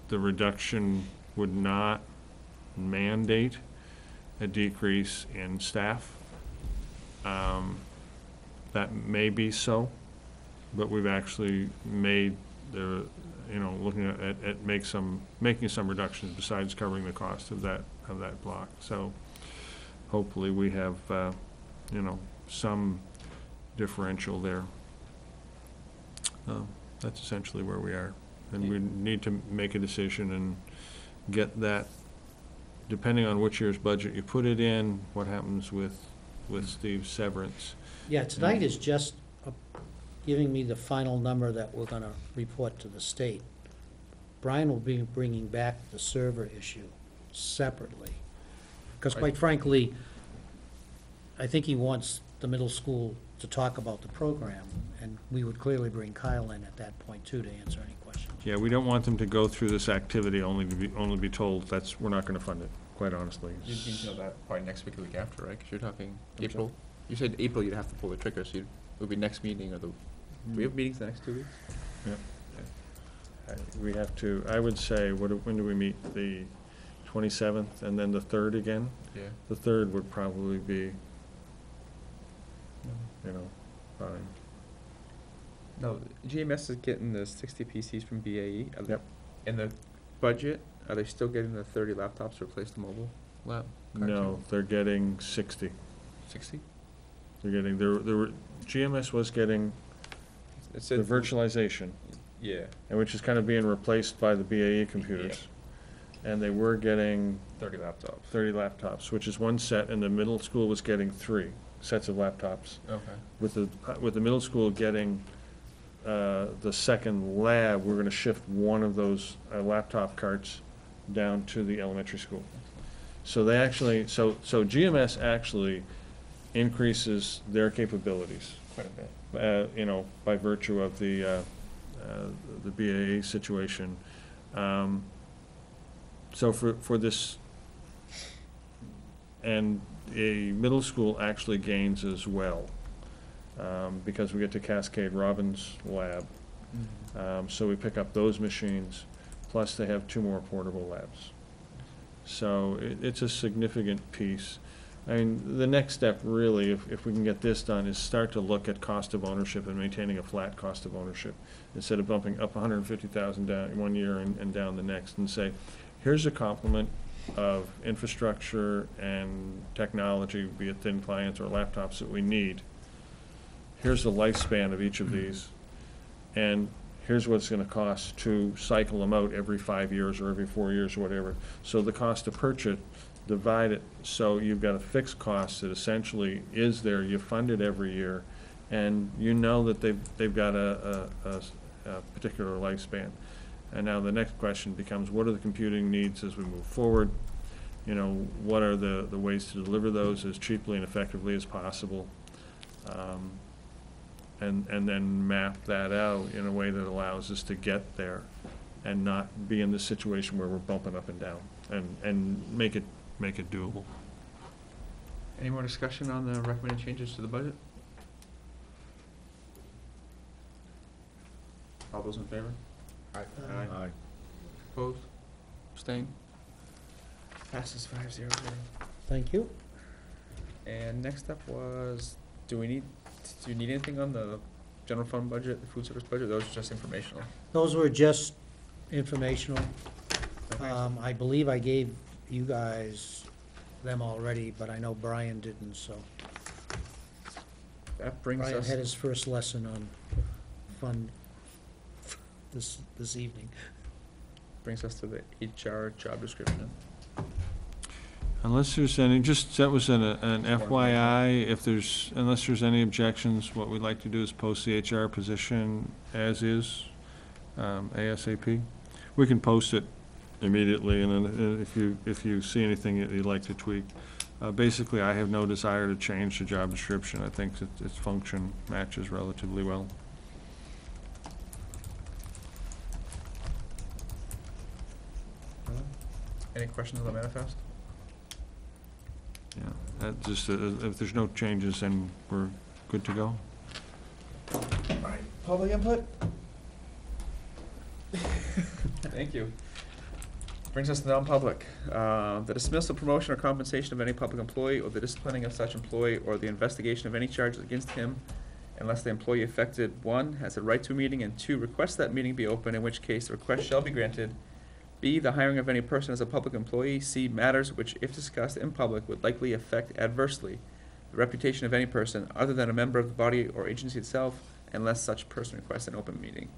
the reduction would not mandate a decrease in staff. That may be so, but we've actually made looking at making some reductions besides covering the cost of that block. So hopefully we have some differential there. That's essentially where we are, and we need to make a decision and get that. Depending on which year's budget you put it in, what happens with Steve's severance. Yeah, tonight is just giving me the final number that we're gonna report to the state. Brian will be bringing back the server issue separately. Because quite frankly, I think he wants the middle school to talk about the program, and we would clearly bring Kyle in at that point too to answer any questions. Yeah, we don't want them to go through this activity only to be told we're not gonna fund it, quite honestly. You need to know that probably next week or the week after, right? Because you're talking April. You said April you'd have to pull the trigger, so it would be next meeting or do we have meetings the next 2 weeks? Yeah. We have to, I would say, when do we meet? The 27th and then the 3rd again? Yeah. The 3rd would probably be, fine. No, GMS is getting the 60 PCs from BAE. Yep. In the budget, are they still getting the 30 laptops to replace the mobile lab? No, they're getting 60. 60? They're getting, GMS was getting It the said virtualization, Yeah. and which is kind of being replaced by the BAE computers. And they were getting 30 laptops. 30 laptops, which is one set, and the middle school was getting 3 sets of laptops. Okay. With the middle school getting the second lab, we're gonna shift one of those laptop carts down to the elementary school. So they actually, so GMS actually increases their capabilities. Quite a bit. By virtue of the BAA situation. So for this, and a middle school actually gains as well, because we get to Cascade Robbins Lab. So we pick up those machines, plus they have 2 more portable labs. So it's a significant piece. I mean, the next step really, if we can get this done, is start to look at cost of ownership and maintaining a flat cost of ownership, instead of bumping up 150,000 down one year and down the next, and say, here's a complement of infrastructure and technology, be it thin clients or laptops that we need. Here's the lifespan of each of these, and here's what it's gonna cost to cycle them out every 5 years or every 4 years or whatever. So the cost to purchase, divide it, so you've got a fixed cost that essentially is there, you fund it every year, and you know that they've got a particular lifespan. And now the next question becomes, what are the computing needs as we move forward? You know, what are the ways to deliver those as cheaply and effectively as possible? And then map that out in a way that allows us to get there and not be in this situation where we're bumping up and down, and make it doable. Any more discussion on the recommended changes to the budget? All those in favor? Aye. Aye. Opposed? Abstained? Passes 5-0. Thank you. And next up was, do you need anything on the general fund budget, the food service budget? Those are just informational. Those were just informational. Okay. I believe I gave you guys them already, but I know Brian didn't, so. That brings Brian us, had his first lesson on fund this evening. brings us to the HR job description. Unless there's any, just, that was an FYI, unless there's any objections, what we'd like to do is post the HR position as is, ASAP. We can post it immediately, and then if you see anything that you'd like to tweak. Basically, I have no desire to change the job description. I think that its function matches relatively well. Any questions on the manifest? Yeah, that just, if there's no changes, then we're good to go. All right, public input? Thank you. Brings us to non-public. The dismissal, promotion, or compensation of any public employee, or the disciplining of such employee, or the investigation of any charges against him, unless the employee affected, 1, has a right to a meeting, and 2, requests that meeting be open, in which case the request shall be granted. B, the hiring of any person as a public employee. C, matters which, if discussed in public, would likely affect adversely the reputation of any person other than a member of the body or agency itself, unless such person requests an open meeting.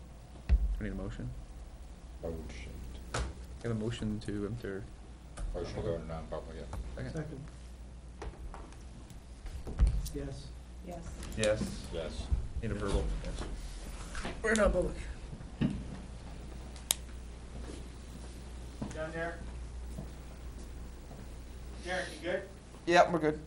I need a motion. Motion. I have a motion to enter. Motion to go to non-public, yeah. Second. Yes. Yes. Yes. Yes. Need a verbal. Yes. We're not public. Down there? Derek, you good? Yeah, we're good.